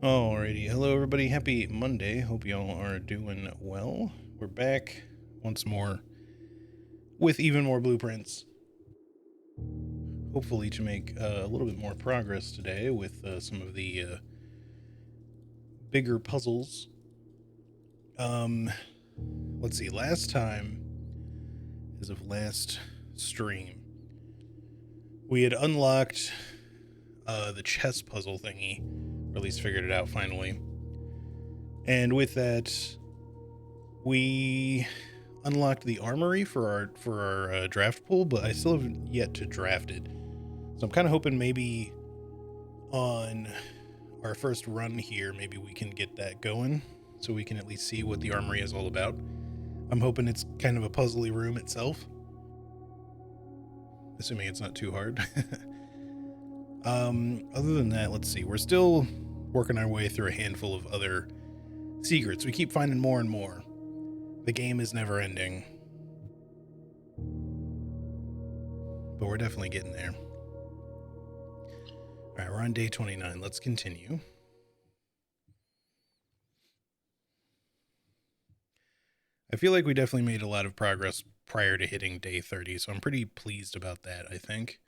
Alrighty, hello everybody, happy Monday. Hope y'all are doing well. We're back once more with even more blueprints. Hopefully to make a little bit more progress today with some of the bigger puzzles. Let's see, last time, as of last stream, we had unlocked the chess puzzle thingy, or at least figured it out finally. And with that, we unlocked the armory for our draft pool, but I still haven't yet to draft it. So I'm kind of hoping maybe on our first run here, maybe we can get that going, so we can at least see what the armory is all about. I'm hoping it's kind of a puzzly room itself, assuming it's not too hard. Other than that, let's see. We're still working our way through a handful of other secrets. We keep finding more and more. The game is never ending, but we're definitely getting there. All right, we're on day 29. Let's continue. I feel like we definitely made a lot of progress prior to hitting day 30, so I'm pretty pleased about that, I think.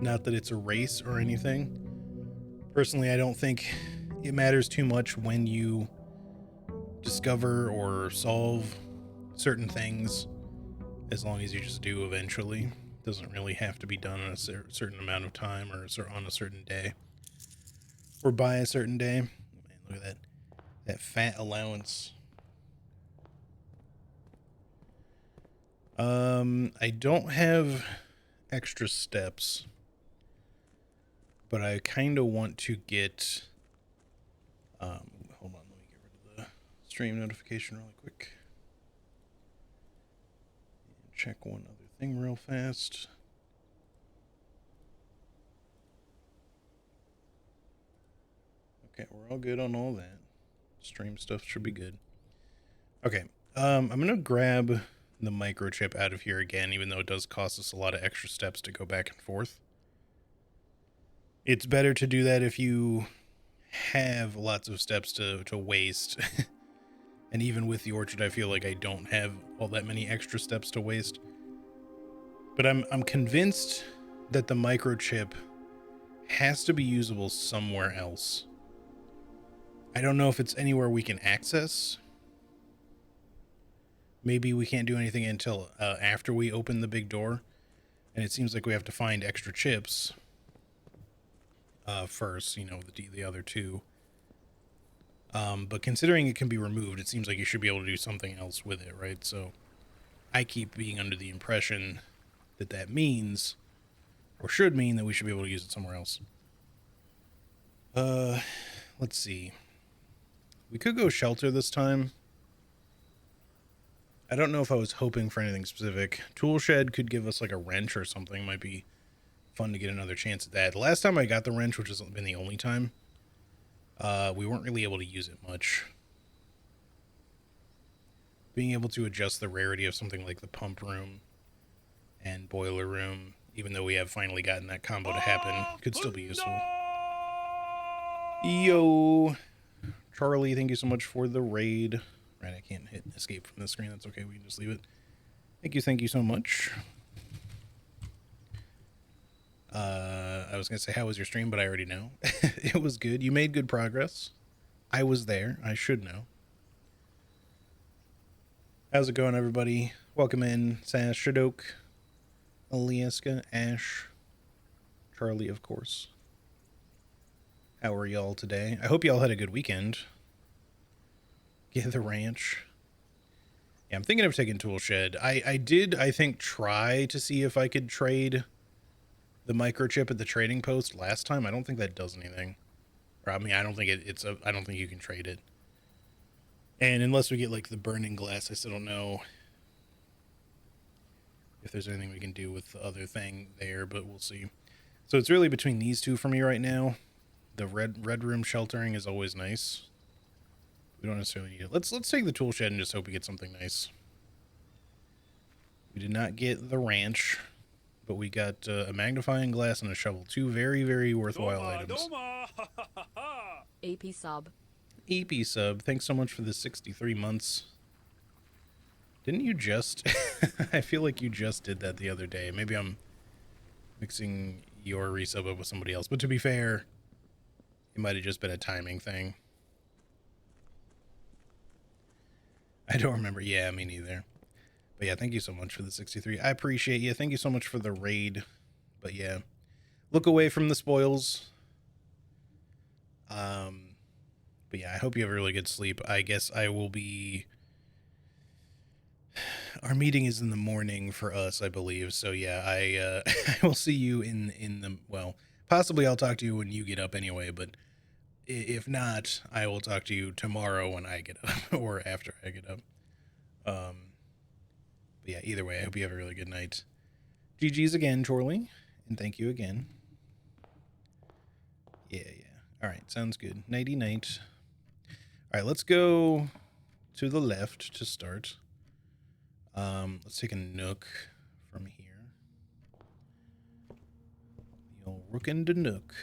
Not that it's a race or anything. Personally, I don't think it matters too much when you discover or solve certain things, as long as you just do eventually. It doesn't really have to be done in a certain amount of time or on a certain day or by a certain day. Man, look at that fat allowance. I don't have extra steps, but I kind of want to get. Hold on, let me get rid of the stream notification really quick. And check one other thing real fast. Okay, we're all good on all that. Stream stuff should be good. Okay, I'm gonna grab the microchip out of here again, even though it does cost us a lot of extra steps to go back and forth. It's better to do that if you have lots of steps to waste. And even with the orchard, I feel like I don't have all that many extra steps to waste. But I'm convinced that the microchip has to be usable somewhere else. I don't know if it's anywhere we can access. Maybe we can't do anything until after we open the big door. And it seems like we have to find extra chips first, you know, the other two. But considering it can be removed, it seems like you should be able to do something else with it, right? So I keep being under the impression that that means, or should mean, that we should be able to use it somewhere else. Let's see. We could go shelter this time. I don't know if I was hoping for anything specific. Tool shed could give us like a wrench or something. Might be fun to get another chance at that. The last time I got the wrench, which has been the only time, we weren't really able to use it much. Being able to adjust the rarity of something like the pump room and boiler room, even though we have finally gotten that combo to happen, could still be useful. Yo, Charlie, thank you so much for the raid. Right, I can't hit escape from the screen. That's okay. We can just leave it. Thank you so much. I was gonna say how was your stream, but I already know. It was good. You made good progress. I was there. I should know. How's it going, everybody? Welcome in, Sash, Shadok, Alieska, Ash, Charlie, of course. How are y'all today? I hope y'all had a good weekend. Get the ranch. Yeah, I'm thinking of taking Tool Shed. I did, I think, try to see if I could trade the microchip at the trading post last time. I don't think that does anything. Or, I mean, I don't think I don't think you can trade it. And unless we get like the burning glass, I still don't know if there's anything we can do with the other thing there, but we'll see. So it's really between these two for me right now. The red room sheltering is always nice. We don't necessarily need it. Let's take the tool shed and just hope we get something nice. We did not get the ranch. but we got a magnifying glass and a shovel. Two very, very worthwhile items. AP sub. EP sub, thanks so much for the 63 months. Didn't you just... I feel like you just did that the other day. Maybe I'm mixing your resub up with somebody else. But to be fair, it might have just been a timing thing. I don't remember. Yeah, me neither. But yeah, thank you so much for the 63. I appreciate you. Thank you so much for the raid. But yeah, look away from the spoils. But yeah, I hope you have a really good sleep. I guess I will be... Our meeting is in the morning for us, I believe. So yeah, I will see you in the... Well, possibly I'll talk to you when you get up anyway, but if not, I will talk to you tomorrow when I get up or after I get up. But yeah, either way, I hope you have a really good night. GG's again, Chorley, and thank you again. Yeah. All right, sounds good. Nighty night. All right, let's go to the left to start. Let's take a nook from here. The old rook and a nook.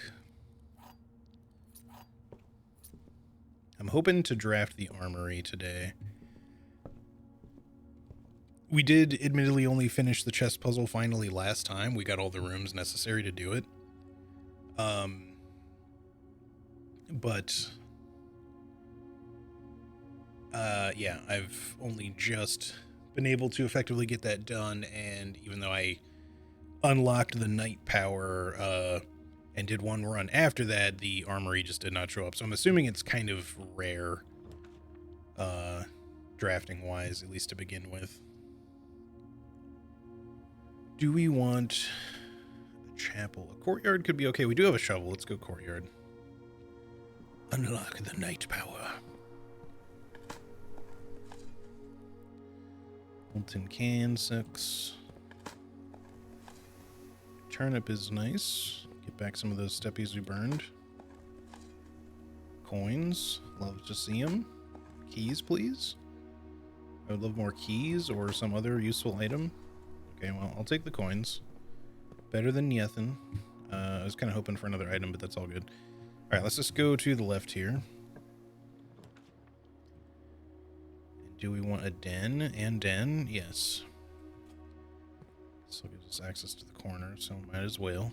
I'm hoping to draft the armory today. We did admittedly only finish the chess puzzle finally last time. We got all the rooms necessary to do it. But yeah, I've only just been able to effectively get that done, and even though I unlocked the knight power and did one run after that, the armory just did not show up. So I'm assuming it's kind of rare drafting wise, at least to begin with. Do we want a chapel? A courtyard could be okay. We do have a shovel. Let's go courtyard. Unlock the knight power. Old tin can, 6. Turnip is nice. Get back some of those steppies we burned. Coins. Love to see them. Keys, please. I would love more keys or some other useful item. Okay, well, I'll take the coins. Better than nothing. I was kind of hoping for another item, but that's all good. All right, let's just go to the left here. Do we want a den and den? Yes. This will give us access to the corner, so might as well.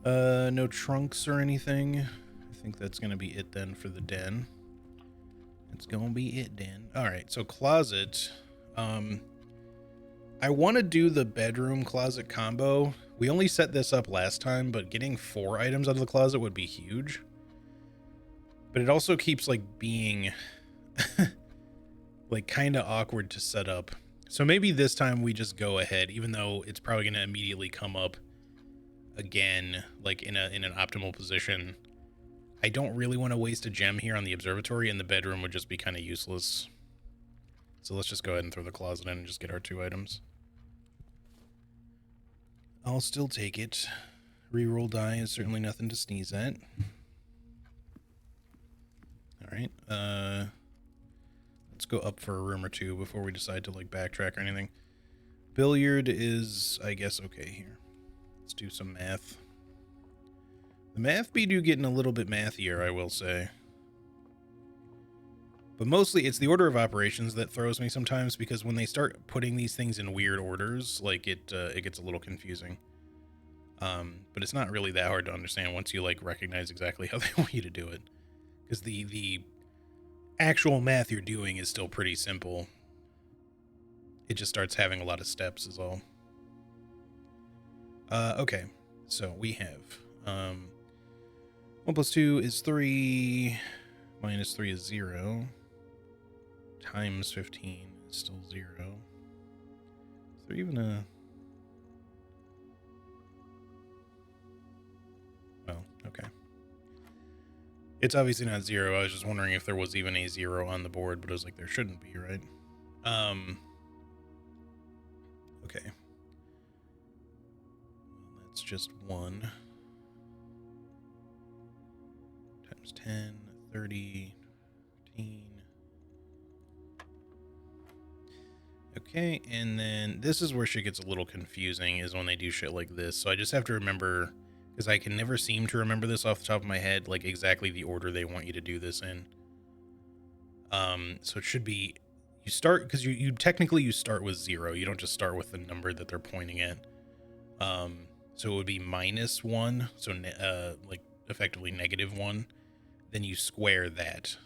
No trunks or anything. I think that's going to be it then for the den. It's going to be it then. All right, so closet. I want to do the bedroom closet combo. We only set this up last time, but getting 4 items out of the closet would be huge. But it also keeps like being like kind of awkward to set up. So maybe this time we just go ahead, even though it's probably going to immediately come up again, like in an optimal position. I don't really want to waste a gem here on the observatory, and the bedroom would just be kind of useless. So let's just go ahead and throw the closet in and just get our 2 items. I'll still take it. Reroll die is certainly nothing to sneeze at. Alright, let's go up for a room or 2 before we decide to like backtrack or anything. Billiard is, I guess, okay here. Let's do some math. The math be do getting a little bit mathier, I will say. But mostly it's the order of operations that throws me sometimes, because when they start putting these things in weird orders, like it gets a little confusing. But it's not really that hard to understand once you like recognize exactly how they want you to do it. Because the actual math you're doing is still pretty simple. It just starts having a lot of steps is all. Okay, so we have 1 plus 2 is 3, minus 3 is 0, times 15 is still 0. Is there even a... Well, okay. It's obviously not 0. I was just wondering if there was even a 0 on the board, but I was like, there shouldn't be, right? Okay. Well, that's just 1. Times 10, 30, 15. Okay. Okay, and then this is where shit gets a little confusing, is when they do shit like this. So I just have to remember, because I can never seem to remember this off the top of my head, like exactly the order they want you to do this in. So it should be, you start, because you technically you start with 0. You don't just start with the number that they're pointing at. So it would be -1, so like effectively -1. Then you square that,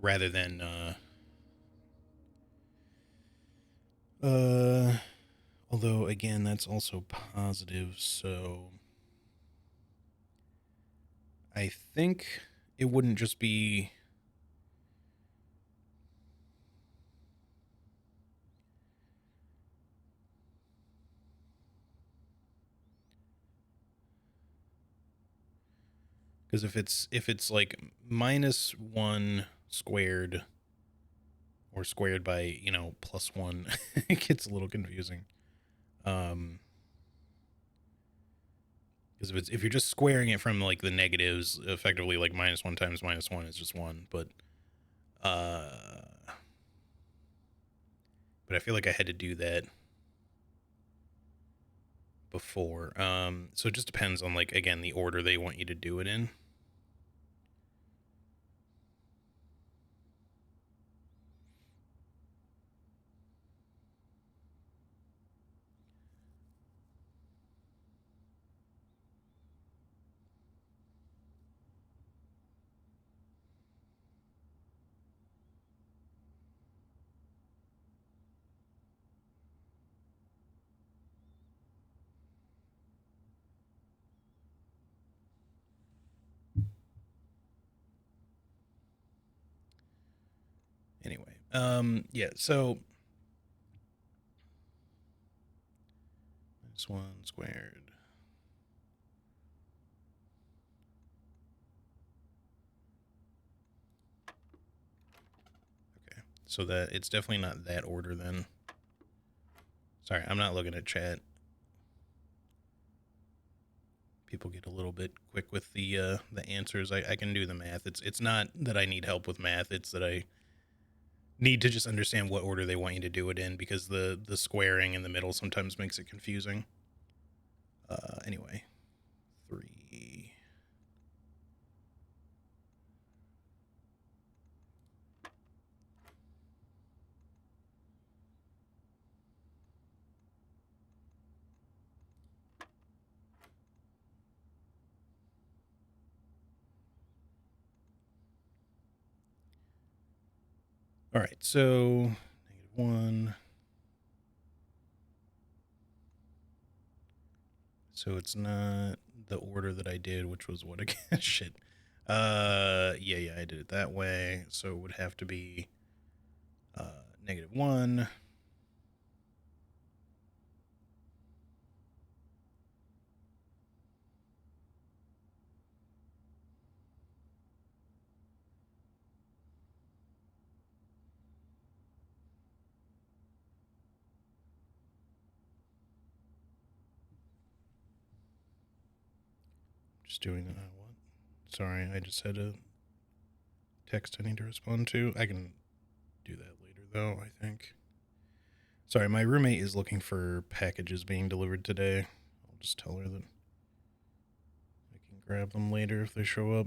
rather than although again that's also positive, so I think it wouldn't just be, because if it's like -1 squared, or squared by, you know, +1, it gets a little confusing. Because if you're just squaring it from like the negatives, effectively like -1 times -1 is just 1. But I feel like I had to do that before. So it just depends on, like, again, the order they want you to do it in. Anyway, yeah, so -1 squared. Okay, so that it's definitely not that order then. Sorry, I'm not looking at chat. People get a little bit quick with the answers. I can do the math. It's not that I need help with math. It's that I need to just understand what order they want you to do it in, because the squaring in the middle sometimes makes it confusing. Anyway, 3. All right, so -1. So it's not the order that I did, which was what again? Shit. Yeah, I did it that way. So it would have to be -1. Just doing what? Sorry, I just had a text I need to respond to. I can do that later, though, I think. Sorry, my roommate is looking for packages being delivered today. I'll just tell her that I can grab them later if they show up.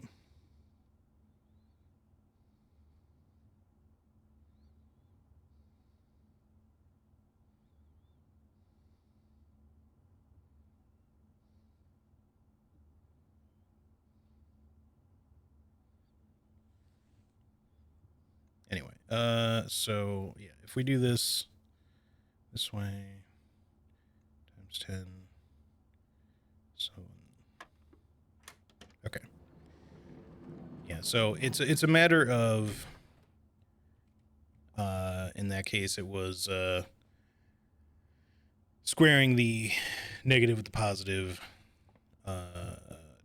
Anyway, so yeah, if we do this way, times 10, so okay. Yeah, so it's a matter of, in that case, it was squaring the negative with the positive,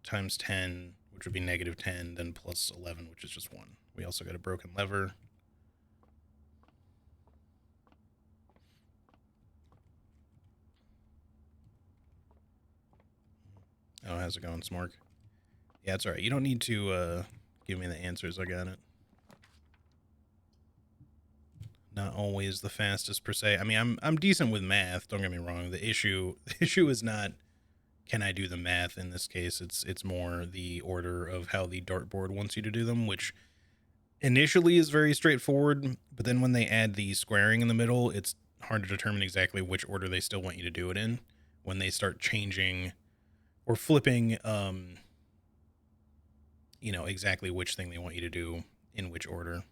times 10, which would be -10, then plus 11, which is just 1. We also got a broken lever. Oh, how's it going, Smork? Yeah, it's all right. You don't need to give me the answers. I got it. not always the fastest per se. I mean, I'm decent with math, don't get me wrong. The issue is not can I do the math in this case. It's more the order of how the dartboard wants you to do them, which initially is very straightforward, but then when they add the squaring in the middle, it's hard to determine exactly which order they still want you to do it in when they start changing or flipping you know, exactly which thing they want you to do in which order,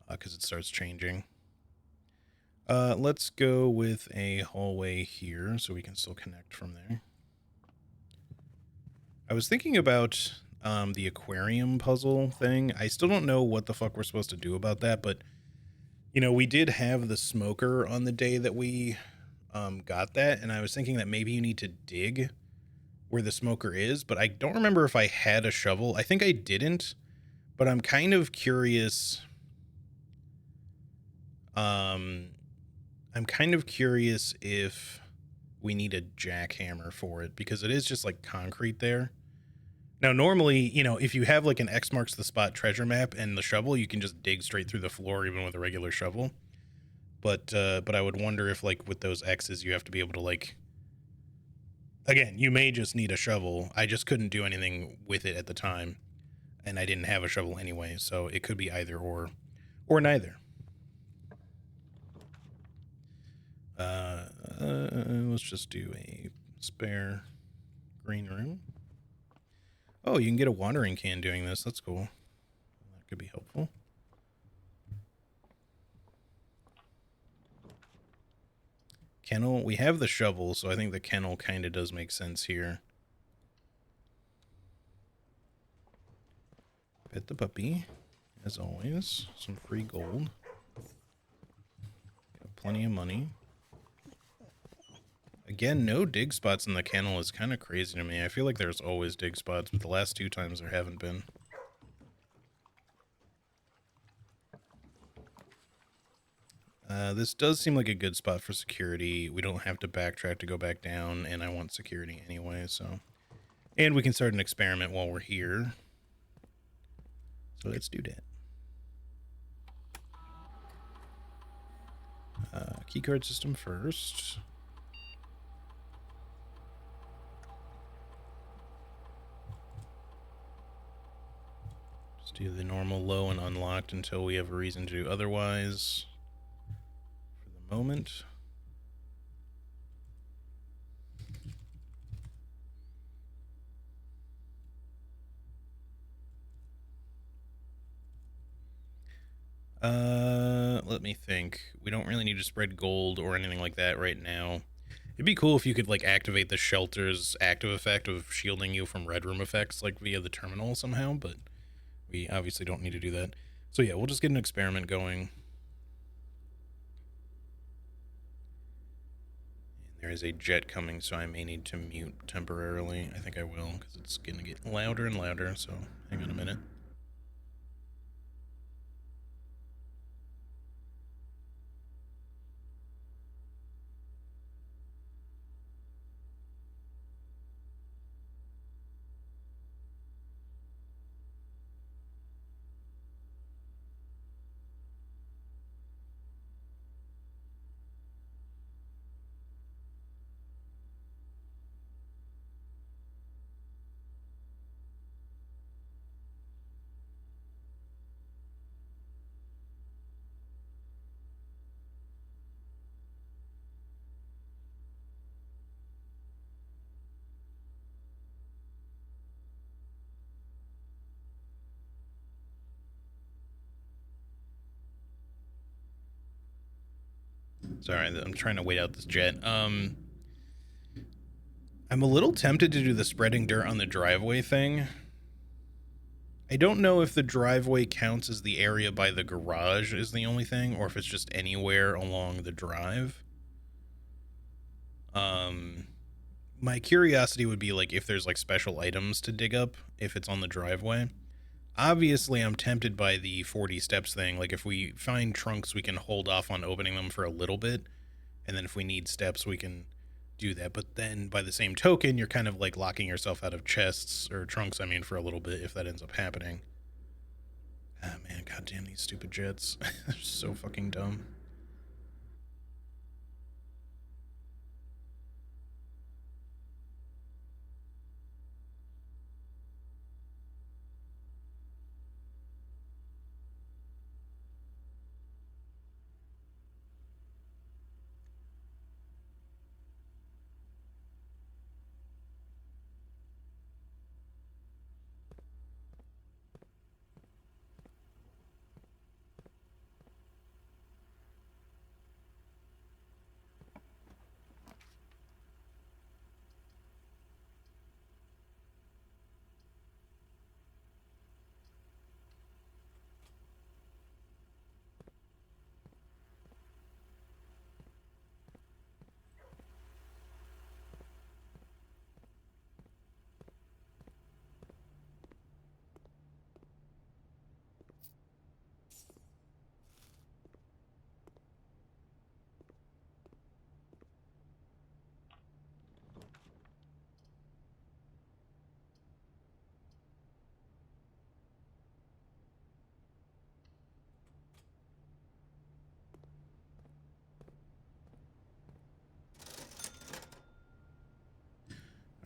because it starts changing. Let's go with a hallway here so we can still connect from there. I was thinking about the aquarium puzzle thing. I still don't know what the fuck we're supposed to do about that, but you know, we did have the smoker on the day that we got that, and I was thinking that maybe you need to dig where the smoker is, but I don't remember if I had a shovel. I think I didn't, but I'm kind of curious. I'm kind of curious if we need a jackhammer for it, because it is just like concrete there. Now, normally, you know, if you have like an X marks the spot treasure map and the shovel, you can just dig straight through the floor even with a regular shovel. But I would wonder if like with those X's, you have to be able to like, again, you may just need a shovel. I just couldn't do anything with it at the time, and I didn't have a shovel anyway, so it could be either or neither. Let's just do a spare green room. Oh, you can get a watering can doing this. That's cool. That could be helpful. Kennel. We have the shovel, so I think the kennel kind of does make sense here. Pet the puppy, as always. Some free gold. Got plenty of money. Again, no dig spots in the kennel is kind of crazy to me. I feel like there's always dig spots, but the last 2 times there haven't been. This does seem like a good spot for security. We don't have to backtrack to go back down, and I want security anyway, so... And we can start an experiment while we're here. So let's do that. Keycard system first. Just do the normal low and unlocked until we have a reason to do otherwise. For the moment. Let me think. We don't really need to spread gold or anything like that right now. It'd be cool if you could like activate the shelter's active effect of shielding you from red room effects like via the terminal somehow, but we obviously don't need to do that. So yeah, we'll just get an experiment going. And there is a jet coming, so I may need to mute temporarily. I think I will, because it's gonna get louder and louder, so hang on a minute. Sorry, I'm trying to wait out this jet. I'm a little tempted to do the spreading dirt on the driveway thing. I don't know if the driveway counts as the area by the garage is the only thing, or if it's just anywhere along the drive. My curiosity would be like if there's like special items to dig up if it's on the driveway. Obviously, I'm tempted by the 40 steps thing. Like, if we find trunks, we can hold off on opening them for a little bit. And then if we need steps, we can do that. But then, by the same token, you're kind of, like, locking yourself out of chests, or trunks, I mean, for a little bit, if that ends up happening. Ah, man, goddamn these stupid jets. They're so fucking dumb.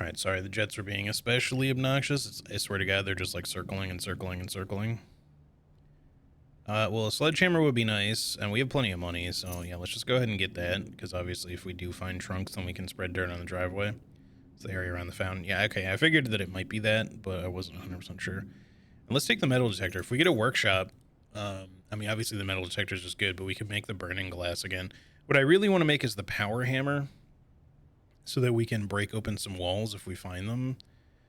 Alright, sorry, the jets are being especially obnoxious. I swear to God, they're just like circling and circling and circling. Well, a sledgehammer would be nice, and we have plenty of money, so yeah, let's just go ahead and get that, because obviously if we do find trunks, then we can spread dirt on the driveway. It's the area around the fountain. Yeah, okay, I figured that it might be that, but I wasn't 100% sure. And let's take the metal detector. If we get a workshop, I mean, obviously the metal detector is just good, but we could make the burning glass again. What I really want to make is the power hammer, so that we can break open some walls if we find them.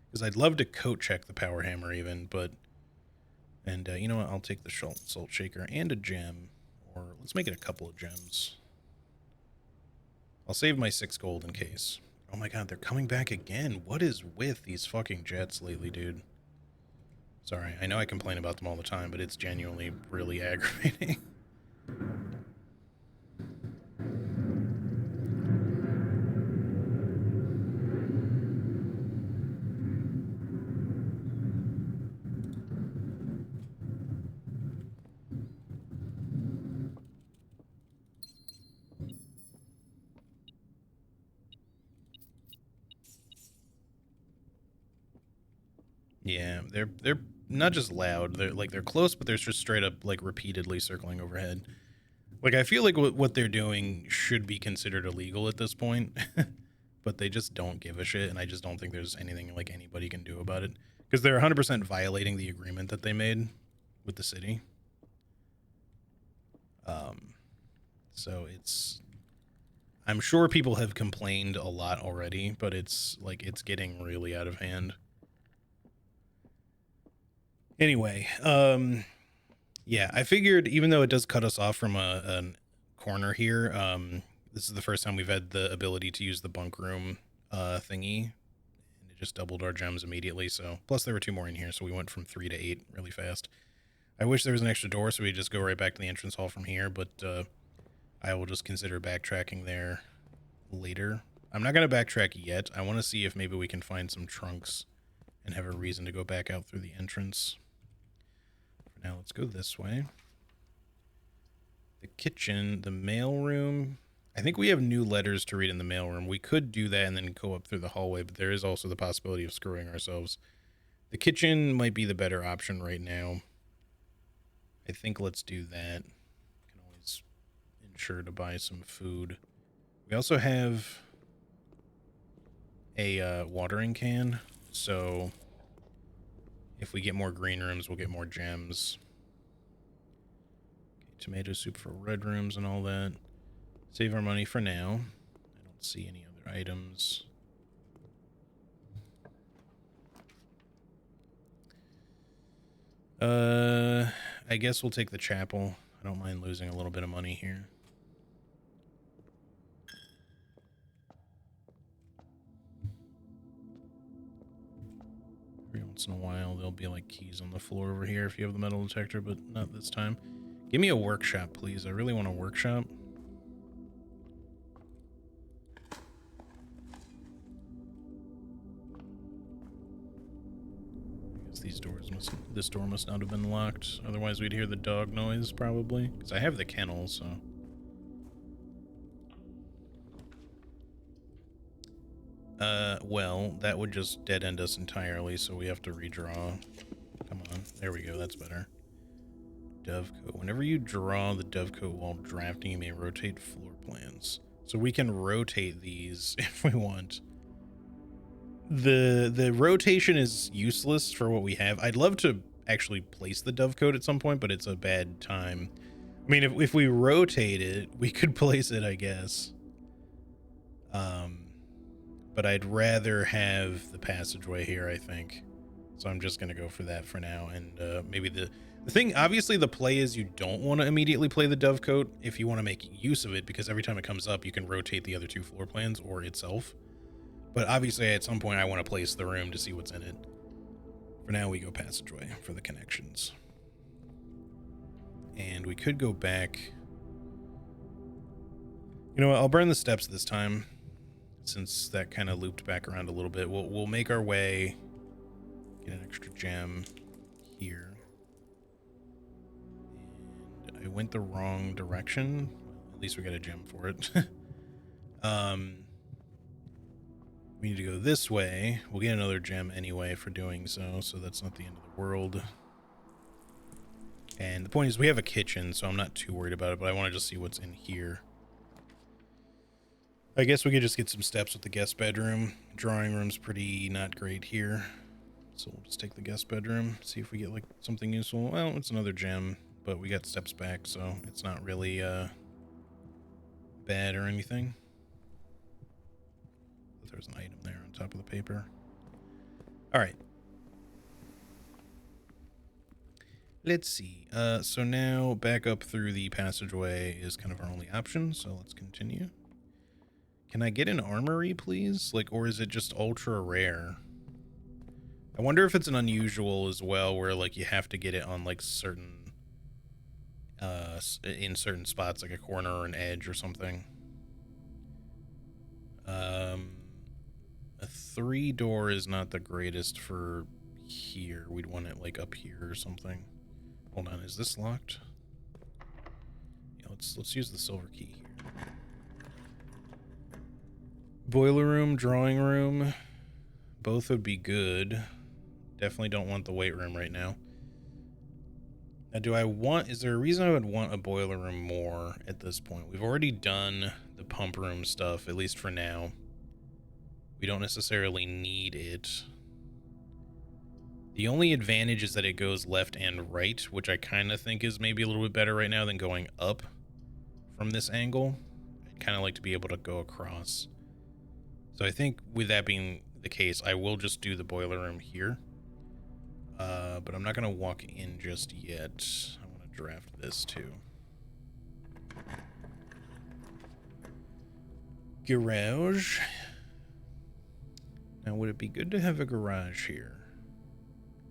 Because I'd love to coat check the power hammer even, but... And you know what? I'll take the salt shaker and a gem. Or let's make it a couple of gems. I'll save my 6 gold in case. Oh my god, they're coming back again. What is with these fucking jets lately, dude? Sorry, I know I complain about them all the time, but it's genuinely really aggravating. Yeah, they're not just loud. They're close, but they're just straight up like repeatedly circling overhead. Like I feel like what they're doing should be considered illegal at this point, but they just don't give a shit, and I just don't think there's anything like anybody can do about it because they're 100% violating the agreement that they made with the city. So I'm sure people have complained a lot already, but it's getting really out of hand. Anyway, yeah, I figured even though it does cut us off from a corner here, this is the first time we've had the ability to use the bunk room thingy, and it just doubled our gems immediately. So plus there were 2 more in here, so we went from 3 to 8 really fast. I wish there was an extra door so we just go right back to the entrance hall from here, but I will just consider backtracking there later. I'm not going to backtrack yet. I want to see if maybe we can find some trunks and have a reason to go back out through the entrance. For now, let's go this way. The kitchen, the mailroom. I think we have new letters to read in the mailroom. We could do that and then go up through the hallway, but there is also the possibility of screwing ourselves. The kitchen might be the better option right now. I think let's do that. Can always ensure to buy some food. We also have a watering can, so if we get more green rooms, we'll get more gems. Okay, tomato soup for red rooms and all that. Save our money for now. I don't see any other items. I guess we'll take the chapel. I don't mind losing a little bit of money here. Every once in a while, there'll be like keys on the floor over here if you have the metal detector, but not this time. Give me a workshop, please. I really want a workshop. I guess this door must not have been locked. Otherwise, we'd hear the dog noise, probably. Because I have the kennel, so... Well, that would just dead end us entirely, so we have to redraw. Come on. There we go, that's better. Dovecote. Whenever you draw the dovecote while drafting, you may rotate floor plans. So we can rotate these if we want. The rotation is useless for what we have. I'd love to actually place the dovecote at some point, but it's a bad time. I mean, if we rotate it, we could place it, I guess. But I'd rather have the passageway here, I think. So I'm just going to go for that for now. And maybe the thing, obviously the play is you don't want to immediately play the dovecote if you want to make use of it, because every time it comes up, you can rotate the other 2 floor plans or itself. But obviously at some point I want to place the room to see what's in it. For now, we go passageway for the connections. And we could go back. You know what? I'll burn the steps this time, since that kind of looped back around a little bit. We'll make our way, get an extra gem here. And I went the wrong direction. Well, at least we got a gem for it. We need to go this way. We'll get another gem anyway for doing so, so that's not the end of the world. And the point is we have a kitchen, so I'm not too worried about it, but I want to just see what's in here. I guess we could just get some steps with the guest bedroom. Drawing room's pretty not great here. So we'll just take the guest bedroom, see if we get like something useful. Well, it's another gem, but we got steps back, so it's not really bad or anything. There's an item there on top of the paper. All right. Let's see. So now back up through the passageway is kind of our only option. So let's continue. Can I get an armory, please? Like, or is it just ultra rare? I wonder if it's an unusual as well, where like you have to get it on like certain, in certain spots, like a corner or an edge or something. A 3-door is not the greatest for here. We'd want it like up here or something. Hold on, is this locked? Yeah, let's use the silver key here. Boiler room, drawing room, both would be good. Definitely don't want the weight room right now. Now, is there a reason I would want a boiler room more at this point? We've already done the pump room stuff, at least for now. We don't necessarily need it. The only advantage is that it goes left and right, which I kind of think is maybe a little bit better right now than going up from this angle. I'd kind of like to be able to go across. So I think with that being the case, I will just do the boiler room here. But I'm not going to walk in just yet. I want to draft this too. Garage. Now, would it be good to have a garage here?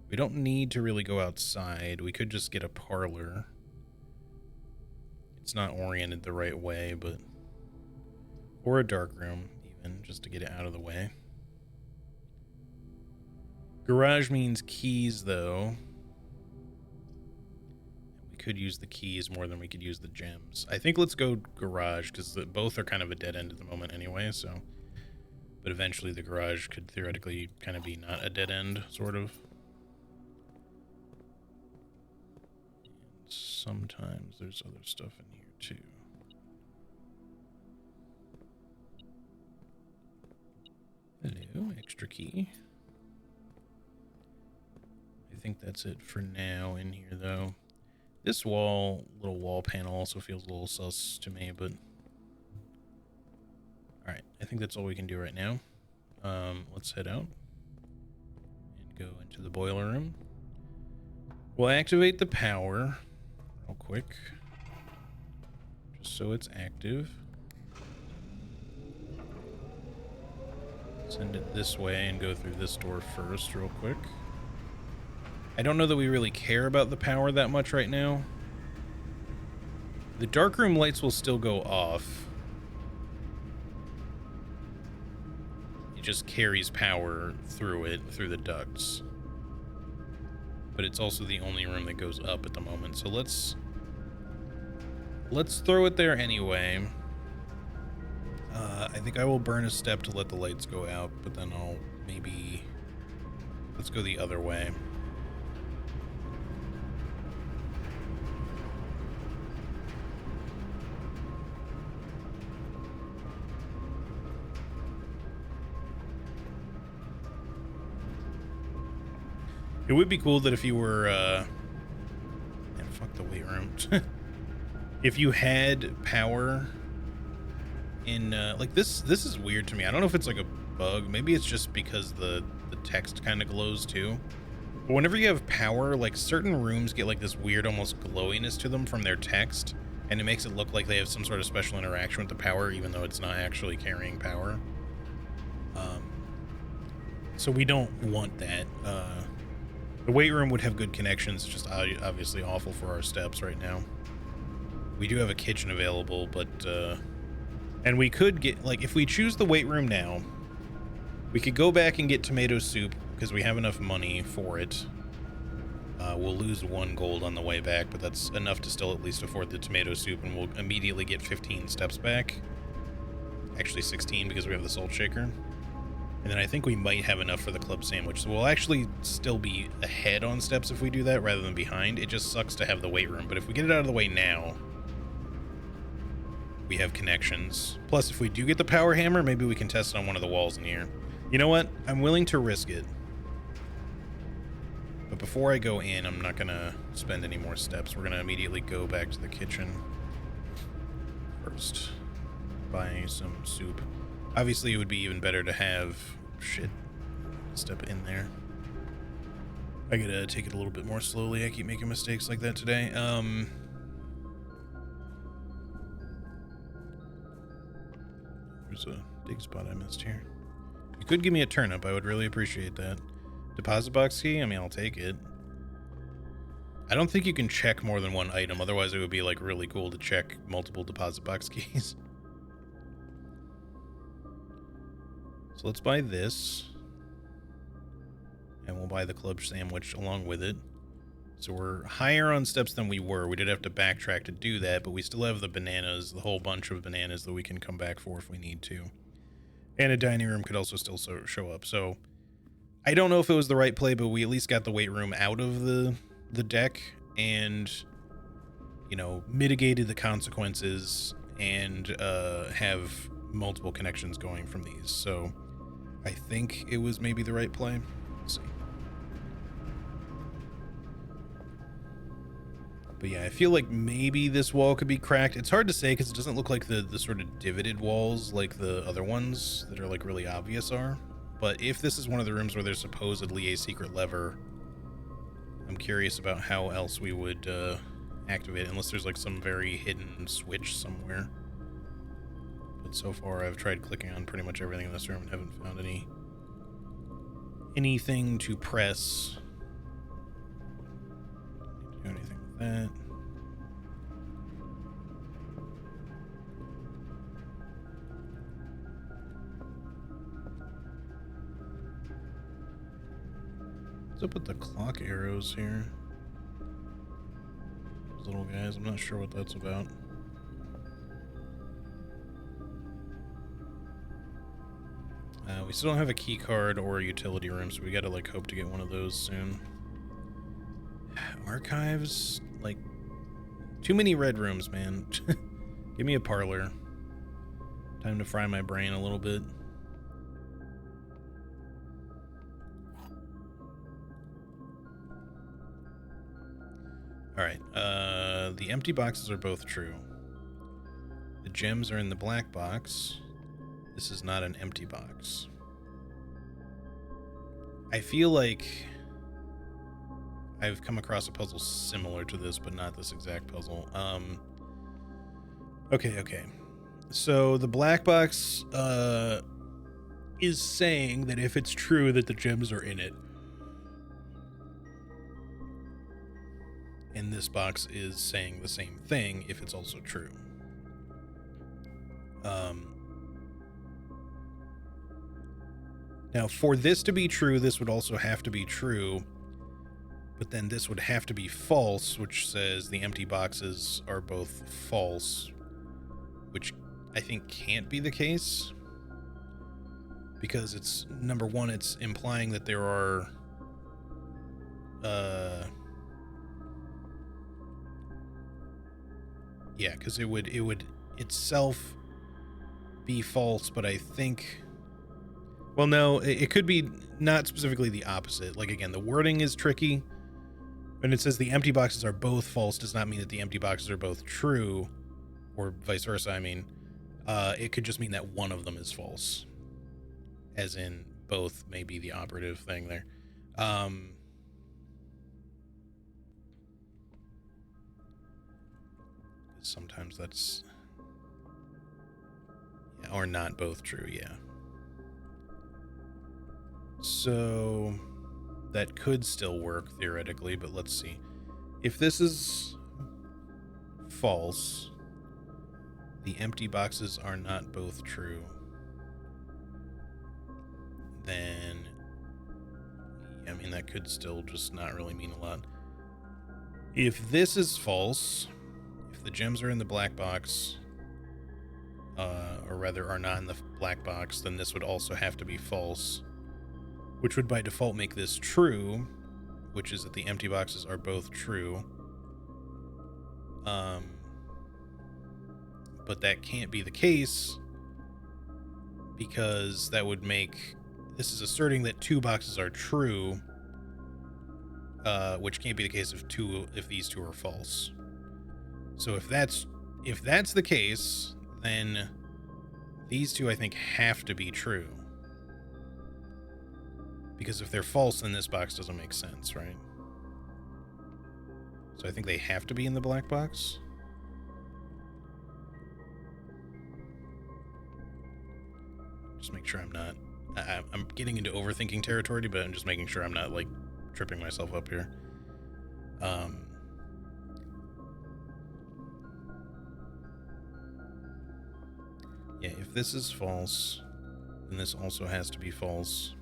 We don't need to really go outside. We could just get a parlor. It's not oriented the right way, but... Or a dark room, even, just to get it out of the way. Garage means keys, though. We could use the keys more than we could use the gems. I think let's go garage, because both are kind of a dead end at the moment anyway, so... But eventually the garage could theoretically kind of be not a dead end, sort of. And sometimes there's other stuff in here, too. Hello, extra key. I think that's it for now in here, though. This little wall panel also feels a little sus to me, but... Alright, I think that's all we can do right now. Let's head out and go into the boiler room. We'll activate the power real quick, just so it's active. Send it this way and go through this door first real quick. I don't know that we really care about the power that much right now. The darkroom lights will still go off. It just carries power through it, through the ducts. But it's also the only room that goes up at the moment. So let's throw it there anyway. I think I will burn a step to let the lights go out, but then I'll maybe... Let's go the other way. It would be cool that if you were, and fuck the weight room. If you had power in, like this is weird to me. I don't know if it's like a bug. Maybe it's just because the text kind of glows too. But whenever you have power, like certain rooms get like this weird almost glowiness to them from their text. And it makes it look like they have some sort of special interaction with the power, even though it's not actually carrying power. So we don't want that. The weight room would have good connections, it's just obviously awful for our steps right now. We do have a kitchen available, but, and we could get, like, if we choose the weight room now, we could go back and get tomato soup, because we have enough money for it. We'll lose 1 gold on the way back, but that's enough to still at least afford the tomato soup, and we'll immediately get 15 steps back. Actually 16, because we have the salt shaker. And then I think we might have enough for the club sandwich. So we'll actually still be ahead on steps if we do that rather than behind. It just sucks to have the weight room. But if we get it out of the way now, we have connections. Plus, if we do get the power hammer, maybe we can test it on one of the walls in here. You know what? I'm willing to risk it. But before I go in, I'm not going to spend any more steps. We're going to immediately go back to the kitchen first. Buy some soup. Obviously, it would be even better to have... Shit. Step in there. I gotta take it a little bit more slowly. I keep making mistakes like that today. There's a dig spot I missed here. You could give me a turnip. I would really appreciate that. Deposit box key? I mean, I'll take it. I don't think you can check more than one item. Otherwise, it would be, like, really cool to check multiple deposit box keys. So let's buy this. And we'll buy the club sandwich along with it. So we're higher on steps than we were. We did have to backtrack to do that, but we still have the bananas, the whole bunch of bananas that we can come back for if we need to. And a dining room could also still show up. So I don't know if it was the right play, but we at least got the weight room out of the deck and, you know, mitigated the consequences and have multiple connections going from these. So I think it was maybe the right play. Let's see. But yeah, I feel like maybe this wall could be cracked. It's hard to say because it doesn't look like the sort of divoted walls like the other ones that are like really obvious are. But if this is one of the rooms where there's supposedly a secret lever, I'm curious about how else we would activate it, unless there's like some very hidden switch somewhere. But so far I've tried clicking on pretty much everything in this room and haven't found anything to press. Don't do anything with that. What's up with the clock arrows here? Those little guys, I'm not sure what that's about. We still don't have a key card or a utility room, so we gotta like hope to get one of those soon. Archives, like, too many red rooms, man. Give me a parlor. Time to fry my brain a little bit. Alright, the empty boxes are both true. The gems are in the black box. This is not an empty box. I feel like I've come across a puzzle similar to this, but not this exact puzzle. Okay. So the black box is saying that if it's true that the gems are in it, and this box is saying the same thing if it's also true. Now, for this to be true, this would also have to be true, but then this would have to be false, which says the empty boxes are both false, which I think can't be the case, because it's, number one, it's implying that there are, yeah, because it would itself be false, but I think... Well, no, it could be not specifically the opposite. Like, again, the wording is tricky. When it says the empty boxes are both false does not mean that the empty boxes are both true, or vice versa, I mean. It could just mean that one of them is false. As in, both may be the operative thing there. Sometimes that's... Yeah, or not both true, yeah. So that could still work theoretically, but let's see. If this is false, the empty boxes are not both true, then, I mean, that could still just not really mean a lot. If this is false, if the gems are in the black box, or rather are not in the black box, then this would also have to be false, which would by default make this true, which is that the empty boxes are both true. But that can't be the case, because that would make, this is asserting that 2 boxes are true, which can't be the case if these 2 are false. So if that's the case, then these 2 I think have to be true, because if they're false, then this box doesn't make sense, right? So I think they have to be in the black box. Just make sure I'm not, I'm getting into overthinking territory, but I'm just making sure I'm not like tripping myself up here. Yeah, if this is false, then this also has to be false.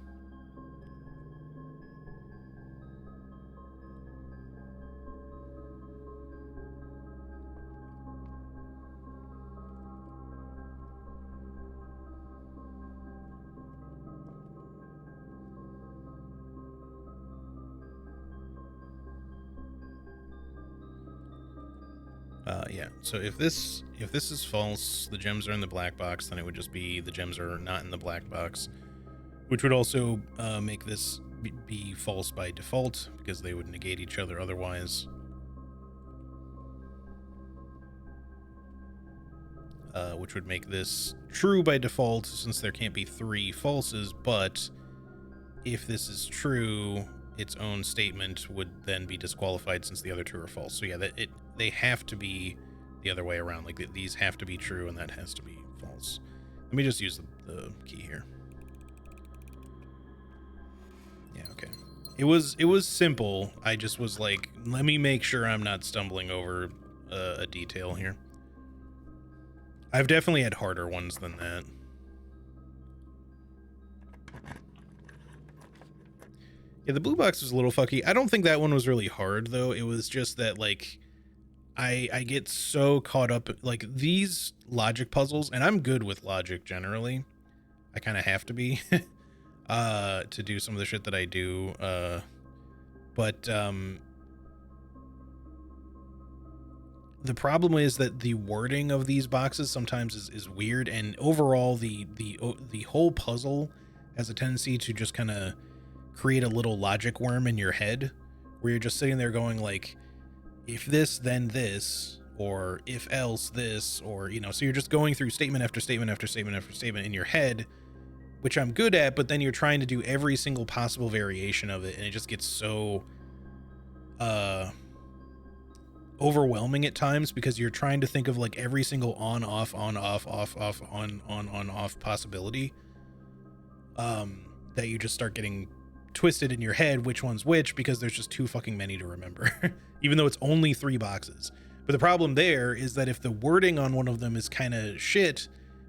Yeah, so if this is false, the gems are in the black box, then it would just be the gems are not in the black box, which would also make this be false by default, because they would negate each other otherwise. Which would make this true by default, since there can't be 3 falses, but if this is true, its own statement would then be disqualified since the other 2 are false. So yeah, they have to be the other way around. Like these have to be true and that has to be false. Let me just use the key here. Yeah, okay. It was simple. I just was like, let me make sure I'm not stumbling over a detail here. I've definitely had harder ones than that. Yeah, the blue box was a little fucky. I don't think that one was really hard, though. It was just that, like, I get so caught up, like, these logic puzzles, and I'm good with logic generally. I kind of have to be to do some of the shit that I do. But the problem is that the wording of these boxes sometimes is weird, and overall the whole puzzle has a tendency to just kind of create a little logic worm in your head, where you're just sitting there going like, if this then this, or if else this, or so you're just going through statement after statement after statement after statement in your head, which I'm good at, but then you're trying to do every single possible variation of it, and it just gets so overwhelming at times, because you're trying to think of like every single on off possibility, that you just start getting twisted in your head which one's which, because there's just too fucking many to remember. Even though it's only 3 boxes. But the problem there is that if the wording on one of them is kind of shit,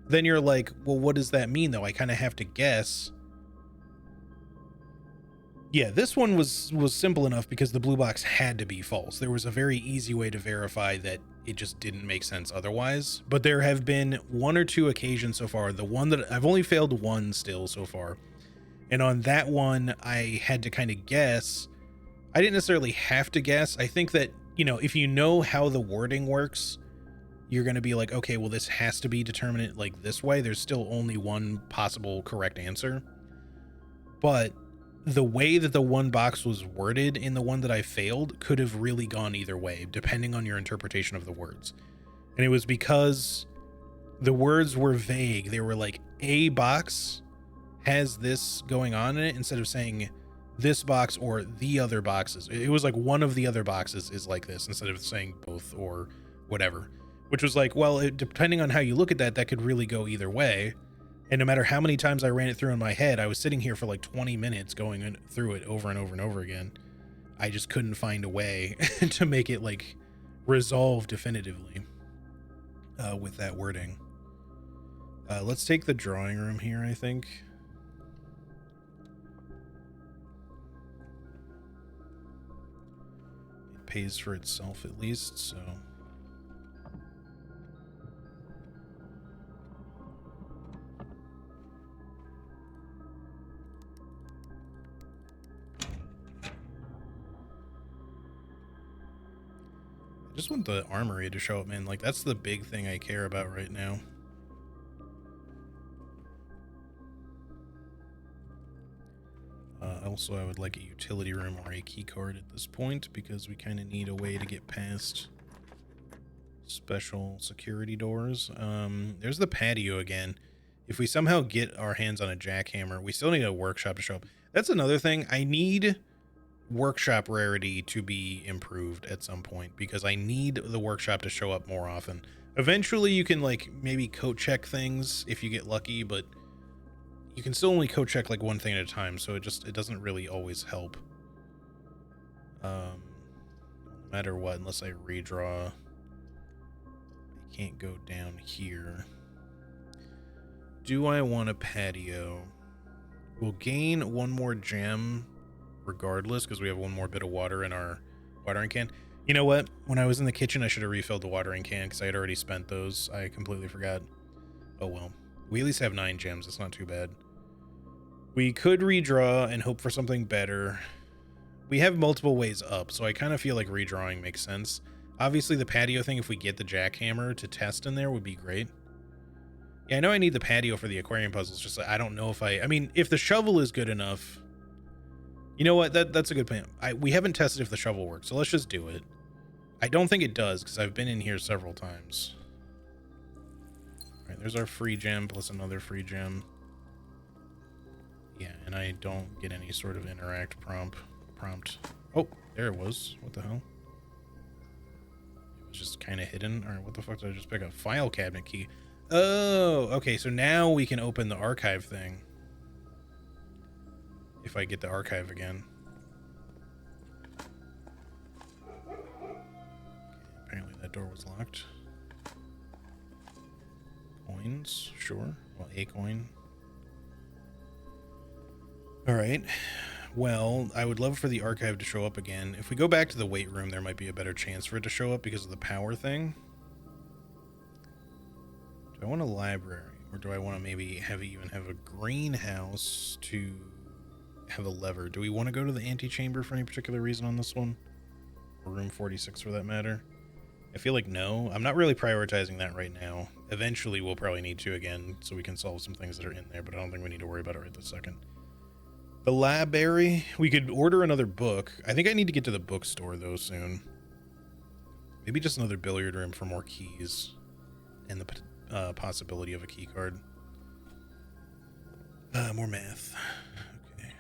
then you're like, well, what does that mean though? I kind of have to guess. Yeah, this one was simple enough because the blue box had to be false. There was a very easy way to verify that it just didn't make sense otherwise. But there have been 1 or 2 occasions so far. The one that I've only failed 1 still so far. And on that one, I had to kind of guess. I didn't necessarily have to guess. I think that, if you know how the wording works, you're going to be like, okay, well, this has to be determinate like this way. There's still only one possible correct answer. But the way that the one box was worded in the one that I failed could have really gone either way, depending on your interpretation of the words. And it was because the words were vague. They were like, a box has this going on in it, instead of saying this box or the other boxes. It was like one of the other boxes is like this, instead of saying both or whatever, which was like, well, depending on how you look at that, that could really go either way. And no matter how many times I ran it through in my head, I was sitting here for like 20 minutes going through it over and over and over again. I just couldn't find a way to make it like resolve definitively with that wording. Let's take the drawing room here, I think. It pays for itself at least, so... Just want the armory to show up, man. Like, that's the big thing I care about right now. Also, I would like a utility room or a key card at this point because we kind of need a way to get past special security doors. There's the patio again. If we somehow get our hands on a jackhammer, we still need a workshop to show up. That's another thing. I need workshop rarity to be improved at some point because I need the workshop to show up more often. Eventually you can like maybe code check things if you get lucky, but you can still only code check like one thing at a time, so it doesn't really always help. No matter what, unless I redraw, I can't go down here. Do I want a patio? We'll gain one more gem regardless because we have one more bit of water in our watering can. You know what? When I was in the kitchen, I should have refilled the watering can because I had already spent those. I completely forgot. Oh well. We at least have 9 gems. That's not too bad. We could redraw and hope for something better. We have multiple ways up, so I kind of feel like redrawing makes sense. Obviously, the patio thing, if we get the jackhammer to test in there, would be great. Yeah, I know I need the patio for the aquarium puzzles, just I don't know if I mean, if the shovel is good enough. You know what? That's a good plan. We haven't tested if the shovel works, so let's just do it. I don't think it does, because I've been in here several times. Alright, there's our free gem, plus another free gem. Yeah, and I don't get any sort of interact prompt. Oh, there it was. What the hell? It was just kind of hidden. Alright, what the fuck did I just pick up? File cabinet key. Oh, okay, so now we can open the archive thing. If I get the archive again. Okay, apparently that door was locked. Coins, sure. Well, a coin. Alright. Well, I would love for the archive to show up again. If we go back to the weight room, there might be a better chance for it to show up because of the power thing. Do I want a library? Or do I want to maybe even have a greenhouse to have a lever? Do we want to go to the antechamber for any particular reason on this one? Or room 46 for that matter? I feel like no. I'm not really prioritizing that right now. Eventually we'll probably need to again so we can solve some things that are in there, but I don't think we need to worry about it right this second. The library, we could order another book. I think I need to get to the bookstore though soon. Maybe just another billiard room for more keys and the possibility of a key card. More math. Okay.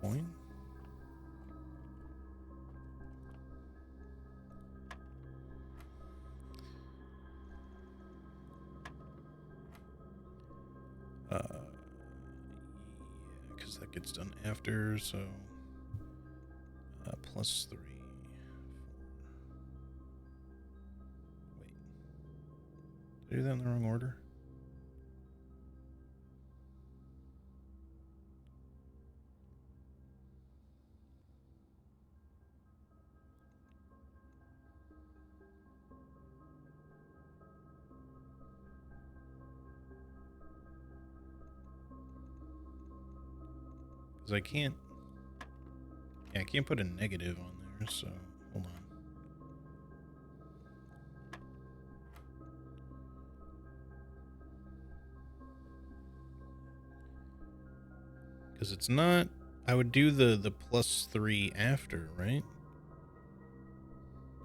Coin. Because that gets done after, so plus 3. 4. Wait. Did I do that in the wrong order? Because I can't put a negative on there, so hold on. Because it's not, I would do the plus 3 after, right?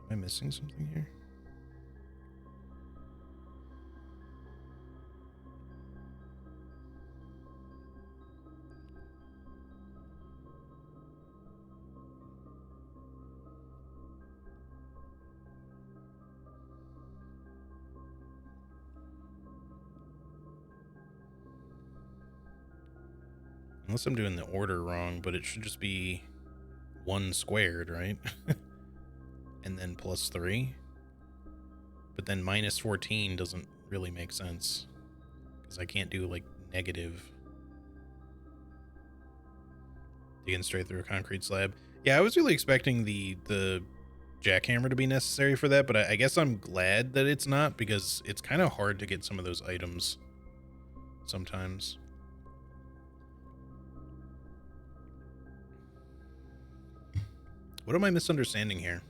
Am I missing something here? Unless I'm doing the order wrong, but it should just be 1 squared, right? And then plus 3. But then minus 14 doesn't really make sense. Because I can't do, like, negative. Digging straight through a concrete slab. Yeah, I was really expecting the jackhammer to be necessary for that, but I guess I'm glad that it's not, because it's kind of hard to get some of those items sometimes. What am I misunderstanding here?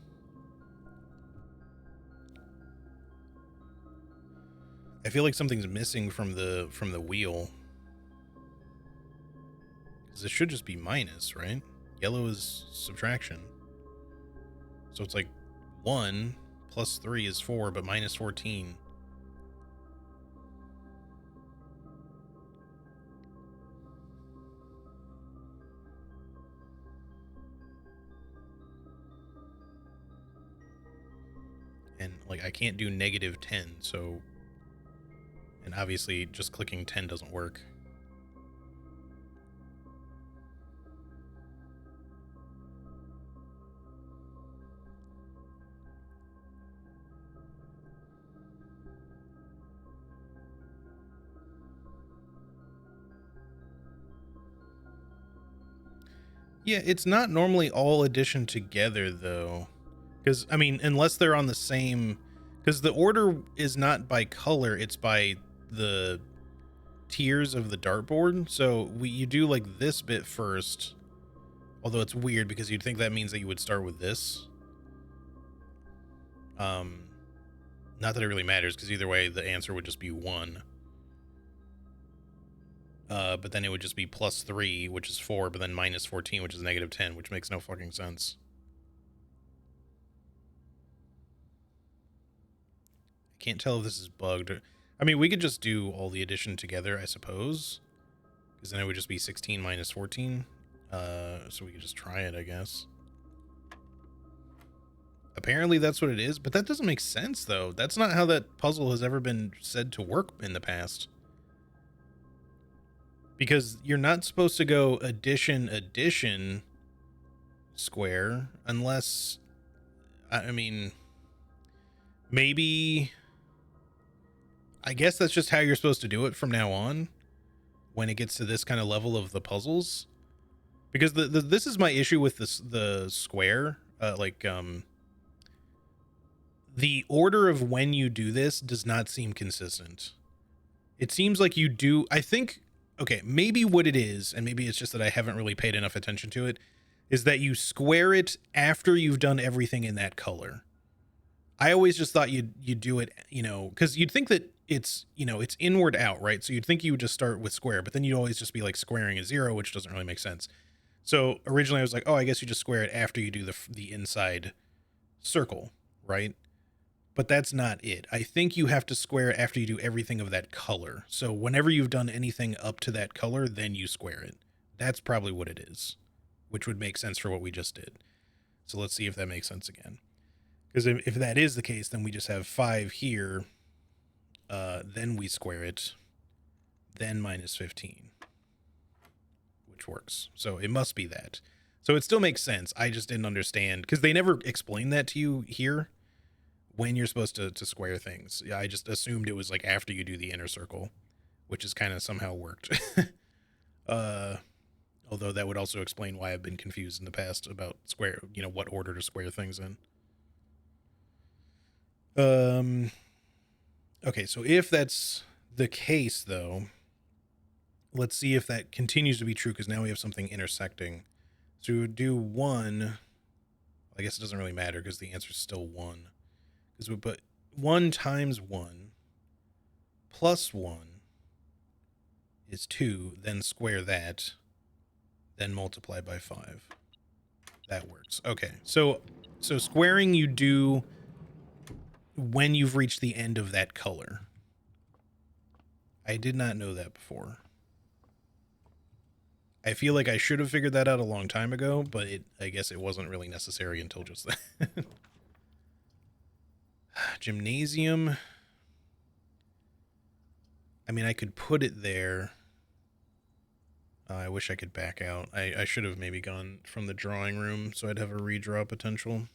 I feel like something's missing from the wheel. Because it should just be minus, right? Yellow is subtraction. So it's like 1 plus 3 is 4, but minus 14. And like I can't do negative 10, so, and obviously just clicking 10 doesn't work. Yeah, it's not normally all addition together though. Because, I mean, unless they're on the same, because the order is not by color, it's by the tiers of the dartboard. So you do like this bit first, although it's weird because you'd think that means that you would start with this. Not that it really matters, because either way the answer would just be 1. But then it would just be plus 3, which is 4, but then minus 14, which is negative 10, which makes no fucking sense. I can't tell if this is bugged. I mean, we could just do all the addition together, I suppose, because then it would just be 16 minus 14. So we could just try it, I guess. Apparently that's what it is, but that doesn't make sense, though. That's not how that puzzle has ever been said to work in the past. Because you're not supposed to go addition square unless, I mean, maybe, I guess that's just how you're supposed to do it from now on when it gets to this kind of level of the puzzles. Because this is my issue with the square, the order of when you do this does not seem consistent. It seems like you do, I think, okay, maybe what it is, and maybe it's just that I haven't really paid enough attention to it, is that you square it after you've done everything in that color. I always just thought you'd do it, you know, because you'd think that it's, you know, it's inward out, right? So you'd think you would just start with square, but then you'd always just be like squaring a 0, which doesn't really make sense. So originally I was like, oh, I guess you just square it after you do the inside circle, right? But that's not it. I think you have to square it after you do everything of that color. So whenever you've done anything up to that color, then you square it. That's probably what it is, which would make sense for what we just did. So let's see if that makes sense again. Because if that is the case, then we just have 5 here. Then we square it. Then minus 15. Which works. So it must be that. So it still makes sense. I just didn't understand. Because they never explained that to you here. When you're supposed to square things. Yeah, I just assumed it was like after you do the inner circle, which has kind of somehow worked. Although that would also explain why I've been confused in the past about square, you know, what order to square things in. Okay, so if that's the case, though, let's see if that continues to be true, because now we have something intersecting. So we would do 1. I guess it doesn't really matter because the answer is still 1. Because we put 1 times 1 plus 1 is 2, then square that, then multiply by 5. That works. Okay, so squaring you do when you've reached the end of that color. I did not know that before. I feel like I should have figured that out a long time ago, but I guess it wasn't really necessary until just that. Gymnasium. I mean, I could put it there. I wish I could back out. I should have maybe gone from the drawing room so I'd have a redraw potential.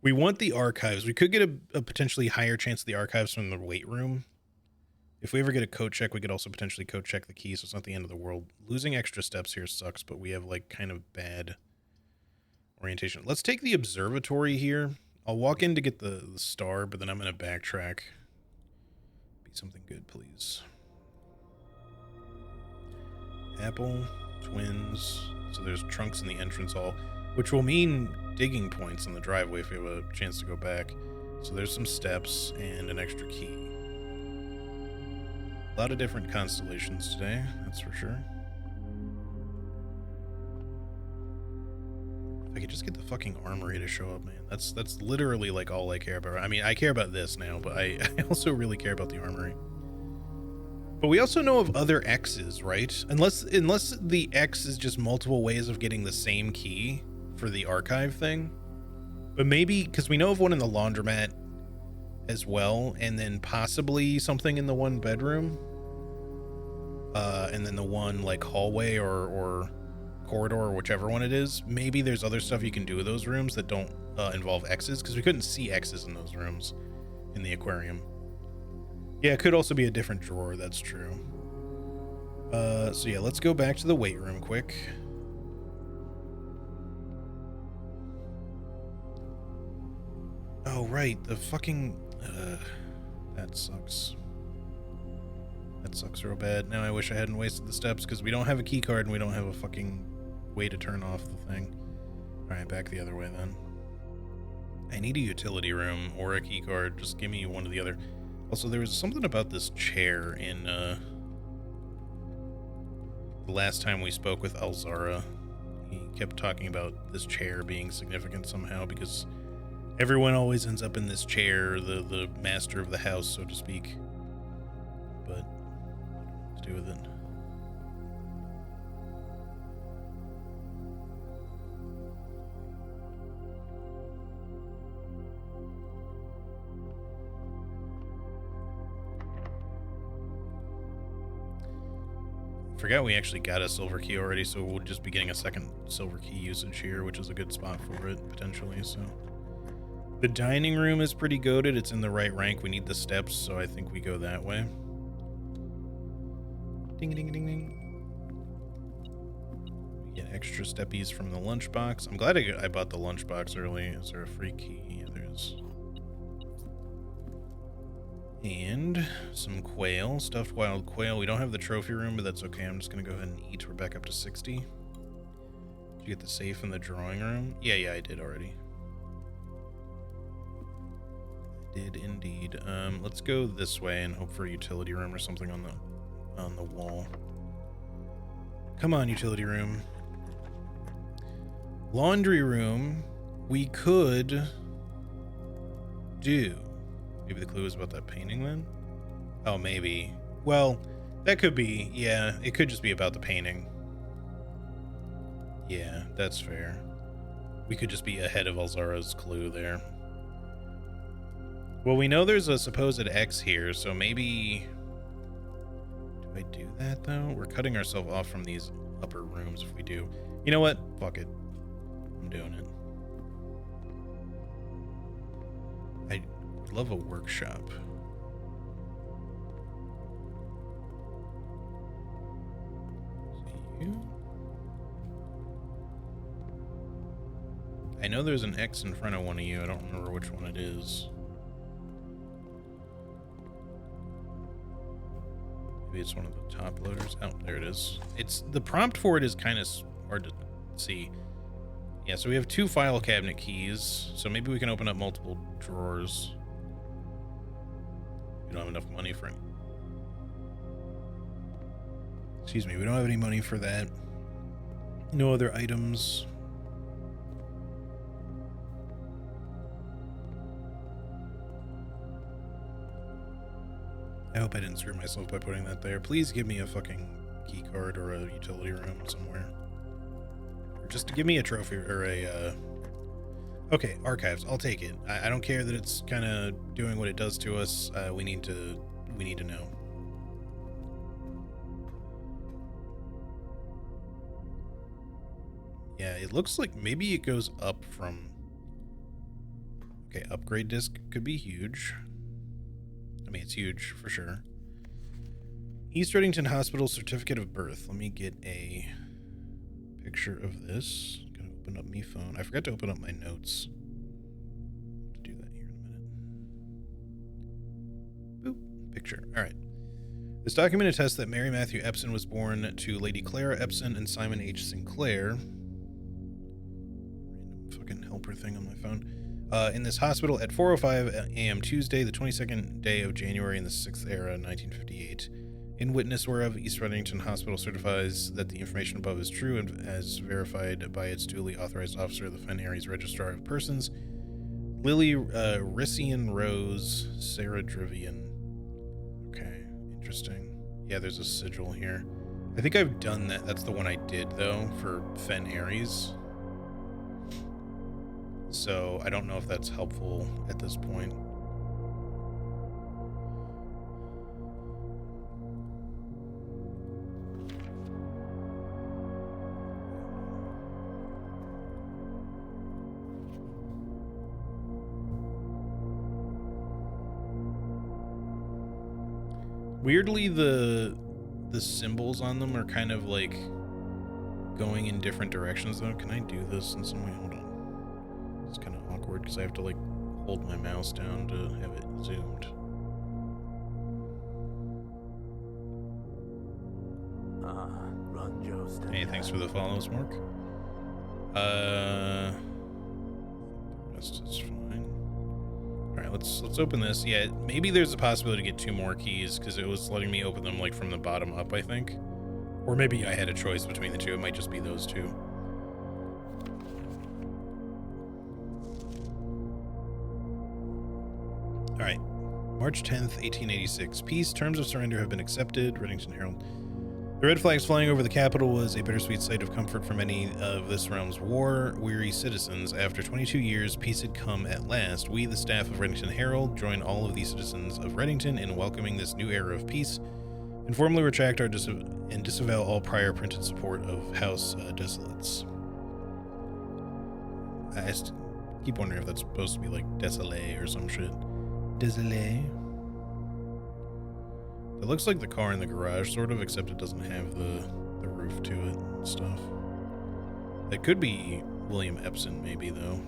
We want the archives. We could get a potentially higher chance of the archives from the weight room. If we ever get a code check, we could also potentially code check the key, so it's not the end of the world. Losing extra steps here sucks, but we have like kind of bad orientation. Let's take the observatory here. I'll walk in to get the star, but then I'm going to backtrack. Be something good, please. Apple, twins. So there's trunks in the entrance hall, which will mean digging points in the driveway if we have a chance to go back. So there's some steps and an extra key. A lot of different constellations today, that's for sure. If I could just get the fucking armory to show up, man. That's literally like all I care about. I mean, I care about this now, but I also really care about the armory. But we also know of other X's, right? Unless the X is just multiple ways of getting the same key for the archive thing. But maybe, because we know of one in the laundromat as well, and then possibly something in the one bedroom. And then the one like hallway or corridor or whichever one it is. Maybe there's other stuff you can do with those rooms that don't involve X's, because we couldn't see X's in those rooms in the aquarium. Yeah, it could also be a different drawer, that's true. So yeah, let's go back to the weight room quick. Oh, right, the fucking... that sucks. That sucks real bad. Now I wish I hadn't wasted the steps, because we don't have a key card and we don't have a fucking way to turn off the thing. Alright, back the other way then. I need a utility room or a key card. Just give me one or the other. Also, there was something about this chair in the last time we spoke with Alzara. He kept talking about this chair being significant somehow, because everyone always ends up in this chair, the master of the house, so to speak. But what to do with it? Forgot we actually got a silver key already, so we'll just be getting a second silver key usage here, which is a good spot for it, potentially. So the dining room is pretty goated. It's in the right rank. We need the steps, so I think we go that way. Ding, ding, ding, ding. We get extra steppies from the lunchbox. I'm glad I bought the lunchbox early. Is there a free key? Yeah, there is. And some quail, stuffed wild quail. We don't have the trophy room, but that's okay. I'm just going to go ahead and eat. We're back up to 60. Did you get the safe in the drawing room? Yeah, I did already. I did indeed. Let's go this way and hope for a utility room or something on the wall. Come on, utility room. Laundry room, we could do. Maybe the clue is about that painting then? Oh, maybe. Well, that could be. Yeah, it could just be about the painting. Yeah, that's fair. We could just be ahead of Alzara's clue there. Well, we know there's a supposed X here, so maybe... Do I do that, though? We're cutting ourselves off from these upper rooms if we do. You know what? Fuck it. I'm doing it. I love a workshop. See you? I know there's an X in front of one of you. I don't remember which one it is. Maybe it's one of the top loaders. Oh, there it is. It's the prompt for it is kind of hard to see. Yeah, so we have 2 file cabinet keys, so maybe we can open up multiple drawers. We don't have enough money for it. Excuse me, we don't have any money for that. No other items. I hope I didn't screw myself by putting that there. Please give me a fucking key card or a utility room somewhere. Or just to give me a trophy or a, Okay, archives. I'll take it. I don't care that it's kind of doing what it does to us. We need to know. Yeah, it looks like maybe it goes up from... Okay, upgrade disc could be huge. I mean, it's huge for sure. East Reddington Hospital certificate of birth. Let me get a picture of this. Gonna open up my phone. I forgot to open up my notes. I'll do that here in a minute. Boop. Picture. All right. This document attests that Mary Matthew Epson was born to Lady Clara Epson and Simon H. Sinclair. Random fucking helper thing on my phone. In this hospital at 4:05 a.m. Tuesday, the 22nd day of January in the 6th era, 1958. In witness whereof, East Reddington Hospital certifies that the information above is true and as verified by its duly authorized officer, the Fen Aries Registrar of Persons, Lily Rissian Rose Sarah Drivian. Okay, interesting. Yeah, there's a sigil here. I think I've done that. That's the one I did, though, for Fen Aries. So I don't know if that's helpful at this point. Weirdly, the symbols on them are kind of like going in different directions, though. Can I do this in some way? Hold on. It's kind of awkward because I have to like hold my mouse down to have it zoomed. Run, Joe. Hey, thanks for the follows, Mark. Rest is fine. All right, let's open this. Yeah, maybe there's a possibility to get 2 more keys because it was letting me open them like from the bottom up, I think. Or maybe I had a choice between the 2. It might just be those 2. All right. March 10th, 1886. Peace. Terms of surrender have been accepted. Reddington Herald. The red flags flying over the capital was a bittersweet sight of comfort for many of this realm's war-weary citizens. After 22 years, peace had come at last. We, the staff of Reddington Herald, join all of the citizens of Reddington in welcoming this new era of peace and formally retract our disavow all prior printed support of House Desolates. I keep wondering if that's supposed to be like Desolé or some shit. Desolé. It looks like the car in the garage, sort of, except it doesn't have the roof to it and stuff. It could be William Epson, maybe, though.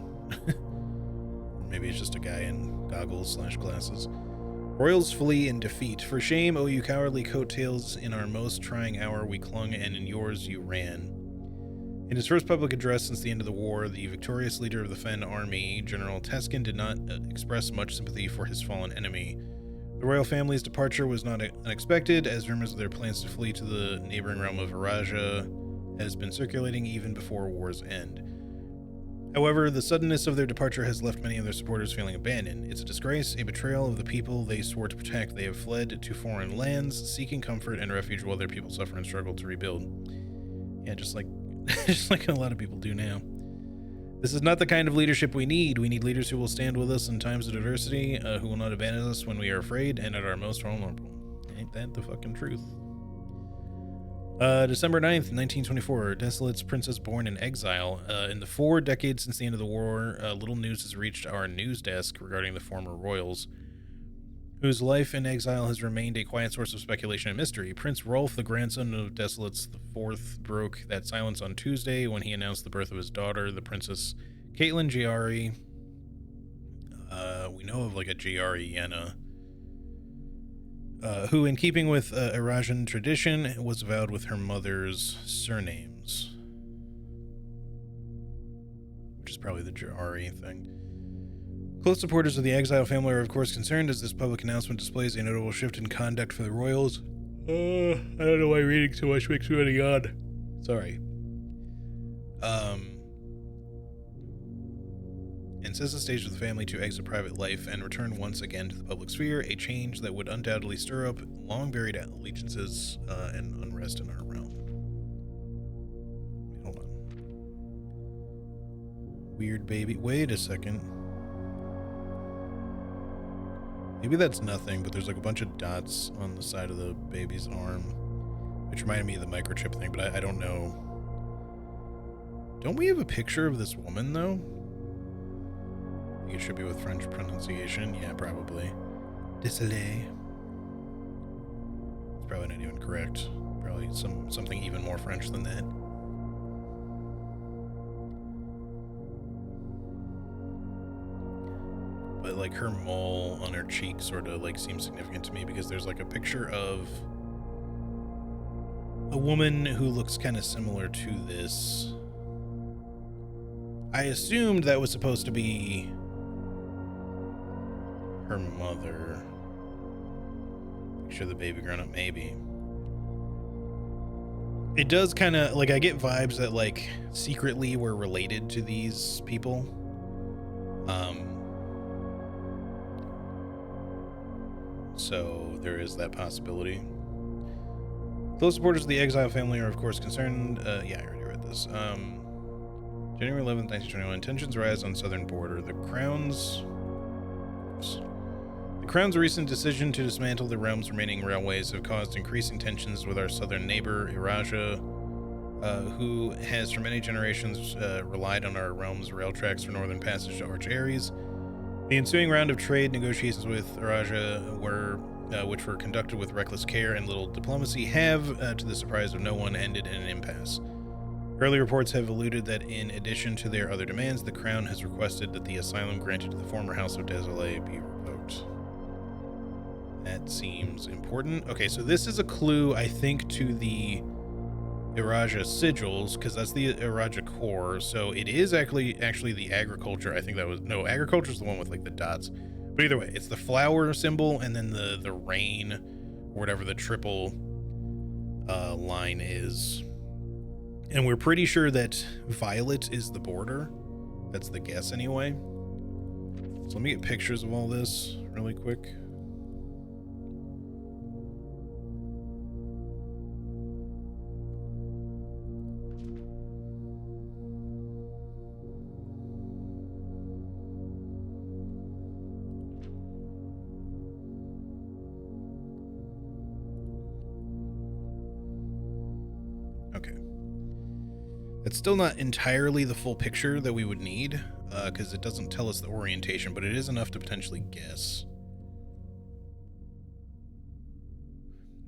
Maybe it's just a guy in goggles/glasses. Royals flee in defeat. For shame, O you cowardly coattails, in our most trying hour we clung, and in yours you ran. In his first public address since the end of the war, the victorious leader of the Fen army, General Teskin, did not express much sympathy for his fallen enemy. The royal family's departure was not unexpected, as rumors of their plans to flee to the neighboring realm of Araja has been circulating even before war's end. However, the suddenness of their departure has left many of their supporters feeling abandoned. It's a disgrace, a betrayal of the people they swore to protect. They have fled to foreign lands, seeking comfort and refuge while their people suffer and struggle to rebuild. Yeah, just like a lot of people do now. This is not the kind of leadership we need. We need leaders who will stand with us in times of adversity, who will not abandon us when we are afraid and at our most vulnerable. Ain't that the fucking truth? December 9th, 1924, Desolate's princess born in exile. In the 4 decades since the end of the war, little news has reached our news desk regarding the former royals, whose life in exile has remained a quiet source of speculation and mystery. Prince Rolf, the grandson of Desolates IV, broke that silence on Tuesday when he announced the birth of his daughter, the Princess Caitlin Giari. We know of like a Giari Yenna, who, in keeping with Arajan tradition, was vowed with her mother's surnames, which is probably the Giari thing. Close supporters of the exile family are of course concerned, as this public announcement displays a notable shift in conduct for the royals. I don't know why reading so much makes me running on. Sorry. And sets the stage for the family to exit private life and return once again to the public sphere, a change that would undoubtedly stir up long-buried allegiances and unrest in our realm. Hold on. Weird baby. Wait a second. Maybe that's nothing, but there's like a bunch of dots on the side of the baby's arm, which reminded me of the microchip thing, but I don't know. Don't we have a picture of this woman, though? I think it should be with French pronunciation. Yeah, probably. Désolé. It's probably not even correct. Probably something even more French than that. But like her mole on her cheek sort of like seems significant to me because there's like a picture of a woman who looks kind of similar to this. I assumed that was supposed to be her mother. Picture the baby grown up, maybe. It does kind of, like, I get vibes that, like, secretly we're related to these people. So there is that possibility. Close supporters of the Exile family are, of course, concerned. Yeah, I already read this. January 11th, 1921. Tensions rise on southern border. The Crown's recent decision to dismantle the realm's remaining railways have caused increasing tensions with our southern neighbor, Iraja, who has for many generations relied on our realm's rail tracks for northern passage to Arch Ares. The ensuing round of trade negotiations with Iraja, which were conducted with reckless care and little diplomacy, have, to the surprise of no one, ended in an impasse. Early reports have alluded that in addition to their other demands, the Crown has requested that the asylum granted to the former House of Desolé be revoked. That seems important. Okay, so this is a clue, I think, to the Iraja sigils, because that's the Iraja core. So it is actually the agriculture. I think that was, no, agriculture is the one with like the dots. But either way, it's the flower symbol and then the rain, or whatever the triple line is. And we're pretty sure that violet is the border. That's the guess anyway. So let me get pictures of all this really quick. Okay. It's still not entirely the full picture that we would need, because it doesn't tell us the orientation, but it is enough to potentially guess.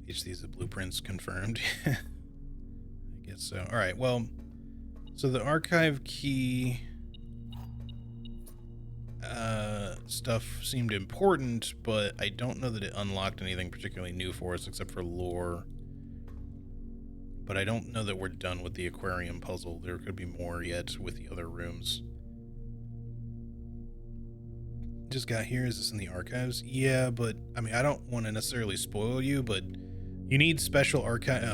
Each of these blueprints confirmed. I guess so. All right, well, so the archive key stuff seemed important, but I don't know that it unlocked anything particularly new for us except for lore. But I don't know that we're done with the aquarium puzzle. There could be more yet with the other rooms. Just got here. Is this in the archives? Yeah, but I mean, I don't want to necessarily spoil you, but you need special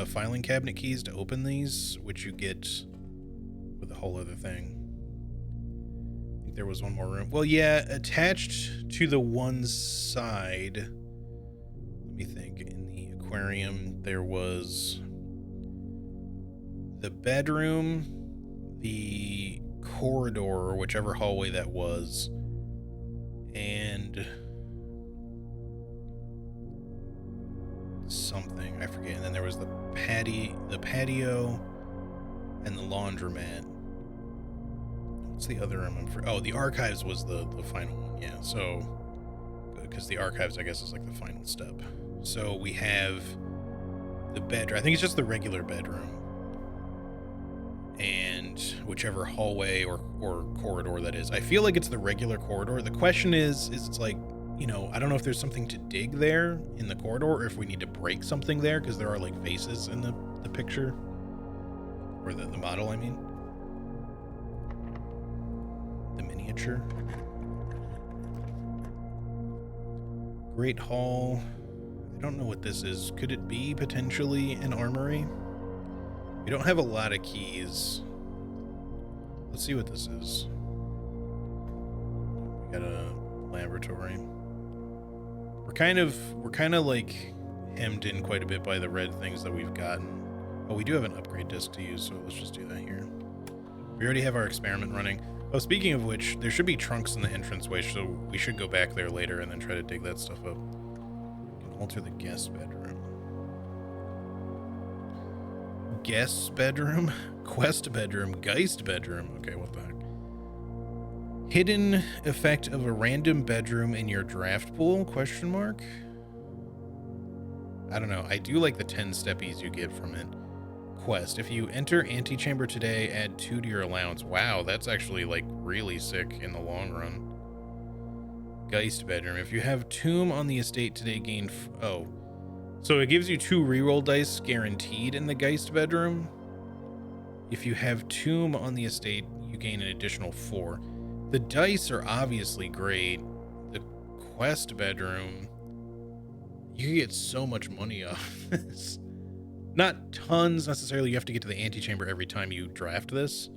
filing cabinet keys to open these, which you get with a whole other thing. I think there was one more room. Well, yeah, attached to the one side, let me think, in the aquarium, there was the bedroom, the corridor, or whichever hallway that was, and something, I forget. And then there was the patio, and the laundromat. What's the other room? Oh, the archives was the final one. Yeah, so because the archives, I guess, is like the final step. So we have the bedroom. I think it's just the regular bedroom, and whichever hallway or corridor that is. I feel like it's the regular corridor. The question is it's like, you know, I don't know if there's something to dig there in the corridor, or if we need to break something there, because there are like faces in the picture, or the model, I mean. The miniature. Great Hall. I don't know what this is. Could it be potentially an armory? We don't have a lot of keys. Let's see what this is. We got a laboratory. We're kind of like hemmed in quite a bit by the red things that we've gotten. Oh, we do have an upgrade disc to use, so let's just do that here. We already have our experiment running. Oh, speaking of which, there should be trunks in the entranceway, so we should go back there later and then try to dig that stuff up. We can alter the guest bedroom. Guest bedroom? Quest bedroom? Geist bedroom? Okay, what the heck? Hidden effect of a random bedroom in your draft pool? Question mark? I don't know. I do like the 10 steppies you get from it. Quest. If you enter antechamber today, add 2 to your allowance. Wow, that's actually like really sick in the long run. Geist bedroom. If you have tomb on the estate today, gain oh. So it gives you 2 reroll dice guaranteed in the Geist bedroom. If you have tomb on the estate, you gain an additional 4. The dice are obviously great. The quest bedroom, you get so much money off this. Not tons necessarily. You have to get to the antechamber every time you draft this.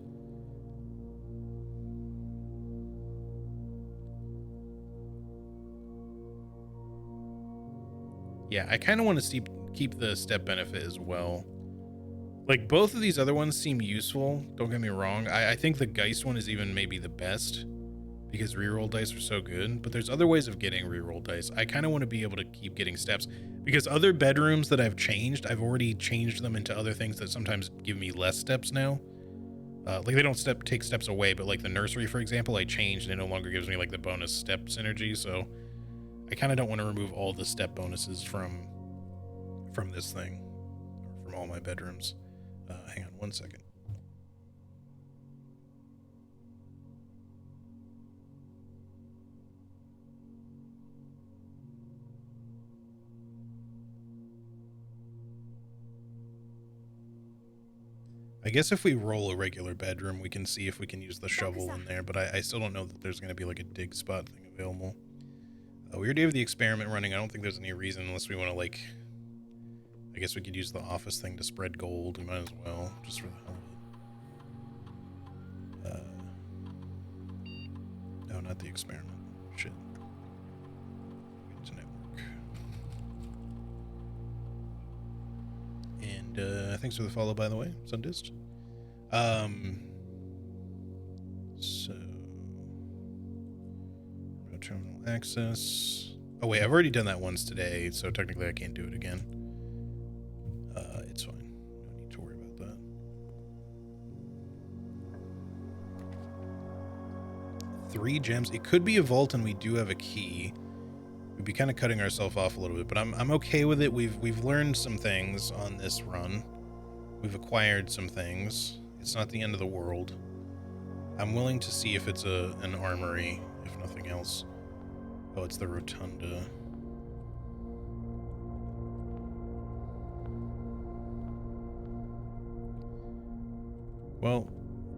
Yeah, I kind of want to keep the step benefit as well. Like, both of these other ones seem useful, don't get me wrong. I think the Geist one is even maybe the best because reroll dice are so good, but there's other ways of getting reroll dice. I kind of want to be able to keep getting steps because other bedrooms that I've changed, I've already changed them into other things that sometimes give me less steps now. Like, they don't take steps away, but like the nursery, for example, I changed and it no longer gives me like the bonus step synergy, so I kind of don't want to remove all the step bonuses from this thing, or from all my bedrooms. Hang on one second. I guess if we roll a regular bedroom, we can see if we can use the shovel in there, but I still don't know that there's going to be like a dig spot thing available. We already have the experiment running. I don't think there's any reason unless we want to, like, I guess we could use the office thing to spread gold. We might as well, just for the hell of it. No, not the experiment. Shit. Get to network. And thanks for the follow, by the way, Sundist. So no terminal access. Oh wait, I've already done that once today, so technically I can't do it again. It's fine. No need to worry about that. 3 gems. It could be a vault, and we do have a key. We'd be kind of cutting ourselves off a little bit, but I'm okay with it. We've learned some things on this run. We've acquired some things. It's not the end of the world. I'm willing to see if it's an armory, if nothing else. Oh, it's the rotunda. Well,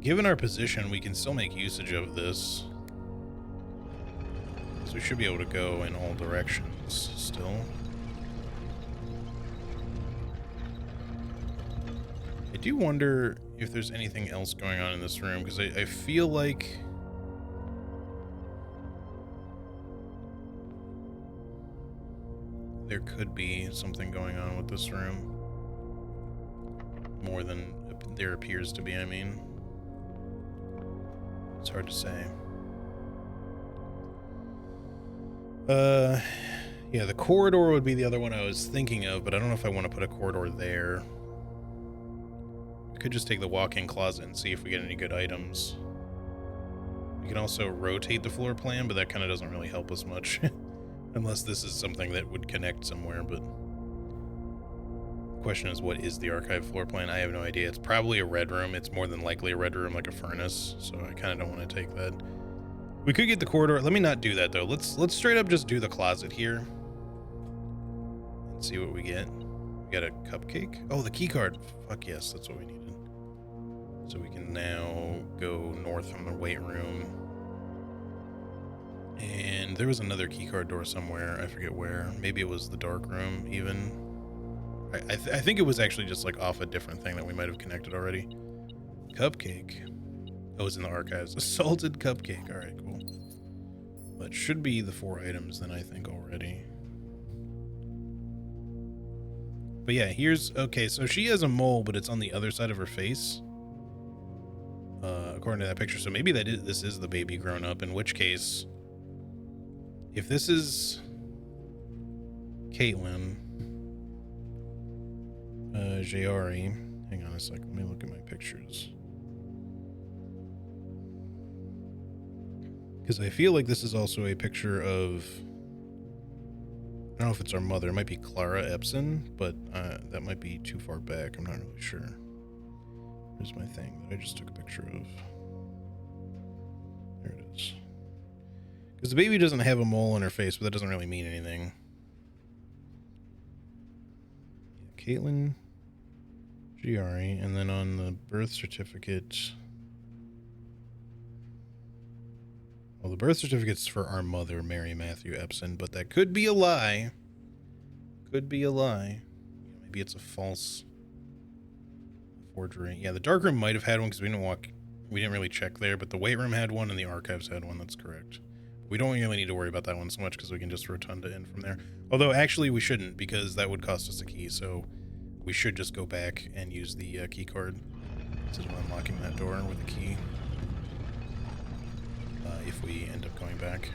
given our position, we can still make usage of this. So we should be able to go in all directions still. I do wonder if there's anything else going on in this room, because I feel like there could be something going on with this room. More than there appears to be, I mean. It's hard to say. Yeah, the corridor would be the other one I was thinking of, but I don't know if I want to put a corridor there. We could just take the walk-in closet and see if we get any good items. We can also rotate the floor plan, but that kind of doesn't really help us much. Unless this is something that would connect somewhere, but... The question is, what is the archive floor plan? I have no idea. It's probably a red room. It's more than likely a red room, like a furnace, so I kind of don't want to take that. We could get the corridor. Let me not do that, though. Let's straight up just do the closet here. And see what we get. We got a cupcake. Oh, the key card. Fuck yes, that's what we needed. So we can now go north from the weight room. And there was another key card door somewhere. I forget where. Maybe it was the dark room, even. I think it was actually just like off a different thing that we might have connected already. Cupcake. Oh, it was in the archives. A salted cupcake. All right, cool. That should be the 4 items then, I think, already. But yeah, here's... Okay, so she has a mole, but it's on the other side of her face. According to that picture. So maybe this is the baby grown up, in which case... If this is... Caitlin... Jayari... Hang on a sec, let me look at my pictures. Because I feel like this is also a picture of... I don't know if it's our mother. It might be Clara Epson, but that might be too far back. I'm not really sure. Where's my thing that I just took a picture of? There it is. Because the baby doesn't have a mole on her face, but that doesn't really mean anything. Yeah, Caitlin Giari, and then on the birth certificate... Well, the birth certificate's for our mother, Mary Matthew Epson, but that could be a lie. Could be a lie. Maybe it's a false forgery. Yeah, the dark room might have had one because we didn't really check there, but the weight room had one and the archives had one. That's correct. We don't really need to worry about that one so much because we can just rotunda in from there. Although actually we shouldn't, because that would cost us a key. So we should just go back and use the key card instead of unlocking that door with a key. If we end up going back.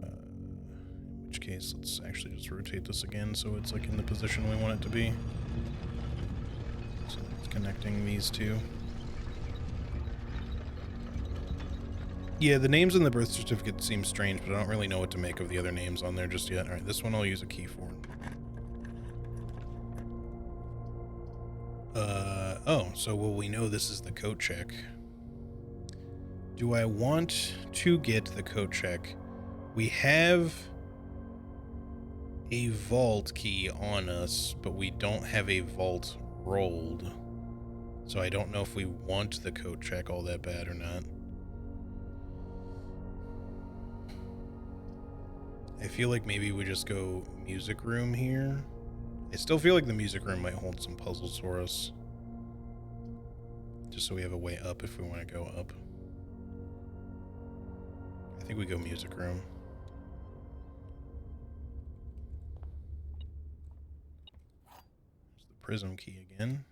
In which case, let's actually just rotate this again so it's like in the position we want it to be. So it's connecting these two. Yeah, the names in the birth certificate seem strange, but I don't really know what to make of the other names on there just yet. Alright, this one I'll use a key for. Oh, so will we know this is the coat check? Do I want to get the coat check? We have a vault key on us, but we don't have a vault rolled. So I don't know if we want the coat check all that bad or not. I feel like maybe we just go music room here. I still feel like the music room might hold some puzzles for us. Just so we have a way up if we want to go up. I think we go music room. There's the prism key again.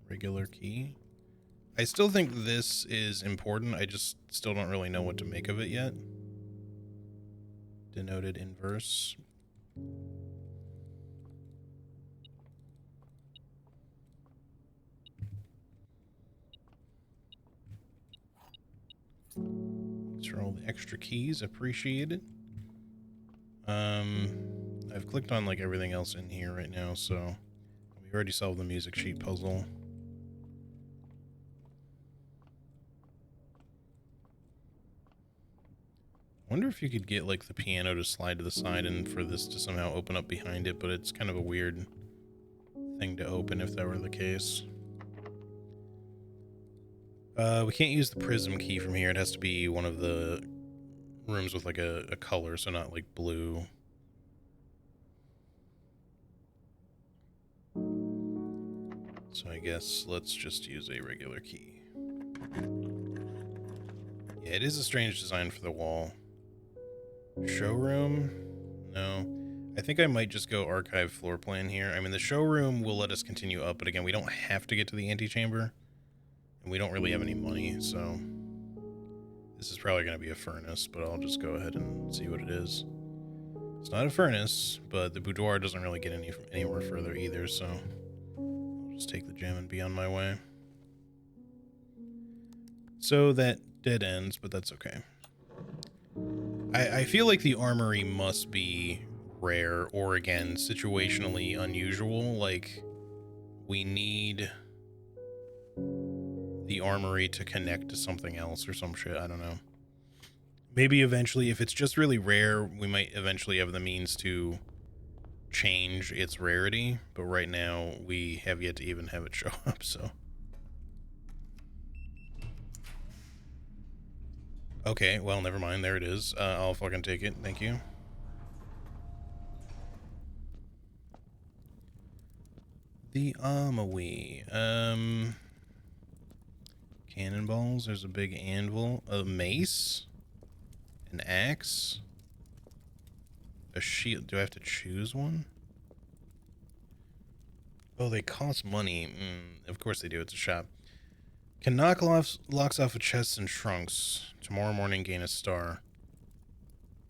Regular key. I still think this is important. I just still don't really know what to make of it yet. Denoted inverse. Thanks for all the extra keys. Appreciate it. I've clicked on like everything else in here right now, so we already solved the music sheet puzzle. Wonder if you could get like the piano to slide to the side and for this to somehow open up behind it, but it's kind of a weird thing to open if that were the case. We can't use the prism key from here. It has to be one of the rooms with like a color, so not like blue. So I guess let's just use a regular key. Yeah, it is a strange design for the wall. Showroom? No. I think I might just go archive floor plan here. I mean, the showroom will let us continue up, but again, we don't have to get to the antechamber. And we don't really have any money, so this is probably going to be a furnace, but I'll just go ahead and see what it is. It's not a furnace, but the boudoir doesn't really get anywhere further either, so I'll just take the gem and be on my way. So that dead ends, but that's okay. I feel like the armory must be rare or, again, situationally unusual. Like, we need the armory to connect to something else or some shit. I don't know. Maybe eventually, if it's just really rare, we might eventually have the means to change its rarity. But right now, we have yet to even have it show up, so. Okay, well, never mind. There it is. I'll fucking take it. Thank you. The Amawi. Cannonballs. There's a big anvil. A mace. An axe. A shield. Do I have to choose one? Oh, they cost money. Of course they do. It's a shop. Can knock locks off of chests and trunks. Tomorrow morning gain a star.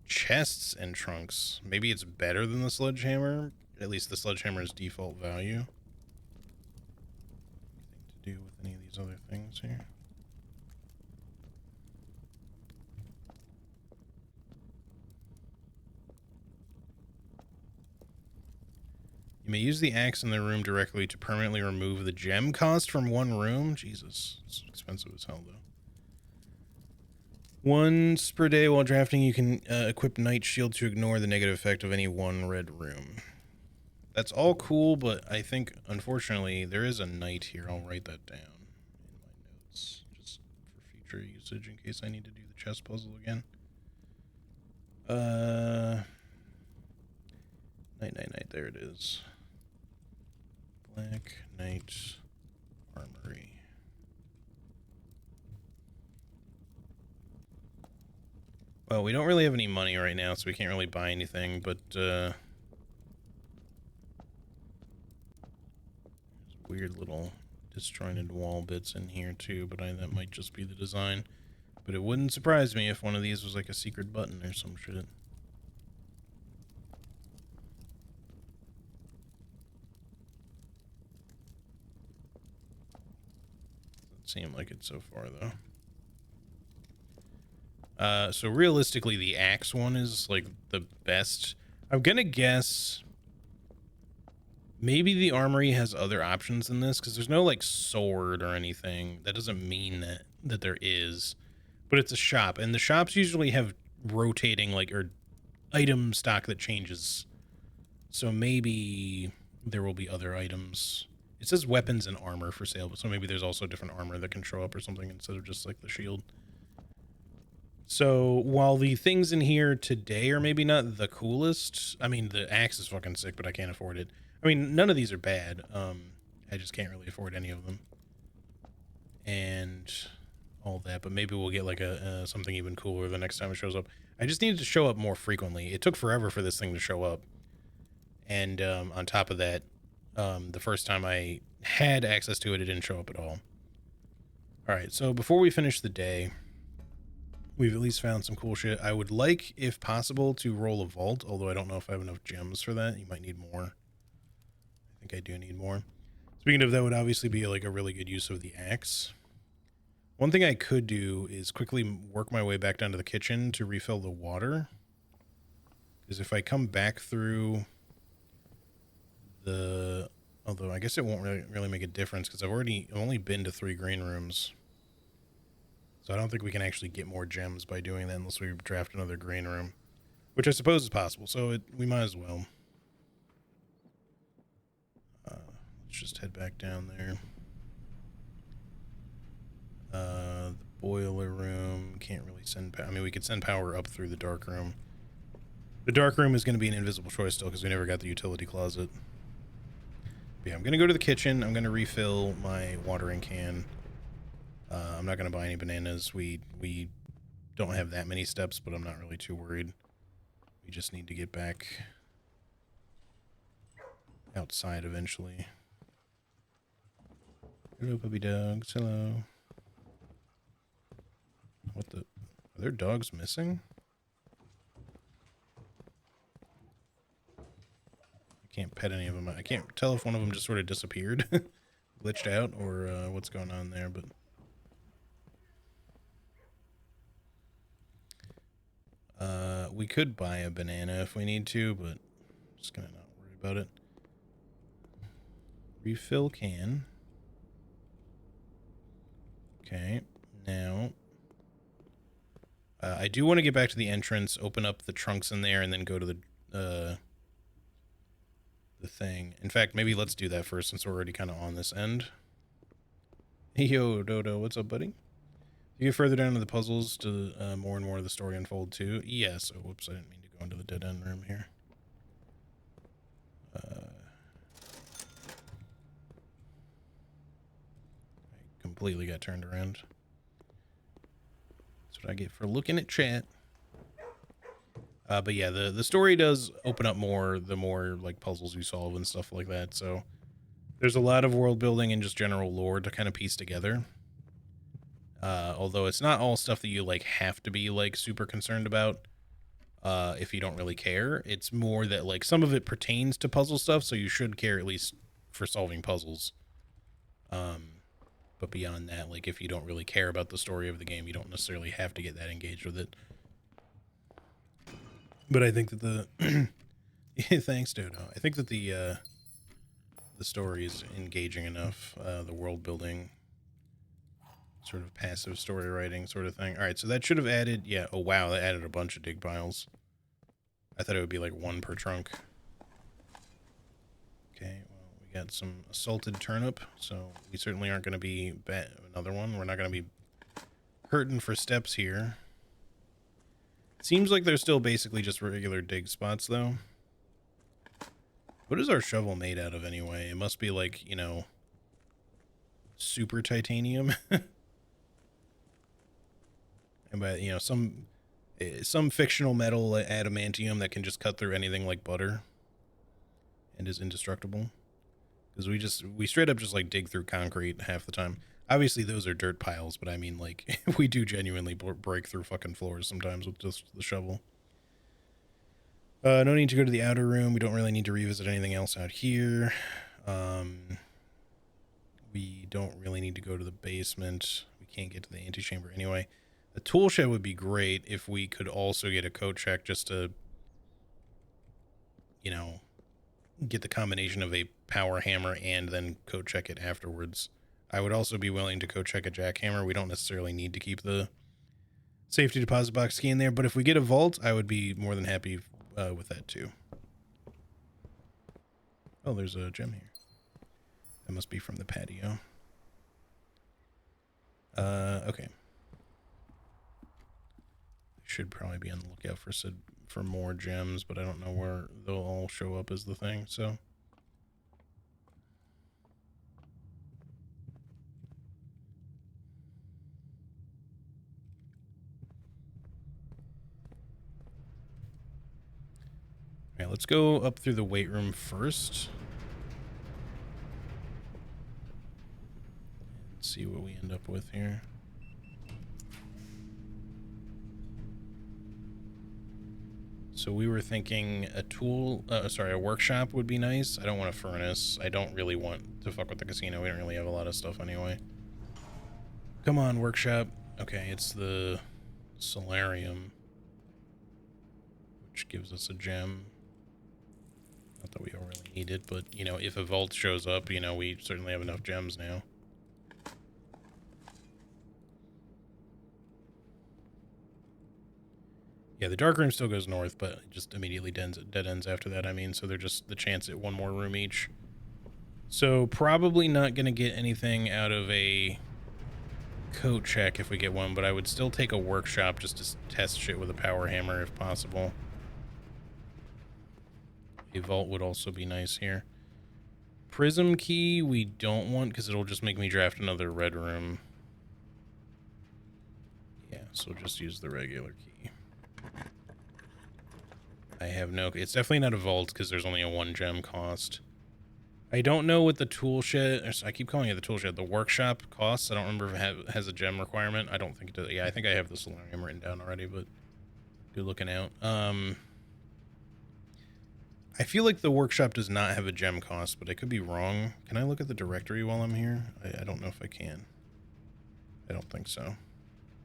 Chests and trunks. Maybe it's better than the sledgehammer. At least the sledgehammer's default value. Anything to do with any of these other things here? You may use the axe in the room directly to permanently remove the gem cost from one room. Jesus, it's expensive as hell, though. Once per day while drafting, you can equip Night Shield to ignore the negative effect of any one red room. That's all cool, but I think, unfortunately, there is a knight here. I'll write that down in my notes, just for future usage in case I need to do the chess puzzle again. Night. There it is. Black Knight Armory. Well, we don't really have any money right now, so we can't really buy anything, but, weird little disjointed wall bits in here, too, but that might just be the design. But it wouldn't surprise me if one of these was like a secret button or some shit. Doesn't seem like it so far, though. So realistically, the axe one is like the best. I'm gonna guess maybe the armory has other options than this, because there's no like sword or anything. That doesn't mean that there is, but it's a shop, and the shops usually have rotating like or item stock that changes. So maybe there will be other items. It says weapons and armor for sale, so maybe there's also different armor that can show up or something instead of just like the shield. So while the things in here today are maybe not the coolest, I mean, the axe is fucking sick, but I can't afford it. I mean, none of these are bad. I just can't really afford any of them. And all that, but maybe we'll get like a something even cooler the next time it shows up. I just needed to show up more frequently. It took forever for this thing to show up. And on top of that, the first time I had access to it, it didn't show up at all. All right, so before we finish the day, we've at least found some cool shit. I would like, if possible, to roll a vault, although I don't know if I have enough gems for that. You might need more. I think I do need more. Speaking of, that would obviously be like a really good use of the axe. One thing I could do is quickly work my way back down to the kitchen to refill the water. Because if I come back through the... Although I guess it won't really make a difference, because I've only been to 3 green rooms. So I don't think we can actually get more gems by doing that unless we draft another green room, which I suppose is possible. So we might as well. Let's just head back down there. The boiler room can't really send power. I mean, we could send power up through the dark room. The dark room is going to be an invisible choice still because we never got the utility closet. But yeah, I'm going to go to the kitchen. I'm going to refill my watering can. I'm not going to buy any bananas. We don't have that many steps, but I'm not really too worried. We just need to get back outside eventually. Hello, puppy dogs. Hello. What the? Are there dogs missing? I can't pet any of them. I can't tell if one of them just sort of disappeared, glitched out, or what's going on there, but... we could buy a banana if we need to, but I'm just gonna not worry about it. Refill can. Okay, now I do want to get back to the entrance, open up the trunks in there, and then go to the thing. In fact, maybe let's do that first since we're already kind of on this end. Hey, yo, Dodo, what's up, buddy? You get further down to the puzzles to more and more of the story unfold too. Yeah, so whoops, I didn't mean to go into the dead end room here. I completely got turned around. That's what I get for looking at chat. But yeah, the story does open up more the more like puzzles you solve and stuff like that. So there's a lot of world building and just general lore to kind of piece together. Although it's not all stuff that you like have to be like super concerned about if you don't really care. It's more that like some of it pertains to puzzle stuff, so you should care at least for solving puzzles. But beyond that, like if you don't really care about the story of the game, you don't necessarily have to get that engaged with it. But I think that the thanks, Dodo. I think that the story is engaging enough. The world building, sort of passive story writing sort of thing. All right, so that should have added, yeah, oh wow, that added a bunch of dig piles. I thought it would be like 1 per trunk. Okay, well, we got some assaulted turnip, so we certainly aren't going to be another one. We're not going to be hurting for steps here. Seems like they're still basically just regular dig spots, though. What is our shovel made out of, anyway? It must be, like, you know, super titanium. And by, you know, some fictional metal, adamantium, that can just cut through anything like butter and is indestructible. Because we straight up just, like, dig through concrete half the time. Obviously, those are dirt piles, but I mean, like, we do genuinely break through fucking floors sometimes with just the shovel. No need to go to the outer room. We don't really need to revisit anything else out here. We don't really need to go to the basement. We can't get to the antechamber anyway. A tool shed would be great if we could also get a coat check just to, you know, get the combination of a power hammer and then coat check it afterwards. I would also be willing to coat check a jackhammer. We don't necessarily need to keep the safety deposit box key in there, but if we get a vault, I would be more than happy with that too. Oh, there's a gem here. That must be from the patio. Okay. Should probably be on the lookout for more gems, but I don't know where they'll all show up as the thing, so. All right, let's go up through the weight room first. Let's see what we end up with here. So we were thinking a workshop would be nice. I don't want a furnace. I don't really want to fuck with the casino. We don't really have a lot of stuff anyway. Come on, workshop. Okay, it's the solarium, which gives us a gem. Not that we don't really need it, but, you know, if a vault shows up, you know, we certainly have enough gems now. Yeah, the dark room still goes north, but it just immediately dead ends after that. I mean, so they're just the chance at one more room each. So probably not going to get anything out of a coat check if we get one, but I would still take a workshop just to test shit with a power hammer if possible. A vault would also be nice here. Prism key we don't want because it'll just make me draft another red room. Yeah, so just use the regular key. I have no... It's definitely not a vault because there's only a 1 gem cost. I don't know what the tool shed... I keep calling it the tool shed. The workshop costs. I don't remember if it has a gem requirement. I don't think it does. Yeah, I think I have the solarium written down already, but good looking out. I feel like the workshop does not have a gem cost, but I could be wrong. Can I look at the directory while I'm here? I don't know if I can. I don't think so.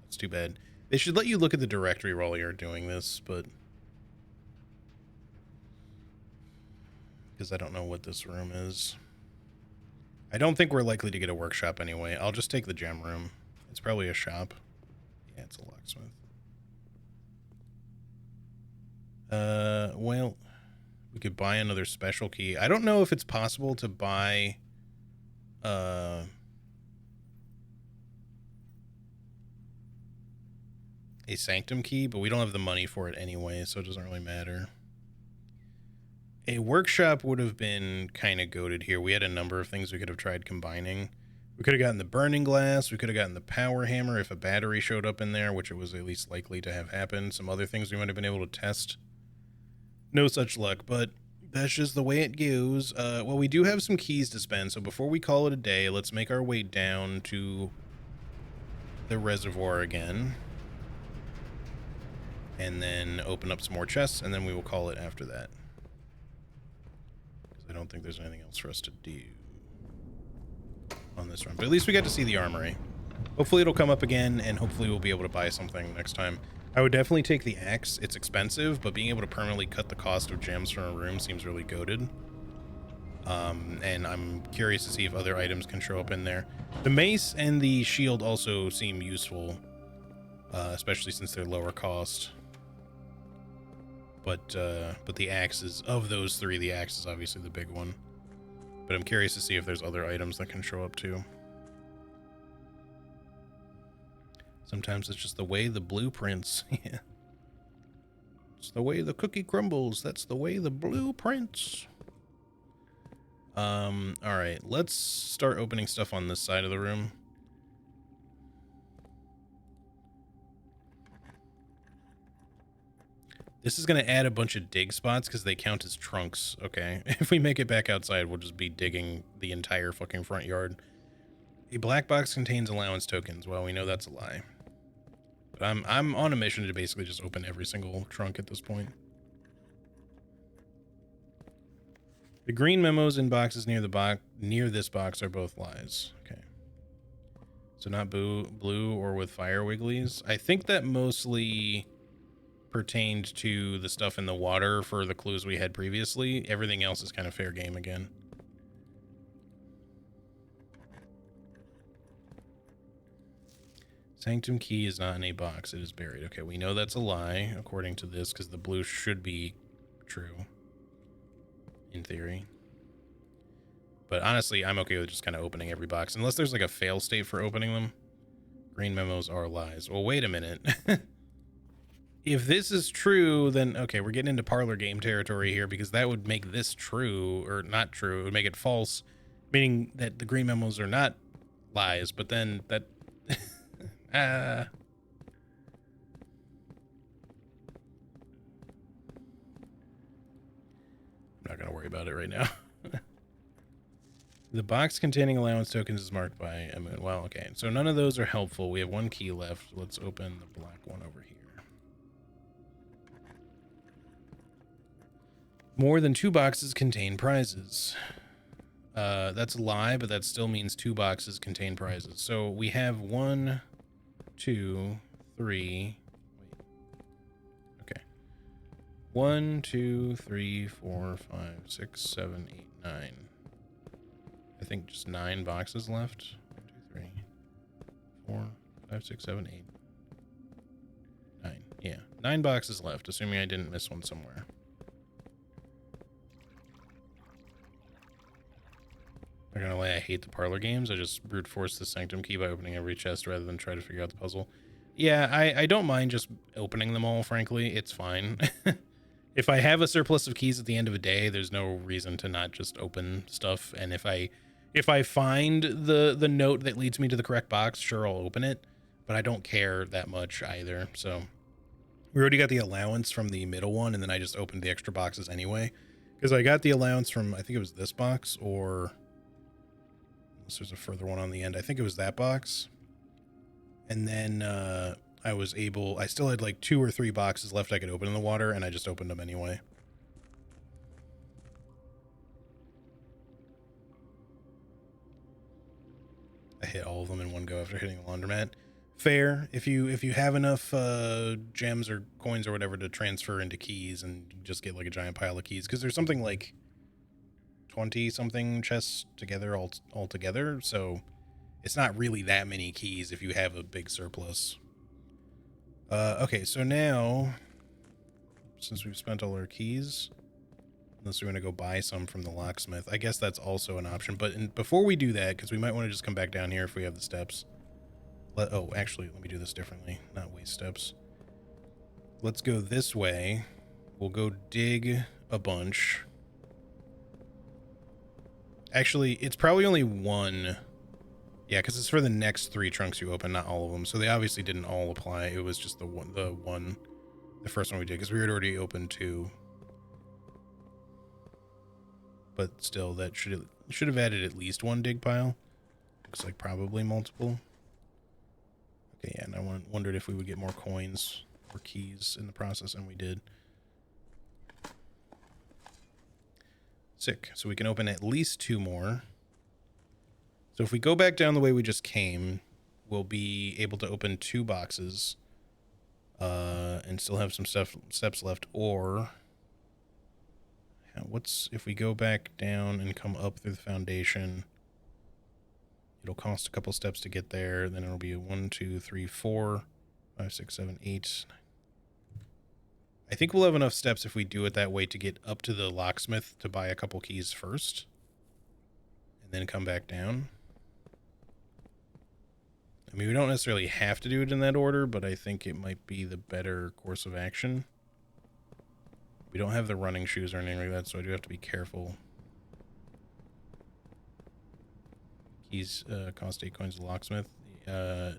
That's too bad. They should let you look at the directory while you're doing this, but... because I don't know what this room is. I don't think we're likely to get a workshop anyway. I'll just take the gem room. It's probably a shop. Yeah, it's a locksmith. Well, we could buy another special key. I don't know if it's possible to buy a sanctum key, but we don't have the money for it anyway, so it doesn't really matter. A workshop would have been kind of goated here. We had a number of things we could have tried combining. We could have gotten the burning glass. We could have gotten the power hammer if a battery showed up in there, which it was at least likely to have happened. Some other things we might have been able to test. No such luck, but that's just the way it goes. Well, we do have some keys to spend, so before we call it a day, let's make our way down to the reservoir again. And then open up some more chests, and then we will call it after that. I don't think there's anything else for us to do on this run. But at least we got to see the armory. Hopefully it'll come up again, and hopefully we'll be able to buy something next time. I would definitely take the axe. It's expensive, but being able to permanently cut the cost of gems from a room seems really goated. And I'm curious to see if other items can show up in there. The mace and the shield also seem useful, especially since they're lower cost. But the axe is, of those three, the axe is obviously the big one. But I'm curious to see if there's other items that can show up too. Sometimes it's just the way the blueprints. Yeah. It's the way the cookie crumbles. That's the way the blueprints. All right, let's start opening stuff on this side of the room. This is going to add a bunch of dig spots because they count as trunks. Okay, if we make it back outside, we'll just be digging the entire fucking front yard. A black box contains allowance tokens. Well, we know that's a lie. But I'm on a mission to basically just open every single trunk at this point. The green memos in boxes near this box are both lies. Okay. So not blue or with fire wigglies. I think that mostly pertained to the stuff in the water for the clues we had previously. Everything else is kind of fair game again. Sanctum key is not in a box. It is buried. Okay, we know that's a lie according to this because the blue should be true in theory. But honestly, I'm okay with just kind of opening every box unless there's like a fail state for opening them. Green memos are lies. Well, wait a minute. If this is true, then okay, we're getting into parlor game territory here because that would make this true or not true. It would make it false, meaning that the green memos are not lies, but then that I'm not going to worry about it right now. The box containing allowance tokens is marked by a moon. Well, okay, so none of those are helpful. We have one key left. Let's open the black one over here. More than 2 boxes contain prizes. That's a lie, but that still means 2 boxes contain prizes. So we have 1, 2, 3. Wait. Okay. 1, 2, 3, 4, 5, 6, 7, 8, 9. I think just 9 boxes left. 1, 2, 3, 4, 5, 6, 7, 8, 9. Yeah, 9 boxes left, assuming I didn't miss one somewhere. I'm not gonna lie, I hate the parlor games. I just brute force the sanctum key by opening every chest rather than try to figure out the puzzle. Yeah, I don't mind just opening them all, frankly. It's fine. If I have a surplus of keys at the end of a day, there's no reason to not just open stuff. And if I find the note that leads me to the correct box, sure, I'll open it. But I don't care that much either. So we already got the allowance from the middle one, and then I just opened the extra boxes anyway. Because I got the allowance from, I think it was this box, or unless there's a further one on the end. I think it was that box. And then I still had like 2 or 3 boxes left I could open in the water, and I just opened them anyway. I hit all of them in one go after hitting the laundromat. Fair. If you have enough gems or coins or whatever to transfer into keys and just get like a giant pile of keys, because there's something like 20 something chests together all together, so it's not really that many keys if you have a big surplus. Okay, so now since we've spent all our keys, unless we want to go buy some from the locksmith, I guess that's also an option. But before we do that, because we might want to just come back down here if we have the steps. Actually, let me do this differently, not waste steps. Let's go this way. We'll go dig a bunch. Actually, it's probably only 1. Yeah, because it's for the next 3 trunks you open, not all of them. So they obviously didn't all apply. It was just the first one we did, because we had already opened 2. But still, that should have added at least 1 dig pile. Looks like probably multiple. Okay, yeah, and I wondered if we would get more coins or keys in the process, and we did. Sick. So we can open at least 2 more. So if we go back down the way we just came, we'll be able to open 2 boxes and still have some steps left. Or if we go back down and come up through the foundation, it'll cost a couple steps to get there. Then it'll be 1, 2, 3, 4, 5, 6, 7, 8. I think we'll have enough steps if we do it that way to get up to the locksmith to buy a couple keys first and then come back down. I mean, we don't necessarily have to do it in that order, but I think it might be the better course of action. We don't have the running shoes or anything like that, so I do have to be careful. Keys cost 8 coins. The locksmith. I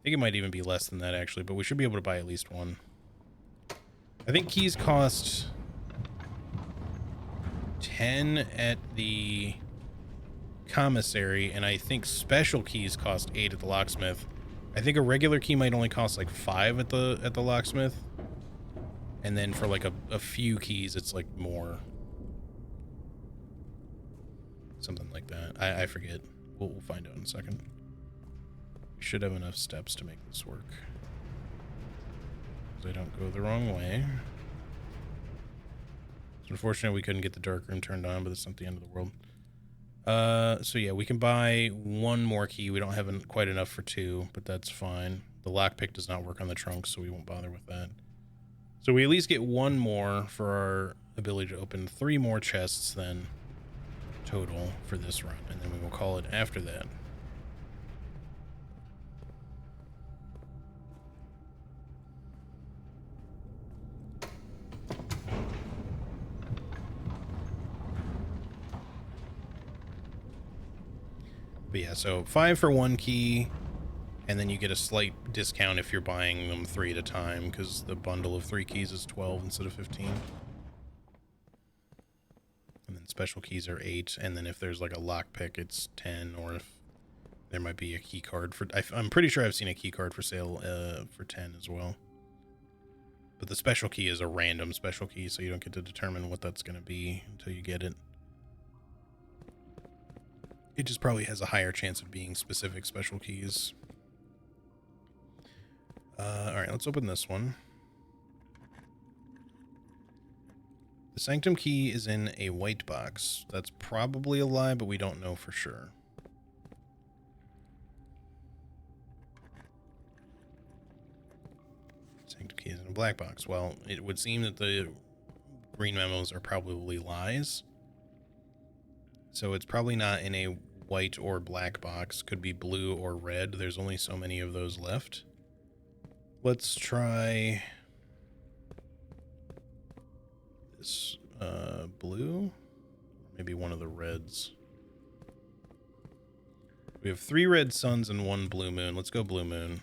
think it might even be less than that actually, but we should be able to buy at least one. I think keys cost 10 at the commissary, and I think special keys cost 8 at the locksmith. I think a regular key might only cost like 5 at the locksmith, and then for like a few keys it's like more, something like that. I forget. We'll find out in a second. We should have enough steps to make this work, so I don't go the wrong way. It's unfortunate we couldn't get the dark room turned on, but it's not the end of the world. So yeah, we can buy one more key. We don't have quite enough for 2, but that's fine. The lockpick does not work on the trunk, so we won't bother with that. So we at least get 1 more for our ability to open 3 more chests then total for this run, and then we will call it after that. But yeah, so 5 for 1 key, and then you get a slight discount if you're buying them 3 at a time, because the bundle of 3 keys is 12 instead of 15. And then special keys are 8, and then if there's like a lockpick, it's 10, or if there might be a key card for... I'm pretty sure I've seen a key card for sale for 10 as well. But the special key is a random special key, so you don't get to determine what that's going to be until you get it. It just probably has a higher chance of being specific special keys. Alright, let's open this one. The Sanctum key is in a white box. That's probably a lie, but we don't know for sure. Sanctum key is in a black box. Well, it would seem that the green memos are probably lies. So it's probably not in a white or black box. Could be blue or red. There's only so many of those left. Let's try this blue. Maybe one of the reds. We have 3 red suns and 1 blue moon. Let's go blue moon.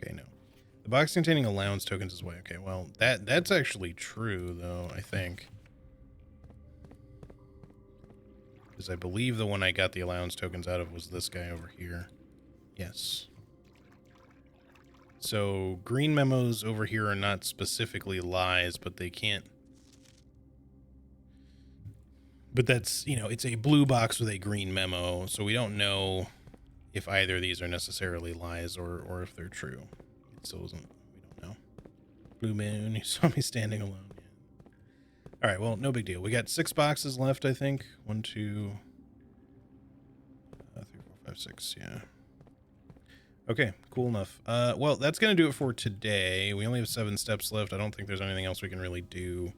Okay, no. The box containing allowance tokens is white. Okay, well, that's actually true, though, I think. Because I believe the one I got the allowance tokens out of was this guy over here. Yes. So green memos over here are not specifically lies, but they can't... But that's, you know, it's a blue box with a green memo, so we don't know if either of these are necessarily lies or if they're true. It still isn't... We don't know. Blue moon, you saw me standing alone. All right, well, no big deal. We got 6 boxes left, I think. 1, 2, 3, 4, 5, 6. Yeah. Okay, cool enough. Well, that's going to do it for today. We only have 7 steps left. I don't think there's anything else we can really do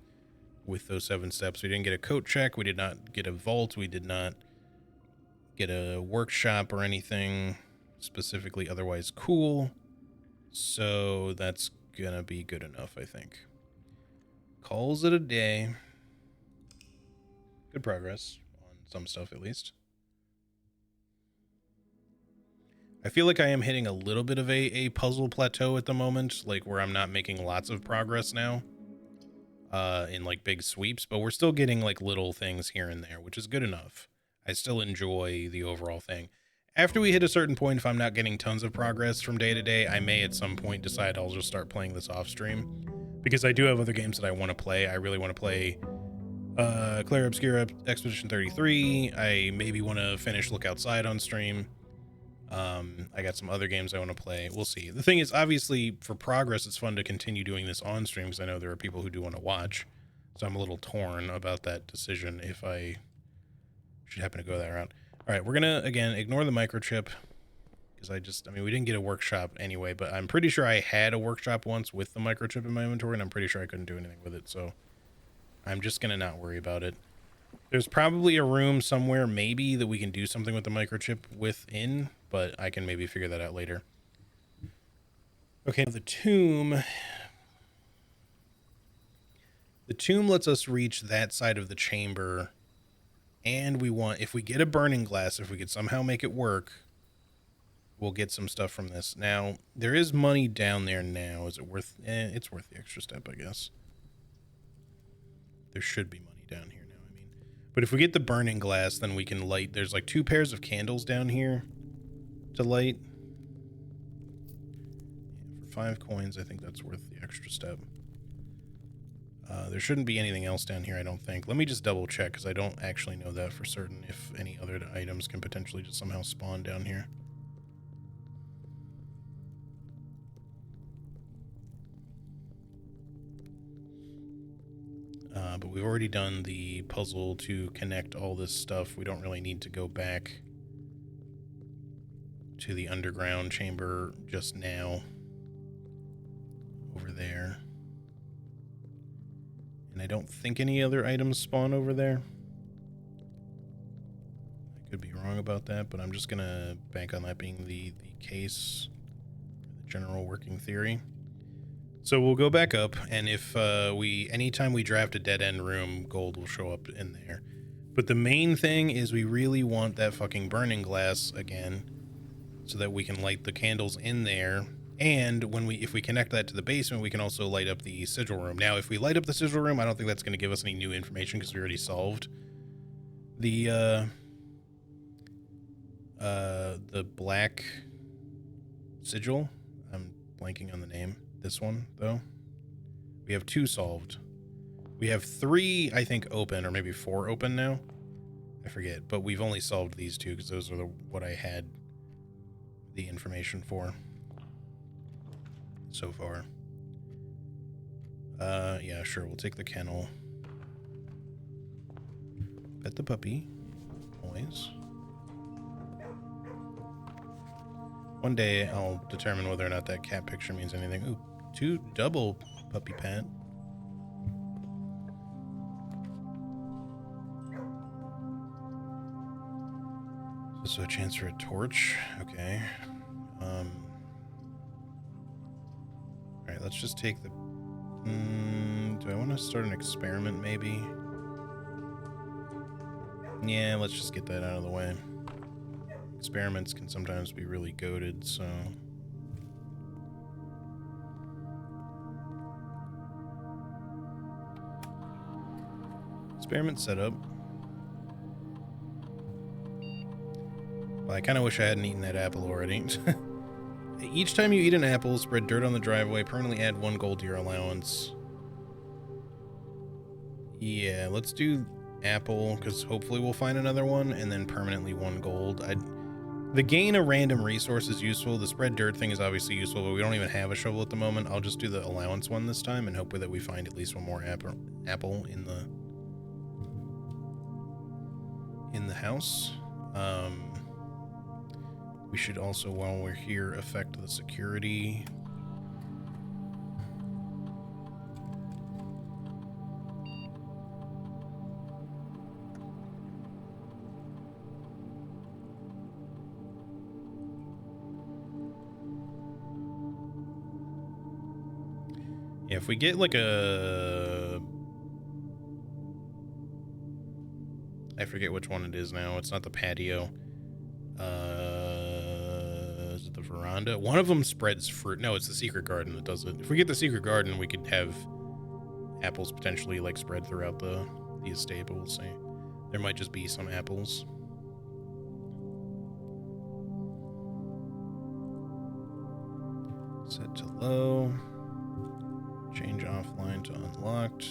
with those 7 steps. We didn't get a coat check. We did not get a vault. We did not get a workshop or anything specifically otherwise cool. So that's going to be good enough, I think. Calls it a day. Good progress on some stuff, at least. I feel like I am hitting a little bit of a puzzle plateau at the moment, like where I'm not making lots of progress now in like big sweeps, but we're still getting like little things here and there, which is good enough. I still enjoy the overall thing. After we hit a certain point, if I'm not getting tons of progress from day to day, I may at some point decide I'll just start playing this off stream. Because I do have other games that I want to play. I really want to play Clair Obscura Expedition 33. I maybe want to finish Look Outside on stream. I got some other games I want to play. We'll see. The thing is, obviously, for progress, it's fun to continue doing this on stream because I know there are people who do want to watch. So I'm a little torn about that decision if I should happen to go that route. All right, we're going to, again, ignore the microchip. Because I mean, we didn't get a workshop anyway, but I'm pretty sure I had a workshop once with the microchip in my inventory, and I'm pretty sure I couldn't do anything with it, so I'm just going to not worry about it. There's probably a room somewhere, maybe, that we can do something with the microchip within, but I can maybe figure that out later. Okay, the tomb. The tomb lets us reach that side of the chamber, and we want, if we get a burning glass, if we could somehow make it work, we'll get some stuff from this. Now, there is money down there now. Is it worth, it's worth the extra step, I guess. There should be money down here now, I mean. But if we get the burning glass, then we can light, there's like 2 pairs of candles down here to light. Yeah, for 5 coins, I think that's worth the extra step. There shouldn't be anything else down here, I don't think. Let me just double check, because I don't actually know that for certain, if any other items can potentially just somehow spawn down here. But we've already done the puzzle to connect all this stuff. We don't really need to go back to the underground chamber just now. Over there. And I don't think any other items spawn over there. I could be wrong about that, but I'm just going to bank on that being the case, the general working theory. So we'll go back up, and if anytime we draft a dead-end room, gold will show up in there. But the main thing is we really want that fucking burning glass again, so that we can light the candles in there. And if we connect that to the basement, we can also light up the sigil room. Now, if we light up the sigil room, I don't think that's going to give us any new information because we already solved the black sigil. I'm blanking on the name. This one, though. We have 2 solved. We have 3, I think, open, or maybe 4 open now. I forget, but we've only solved these 2 because those are what I had the information for so far. Yeah, sure, we'll take the kennel. Pet the puppy. Always. One day I'll determine whether or not that cat picture means anything. Ooh, 2 double puppy pet. So a chance for a torch. Okay. Alright, let's just take the... do I want to start an experiment, maybe? Yeah, let's just get that out of the way. Experiments can sometimes be really goated, so... Experiment setup. Well, I kind of wish I hadn't eaten that apple already. Each time you eat an apple, spread dirt on the driveway, permanently add 1 gold to your allowance. Yeah, let's do apple, because hopefully we'll find another one, and then permanently 1 gold. The gain a random resource is useful. The spread dirt thing is obviously useful, but we don't even have a shovel at the moment. I'll just do the allowance one this time, and hope that we find at least 1 more apple in the house. We should also, while we're here, affect the security. Yeah, if we get like a... I forget which one it is now. It's not the patio. Is it the veranda? One of them spreads fruit. No, it's the secret garden that does it. If we get the secret garden, we could have apples potentially like spread throughout the estate, but we'll see. There might just be some apples. Set to low. Change offline to unlocked.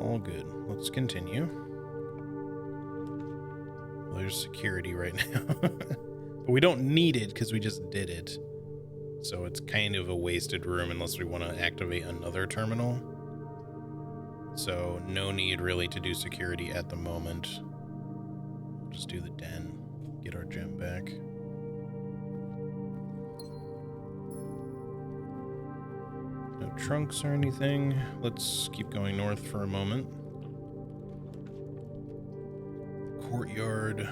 All good. Let's continue. Well, there's security right now. But we don't need it because we just did it. So it's kind of a wasted room unless we want to activate another terminal. So no need really to do security at the moment. We'll just do the den. Get our gem back. No trunks or anything. Let's keep going north for a moment. Courtyard.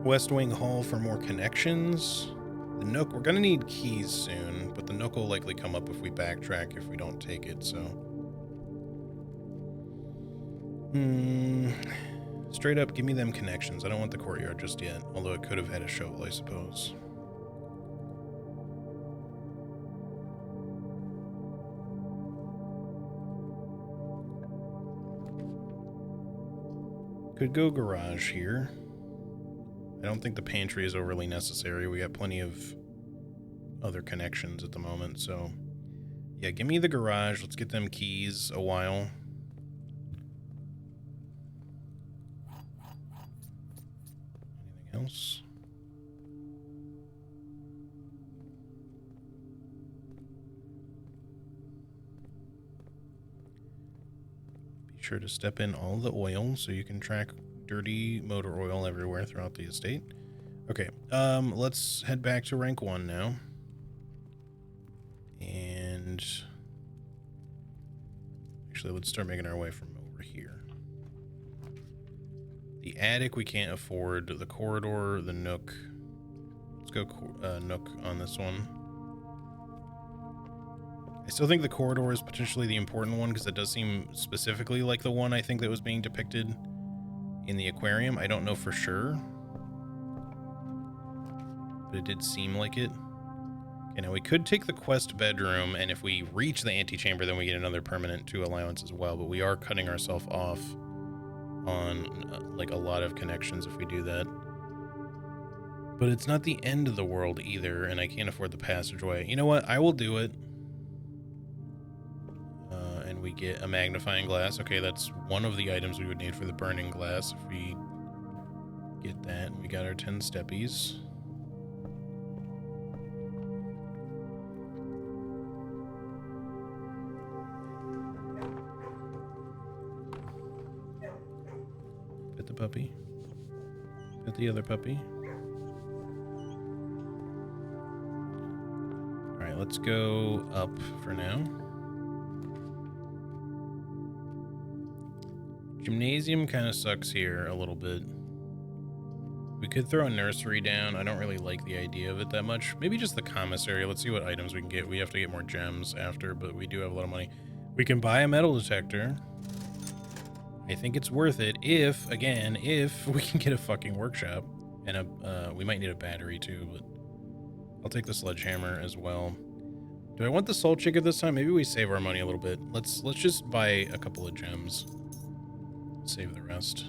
West Wing Hall for more connections. The Nook, we're gonna need keys soon, but the Nook will likely come up if we backtrack if we don't take it, so. Straight up, give me them connections. I don't want the courtyard just yet, although it could have had a shovel, I suppose. Could go garage here. I don't think the pantry is overly necessary. We got plenty of other connections at the moment, so yeah, give me the garage. Let's get them keys a while. Anything else? Be sure to step in all the oil so you can track dirty motor oil everywhere throughout the estate. Okay, let's head back to rank 1 now. And actually, let's start making our way from over here. The attic we can't afford. The corridor, the Nook. Let's go Nook on this one. I still think the corridor is potentially the important one because it does seem specifically like the one I think that was being depicted in the aquarium. I don't know for sure, but it did seem like it. Okay, now we could take the quest bedroom, and if we reach the antechamber, then we get another permanent 2 allowance as well, but we are cutting ourselves off on like a lot of connections if we do that. But it's not the end of the world either, and I can't afford the passageway. You know what? I will do it. And we get a magnifying glass. Okay, that's one of the items we would need for the burning glass. If we get that, we got our 10 steppies. Pet the puppy. Pet the other puppy. Alright, let's go up for now. Gymnasium kind of sucks here a little bit. We could throw a nursery down. I don't really like the idea of it that much. Maybe just the commissary. Let's see what items we can get. We have to get more gems after, but we do have a lot of money. We can buy a metal detector. I think it's worth it if, again, if we can get a fucking workshop. And we might need a battery too, but I'll take the sledgehammer as well. Do I want the salt shaker this time? Maybe we save our money a little bit. Let's just buy a couple of gems. Save the rest.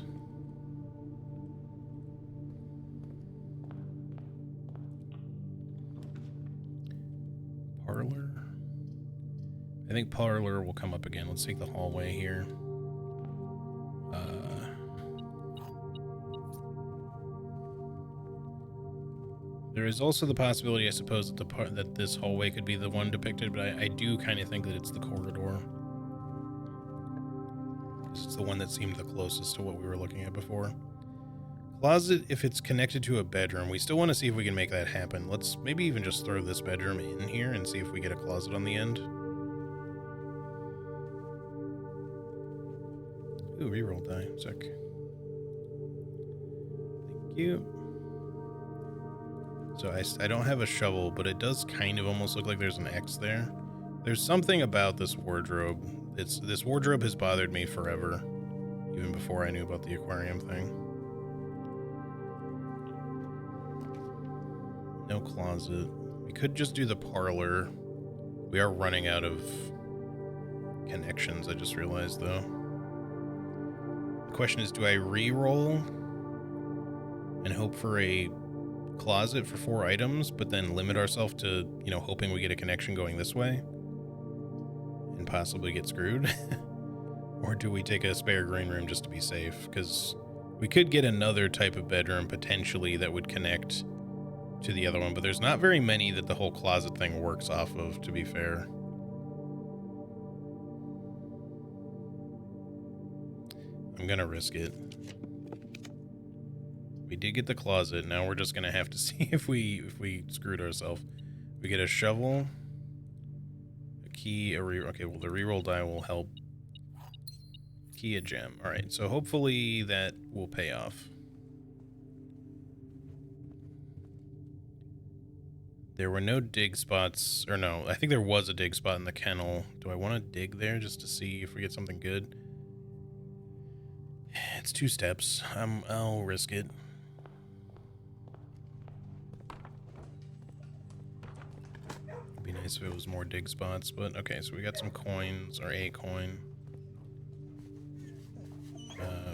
Parlor. I think parlor will come up again. Let's take the hallway here. There is also the possibility, I suppose, that that this hallway could be the one depicted, but I do kind of think that it's the corridor. It's the one that seemed the closest to what we were looking at before. Closet, if it's connected to a bedroom, we still want to see if we can make that happen. Let's maybe even just throw this bedroom in here and see if we get a closet on the end. Ooh, reroll die. Sick. Thank you. So I don't have a shovel, but it does kind of almost look like there's an X there. There's something about this wardrobe. This wardrobe has bothered me forever, even before I knew about the aquarium thing. No closet. We could just do the parlor. We are running out of connections, I just realized, though. The question is, do I re-roll and hope for a closet for 4 items, but then limit ourselves to, you know, hoping we get a connection going this way and possibly get screwed? Or do we take a spare green room just to be safe? Because we could get another type of bedroom potentially that would connect to the other one, but there's not very many that the whole closet thing works off of, to be fair. I'm gonna risk it. We did get the closet. Now we're just gonna have to see if we screwed ourselves. We get a shovel, a key, okay, well, the reroll die will help. Key, a gem. All right, so hopefully that will pay off. There were no dig spots, or no, I think there was a dig spot in the kennel. Do I want to dig there just to see if we get something good? It's 2 steps. I'll risk it. It'd be nice if it was more dig spots, but okay, so we got some coins, or a coin.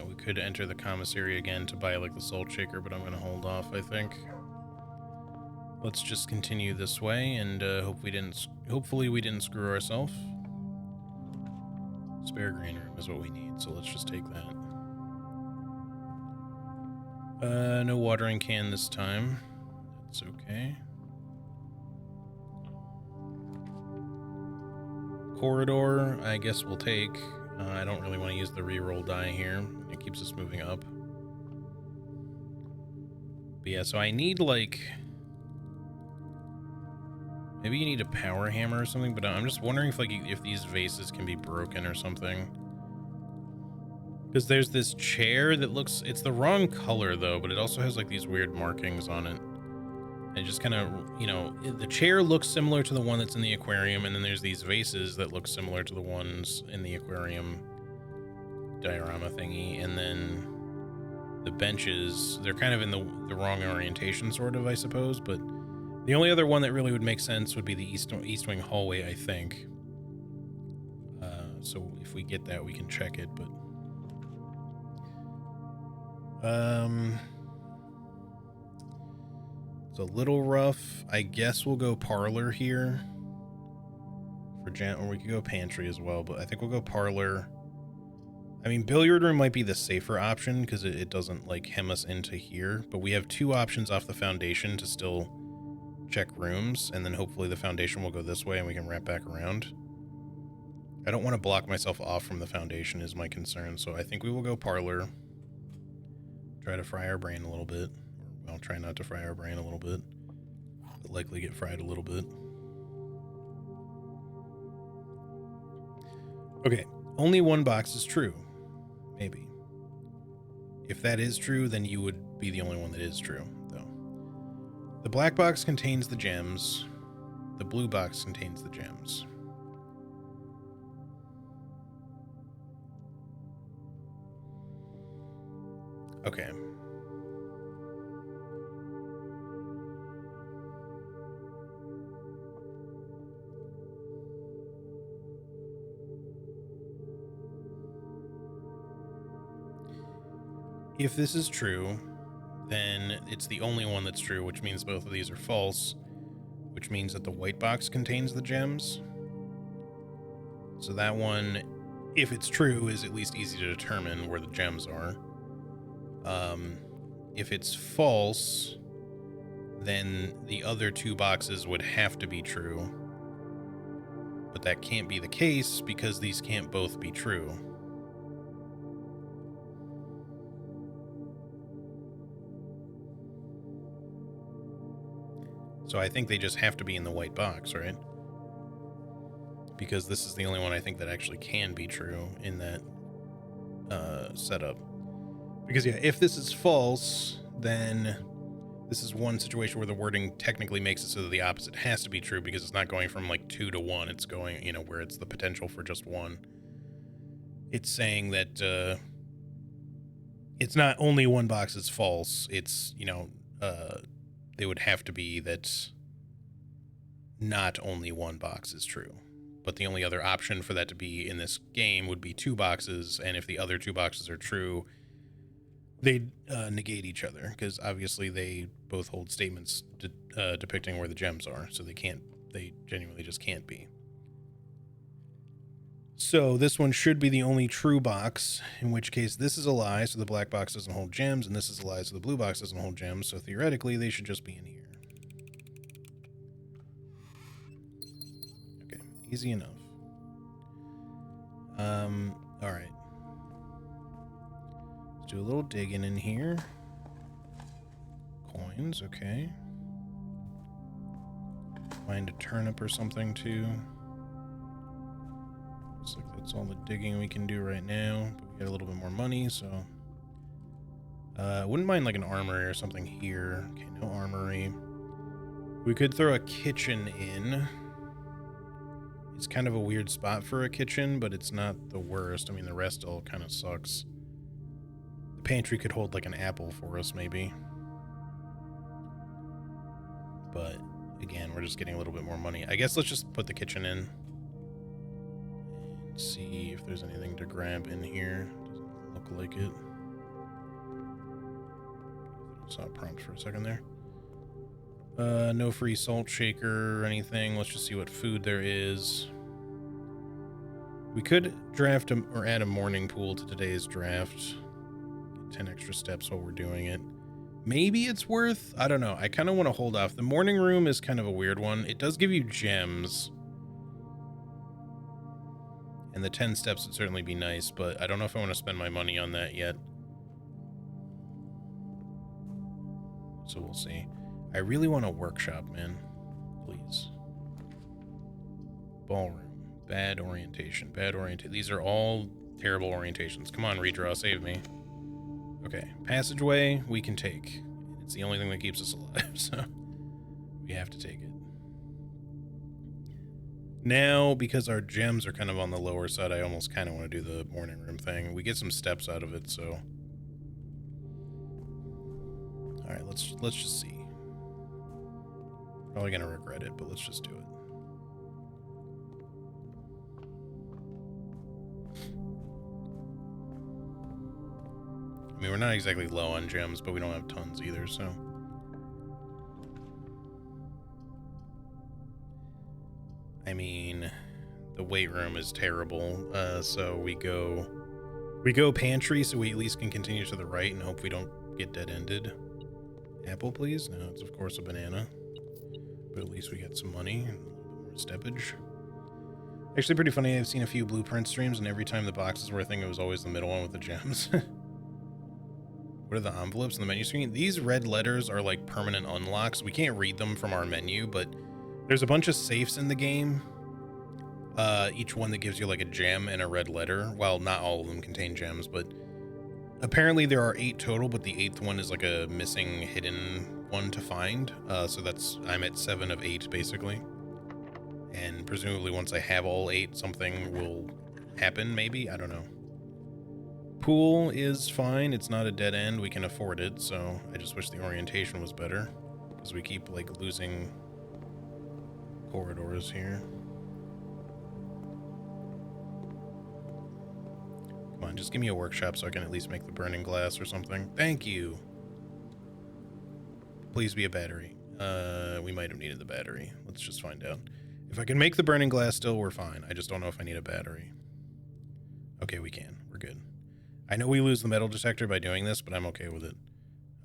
We could enter the commissary again to buy like the salt shaker, but I'm gonna hold off, I think. Let's just continue this way, and hopefully we didn't screw ourselves. Spare green room is what we need, so let's just take that. No watering can this time. That's okay. Corridor, I guess we'll take. I don't really want to use the reroll die here. It keeps us moving up. But yeah, so I need like... Maybe you need a power hammer or something, but I'm just wondering if like if these vases can be broken or something. Because there's this chair that looks... It's the wrong color though, but it also has like these weird markings on it. And it just kind of, you know, the chair looks similar to the one that's in the aquarium, and then there's these vases that look similar to the ones in the aquarium diorama thingy, and then the benches, they're kind of in the wrong orientation, sort of, I suppose, but the only other one that really would make sense would be the east wing hallway, I think. So if we get that, we can check it, but... It's a little rough. I guess we'll go parlor here. Or we could go pantry as well, but I think we'll go parlor. I mean, billiard room might be the safer option because it doesn't like hem us into here, but we have 2 options off the foundation to still check rooms, and then hopefully the foundation will go this way and we can wrap back around. I don't want to block myself off from the foundation is my concern, so I think we will go parlor. Try to fry our brain a little bit. I'll try not to fry our brain a little bit, but likely get fried a little bit. Okay, only 1 box is true. Maybe. If that is true, then you would be the only one that is true, though. The black box contains the gems. The blue box contains the gems. Okay. If this is true, then it's the only one that's true, which means both of these are false, which means that the white box contains the gems. So that one, if it's true, is at least easy to determine where the gems are. If it's false, then the other 2 boxes would have to be true. But that can't be the case because these can't both be true. So I think they just have to be in the white box, right? Because this is the only one I think that actually can be true in that setup. Because yeah, if this is false, then this is one situation where the wording technically makes it so that the opposite has to be true because it's not going from like 2 to 1. It's going, you know, where it's the potential for just 1. It's saying that it's not only 1 box is false. It's, you know, they would have to be that not only 1 box is true, but the only other option for that to be in this game would be 2 boxes, and if the other 2 boxes are true, they negate each other, because obviously they both hold statements depicting where the gems are, so they genuinely just can't be. So this one should be the only true box, in which case this is a lie, so the black box doesn't hold gems, and this is a lie, so the blue box doesn't hold gems, so theoretically they should just be in here. Okay, easy enough. Alright. Let's do a little digging in here. Coins, okay. Find a turnip or something too. Looks like that's all the digging we can do right now, but we got a little bit more money, so wouldn't mind like an armory or something here. Okay, no armory. We could throw a kitchen in. It's kind of a weird spot for a kitchen, but it's not the worst. I mean, the rest all kind of sucks. The pantry could hold like an apple for us, maybe. But again, we're just getting a little bit more money. I guess let's just put the kitchen in and see if there's anything to grab in here. Doesn't look like it. Saw a prompt for a second there. No free salt shaker or anything. Let's just see what food there is. We could draft or add a morning pool to today's draft. Get 10 extra steps while we're doing it. Maybe it's worth, I don't know. I kind of want to hold off. The morning room is kind of a weird one. It does give you gems. And the 10 steps would certainly be nice, but I don't know if I want to spend my money on that yet. So we'll see. I really want a workshop, man. Please. Ballroom. Bad orientation. Bad orientation. These are all terrible orientations. Come on, redraw. Save me. Okay. Passageway, we can take. It's the only thing that keeps us alive, so we have to take it. Now, because our gems are kind of on the lower side, I almost kind of want to do the morning room thing. We get some steps out of it, so... Alright, let's just see. Probably gonna regret it, but let's just do it. I mean, we're not exactly low on gems, but we don't have tons either, so... I mean, the weight room is terrible, so we go pantry, so we at least can continue to the right and hope we don't get dead-ended. Apple, please? No, it's of course a banana. But at least we get some money and a little bit more steppage. Actually, pretty funny. I've seen a few blueprint streams, and every time the boxes were a thing, it was always the middle one with the gems. What are the envelopes in the menu screen? These red letters are like permanent unlocks. We can't read them from our menu, but there's a bunch of safes in the game. Each one that gives you like a gem and a red letter. Well, not all of them contain gems, but apparently there are 8 total, but the 8th one is like a missing hidden one to find. So I'm at 7 of 8 basically. And presumably once I have all 8, something will happen, maybe? I don't know. Pool is fine. It's not a dead end. We can afford it, so I just wish the orientation was better. Because we keep, like, losing corridors here. Come on, just give me a workshop so I can at least make the burning glass or something. Thank you! Please be a battery. We might have needed the battery. Let's just find out. If I can make the burning glass still, we're fine. I just don't know if I need a battery. Okay, we can. We're good. I know we lose the metal detector by doing this, but I'm okay with it.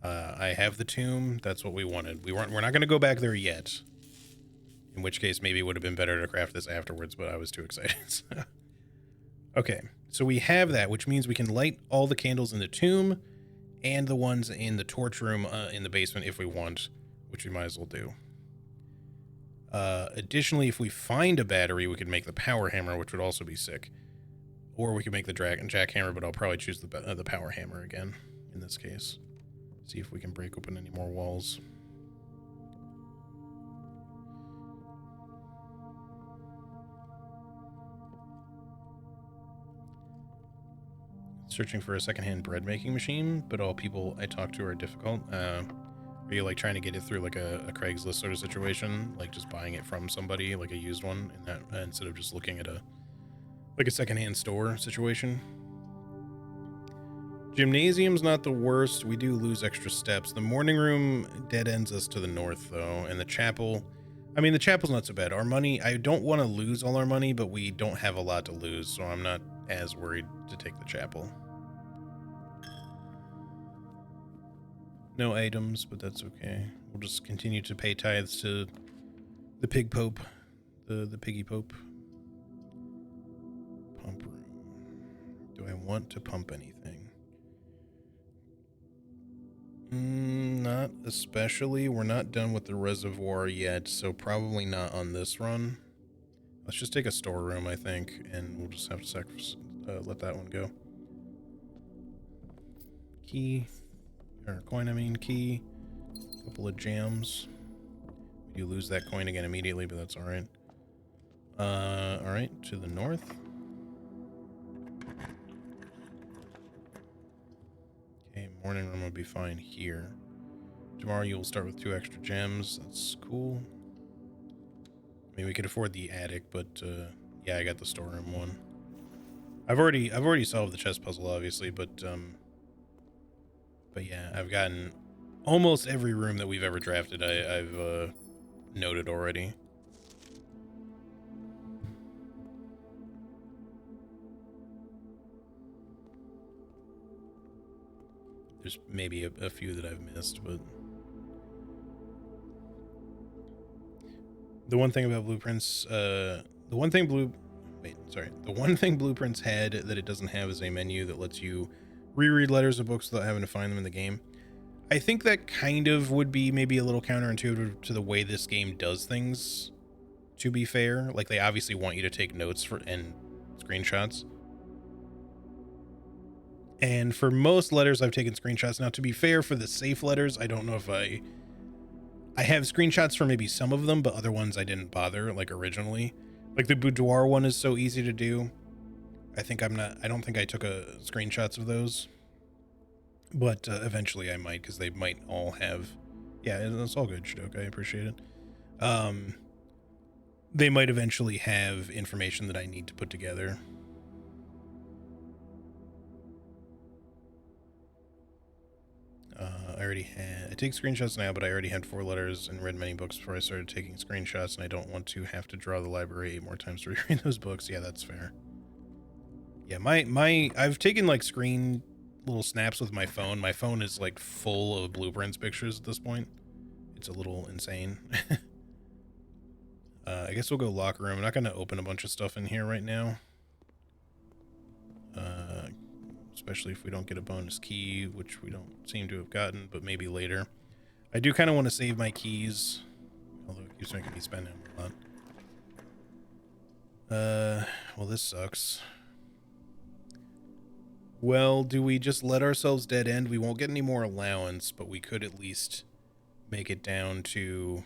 I have the tomb. That's what we wanted. We're not going to go back there yet. In which case, maybe it would have been better to craft this afterwards, but I was too excited. Okay, so we have that, which means we can light all the candles in the tomb and the ones in the torch room in the basement if we want, which we might as well do. Additionally, if we find a battery, we could make the power hammer, which would also be sick. Or we could make the jackhammer, but I'll probably choose the power hammer again in this case. See if we can break open any more walls. Searching for a secondhand bread making machine, but all people I talk to are difficult. Are you like trying to get it through like a Craigslist sort of situation, like just buying it from somebody, like a used one, and that instead of just looking at a secondhand store situation? Gymnasium's not the worst. We do lose extra steps. The morning room dead ends us to the north though, and the chapel. I mean, the chapel's not so bad. Our money, I don't want to lose all our money, but we don't have a lot to lose, so I'm not as worried to take the chapel. No items, but that's okay. We'll just continue to pay tithes to the pig pope, the piggy pope. Pump room. Do I want to pump anything? Not especially. We're not done with the reservoir yet, so probably not on this run. Let's just take a storeroom, I think, and we'll just have to let that one go. Key. Or coin, I mean, key. A couple of jams. We You lose that coin again immediately, but that's alright. Alright, to the north. Okay, morning room will be fine here. Tomorrow you'll start with 2 extra gems. That's cool. I mean, we could afford the attic, but yeah, I got the storeroom one. I've already solved the chess puzzle, obviously, but yeah, I've gotten almost every room that we've ever drafted. I've noted already. There's maybe a few that I've missed, but the one thing about Blueprints, the one thing Blueprints had that it doesn't have is a menu that lets you reread letters of books without having to find them in the game. I think that kind of would be maybe a little counterintuitive to the way this game does things, to be fair. Like, they obviously want you to take notes and screenshots. And for most letters, I've taken screenshots. Now, to be fair, for the safe letters, I don't know if I have screenshots for maybe some of them, but other ones I didn't bother, like, originally. Like, the boudoir one is so easy to do. I don't think I took screenshots of those. But eventually I might, because they might all have... Yeah, it's all good, Shadok. I appreciate it. They might eventually have information that I need to put together. I take screenshots now, but I already had 4 letters and read many books before I started taking screenshots, and I don't want to have to draw the library 8 more times to reread those books. Yeah, that's fair. Yeah, I've taken like little snaps with my phone. My phone is like full of Blueprints pictures at this point. It's a little insane. I guess we'll go locker room. I'm not going to open a bunch of stuff in here right now. Especially if we don't get a bonus key, which we don't seem to have gotten, but maybe later. I do kind of want to save my keys, although it keeps making me spend them a lot. Well, this sucks. Well, do we just let ourselves dead end? We won't get any more allowance, but we could at least make it down to...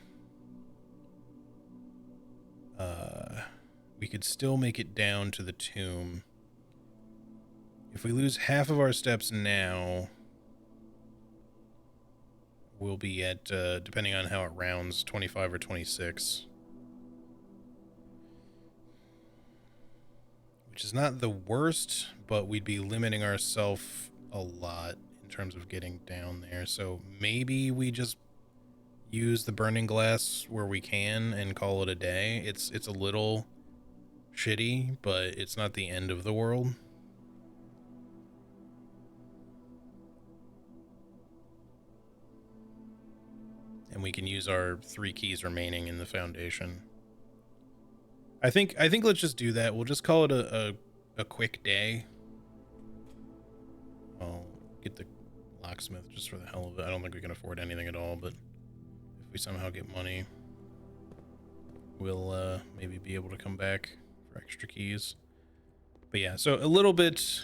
we could still make it down to the tomb. If we lose half of our steps now, we'll be at, depending on how it rounds, 25 or 26. Which is not the worst, but we'd be limiting ourselves a lot in terms of getting down there. So maybe we just use the burning glass where we can and call it a day. It's a little shitty, but it's not the end of the world. And we can use our 3 keys remaining in the foundation. I think let's just do that. We'll just call it a quick day. I'll get the locksmith just for the hell of it. I don't think we can afford anything at all, but if we somehow get money, we'll maybe be able to come back for extra keys. But yeah, so a little bit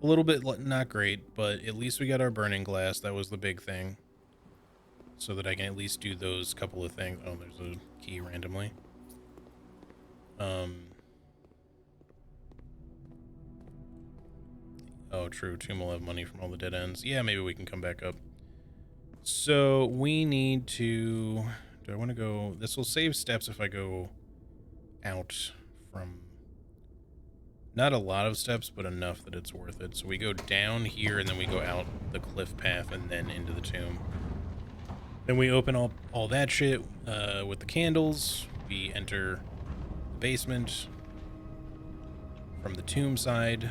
not great, but at least we got our burning glass. That was the big thing. So that I can at least do those couple of things. Oh, there's a key randomly. Oh, true. Tomb will have money from all the dead ends. Yeah, maybe we can come back up. So we need to... Do I want to go... This will save steps if I go out from... Not a lot of steps, but enough that it's worth it. So we go down here, and then we go out the cliff path, and then into the tomb. Then we open all that shit with the candles. We enter the basement from the tomb side.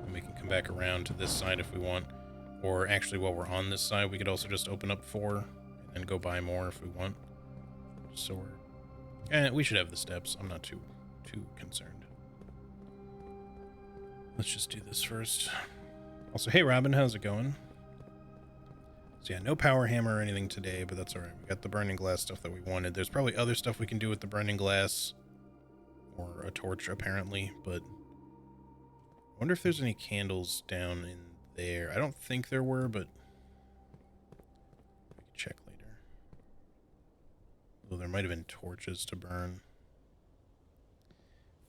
And we can come back around to this side if we want. Or actually, while we're on this side, we could also just open up 4 and go buy more if we want. So we should have the steps. I'm not too concerned. Let's just do this first. Also, hey Robin, how's it going? So yeah, no power hammer or anything today, but that's alright. We got the burning glass stuff that we wanted. There's probably other stuff we can do with the burning glass. Or a torch, apparently, but... I wonder if there's any candles down in there. I don't think there were, but... we can check later. Although there might have been torches to burn.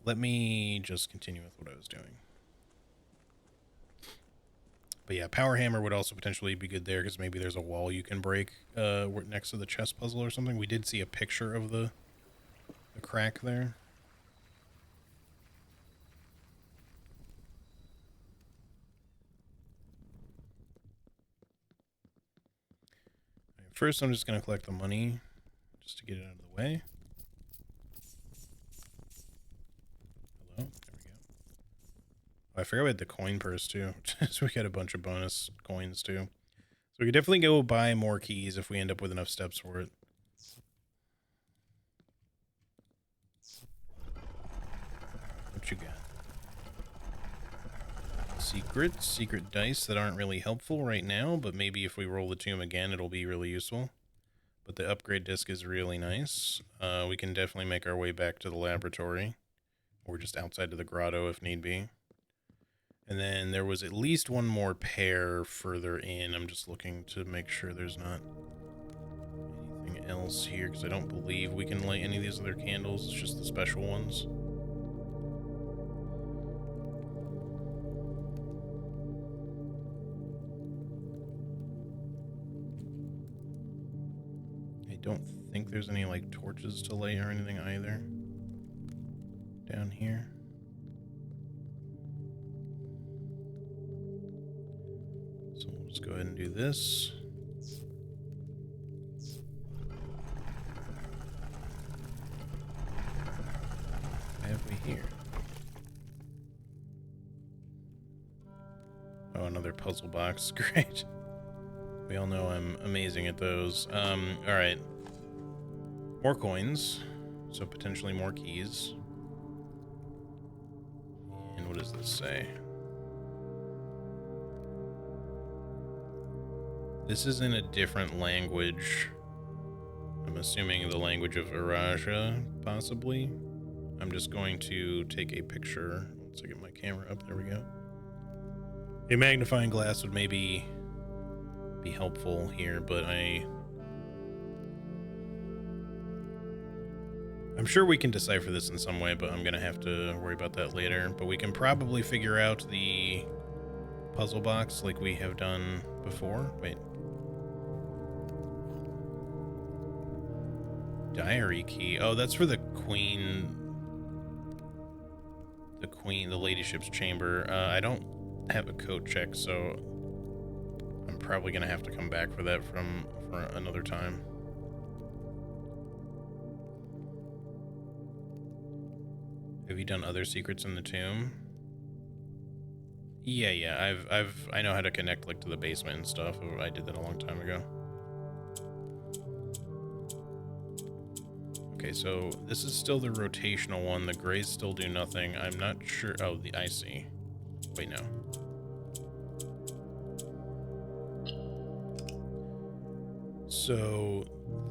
Let me just continue with what I was doing. But yeah, power hammer would also potentially be good there because maybe there's a wall you can break next to the chest puzzle or something. We did see a picture of the crack there. First, I'm just going to collect the money just to get it out of the way. Hello? There we go. Oh, I forgot we had the coin purse, too. So we got a bunch of bonus coins, too. So we could definitely go buy more keys if we end up with enough steps for it. What you got? Secret dice that aren't really helpful right now, but maybe if we roll the tomb again, it'll be really useful. But the upgrade disc is really nice. We can definitely make our way back to the laboratory, or just outside of the grotto if need be. And then there was at least one more pair further in. I'm just looking to make sure there's not anything else here, because I don't believe we can light any of these other candles. It's just the special ones. Don't think there's any like torches to lay or anything either down here. So we'll just go ahead and do this. What have we here? Oh, another puzzle box. Great. We all know I'm amazing at those. All right. More coins, so potentially more keys. And what does this say? This is in a different language. I'm assuming the language of Araja, possibly. I'm just going to take a picture. Once I get my camera up, there we go. A magnifying glass would maybe be helpful here, but I'm sure we can decipher this in some way, but I'm gonna have to worry about that later. But we can probably figure out the puzzle box like we have done before. Wait. Diary key. Oh, that's for the queen. The ladyship's chamber. I don't have a code check, so I'm probably gonna have to come back for that for another time. Have you done other secrets in the tomb? Yeah. I know how to connect like to the basement and stuff. I did that a long time ago. Okay, so this is still the rotational one. The grays still do nothing. I'm not sure. Oh, I see. Wait, no. So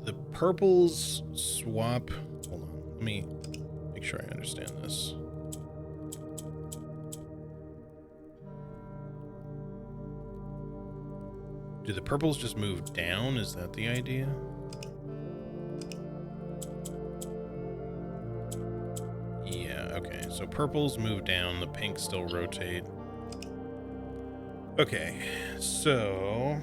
the purples swap. Hold on. Let me make sure I understand this. Do the purples just move down? Is that the idea? Yeah, okay. So purples move down, the pinks still rotate. Okay, so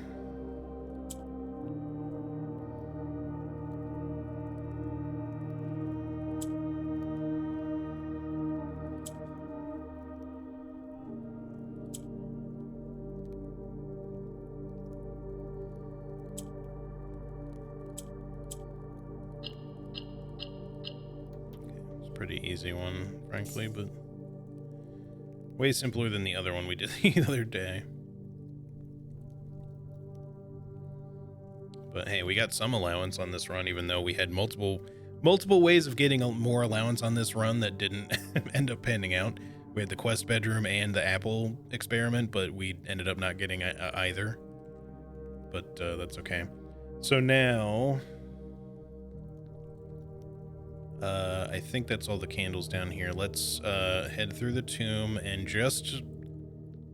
pretty easy one, frankly, but way simpler than the other one we did the other day. But hey, we got some allowance on this run, even though we had multiple ways of getting more allowance on this run that didn't end up panning out. We had the quest bedroom and the apple experiment, but we ended up not getting either. But that's okay. So now I think that's all the candles down here. Let's head through the tomb, and just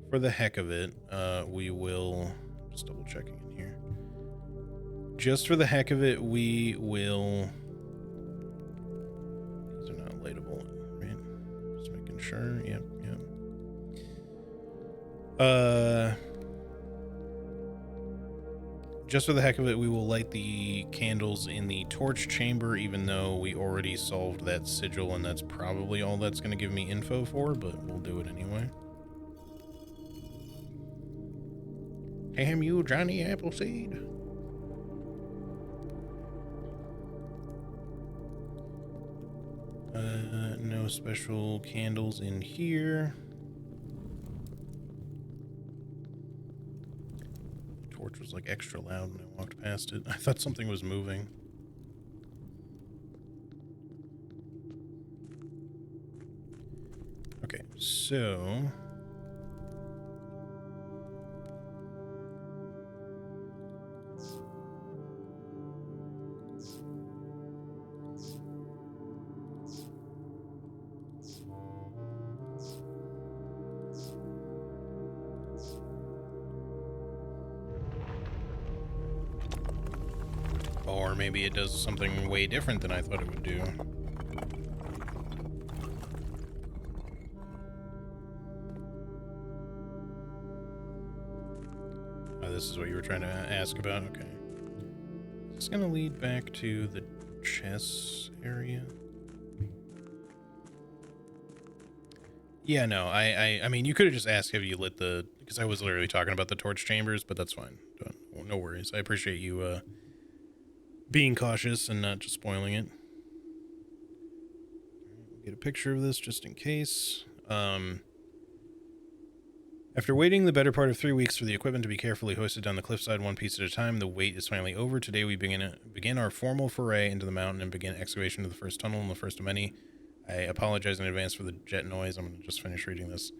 for the heck of it, we will just double checking in here. Just for the heck of it, we will lightable, right? Just making sure. Yep, yep. Just for the heck of it, we will light the candles in the torch chamber, even though we already solved that sigil, and that's probably all that's going to give me info for, but we'll do it anyway. Damn you, Johnny Appleseed. No special candles in here. Torch was like extra loud when I walked past it. I thought something was moving. Okay, so or maybe it does something way different than I thought it would do. Oh, this is what you were trying to ask about? Okay. Is this gonna lead back to the chess area? Yeah, no, I mean, you could have just asked if you lit the, because I was literally talking about the torch chambers, but that's fine. No worries. I appreciate you, being cautious and not just spoiling it. We'll get a picture of this just in case. After waiting the better part of 3 weeks for the equipment to be carefully hoisted down the cliffside one piece at a time, the wait is finally over. Today we begin our formal foray into the mountain and begin excavation of the first tunnel and the first of many. I apologize in advance for the jet noise. I'm going to just finish reading this,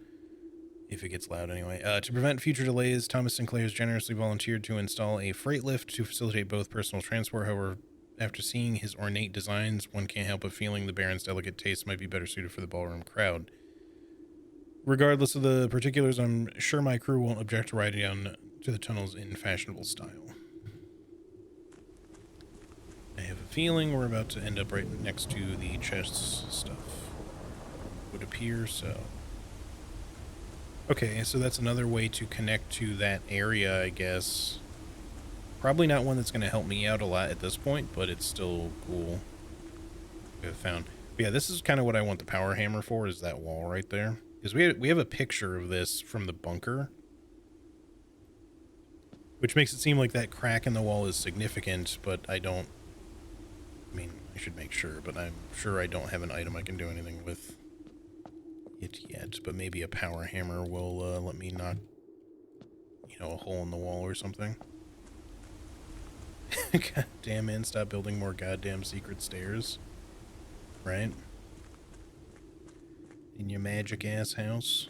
if it gets loud anyway. To prevent future delays, Thomas Sinclair has generously volunteered to install a freight lift to facilitate both personal transport. However, after seeing his ornate designs, one can't help but feeling the Baron's delicate taste might be better suited for the ballroom crowd. Regardless of the particulars, I'm sure my crew won't object to riding down to the tunnels in fashionable style. I have a feeling we're about to end up right next to the chess stuff. Would appear so. Okay, so that's another way to connect to that area, I guess. Probably not one that's going to help me out a lot at this point, but it's still cool. We have found. But yeah, this is kind of what I want the power hammer for, is that wall right there. Because we have a picture of this from the bunker, which makes it seem like that crack in the wall is significant, but I don't. I mean, I should make sure, but I'm sure I don't have an item I can do anything with it yet. But maybe a power hammer will let me knock, you know, a hole in the wall or something. God damn, man, stop building more goddamn secret stairs. Right? In your magic ass house.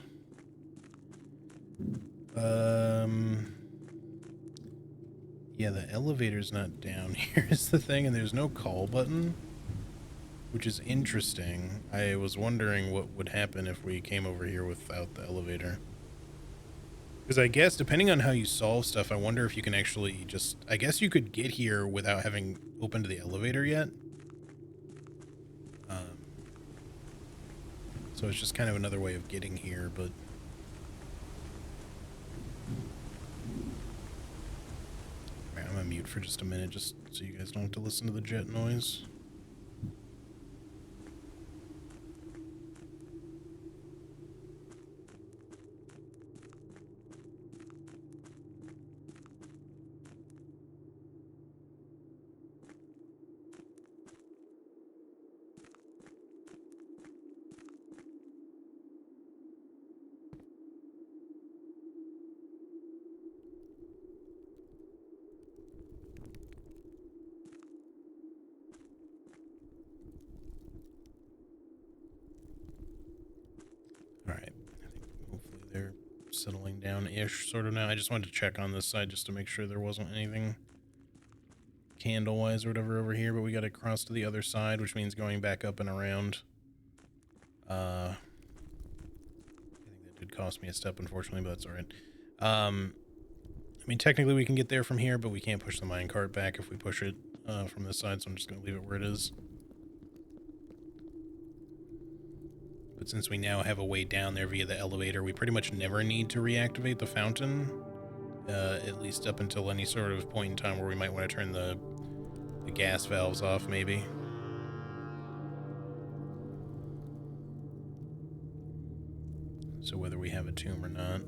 Yeah, the elevator's not down here is the thing, and there's no call button, which is interesting. I was wondering what would happen if we came over here without the elevator. Because I guess, depending on how you solve stuff, I wonder if you can actually just... I guess you could get here without having opened the elevator yet. So it's just kind of another way of getting here, but... I'm gonna mute for just a minute, just so you guys don't have to listen to the jet noise. Alright, I think hopefully they're settling down-ish sort of now. I just wanted to check on this side just to make sure there wasn't anything candle-wise or whatever over here, but we gotta cross to the other side, which means going back up and around. I think that did cost me a step, unfortunately, but that's alright. I mean, technically we can get there from here, but we can't push the minecart back if we push it from this side, so I'm just gonna leave it where it is. But since we now have a way down there via the elevator, we pretty much never need to reactivate the fountain. At least up until any sort of point in time where we might want to turn the gas valves off, maybe. So whether we have a tomb or not.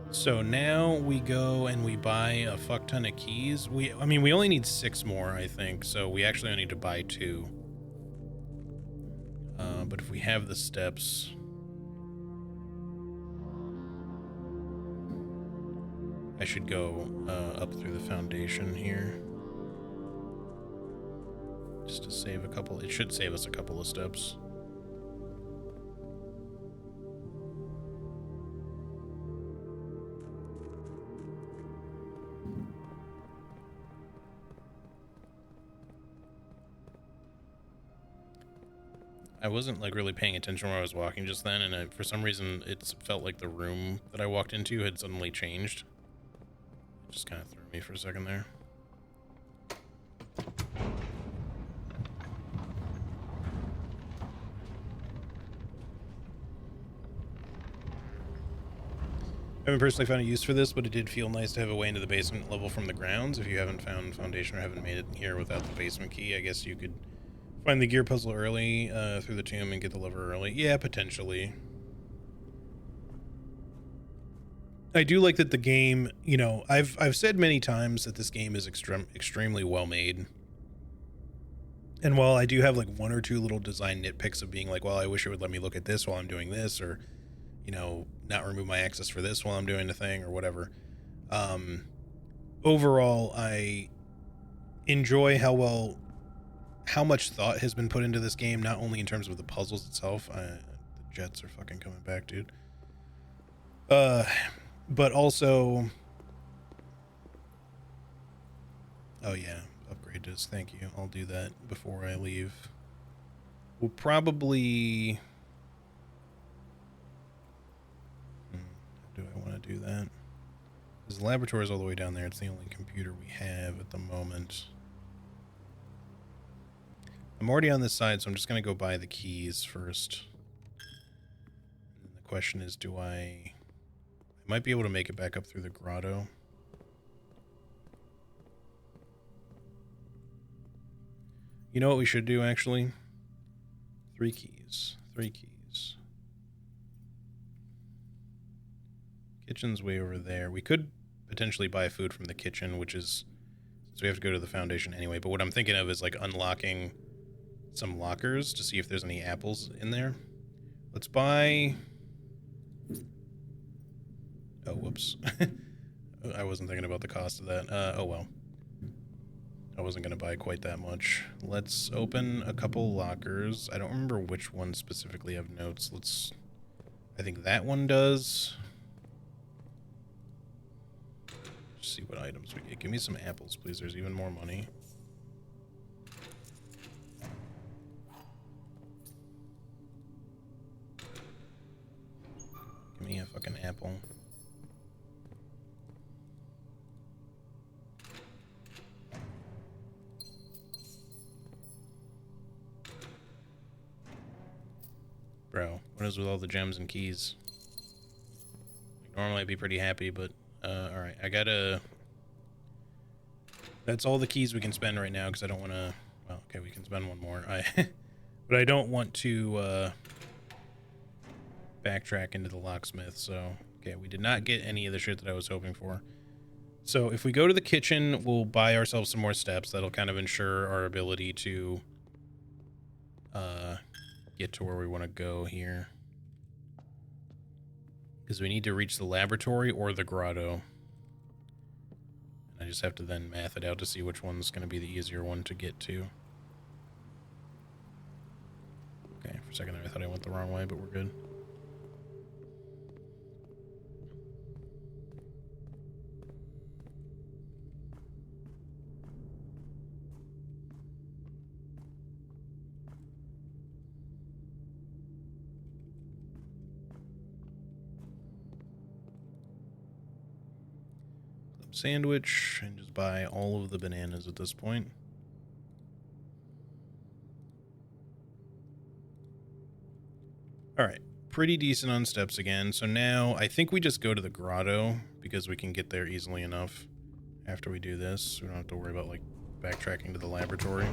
So now we go and we buy a fuck ton of keys. I mean, we only need 6 more, I think. So we actually only need to buy 2. But if we have the steps... I should go up through the foundation here. Just to save a couple... It should save us a couple of steps. I wasn't like really paying attention where I was walking just then, and for some reason it felt like the room that I walked into had suddenly changed. It just kind of threw me for a second there. I haven't personally found a use for this, but it did feel nice to have a way into the basement level from the grounds. If you haven't found Foundation or haven't made it here without the basement key, I guess you could find the gear puzzle early through the tomb and get the lever early. Yeah, potentially. I do like that the game, you know, I've said many times that this game is extremely well made. And while I do have like 1 or 2 little design nitpicks of being like, well, I wish it would let me look at this while I'm doing this, or, you know, not remove my access for this while I'm doing the thing or whatever. Overall, I enjoy how much thought has been put into this game, not only in terms of the puzzles itself. The jets are fucking coming back, dude. But also... Oh yeah, upgrade this. Thank you. I'll do that before I leave. We'll probably... Do I want to do that? Because the laboratory is all the way down there. It's the only computer we have at the moment. I'm already on this side, so I'm just going to go buy the keys first. And the question is, I might be able to make it back up through the grotto. You know what we should do, actually? 3 keys. 3 keys. Kitchen's way over there. We could potentially buy food from the kitchen, which is... So we have to go to the Foundation anyway. But what I'm thinking of is, like, unlocking some lockers to see if there's any apples in there. Let's buy... Oh, whoops. I wasn't thinking about the cost of that. Oh, well. I wasn't going to buy quite that much. Let's open a couple lockers. I don't remember which ones specifically have notes. I think that one does. Let's see what items we get. Give me some apples, please. There's even more money. Give me a fucking apple. Bro, what is with all the gems and keys? Like, normally I'd be pretty happy, but alright, I gotta... That's all the keys we can spend right now, because I don't want to... Well, okay, we can spend one more. But I don't want to backtrack into the locksmith, so... Okay, we did not get any of the shit that I was hoping for. So if we go to the kitchen, we'll buy ourselves some more steps. That'll kind of ensure our ability to get to where we want to go here. Because we need to reach the laboratory or the grotto. I just have to then math it out to see which one's going to be the easier one to get to. Okay, for a second there I thought I went the wrong way, but we're good. Sandwich and just buy all of the bananas at this point. All right, pretty decent on steps again. So now I think we just go to the grotto because we can get there easily enough after we do this. We don't have to worry about like backtracking to the laboratory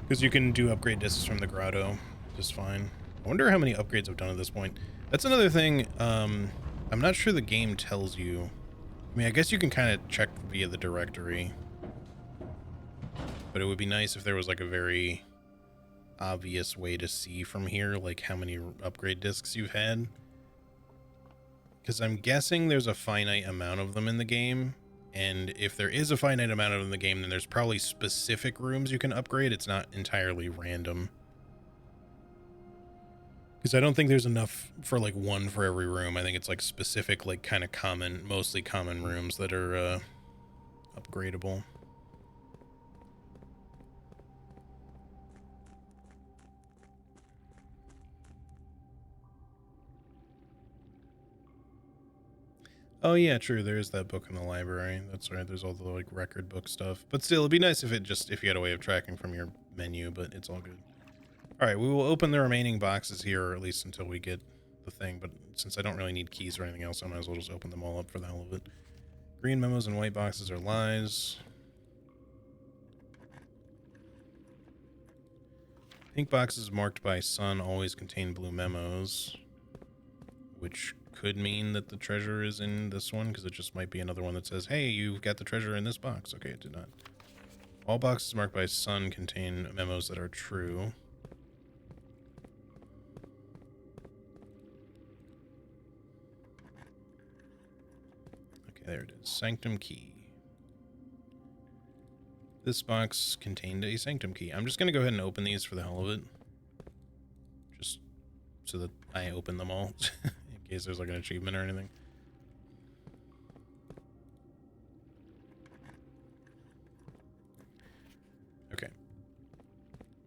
because you can do upgrade discs from the grotto just fine. I wonder how many upgrades I've done at this point. That's another thing. I'm not sure the game tells you. I mean, I guess you can kind of check via the directory, but it would be nice if there was like a very obvious way to see from here, like how many upgrade discs you've had. Because I'm guessing there's a finite amount of them in the game, and if there is a finite amount of them in the game, then there's probably specific rooms you can upgrade. It's not entirely random. Because I don't think there's enough for like one for every room. I think it's like specific, like kind of common, mostly common rooms that are upgradable. Oh yeah, true. There is that book in the library. That's right. There's all the like record book stuff. But still, it'd be nice if if you had a way of tracking from your menu, but it's all good. All right, we will open the remaining boxes here, or at least until we get the thing. But since I don't really need keys or anything else, I might as well just open them all up for the hell of it. Green memos and white boxes are lies. Pink boxes marked by sun always contain blue memos, which could mean that the treasure is in this one, because it just might be another one that says, hey, you've got the treasure in this box. Okay, it did not. All boxes marked by sun contain memos that are true. Okay, there it is. Sanctum key. This box contained a sanctum key. I'm just going to go ahead and open these for the hell of it. Just so that I open them all. In case there's like an achievement or anything. Okay.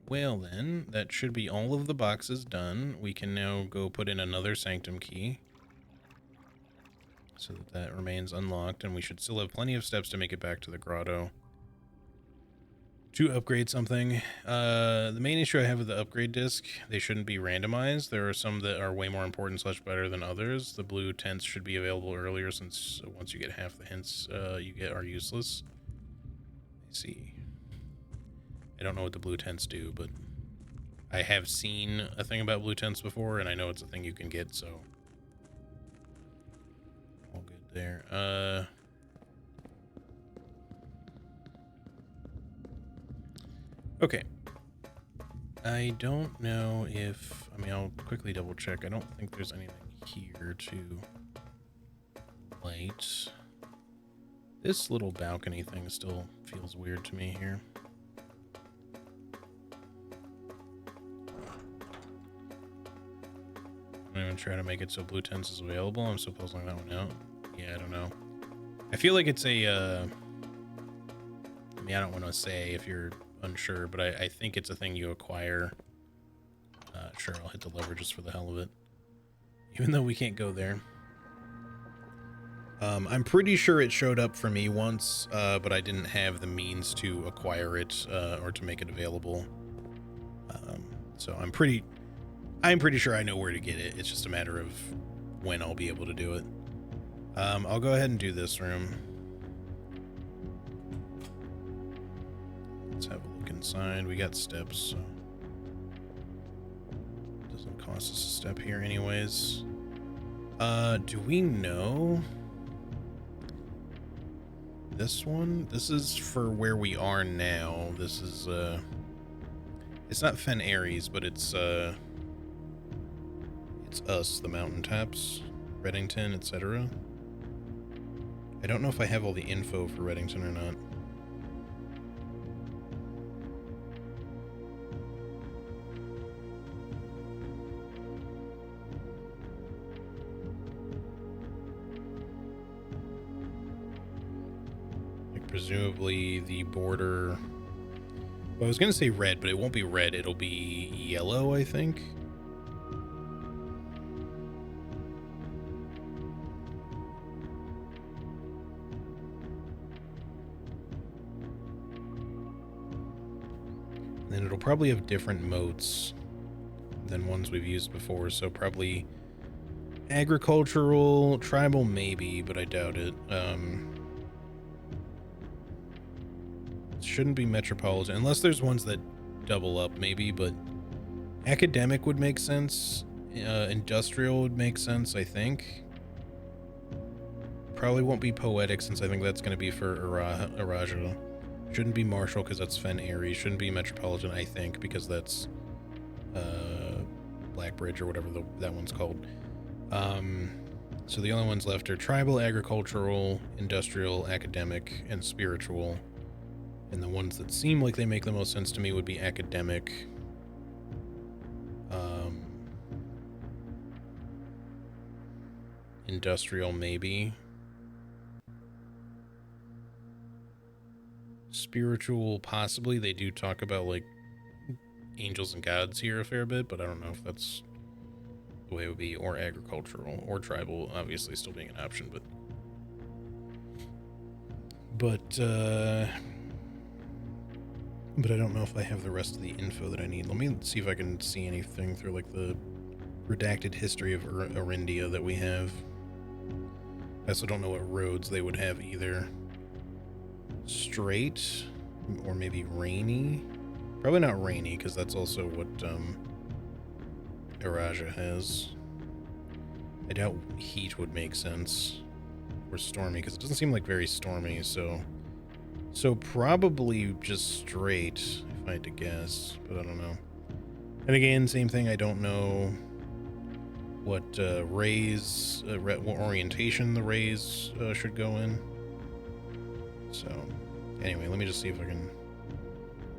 Well then, that should be all of the boxes done. We can now go put in another sanctum key. So that remains unlocked, and we should still have plenty of steps to make it back to the grotto. To upgrade something. The main issue I have with the upgrade disc, they shouldn't be randomized. There are some that are way more important / better than others. The blue tents should be available earlier, since once you get half the hints you get are useless. Let's see. I don't know what the blue tents do, but I have seen a thing about blue tents before, and I know it's a thing you can get, so all good there. Okay. I don't know if... I mean, I'll quickly double check. I don't think there's anything here to light. This little balcony thing still feels weird to me here. I'm going to try to make it so blue tents is available. I'm still puzzling that one out. Yeah, I don't know. I feel like it's a... I mean, I don't want to say if you're unsure, but I think it's a thing you acquire. Sure, I'll hit the lever just for the hell of it. Even though we can't go there. I'm pretty sure it showed up for me once, but I didn't have the means to acquire it or to make it available. So I'm pretty sure I know where to get it. It's just a matter of when I'll be able to do it. I'll go ahead and do this room. Let's have a look inside. We got steps, so it doesn't cost us a step here anyways. Do we know this one? This is for where we are now. This is it's not Fen Ares, but it's us, the mountaintops, Reddington, etc. I don't know if I have all the info for Reddington or not. Presumably the border... Well, I was going to say red, but it won't be red. It'll be yellow, I think. And then it'll probably have different moats than ones we've used before, so probably agricultural, tribal maybe, but I doubt it. Shouldn't be metropolitan, unless there's ones that double up maybe, but academic would make sense. Industrial would make sense, I think. Probably won't be poetic, since I think that's going to be for Araja. Shouldn't be martial, because that's Fen Aries. Shouldn't be metropolitan, I think, because that's Blackbridge or whatever that one's called. So the only ones left are tribal, agricultural, industrial, academic, and spiritual. And the ones that seem like they make the most sense to me would be academic, industrial maybe, spiritual possibly. They do talk about like angels and gods here a fair bit, but I don't know if that's the way it would be. Or agricultural, or tribal, obviously still being an option, but I don't know if I have the rest of the info that I need. Let me see if I can see anything through like the redacted history of Arindia that we have. I also don't know what roads they would have either. Straight, or maybe rainy. Probably not rainy, because that's also what Araja has. I doubt heat would make sense. Or stormy, because it doesn't seem like very stormy, so probably just straight, if I had to guess, but I don't know. And again, same thing, I don't know what rays, what orientation the rays should go in. So, anyway, let me just see if I can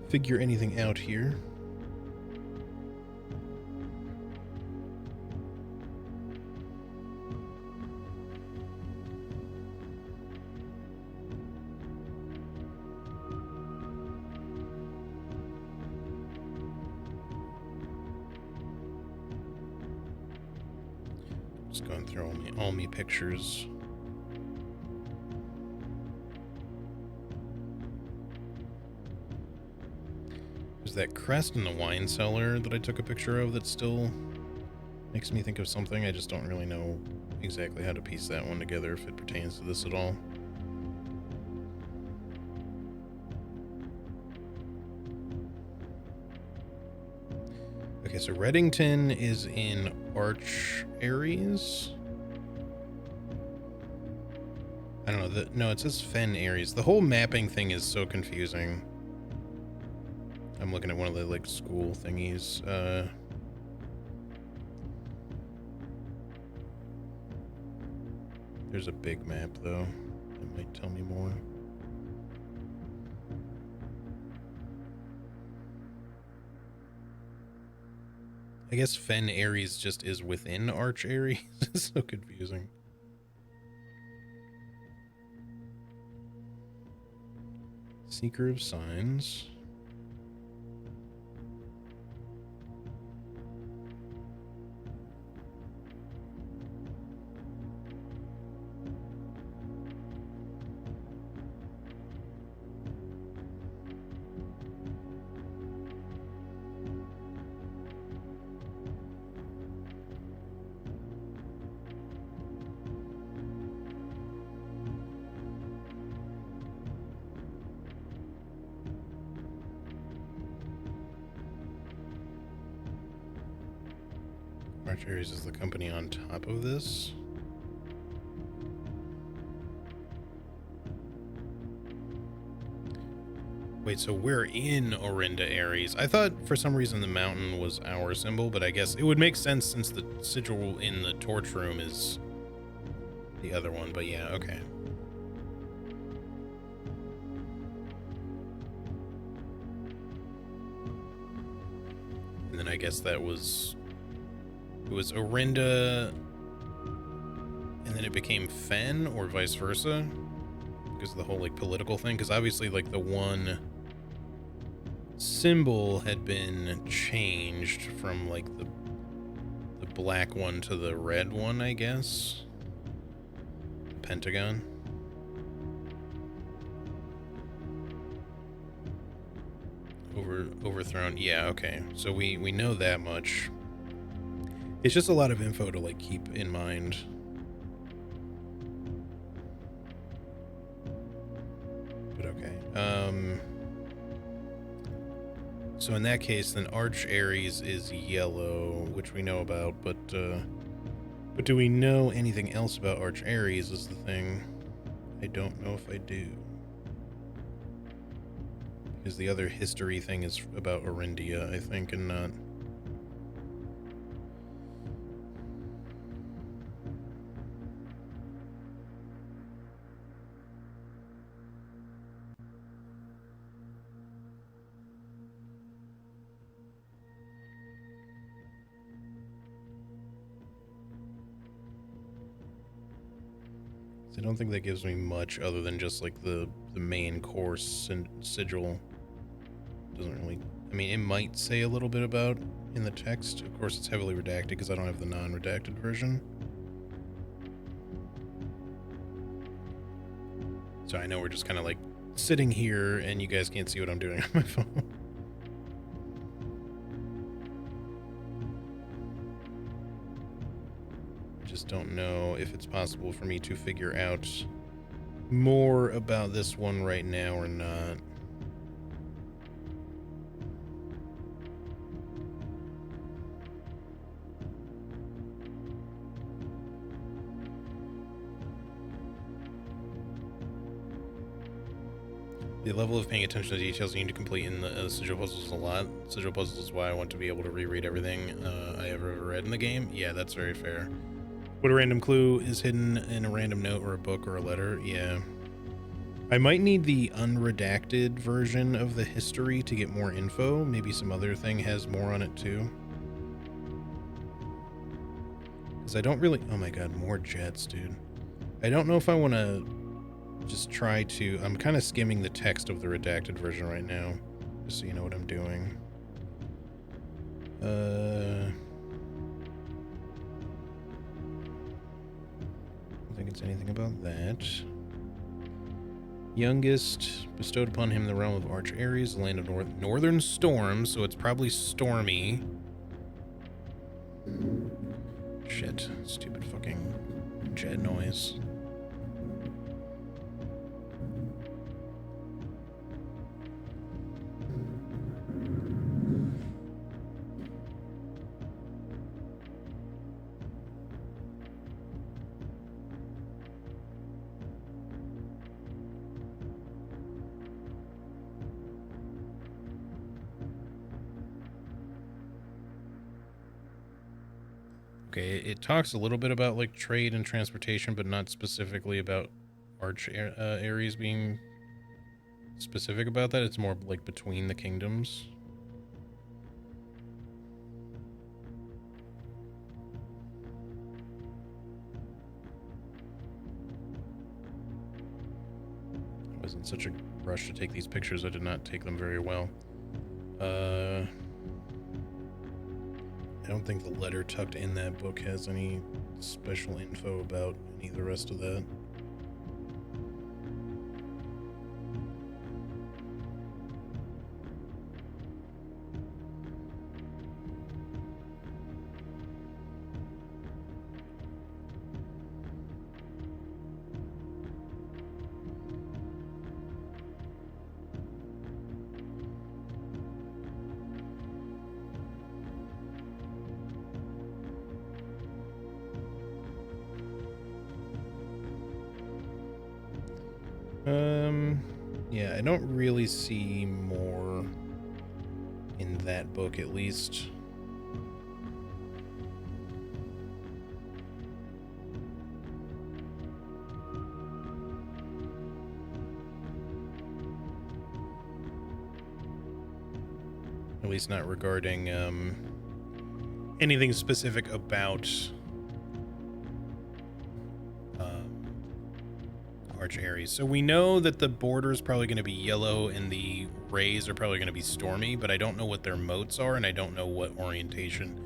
figure anything out here. Just going through all me pictures. There's that crest in the wine cellar that I took a picture of that still makes me think of something. I just don't really know exactly how to piece that one together, if it pertains to this at all. Okay, so Reddington is in Arch Aries. I don't know. No, it says Fen Aries. The whole mapping thing is so confusing. I'm looking at one of the like school thingies. There's a big map though. It might tell me more. I guess Fen Aries just is within Arch Aries. It's so confusing. Seeker of Signs. Arch Aries is the company on top of this. Wait, so we're in Orinda Aries. I thought for some reason the mountain was our symbol, but I guess it would make sense since the sigil in the torch room is the other one, but yeah, okay. And then I guess that was... It was Orinda, and then it became Fen, or vice versa, because of the whole, like, political thing. Because obviously, like, the one symbol had been changed from, like, the black one to the red one, I guess. The Pentagon. Overthrown. Yeah, okay. So we know that much. It's just a lot of info to like keep in mind. But okay. So in that case, then Arch Ares is yellow, which we know about, but do we know anything else about Arch Ares is the thing. I don't know if I do. Because the other history thing is about Orindia, I think, and not... I don't think that gives me much other than just like the main course and sigil. Doesn't really, I mean, it might say a little bit about in the text. Of course, it's heavily redacted because I don't have the non-redacted version. So I know we're just kind of like sitting here and you guys can't see what I'm doing on my phone. Just don't know if it's possible for me to figure out more about this one right now or not. The level of paying attention to details you need to complete in the sigil puzzles is a lot. Sigil puzzles is why I want to be able to reread everything I ever read in the game. Yeah, that's very fair. What a random clue is hidden in a random note or a book or a letter. Yeah. I might need the unredacted version of the history to get more info. Maybe some other thing has more on it too. Because I don't really... Oh my god, more jets, dude. I don't know if I want to just try to... I'm kind of skimming the text of the redacted version right now. Just so you know what I'm doing. I think it's anything about that. Youngest bestowed upon him the realm of Arch Ares, the land of northern storms, so it's probably stormy. Shit, stupid fucking jet noise. Okay, it talks a little bit about like trade and transportation, but not specifically about Arch Ares being specific about that. It's more like between the kingdoms. I was in such a rush to take these pictures, I did not take them very well. I don't think the letter tucked in that book has any special info about any of the rest of that. Yeah, I don't really see more in that book, at least. At least not regarding anything specific about Arch Ares. So we know that the border is probably going to be yellow and the rays are probably going to be stormy, but I don't know what their moats are and I don't know what orientation.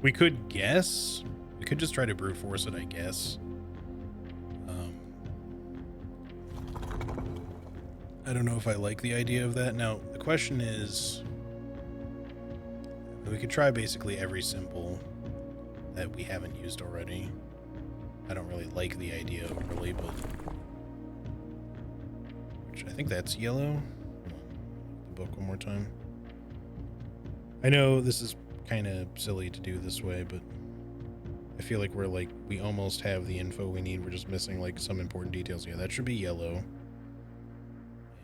We could guess. We could just try to brute force it, I guess. I don't know if I like the idea of that. Now, the question is, we could try basically every symbol that we haven't used already. I don't really like the idea of overlay, but which I think that's yellow. The book one more time. I know this is kind of silly to do this way, but I feel like we almost have the info we need. We're just missing like some important details. Yeah, that should be yellow.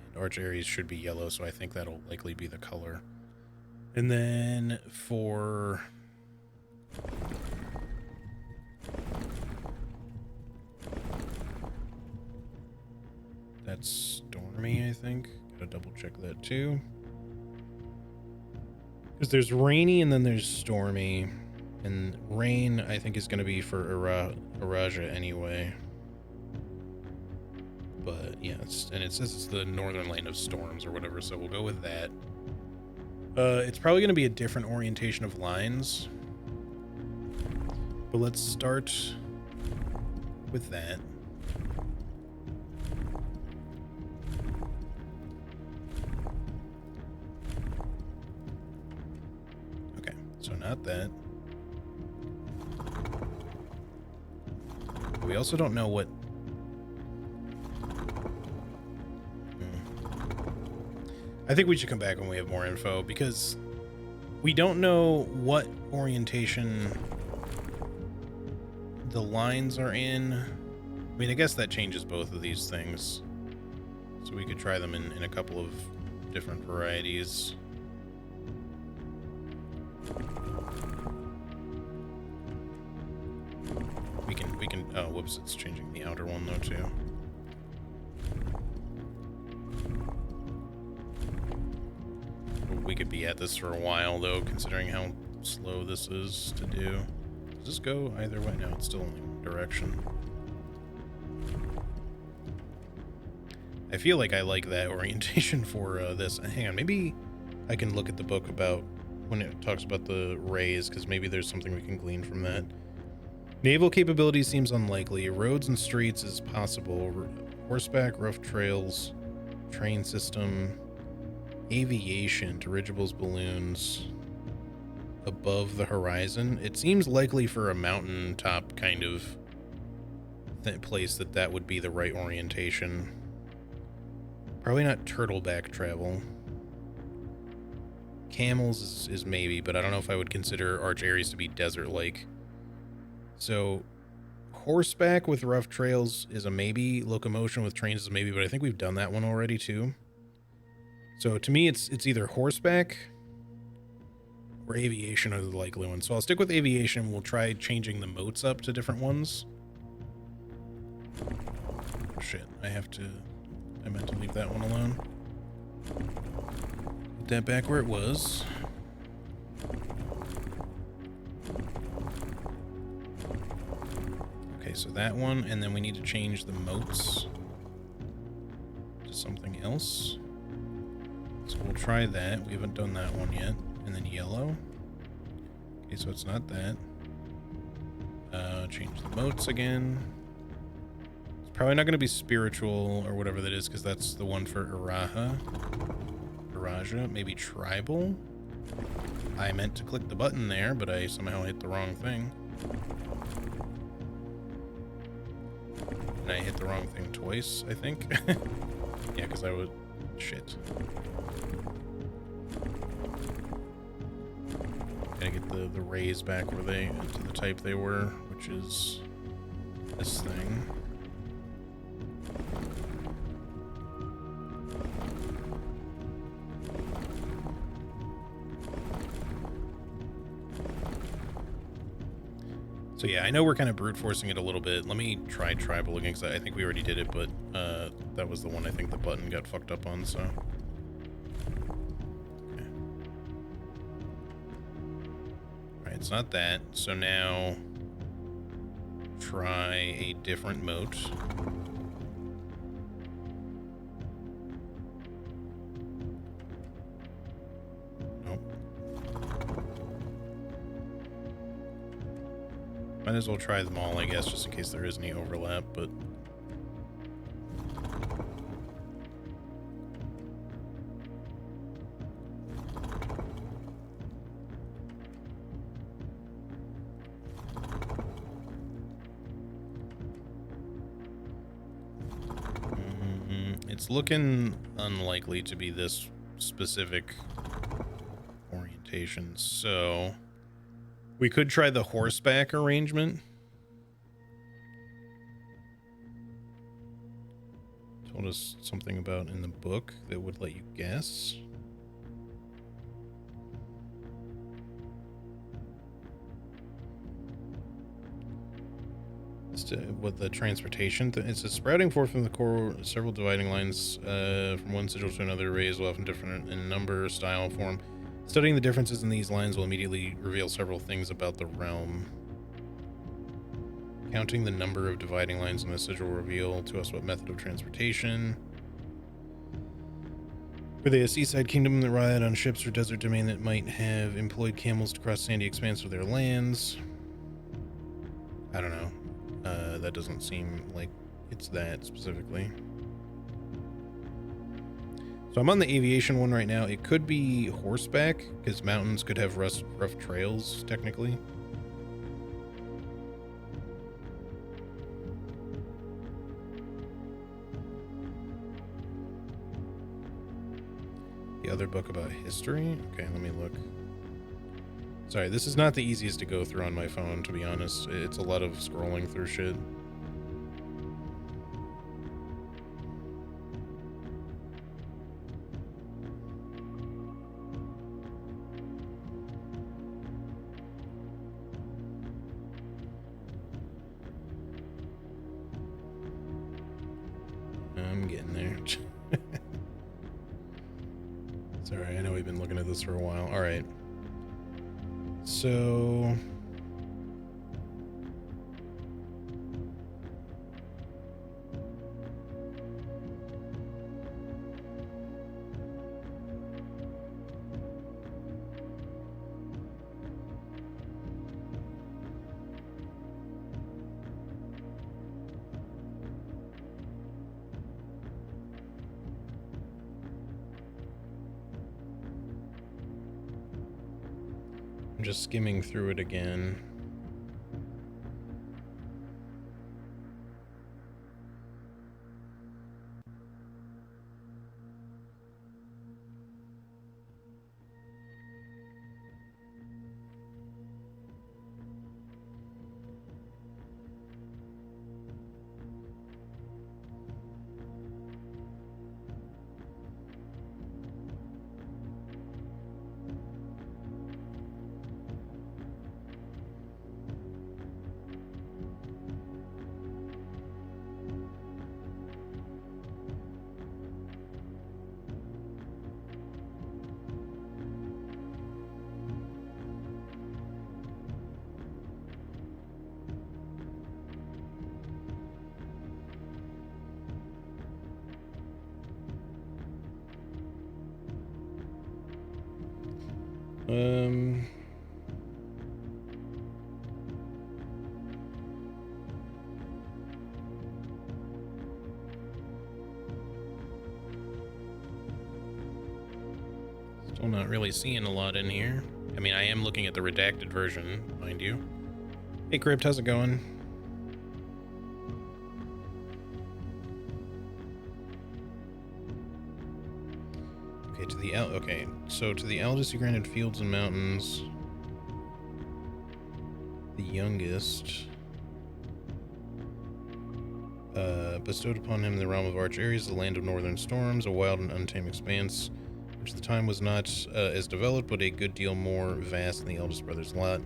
And Arch Ares should be yellow, so I think that'll likely be the color. And then for that's Stormy, I think. Gotta double check that too. Because there's Rainy and then there's Stormy. And Rain, I think, is going to be for Araja anyway. But yeah, it says it's the northern land of storms or whatever, so we'll go with that. It's probably going to be a different orientation of lines. But let's start with that. Okay, so not that. We also don't know what... I think we should come back when we have more info, because we don't know what orientation the lines are in. I mean, I guess that changes both of these things. So we could try them in a couple of different varieties. We can, oh, whoops, it's changing the outer one though too. We could be at this for a while though, considering how slow this is to do. Does this go either way? No, it's still only one direction. I feel like I like that orientation for this. Hang on, maybe I can look at the book about when it talks about the rays, because maybe there's something we can glean from that. Naval capability seems unlikely. Roads and streets is possible. Horseback, rough trails, train system, aviation, dirigibles, balloons above the horizon. It seems likely for a mountaintop kind of place that would be the right orientation. Probably not turtleback travel. Camels is maybe, but I don't know if I would consider Arch Ares to be desert-like. So horseback with rough trails is a maybe. Locomotion with trains is a maybe, but I think we've done that one already too. So to me, it's either horseback or aviation are the likely ones. So I'll stick with aviation. We'll try changing the moats up to different ones. Shit, I meant to leave that one alone. Put that back where it was. Okay, so that one, and then we need to change the moats to something else. So we'll try that. We haven't done that one yet. And then yellow. Okay, so it's not that. Change the moats again. It's probably not going to be spiritual or whatever that is, because that's the one for Araja. Maybe tribal. I meant to click the button there, but I somehow hit the wrong thing. And I hit the wrong thing twice, I think. Yeah, because I was... Shit. Gotta get the rays back where they... to the type they were, which is this thing. So yeah, I know we're kind of brute forcing it a little bit. Let me try tribal again, because I think we already did it, but that was the one I think the button got fucked up on, so... Okay. Alright, it's not that. So now... try a different moat. Might as well try them all, I guess, just in case there is any overlap, but... It's looking unlikely to be this specific orientation, so we could try the horseback arrangement. Told us something about in the book that would let you guess. With the transportation, it's a sprouting forth from the core, several dividing lines from one sigil to another. Arrays will often different in number, style, form. Studying the differences in these lines will immediately reveal several things about the realm. Counting the number of dividing lines in the sigil will reveal to us what method of transportation. Were they a seaside kingdom that relied on ships or desert domain that might have employed camels to cross sandy expanse of their lands? I don't know. That doesn't seem like it's that specifically. So I'm on the aviation one right now. It could be horseback, because mountains could have rough trails, technically. The other book about history? Okay, let me look. Sorry, this is not the easiest to go through on my phone, to be honest. It's a lot of scrolling through shit. I'm getting there. Sorry, I know we've been looking at this for a while. All right. So I'm just skimming through it again. Still not really seeing a lot in here. I mean, I am looking at the redacted version, mind you. Hey, Crypt, how's it going? Okay, so to the eldest he granted fields and mountains. The youngest bestowed upon him the realm of Arch Ares, the land of northern storms, a wild and untamed expanse, which at the time was not as developed, but a good deal more vast than the eldest brother's lot.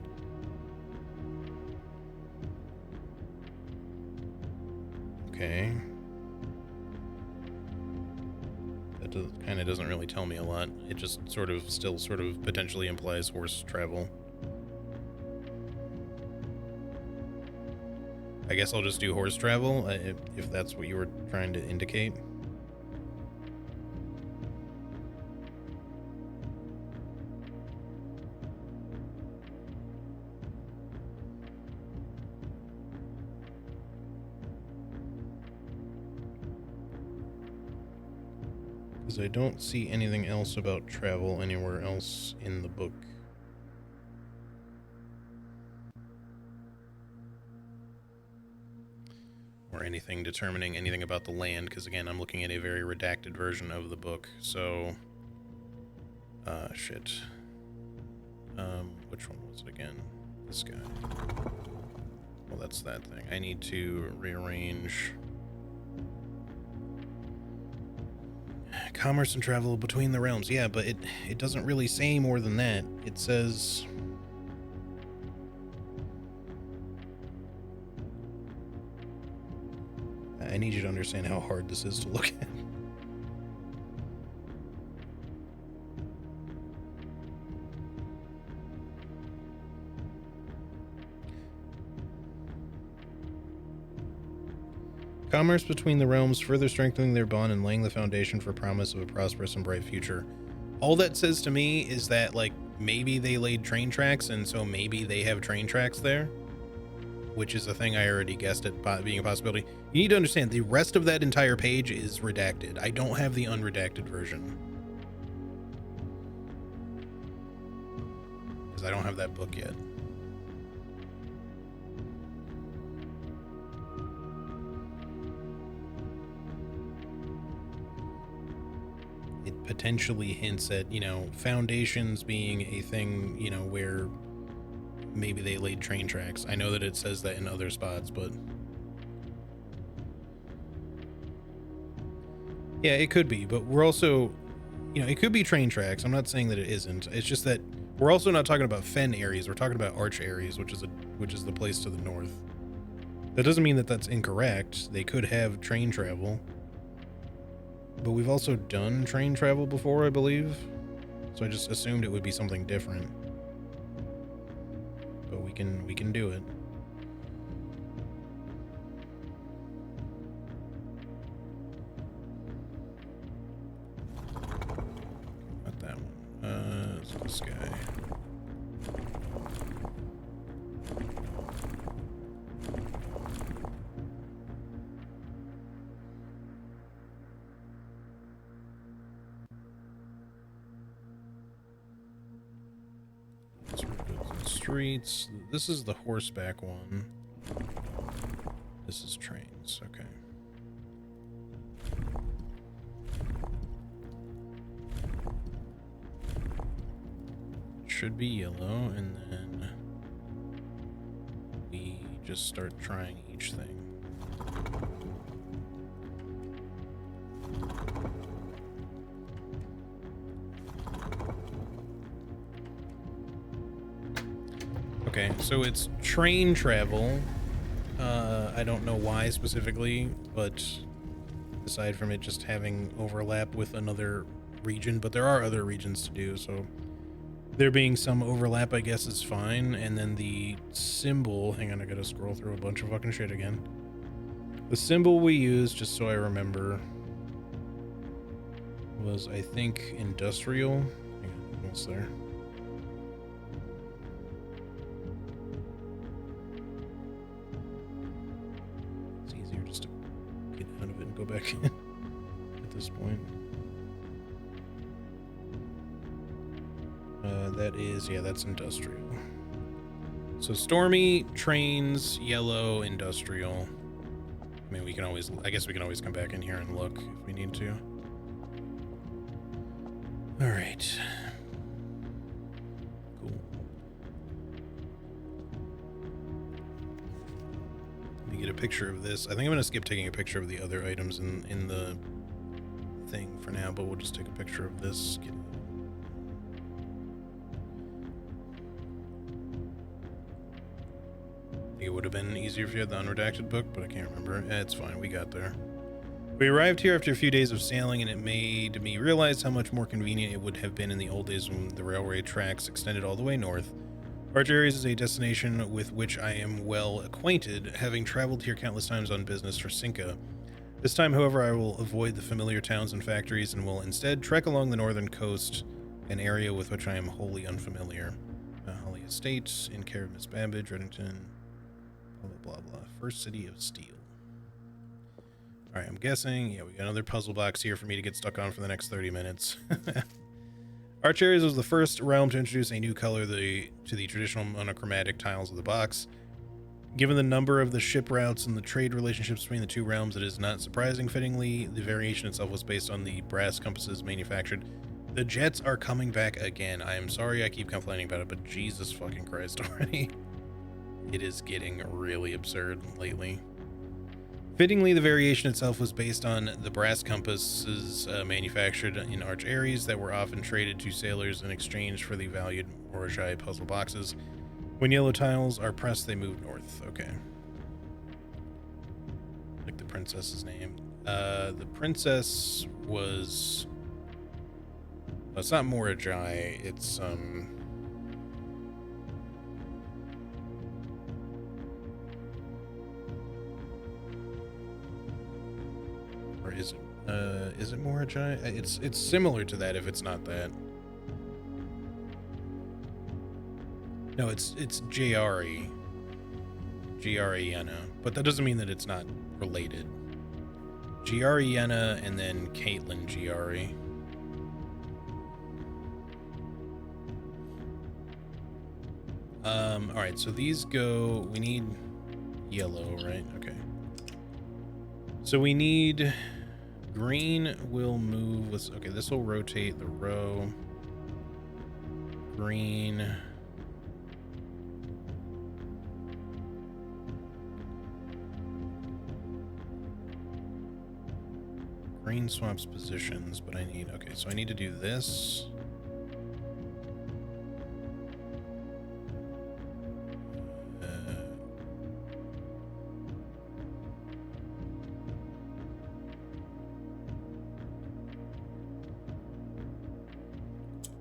Okay. That kind of doesn't really tell me a lot. It just still sort of potentially implies horse travel. I guess I'll just do horse travel, if that's what you were trying to indicate. Because I don't see anything else about travel anywhere else in the book. or anything determining anything about the land, because again, I'm looking at a very redacted version of the book. So, shit. Which one was it again? This guy. Well, that's that thing. I need to rearrange commerce and travel between the realms. Yeah, but it doesn't really say more than that. It says I need you to understand how hard this is to look at. Commerce between the realms, further strengthening their bond and laying the foundation for promise of a prosperous and bright future. All that says to me is that, like, maybe they laid train tracks, and so maybe they have train tracks there, which is a thing I already guessed at being a possibility. You need to understand, the rest of that entire page is redacted. I don't have the unredacted version, because I don't have that book yet. It potentially hints at, you know, foundations being a thing, you know, where maybe they laid train tracks. I know that it says that in other spots, but yeah, it could be. But we're also, you know, it could be train tracks. I'm not saying that it isn't. It's just that we're also not talking about fen areas. We're talking about arch areas, which is the place to the north. That doesn't mean that that's incorrect. They could have train travel. But we've also done train travel before, I believe. So I just assumed it would be something different. But we can do it. Not that one. It's this guy. Streets. This is the horseback one. This is trains. Okay. Should be yellow, and then we just start trying each thing. Okay, so it's train travel. I don't know why specifically, but aside from it just having overlap with another region, but there are other regions to do, so there being some overlap, I guess, is fine. And then the symbol, hang on, I gotta scroll through a bunch of fucking shit again. The symbol we used, just so I remember, was, I think, industrial. Hang on, almost there. Go back in at this point. That is, yeah, that's industrial. So stormy, trains, yellow, industrial. I mean, we can always, I guess we can always come back in here and look if we need to. All right. Cool. Let me get a picture of this. I think I'm going to skip taking a picture of the other items in the thing for now, but we'll just take a picture of this. I think it would have been easier if you had the unredacted book, but I can't remember. It's fine. We got there. We arrived here after a few days of sailing, and it made me realize how much more convenient it would have been in the old days when the railway tracks extended all the way north. Arch Ares is a destination with which I am well acquainted, having traveled here countless times on business for Cinca. This time, however, I will avoid the familiar towns and factories and will instead trek along the northern coast, an area with which I am wholly unfamiliar. Holly Estate, in care of Miss Babbage, Reddington, blah, blah, blah, blah. First City of Steel. Alright, I'm guessing, yeah, we got another puzzle box here for me to get stuck on for the next 30 minutes. Arch Ares was the first realm to introduce a new color to the traditional monochromatic tiles of the box. Given the number of the ship routes and the trade relationships between the two realms, it is not surprising. Fittingly, the variation itself was based on the brass compasses manufactured. The jets are coming back again. I am sorry I keep complaining about it, but Jesus fucking Christ already. It is getting really absurd lately. Fittingly, the variation itself was based on the brass compasses manufactured in Arch Ares that were often traded to sailors in exchange for the valued Orajai puzzle boxes. When yellow tiles are pressed, they move north. Okay. Like the princess's name. The princess was... well, it's not Morajai, it's, or is it Morajai? It's similar to that if it's not that. No, it's Jari. Giariana. But that doesn't mean that it's not related. Giariana and then Caitlin Giari. Alright, so these go... we need yellow, right? Okay. So we need... green will move... let's... okay, this will rotate the row. Green... green swaps positions, but I need... okay, so I need to do this.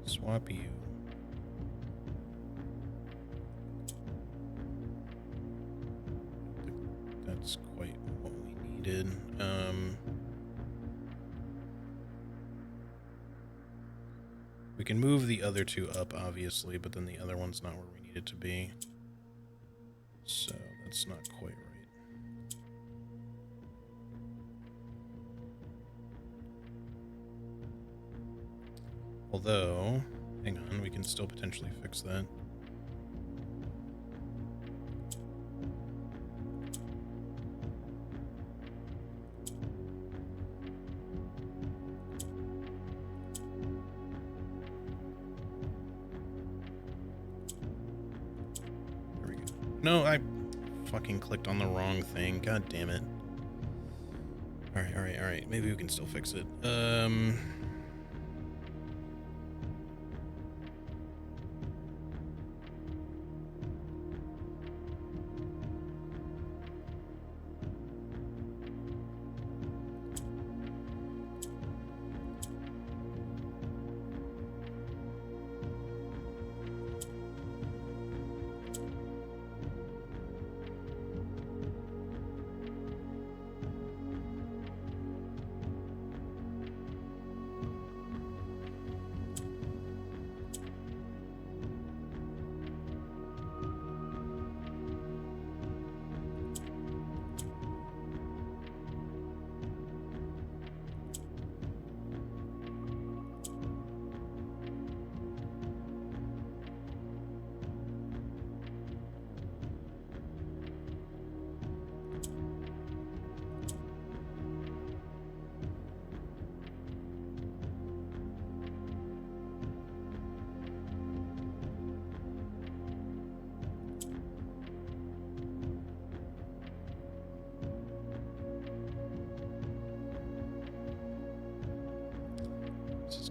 Swap you. That's quite what we needed. We can move the other two up, obviously, but then the other one's not where we need it to be. So that's not quite right. Although, hang on, we can still potentially fix that. There we go. No, I fucking clicked on the wrong thing. God damn it. Alright, alright, alright. Maybe we can still fix it.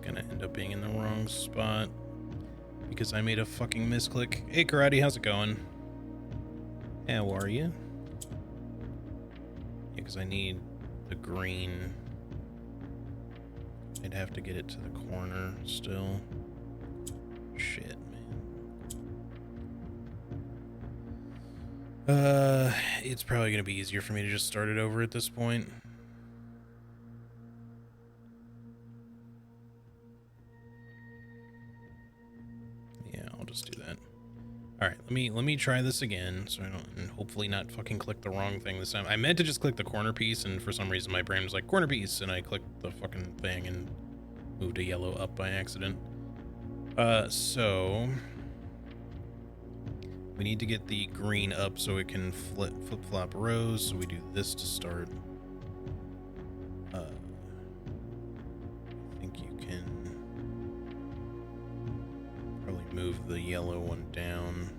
Gonna end up being in the wrong spot because I made a fucking misclick. Hey Karate, how's it going? How are you? Yeah, because I need the green. I'd have to get it to the corner still. Shit, man. It's probably gonna be easier for me to just start it over at this point. Just do that. All right, let me try this again, so I don't, and hopefully not fucking click the wrong thing this time. I meant to just click the corner piece, and for some reason my brain was like corner piece, and I clicked the fucking thing and moved a yellow up by accident. So We need to get the green up so it can flip-flop rows, so we do this to start. I think you can probably move the yellow one down.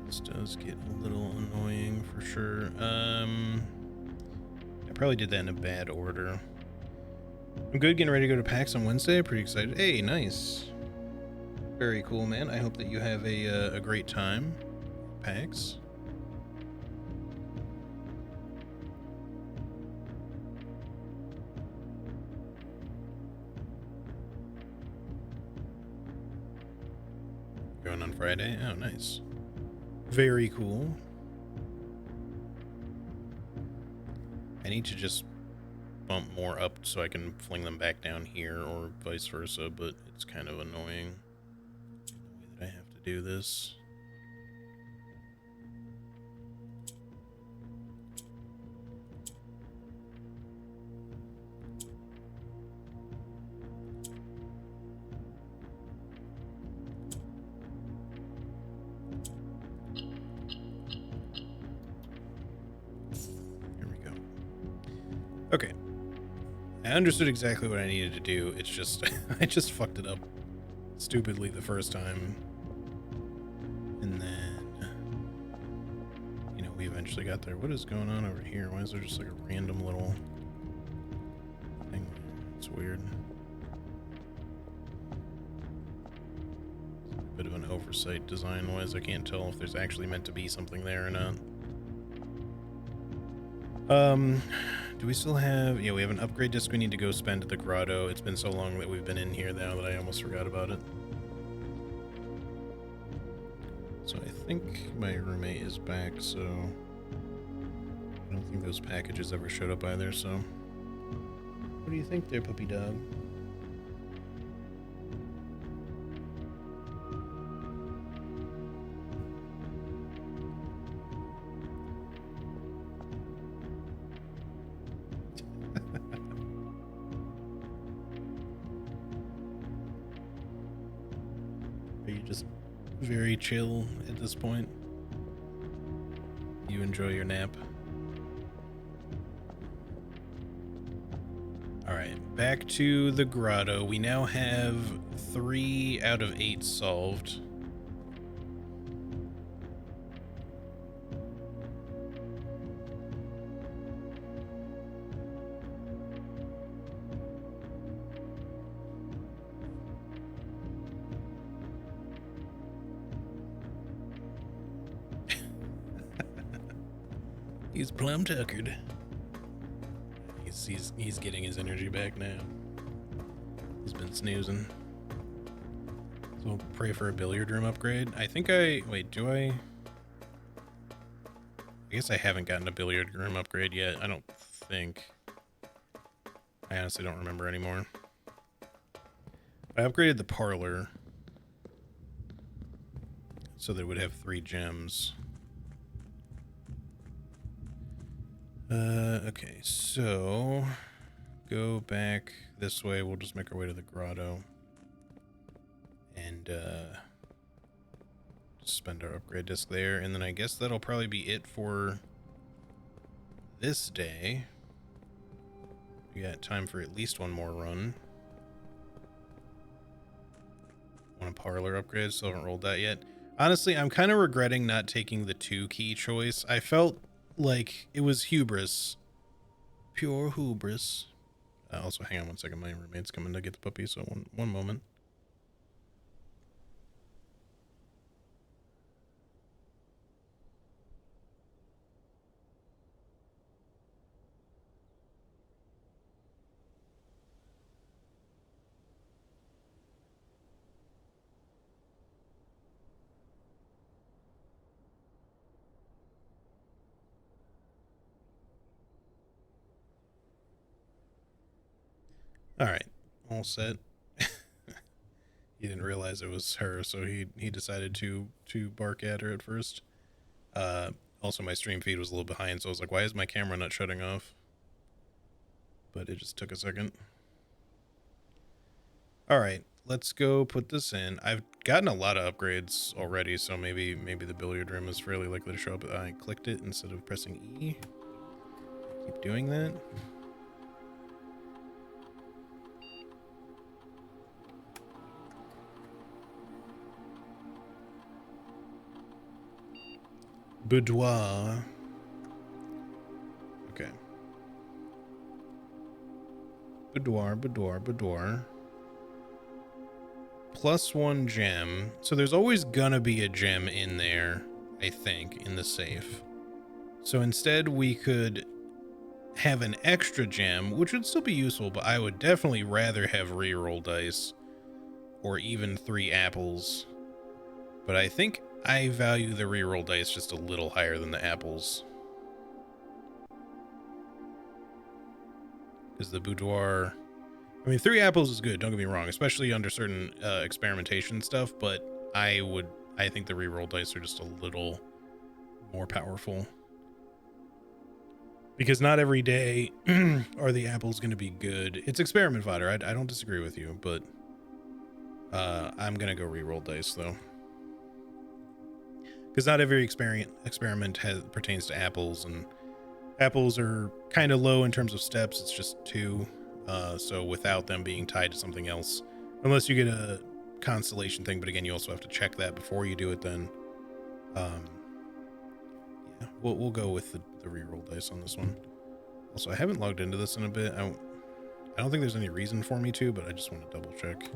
This does get a little annoying for sure. I probably did that in a bad order. I'm good, getting ready to go to PAX on Wednesday. Pretty excited. Hey, nice. Very cool, man. I hope that you have a great time. PAX. Going on Friday? Oh, nice. Very cool. I need to just bump more up so I can fling them back down here or vice versa, but it's kind of annoying the way that I have to do this. Okay. I understood exactly what I needed to do. It's just, I just fucked it up stupidly the first time. And then, you know, we eventually got there. What is going on over here? Why is there just like a random little thing? It's weird. It's a bit of an oversight design-wise. I can't tell if there's actually meant to be something there or not. Do we still have... Yeah, we have an upgrade disc we need to go spend at the grotto. It's been so long that we've been in here now that I almost forgot about it. So I think my roommate is back, so... I don't think those packages ever showed up either, so... What do you think there, puppy dog? Are you just very chill at this point? You enjoy your nap? Alright, back to the grotto. We now have 3 out of 8 solved. He's plumb tuckered. He's getting his energy back now. He's been snoozing. So we'll pray for a billiard room upgrade. I think wait, do I guess I haven't gotten a billiard room upgrade yet. I don't think. I honestly don't remember anymore. I upgraded the parlor so that it would have 3 gems. Okay, so go back this way. We'll just make our way to the grotto and spend our upgrade disc there, and then I guess that'll probably be it for this day. We got time for at least one more run. parlor upgrade. Still haven't rolled that yet. Honestly, I'm kind of regretting not taking the 2 key choice. I felt like it was hubris. Pure hubris. Also, hang on one second. My roommate's coming to get the puppy, so one moment. All right, all set. He didn't realize it was her, so he decided to bark at her at first. Also, my stream feed was a little behind, so I was like, why is my camera not shutting off? But it just took a second. All right, let's go put this in. I've gotten a lot of upgrades already, so maybe the billiard room is fairly likely to show up. I clicked it instead of pressing E. Keep doing that. Boudoir. Okay. Boudoir. +1 gem. So there's always gonna be a gem in there, I think, in the safe. So instead we could have an extra gem, which would still be useful, but I would definitely rather have reroll dice or even 3 apples. But I think I value the reroll dice just a little higher than the apples. Because the boudoir... I mean, 3 apples is good, don't get me wrong, especially under certain experimentation stuff, but I think the reroll dice are just a little more powerful. Because not every day are the apples going to be good. It's experiment fodder, I don't disagree with you, but I'm going to go reroll dice, though. Because not every experiment pertains to apples, and apples are kind of low in terms of steps. It's just 2. So without them being tied to something else, unless you get a constellation thing, but again, you also have to check that before you do it, then yeah, we'll go with the reroll dice on this one. Also, I haven't logged into this in a bit. I don't think there's any reason for me to, but I just want to double check.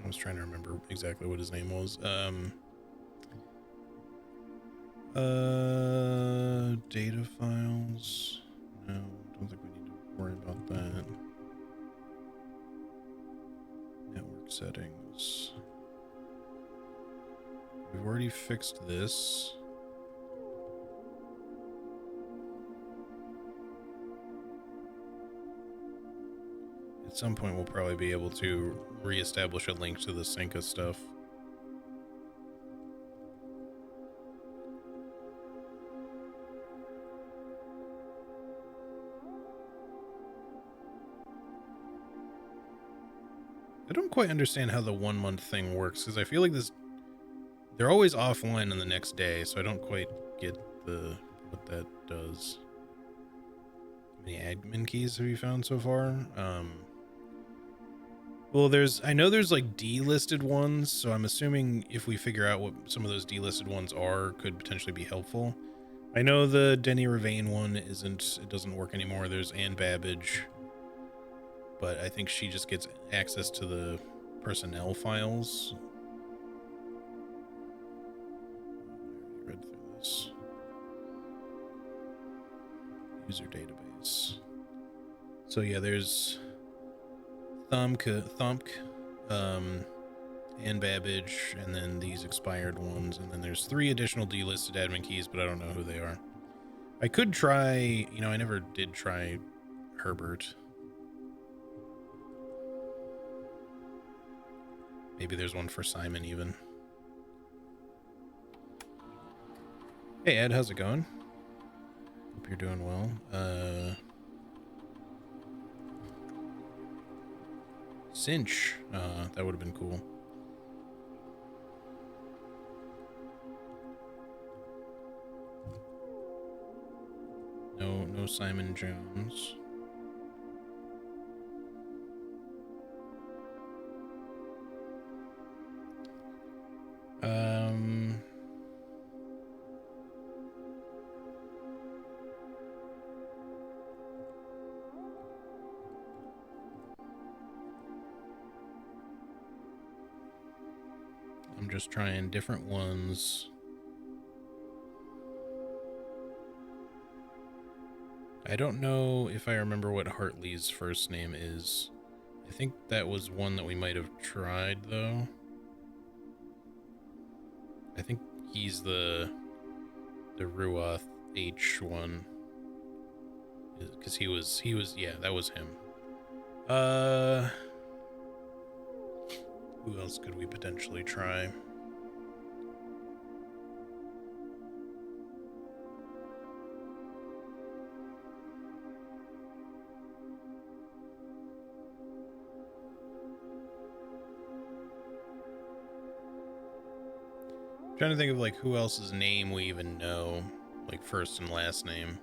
I was trying to remember exactly what his name was. Data files. No, don't think we need to worry about that. Network settings. We've already fixed this. At some point, we'll probably be able to reestablish a link to the Senka stuff. I don't quite understand how the 1 month thing works, because I feel like they're always offline on the next day, so I don't quite get what that does. How many admin keys have you found so far? Well, I know there's like delisted ones, so I'm assuming if we figure out what some of those delisted ones are, could potentially be helpful. I know the Denny Ravane one it doesn't work anymore. There's Anne Babbage, but I think she just gets access to the personnel files. I read through this. User database. So yeah, there's Thumpk, Anne Babbage, and then these expired ones, and then there's 3 additional delisted admin keys, but I don't know who they are. I could try, I never did try Herbert. Maybe there's one for Simon even. Hey Ed, how's it going? Hope you're doing well. Cinch, that would have been cool. No Simon Jones. Um, I'm just trying different ones. I don't know if I remember what Hartley's first name is. I think that was one that we might have tried, though. I think he's the Ruoth H one. Because he was, yeah, that was him. Who else could we potentially try? Trying to think of like who else's name we even know, like first and last name.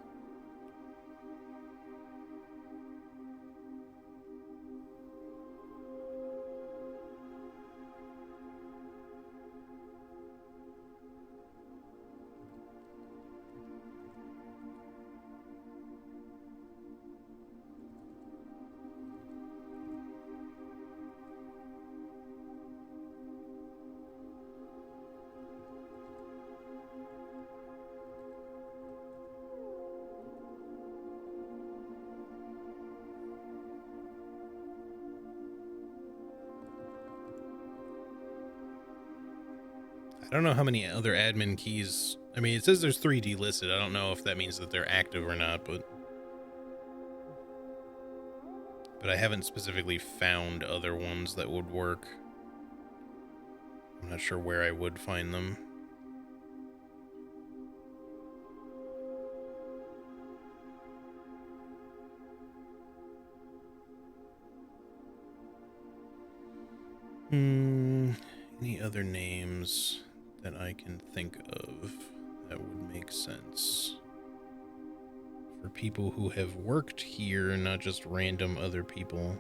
I don't know how many other admin keys. I mean, it says there's 3 delisted. I don't know if that means that they're active or not, but I haven't specifically found other ones that would work. I'm not sure where I would find them. Any other names that I can think of that would make sense for people who have worked here, not just random other people?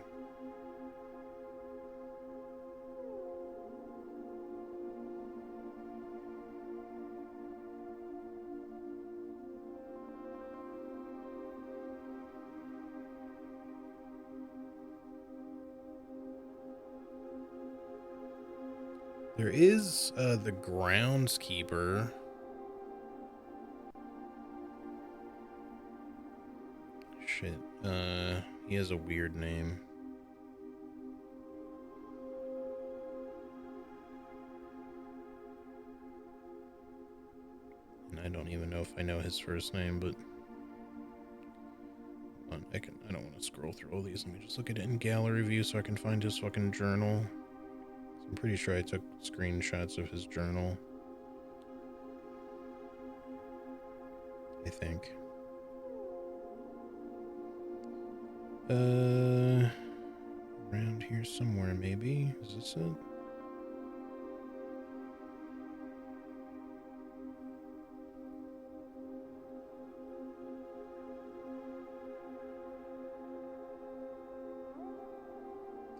There is the groundskeeper. Shit. He has a weird name. And I don't even know if I know his first name, but I don't want to scroll through all these. Let me just look at it in gallery view so I can find his fucking journal. I'm pretty sure I took screenshots of his journal. I think. Around here somewhere, maybe. Is this it?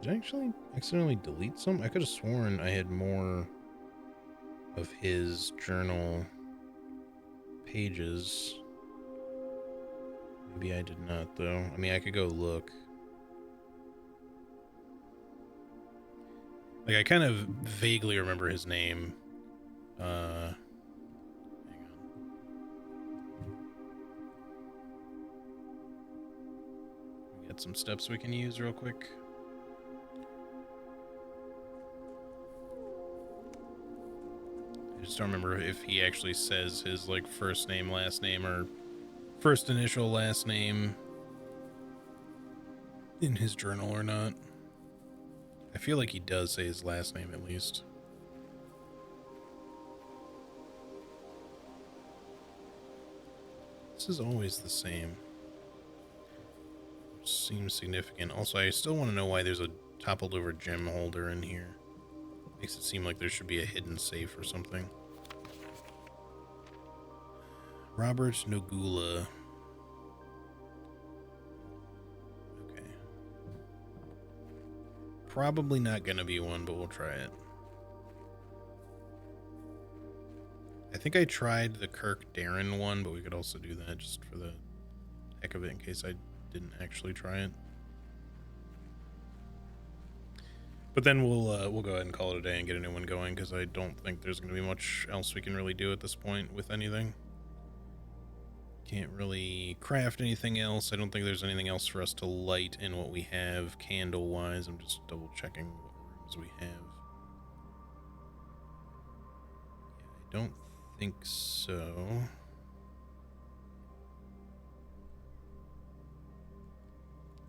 Did I actually accidentally delete some? I could have sworn I had more of his journal pages. Maybe I did not, though. I mean, I could go look. Like, I kind of vaguely remember his name. Hang on. We got some steps we can use real quick. I just don't remember if he actually says his, like, first name, last name, or first initial, last name in his journal or not. I feel like he does say his last name at least. This is always the same. Seems significant. Also, I still want to know why there's a toppled over gem holder in here. Makes it seem like there should be a hidden safe or something. Robert Nogula. probably not going to be one, but we'll try it. I think I tried the Kirk Darren one, but we could also do that just for the heck of it in case I didn't actually try it. But then we'll go ahead and call it a day and get a new one going, because I don't think there's going to be much else we can really do at this point with anything. Can't really craft anything else. I don't think there's anything else for us to light in what we have candle-wise. I'm just double-checking what rooms we have. Yeah, I don't think so.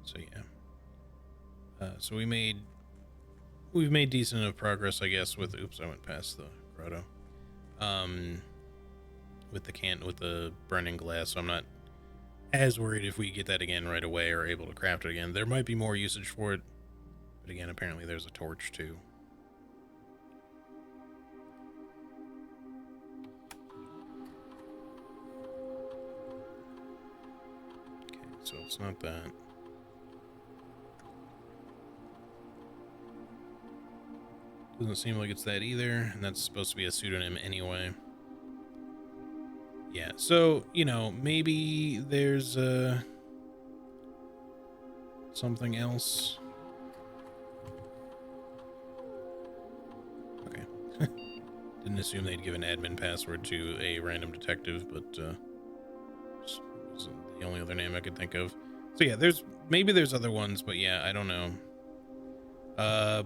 So yeah. So we've made decent enough progress, I guess, with, oops, I went past the grotto. With the burning glass, so I'm not as worried if we get that again right away or able to craft it again. There might be more usage for it, but again, apparently there's a torch too. Okay, so it's not that. Doesn't seem like it's that either, and that's supposed to be a pseudonym anyway. Yeah, so, you know, maybe there's something else. Okay. Didn't assume they'd give an admin password to a random detective, but just wasn't the only other name I could think of. So yeah, maybe there's other ones, but yeah, I don't know.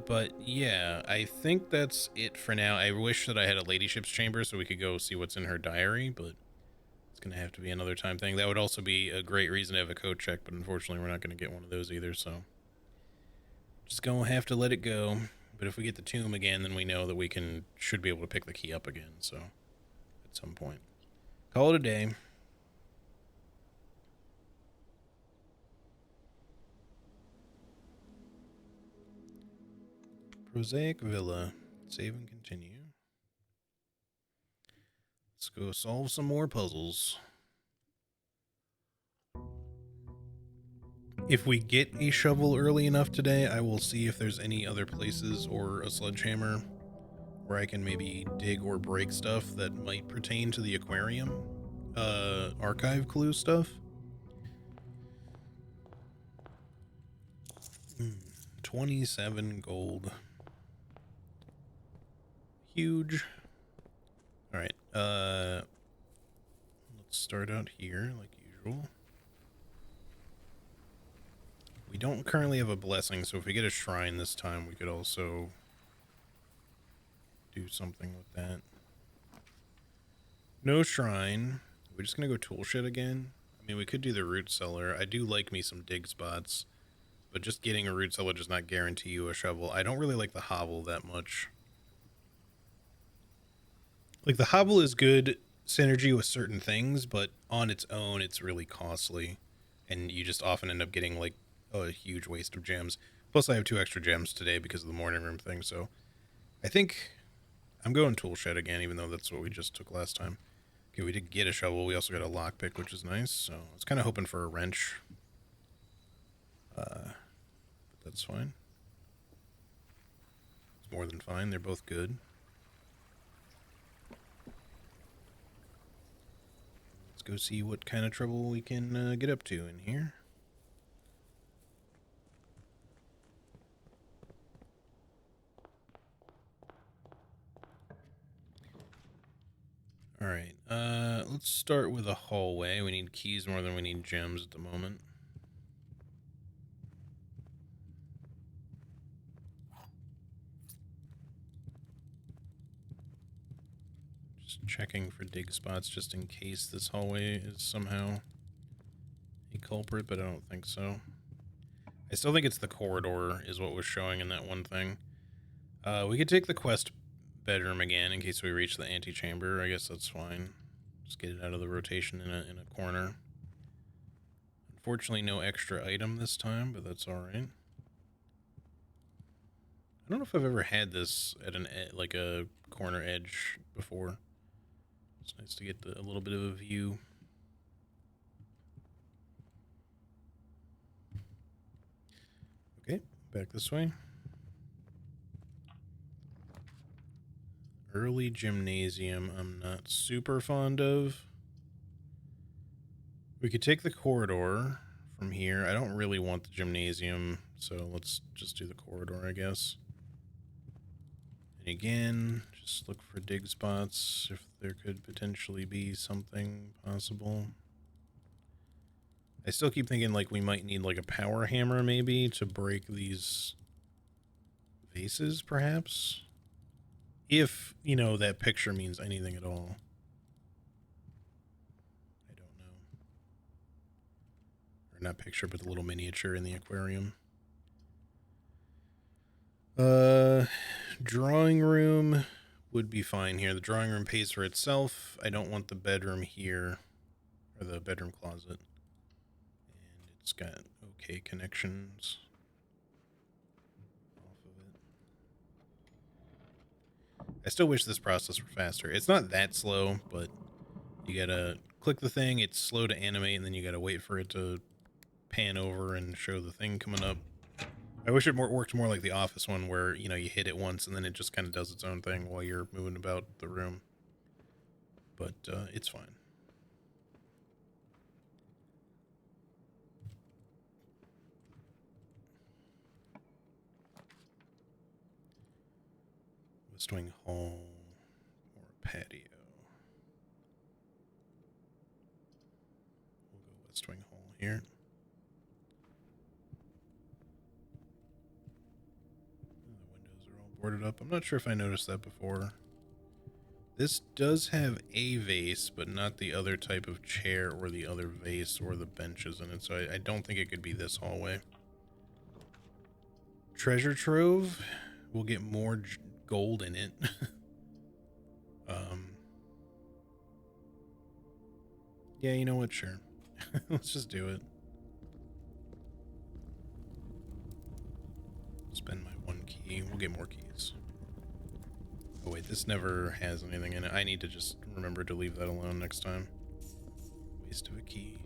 But yeah, I think that's it for now. I wish that I had a ladyship's chamber so we could go see what's in her diary, but it's gonna have to be another time thing. That would also be a great reason to have a code check, but unfortunately we're not gonna get one of those either, so just gonna have to let it go. But if we get the tomb again, then we know that we should be able to pick the key up again, so at some point. Call it a day. Prosaic Villa. Save and continue. Let's go solve some more puzzles. If we get a shovel early enough today, I will see if there's any other places or a sledgehammer where I can maybe dig or break stuff that might pertain to the aquarium archive clue stuff. 27 gold. Huge. All right. Let's start out here like usual. We don't currently have a blessing, so if we get a shrine this time, we could also do something with that. No shrine. We're just gonna go tool shed again. I mean, we could do the root cellar. I do like me some dig spots, but just getting a root cellar does not guarantee you a shovel. I don't really like the hovel that much. Like, the hovel is good synergy with certain things, but on its own, it's really costly, and you just often end up getting like a huge waste of gems. Plus, I have 2 extra gems today because of the morning room thing, so I think I'm going tool shed again, even though that's what we just took last time. Okay, we did get a shovel. We also got a lockpick, which is nice, so I was kind of hoping for a wrench. But that's fine. It's more than fine. They're both good. Let's go see what kind of trouble we can get up to in here. Alright, let's start with a hallway. We need keys more than we need gems at the moment. Just checking for dig spots just in case this hallway is somehow a culprit, but I don't think so. I still think it's the corridor is what was showing in that one thing. We could take the quest bedroom again in case we reach the antechamber. I guess that's fine. Just get it out of the rotation in a corner. Unfortunately, no extra item this time, but that's all right. I don't know if I've ever had this at like a corner edge before. It's nice to get a little bit of a view. Okay, back this way. Early gymnasium, I'm not super fond of. We could take the corridor from here. I don't really want the gymnasium, so let's just do the corridor, I guess. And again, just look for dig spots if there could potentially be something possible. I still keep thinking like we might need like a power hammer maybe to break these vases, perhaps. If, you know, that picture means anything at all. I don't know. Or not picture, but the little miniature in the aquarium. Drawing room would be fine here. The drawing room pays for itself. I don't want the bedroom here, or the bedroom closet. And it's got okay connections off of it. I still wish this process were faster. It's not that slow, but you gotta click the thing, it's slow to animate, and then you gotta wait for it to pan over and show the thing coming up. I wish it worked more like the Office one where, you know, you hit it once and then it just kind of does its own thing while you're moving about the room. But it's fine. West Wing Hall or patio. We'll go West Wing Hall here. Boarded up. I'm not sure if I noticed that before. This does have a vase, but not the other type of chair or the other vase or the benches in it, so I don't think it could be this hallway. Treasure trove. We'll get more gold in it. Yeah, you know what? Sure. Let's just do it. Spend my one key. We'll get more keys. Oh wait, this never has anything in it. I need to just remember to leave that alone next time. Waste of a key.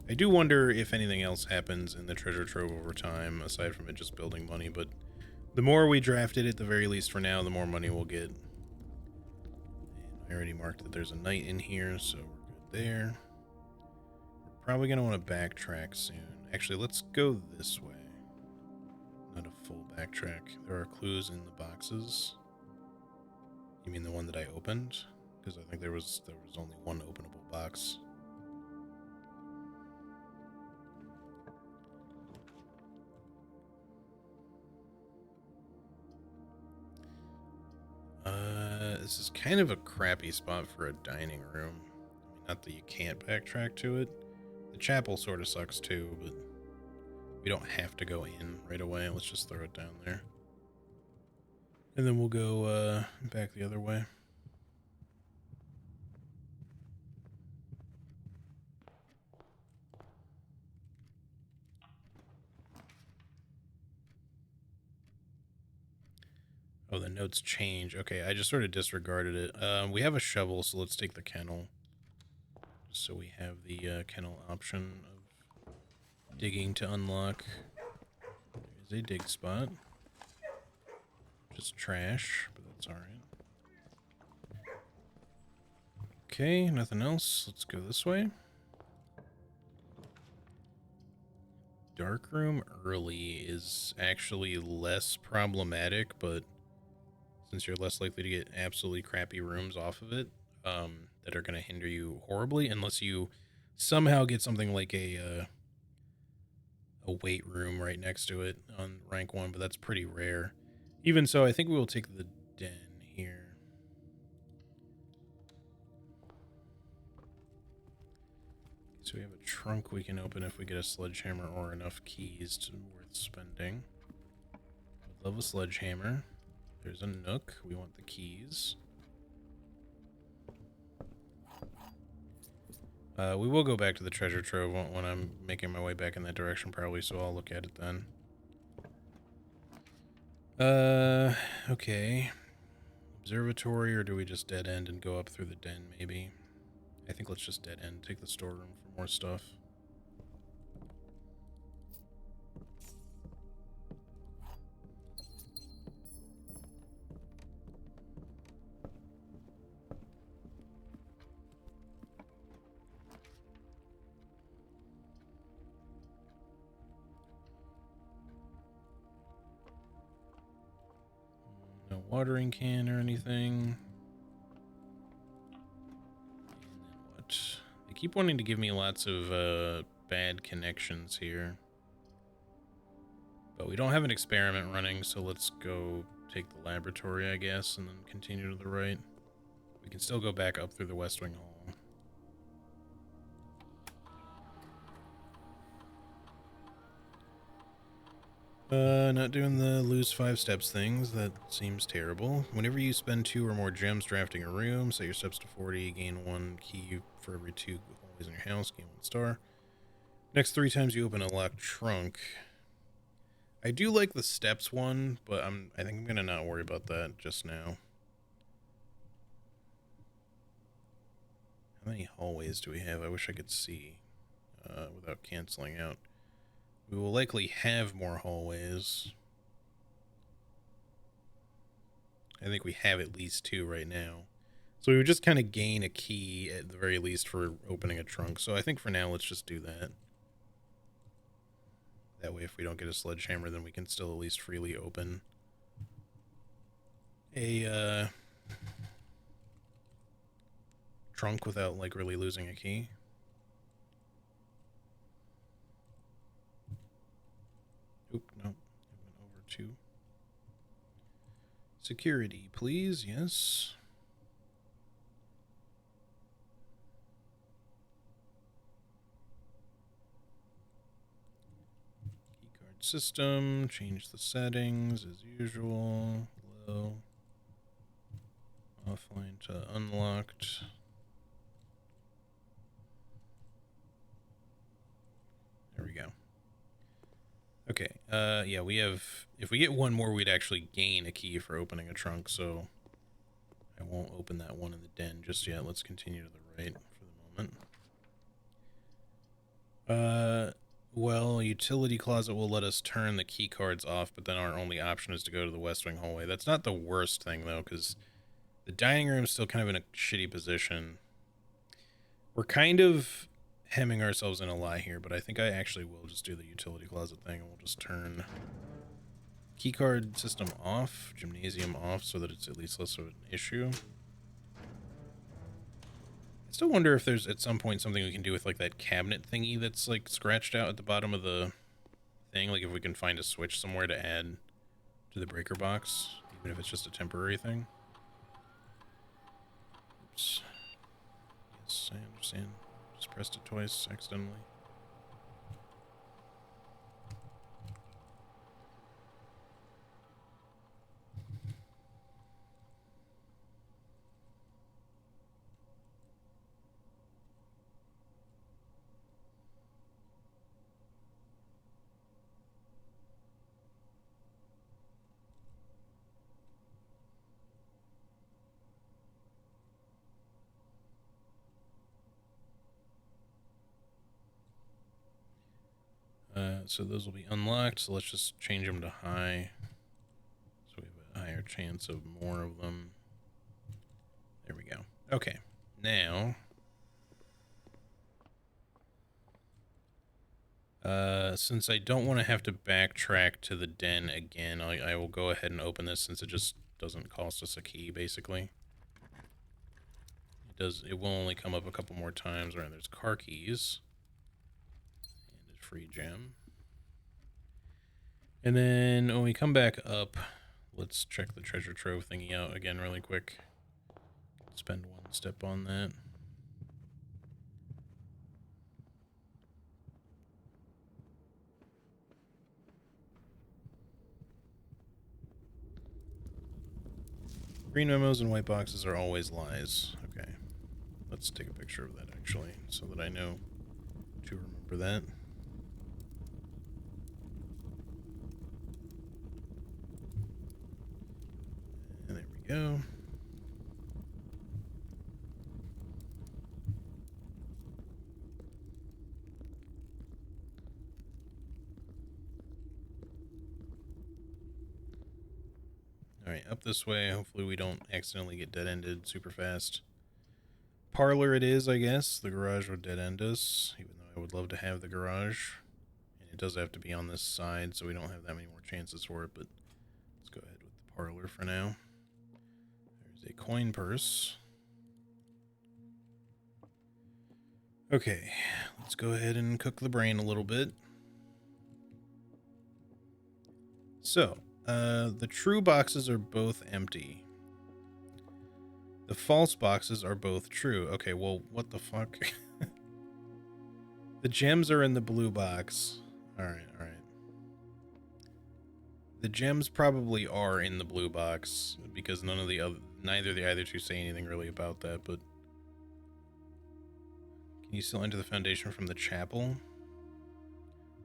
I do wonder if anything else happens in the treasure trove over time, aside from it just building money, but the more we draft it, at the very least for now, the more money we'll get. And I already marked that there's a knight in here, so we're good there. We're probably going to want to backtrack soon. Actually, let's go this way. Not a full backtrack. There are clues in the boxes. You mean the one that I opened? Because I think there was only one openable box. This is kind of a crappy spot for a dining room. I mean, not that you can't backtrack to it. The chapel sort of sucks too, but we don't have to go in right away. Let's just throw it down there. And then we'll go back the other way. Oh, the notes change. Okay, I just sort of disregarded it. We have a shovel, so let's take the kennel. So we have the kennel option of digging to unlock. There's a dig spot. Just trash, but that's alright. Okay, nothing else. Let's go this way. Darkroom early is actually less problematic, but since you're less likely to get absolutely crappy rooms off of it, that are going to hinder you horribly, unless you somehow get something like a weight room right next to it on rank 1, but that's pretty rare. Even so, I think we will take the den here. So we have a trunk we can open if we get a sledgehammer or enough keys to worth spending. I'd love a sledgehammer. There's a nook. We want the keys. We will go back to the treasure trove when I'm making my way back in that direction probably, so I'll look at it then. Okay. Observatory, or do we just dead end and go up through the den maybe? I think let's just dead end. Take the storeroom for more stuff. watering can or anything. And then what? They keep wanting to give me lots of bad connections here. But we don't have an experiment running, so let's go take the laboratory, I guess, and then continue to the right. We can still go back up through the West Wing Hall. Not doing the lose 5 steps things. That seems terrible. Whenever you spend 2 or more gems drafting a room, set your steps to 40, gain 1 key for every 2 hallways in your house, gain 1 star. Next 3 times you open a locked trunk. I do like the steps one, but I think I'm gonna not worry about that just now. How many hallways do we have? I wish I could see without canceling out. We will likely have more hallways. I think we have at least 2 right now. So we would just kind of gain a key at the very least for opening a trunk. So I think for now, let's just do that. That way, if we don't get a sledgehammer, then we can still at least freely open a trunk without, like, really losing a key. Oop, no. It went over to security, please. Yes. Keycard system. Change the settings as usual. Low. Offline to unlocked. There we go. Okay, yeah, we have... If we get 1 more, we'd actually gain a key for opening a trunk, so... I won't open that one in the den just yet. Let's continue to the right for the moment. Well, utility closet will let us turn the key cards off, but then our only option is to go to the West Wing hallway. That's not the worst thing, though, because the dining room is still kind of in a shitty position. We're kind of hemming ourselves in a lie here, but I think I actually will just do the utility closet thing, and we'll just turn keycard system off, gymnasium off, so that it's at least less of an issue. I still wonder if there's at some point something we can do with like that cabinet thingy that's like scratched out at the bottom of the thing, like if we can find a switch somewhere to add to the breaker box, even if it's just a temporary thing. Oops. Yes, I understand. Just pressed it twice accidentally. So those will be unlocked, so let's just change them to high. So we have a higher chance of more of them. There we go. Okay, now... since I don't want to have to backtrack to the den again, I will go ahead and open this since it just doesn't cost us a key, basically. It will only come up a couple more times. Right, there's car keys. And a free gem. And then when we come back up, let's check the treasure trove thingy out again really quick. Spend 1 step on that. Green memos and white boxes are always lies. Okay. Let's take a picture of that actually, so that I know to remember that. And there we go. Alright, up this way. Hopefully we don't accidentally get dead-ended super fast. Parlor it is, I guess. The garage would dead-end us, even though I would love to have the garage. And it does have to be on this side, so we don't have that many more chances for it, but let's go ahead with the parlor for now. a coin purse. Okay, let's go ahead and cook the brain a little bit. So, the true boxes are both empty. The false boxes are both true. Okay, well, what the fuck? The gems are in the blue box. Alright, alright. The gems probably are in the blue box because neither of the other two say anything really about that, but can you still enter the foundation from the chapel?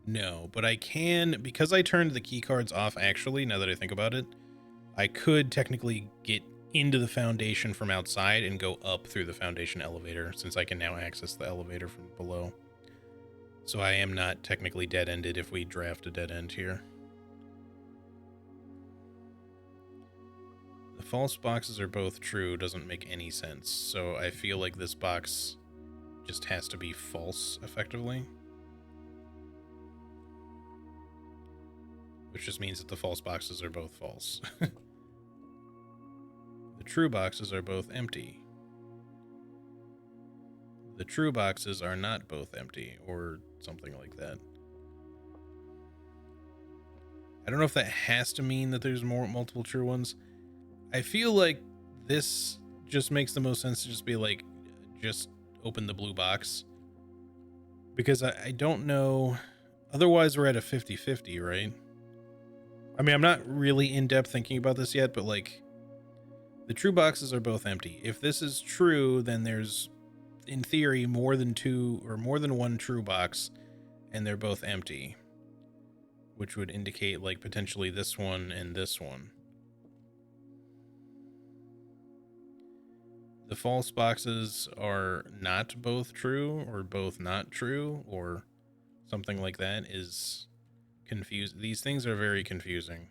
No, but I can, because I turned the key cards off actually, now that I think about it, I could technically get into the foundation from outside and go up through the foundation elevator since I can now access the elevator from below. So I am not technically dead-ended if we draft a dead end here. The false boxes are both true doesn't make any sense, so I feel like this box just has to be false, effectively. Which just means that the false boxes are both false. The true boxes are both empty. The true boxes are not both empty, or something like that. I don't know if that has to mean that there's multiple true ones. I feel like this just makes the most sense to just be like, just open the blue box. Because I don't know. Otherwise, we're at a 50-50, right? I mean, I'm not really in-depth thinking about this yet, but like, the true boxes are both empty. If this is true, then there's, in theory, more than two or more than one true box, and they're both empty. Which would indicate, like, potentially this one and this one. The false boxes are not both true, or both not true, or something like that is confused. These things are very confusing.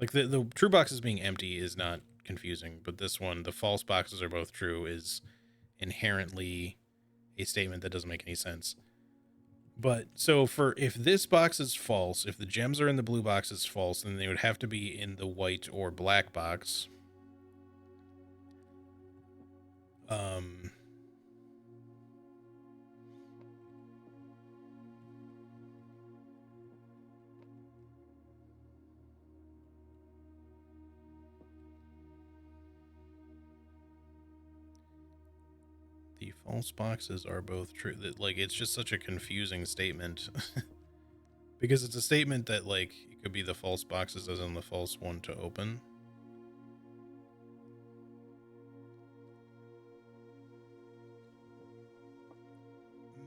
Like, the true boxes being empty is not confusing, but this one, the false boxes are both true, is inherently a statement that doesn't make any sense. But, so if this box is false, if the gems are in the blue box is false, then they would have to be in the white or black box. The false boxes are both true. Like, it's just such a confusing statement. Because it's a statement that, like, it could be the false boxes as in the false one to open.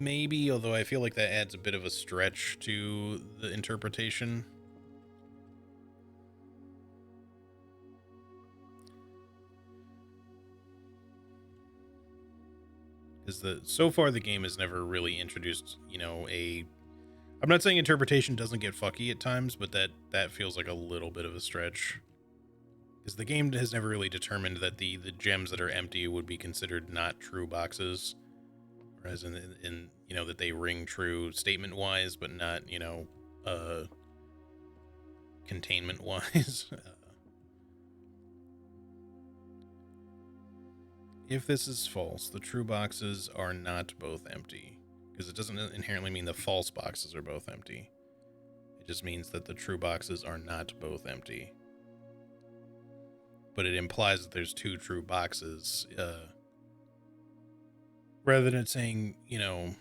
Maybe, although I feel like that adds a bit of a stretch to the interpretation. Because so far the game has never really introduced, you know, I'm not saying interpretation doesn't get fucky at times, but that feels like a little bit of a stretch. Because the game has never really determined that the gems that are empty would be considered not true boxes. Whereas in you know, that they ring true statement-wise, but not, you know, containment-wise. If this is false, the true boxes are not both empty. Because it doesn't inherently mean the false boxes are both empty. It just means that the true boxes are not both empty. But it implies that there's two true boxes, rather than it saying, you know,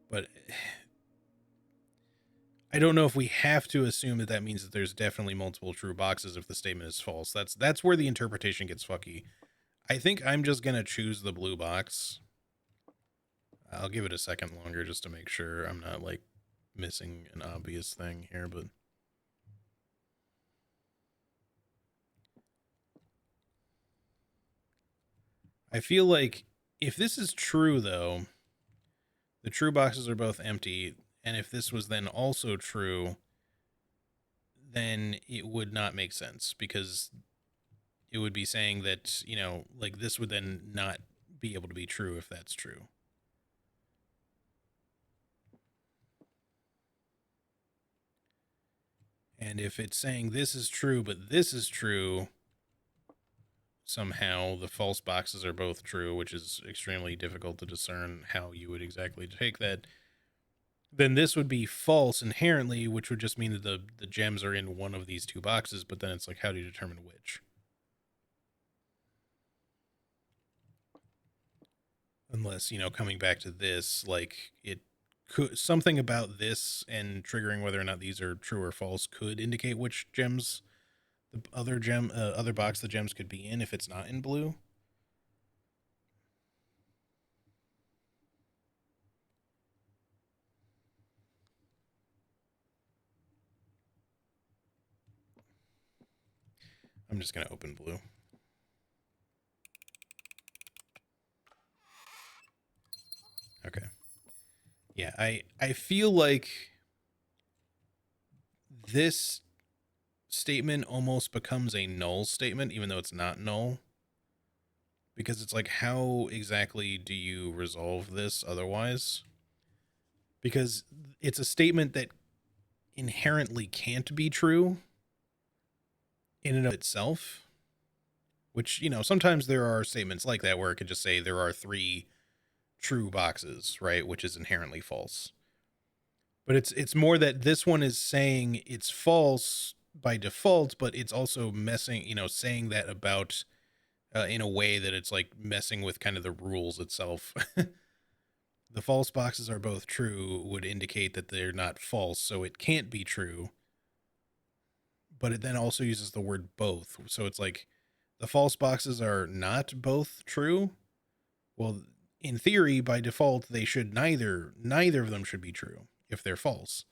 but I don't know if we have to assume that that means that there's definitely multiple true boxes if the statement is false. That's where the interpretation gets fucky. I think I'm just going to choose the blue box. I'll give it a second longer just to make sure I'm not, like, missing an obvious thing here, but I feel like if this is true, though, the true boxes are both empty, and if this was then also true, then it would not make sense, because it would be saying that, you know, like, this would then not be able to be true if that's true. And if it's saying this is true, but this is true, somehow the false boxes are both true, which is extremely difficult to discern how you would exactly take that, then this would be false inherently, which would just mean that the gems are in one of these two boxes, but then it's like, how do you determine which? Unless, coming back to this, like, it could, something about this and triggering whether or not these are true or false could indicate which gems the other box the gems could be in if it's not in blue. I'm just going to open blue. Okay. Yeah, I feel like this statement almost becomes a null statement, even though it's not null. Because it's like, how exactly do you resolve this otherwise? Because it's a statement that inherently can't be true in and of itself. Which, sometimes there are statements like that where it could just say there are 3 true boxes, right? Which is inherently false. But it's more that this one is saying it's false by default, but it's also saying that about in a way that it's like messing with kind of the rules itself. The false boxes are both true would indicate that they're not false, so it can't be true. But it then also uses the word both. So it's like the false boxes are not both true. Well, in theory, by default, they should neither of them should be true if they're false.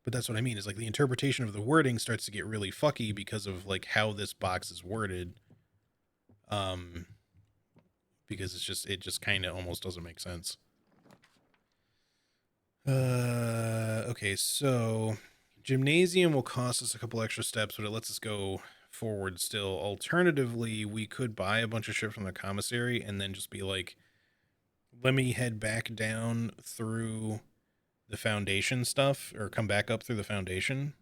But that's what I mean, is like the interpretation of the wording starts to get really fucky because of like how this box is worded. Because it just kind of almost doesn't make sense. Okay, so gymnasium will cost us a couple extra steps, but it lets us go forward still. Alternatively, we could buy a bunch of shit from the commissary and then just be like, let me head back down through the foundation stuff, or come back up through the foundation.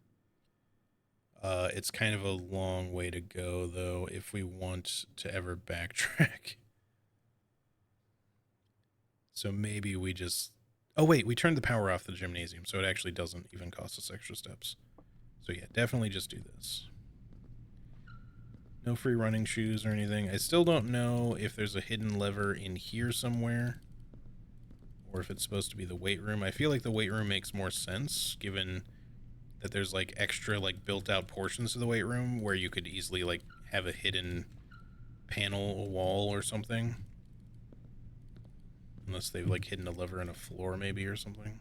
It's kind of a long way to go, though, if we want to ever backtrack. So maybe we just... Oh, wait, we turned the power off the gymnasium, so it actually doesn't even cost us extra steps. So yeah, definitely just do this. No free running shoes or anything. I still don't know if there's a hidden lever in here somewhere, or if it's supposed to be the weight room. I feel like the weight room makes more sense, given that there's like extra like built out portions of the weight room where you could easily like have a hidden panel, a wall or something. Unless they've like hidden a lever in a floor maybe or something.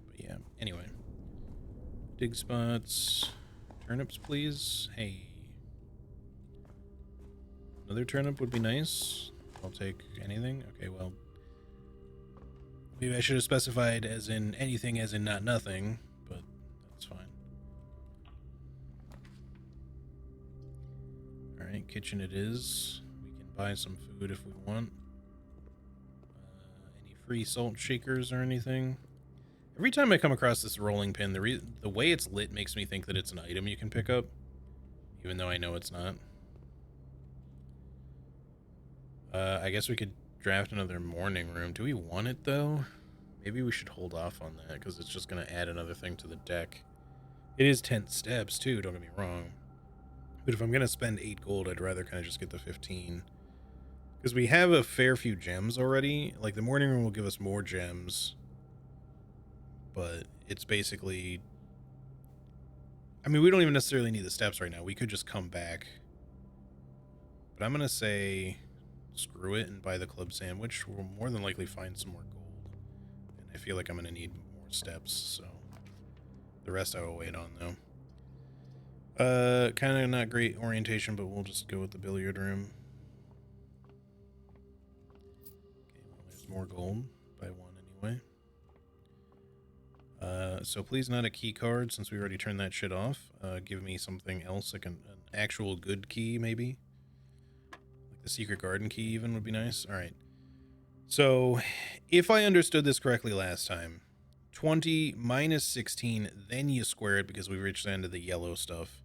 But yeah, anyway. Dig spots. Turnips, please. Hey. Another turnip would be nice. I'll take anything. Okay, well. Maybe I should have specified as in anything as in not nothing, but that's fine. Alright, kitchen it is. We can buy some food if we want. Any free salt shakers or anything? Every time I come across this rolling pin, the way it's lit makes me think that it's an item you can pick up, even though I know it's not. I guess we could draft another morning room. Do we want it, though? Maybe we should hold off on that, because it's just going to add another thing to the deck. It is 10 steps, too, don't get me wrong. But if I'm going to spend 8 gold, I'd rather kind of just get the 15. Because we have a fair few gems already. Like, the morning room will give us more gems. But it's basically... I mean, we don't even necessarily need the steps right now. We could just come back. But I'm going to say... screw it and buy the club sandwich. We'll more than likely find some more gold. And I feel like I'm going to need more steps, so... the rest I will wait on, though. Kind of not great orientation, but we'll just go with the billiard room. Okay, well, there's more gold. Buy one anyway. So please not a key card, since we already turned that shit off. Give me something else, like an actual good key, maybe. Like the secret garden key even would be nice. Alright. So, if I understood this correctly last time, 20 minus 16, then you square it because we reached the end of the yellow stuff.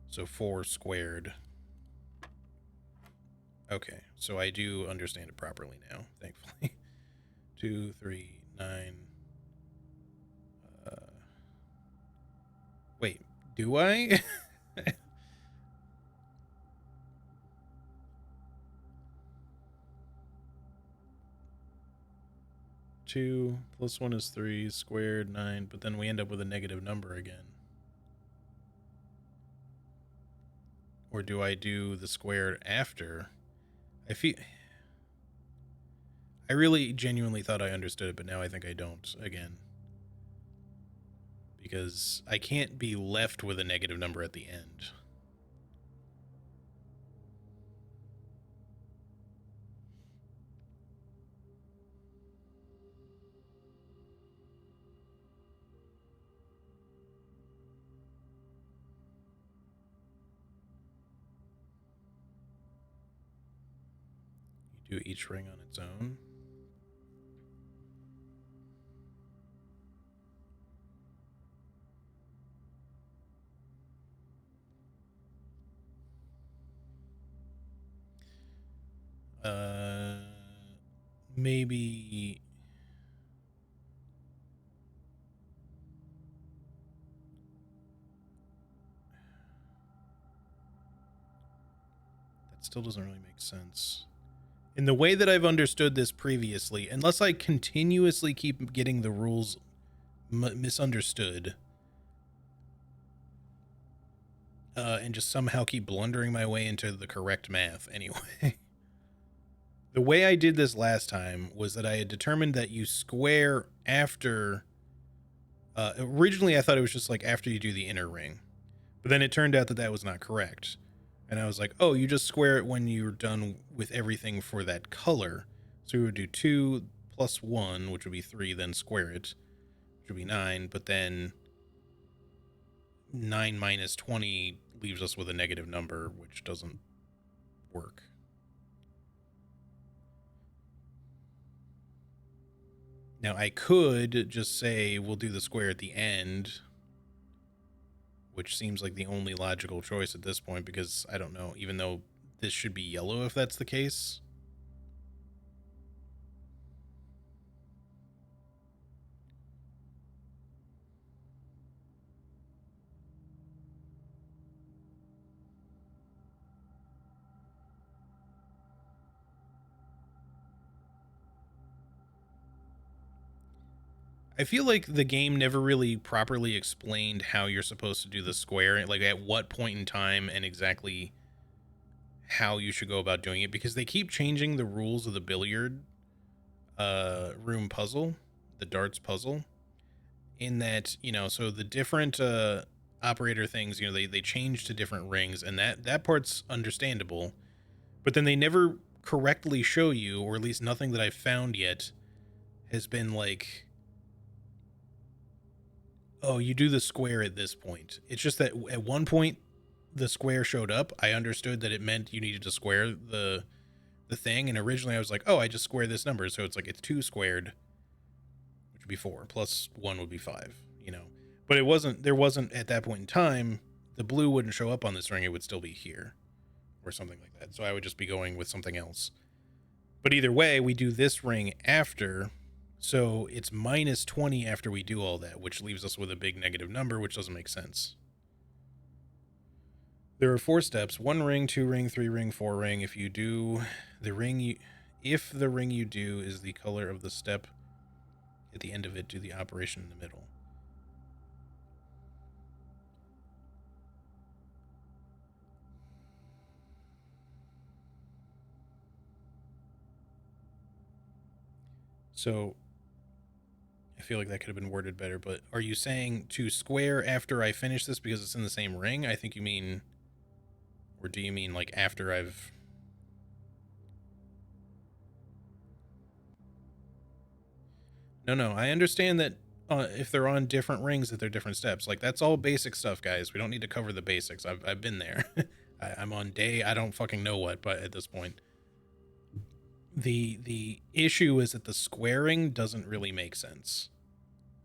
So 4 squared. Okay, so I do understand it properly now, thankfully. 2, 3, 9. Wait, do I? 2 plus 1 is 3 squared 9, but then we end up with a negative number again. Or do I do the squared after? I really genuinely thought I understood it, but now I think I don't again. Because I can't be left with a negative number at the end. You do each ring on its own. Maybe that still doesn't really make sense. In the way that I've understood this previously, unless I continuously keep getting the rules misunderstood, and just somehow keep blundering my way into the correct math anyway. The way I did this last time was that I had determined that you square after... originally, I thought it was just like after you do the inner ring. But then it turned out that that was not correct. And I was like, oh, you just square it when you're done with everything for that color. So we would do 2 plus 1, which would be 3, then square it, which would be 9. But then 9 minus 20 leaves us with a negative number, which doesn't work. Now, I could just say we'll do the square at the end, which seems like the only logical choice at this point, because I don't know, even though this should be yellow if that's the case. I feel like the game never really properly explained how you're supposed to do the square, like at what point in time and exactly how you should go about doing it, because they keep changing the rules of the billiard room puzzle, the darts puzzle, in that, you know, so the different operator things, you know, they change to different rings, and that part's understandable, but then they never correctly show you, or at least nothing that I've found yet has been like, oh, you do the square at this point. It's just that at one point the square showed up. I understood that it meant you needed to square the thing, and originally I was like, oh, I just square this number, so it's like it's 2 squared, which would be 4, plus 1 would be 5, you know. But there wasn't at that point in time, the blue wouldn't show up on this ring, it would still be here or something like that. So I would just be going with something else. But either way, we do this ring after, so it's minus 20 after we do all that, which leaves us with a big negative number, which doesn't make sense. There are 4 steps: 1 ring, 2 ring, 3 ring, 4 ring. If you do the ring, if the ring you do is the color of the step at the end of it, do the operation in the middle. So I feel like that could have been worded better, but are you saying to square after I finish this because it's in the same ring? I think you mean, or do you mean like after I've... No, I understand that if they're on different rings that they're different steps. Like, that's all basic stuff, guys. We don't need to cover the basics. I've been there. I'm on day, I don't fucking know what, but at this point. The issue is that the squaring doesn't really make sense.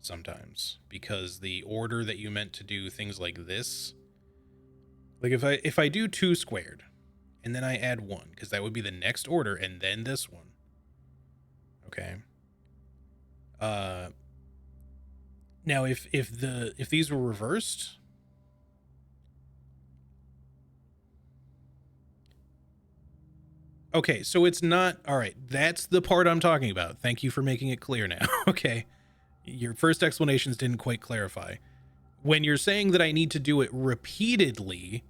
sometimes, because the order that you meant to do things like this, like if I do 2 squared and then I add 1, because that would be the next order, and then this one. Okay. Now if these were reversed, okay, so it's not, all right, that's the part I'm talking about. Thank you for making it clear now. Okay. Your first explanations didn't quite clarify. When you're saying that I need to do it repeatedly,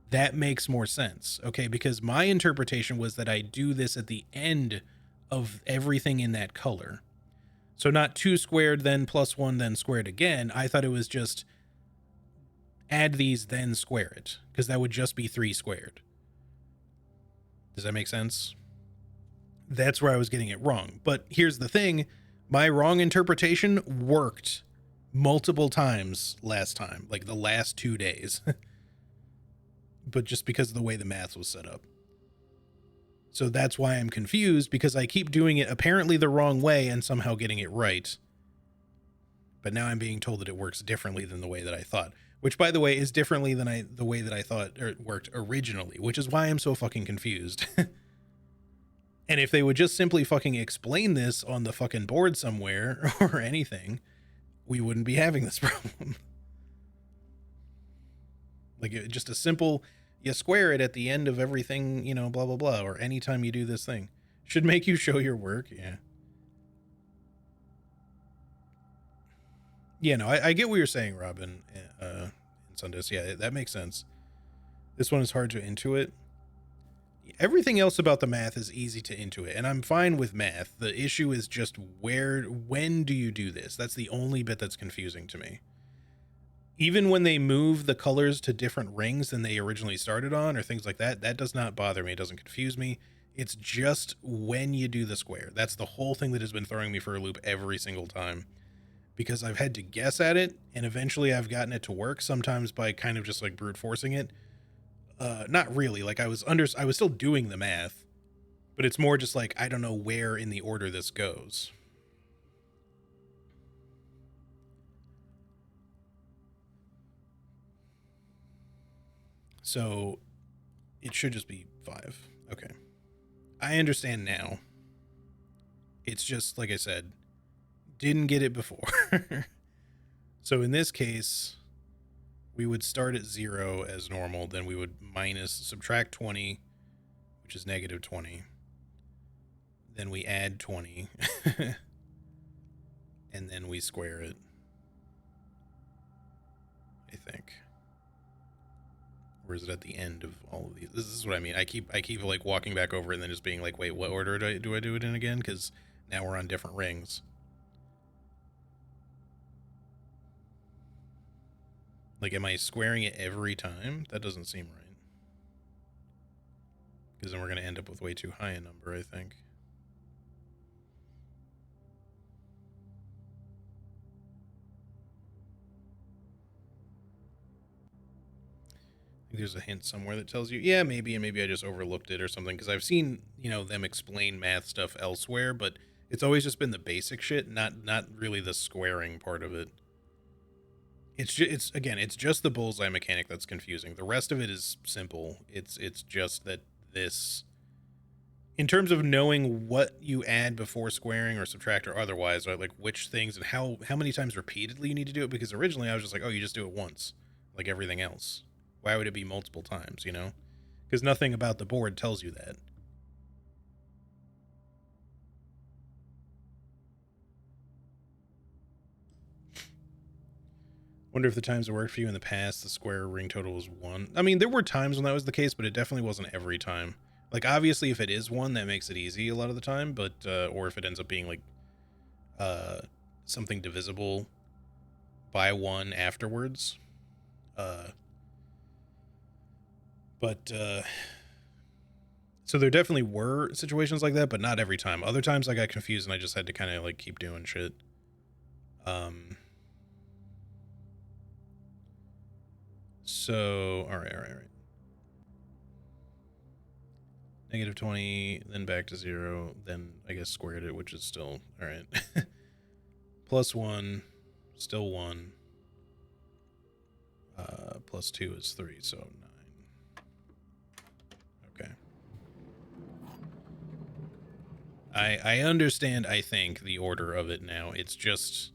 that makes more sense. Okay, because my interpretation was that I do this at the end of everything in that color. So not 2 squared, then +1, then squared again. I thought it was just add these, then square it, because that would just be 3 squared. Does that make sense? That's where I was getting it wrong. But here's the thing. My wrong interpretation worked multiple times last time, like the last 2 days. But just because of the way the math was set up. So that's why I'm confused, because I keep doing it apparently the wrong way and somehow getting it right. But now I'm being told that it works differently than the way that I thought, which, by the way, is differently than the way that I thought it worked originally, which is why I'm so fucking confused. And if they would just simply fucking explain this on the fucking board somewhere or anything, we wouldn't be having this problem. Like, just a simple, you square it at the end of everything, you know, blah, blah, blah, or anytime you do this thing. Should make you show your work, yeah. Yeah, no, I get what you're saying, Robin, in Sundays. Yeah, that makes sense. This one is hard to intuit. Everything else about the math is easy to intuit, and I'm fine with math. The issue is just when do you do this? That's the only bit that's confusing to me. Even when they move the colors to different rings than they originally started on, or things like that, that does not bother me. It doesn't confuse me. It's just when you do the square. That's the whole thing that has been throwing me for a loop every single time, because I've had to guess at it, and eventually I've gotten it to work, sometimes by kind of just like brute forcing it. Not really, like I was still doing the math, but it's more just like I don't know where in the order this goes. So it should just be 5. Okay. I understand now. It's just, like I said, didn't get it before. So in this case, we would start at 0 as normal. Then we would subtract 20, which is -20. Then we add 20. And then we square it, I think. Or is it at the end of all of these? This is what I mean. I keep like walking back over it and then just being like, wait, what order do I do it in again? Because now we're on different rings. Like, am I squaring it every time? That doesn't seem right. Because then we're going to end up with way too high a number, I think. There's a hint somewhere that tells you, yeah, maybe, and maybe I just overlooked it or something, because I've seen, you know, them explain math stuff elsewhere, but it's always just been the basic shit, not really the squaring part of it. It's just the bullseye mechanic that's confusing. The rest of it is simple. It's just that this, in terms of knowing what you add before squaring or subtract or otherwise, right, like which things and how many times repeatedly you need to do it, because originally I was just like, oh, you just do it once, like everything else. Why would it be multiple times, you know? Because nothing about the board tells you that. Wonder if the times it worked for you in the past, the square ring total was 1. I mean, there were times when that was the case, but it definitely wasn't every time. Like, obviously, if it is 1, that makes it easy a lot of the time, but, or if it ends up being, like, something divisible by 1 afterwards. So there definitely were situations like that, but not every time. Other times I got confused and I just had to kind of, like, keep doing shit. So, all right. -20, then back to 0, then I guess squared it, which is still, all right. plus 1, still 1. Plus 2 is 3, so 9. Okay. I understand, I think, the order of it now. It's just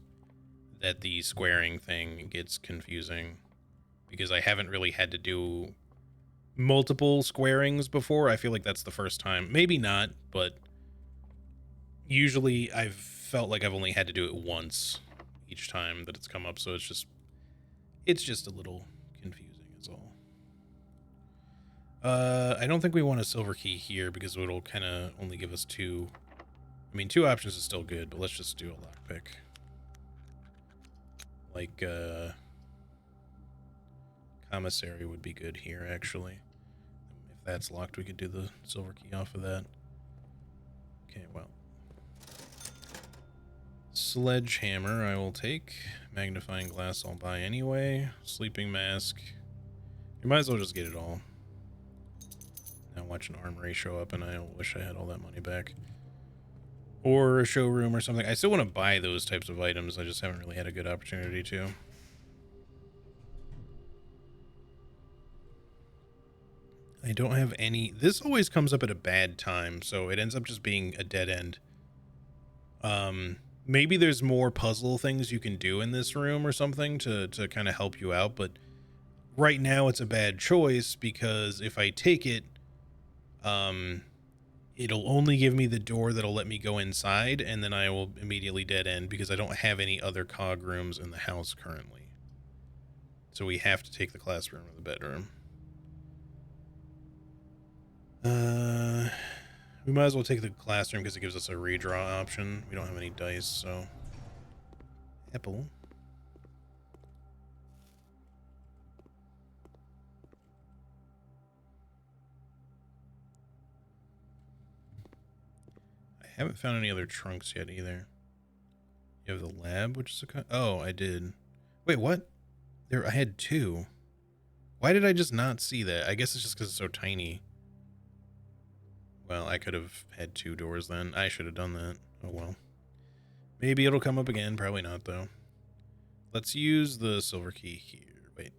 that the squaring thing gets confusing because I haven't really had to do multiple squarings before. I feel like that's the first time. Maybe not, but usually I've felt like I've only had to do it once each time that it's come up, so it's just a little confusing is all. I don't think we want a silver key here because it'll kind of only give us 2. I mean, 2 options is still good, but let's just do a lockpick. Like, commissary would be good here, actually. If that's locked, we could do the silver key off of that. Okay, well. Sledgehammer I will take. Magnifying glass I'll buy anyway. Sleeping mask. You might as well just get it all. Now watch an armory show up and I wish I had all that money back. Or a showroom or something. I still want to buy those types of items. I just haven't really had a good opportunity to. I don't have any. This always comes up at a bad time, so it ends up just being a dead end. Maybe there's more puzzle things you can do in this room or something to kind of help you out, but right now it's a bad choice because if I take it, it'll only give me the door that'll let me go inside, and then I will immediately dead end because I don't have any other cog rooms in the house currently. So we have to take the classroom or the bedroom. We might as well take the classroom because it gives us a redraw option. We don't have any dice, so... Apple. I haven't found any other trunks yet either. You have the lab, which is a... Oh, I did. Wait, what? I had 2. Why did I just not see that? I guess it's just because it's so tiny. Well, I could have had 2 doors then. I should have done that. Oh well. Maybe it'll come up again. Probably not, though. Let's use the silver key here. Wait.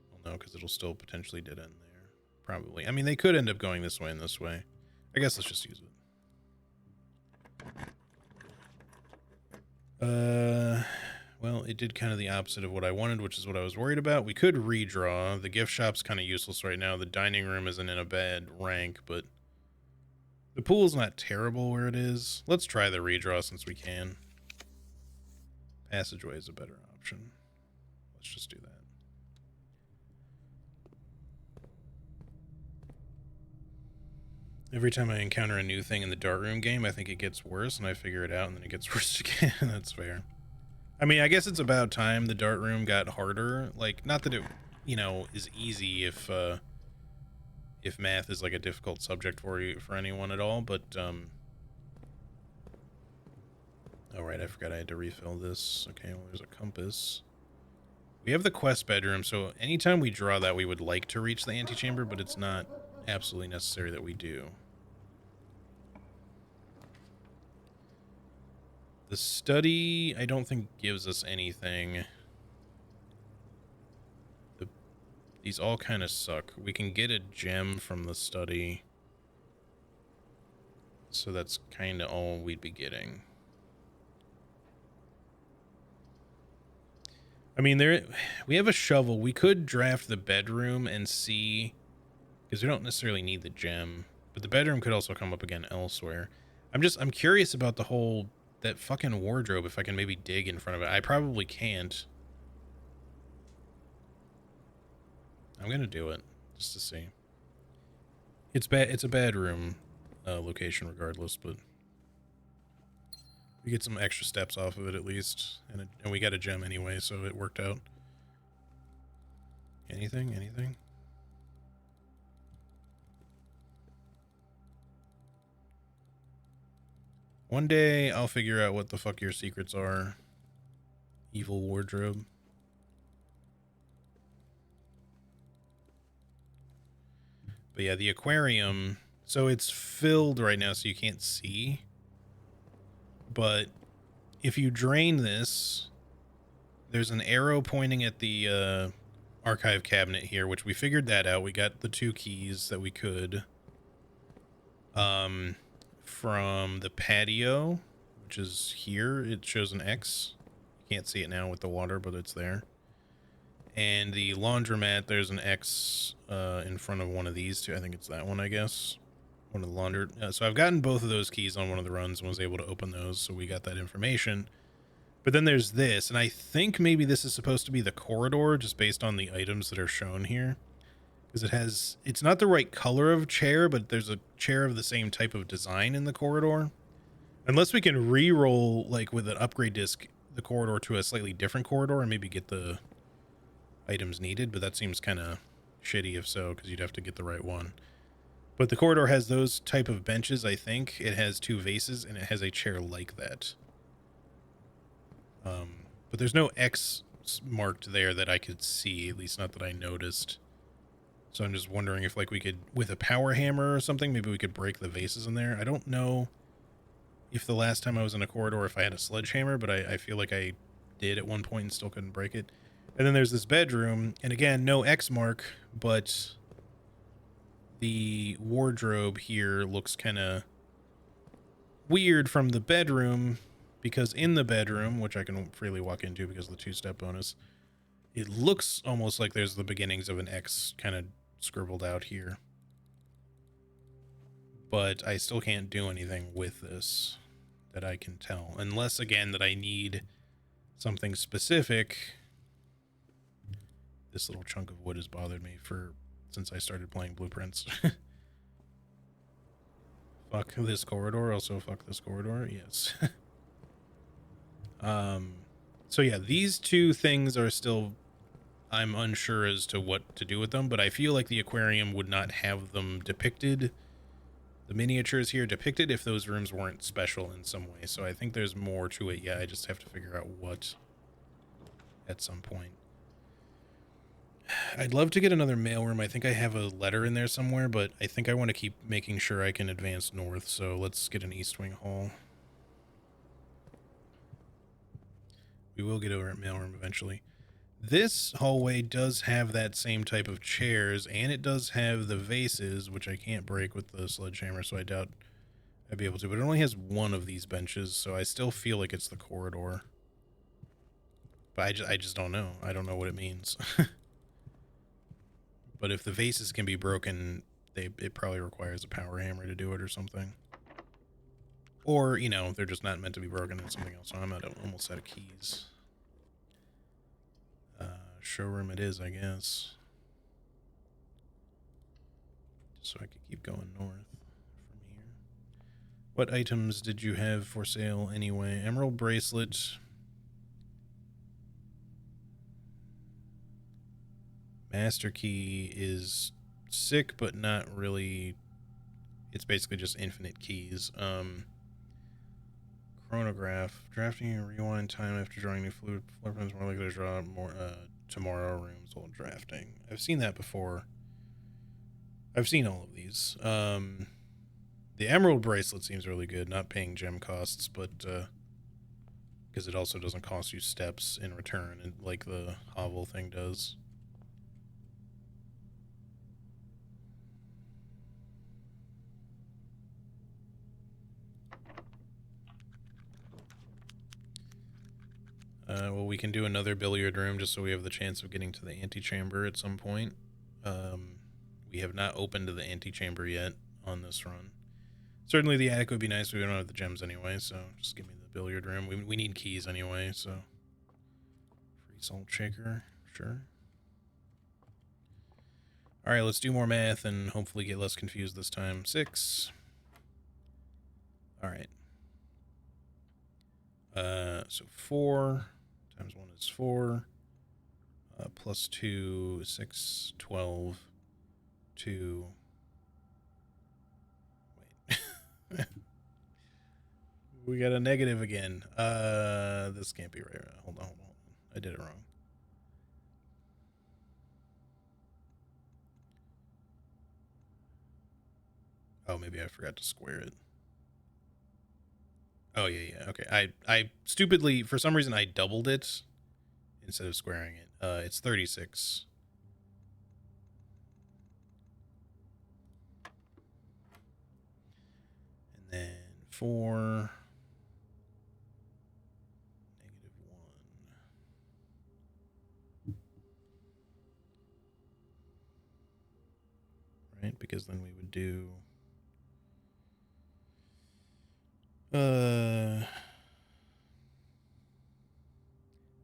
Well, no, because it'll still potentially dead end there. Probably. I mean, they could end up going this way and this way. I guess let's just use it. Well, it did kind of the opposite of what I wanted, which is what I was worried about. We could redraw. The gift shop's kind of useless right now. The dining room isn't in a bad rank, but the pool's not terrible where it is. Let's try the redraw since we can. Passageway is a better option. Let's just do that. Every time I encounter a new thing in the dart room game, I think it gets worse, and I figure it out, and then it gets worse again. That's fair. I mean, I guess it's about time the dart room got harder. Like, not that it, you know, is easy if math is like a difficult subject for anyone at all, but oh right, I forgot I had to refill this. Okay, well, there's a compass. We have the quest bedroom, so anytime we draw that, we would like to reach the antechamber, but it's not absolutely necessary that we do. The study, I don't think gives us anything. These all kind of suck. We can get a gem from the study. So that's kind of all we'd be getting. I mean, we have a shovel. We could draft the bedroom and see, because we don't necessarily need the gem, but the bedroom could also come up again elsewhere. I'm curious about that fucking wardrobe, if I can maybe dig in front of it. I probably can't. I'm gonna do it just to see. It's a bad room location regardless, but we get some extra steps off of it at least, and we got a gem anyway, so it worked out. Anything? One day I'll figure out what the fuck your secrets are. Evil wardrobe. But yeah, the aquarium, so it's filled right now so you can't see. But if you drain this, there's an arrow pointing at the archive cabinet here, which we figured that out. We got the 2 keys that we could from the patio, which is here. It shows an X. You can't see it now with the water, but it's there. And the laundromat, there's an X in front of one of these two. I think it's that one, I guess. One of the launder. So I've gotten both of those keys on one of the runs and was able to open those, so we got that information. But then there's this, and I think maybe this is supposed to be the corridor, just based on the items that are shown here. Because it's not the right color of chair, but there's a chair of the same type of design in the corridor. Unless we can re-roll, like with an upgrade disc, the corridor to a slightly different corridor and maybe get the items needed, but that seems kind of shitty if so, because you'd have to get the right one. But the corridor has those type of benches, I think. It has 2 vases, and it has a chair like that. But there's no X marked there that I could see, at least not that I noticed. So I'm just wondering if, like, we could, with a power hammer or something, maybe we could break the vases in there. I don't know if the last time I was in a corridor, if I had a sledgehammer, but I feel like I did at one point and still couldn't break it. And then there's this bedroom, and again, no X mark, but the wardrobe here looks kind of weird from the bedroom, because in the bedroom, which I can freely walk into because of the 2-step bonus, it looks almost like there's the beginnings of an X kind of scribbled out here. But I still can't do anything with this that I can tell. Unless, again, that I need something specific. This little chunk of wood has bothered me since I started playing Blueprints. Fuck this corridor. Also, fuck this corridor. Yes. So yeah, these 2 things are still, I'm unsure as to what to do with them, but I feel like the aquarium would not have them depicted, the miniatures here depicted, if those rooms weren't special in some way. So I think there's more to it. Yeah, I just have to figure out what at some point. I'd love to get another mailroom. I think I have a letter in there somewhere, but I think I want to keep making sure I can advance north. So let's get an East Wing Hall. We will get over at mailroom eventually. This hallway does have that same type of chairs, and it does have the vases, which I can't break with the sledgehammer, so I doubt I'd be able to. But it only has 1 of these benches, so I still feel like it's the corridor. But I just don't know. I don't know what it means. But if the vases can be broken, it probably requires a power hammer to do it or something. Or, you know, they're just not meant to be broken and something else. So I'm almost out of keys. Showroom it is, I guess. So I could keep going north from here. What items did you have for sale anyway? Emerald bracelet. Master key is sick, but not really. It's basically just infinite keys. Chronograph. Drafting and rewind time after drawing new floor plans, more likely to draw more tomorrow rooms while drafting. I've seen that before. I've seen all of these. The emerald bracelet seems really good, not paying gem costs, but because it also doesn't cost you steps in return, like the Hovel thing does. Well, we can do another billiard room just so we have the chance of getting to the antechamber at some point. We have not opened to the antechamber yet on this run. Certainly the attic would be nice, but we don't have the gems anyway, so just give me the billiard room. We need keys anyway, so. Free salt shaker, sure. Alright, let's do more math and hopefully get less confused this time. 6. Alright. So 4 times 1 is 4. Plus 2, 6, 12, 2. Wait. We got a negative again. This can't be right. Hold on. I did it wrong. Oh, maybe I forgot to square it. Oh, yeah. Okay. I stupidly, for some reason, I doubled it instead of squaring it. It's 36. And then 4... right? Because then we would do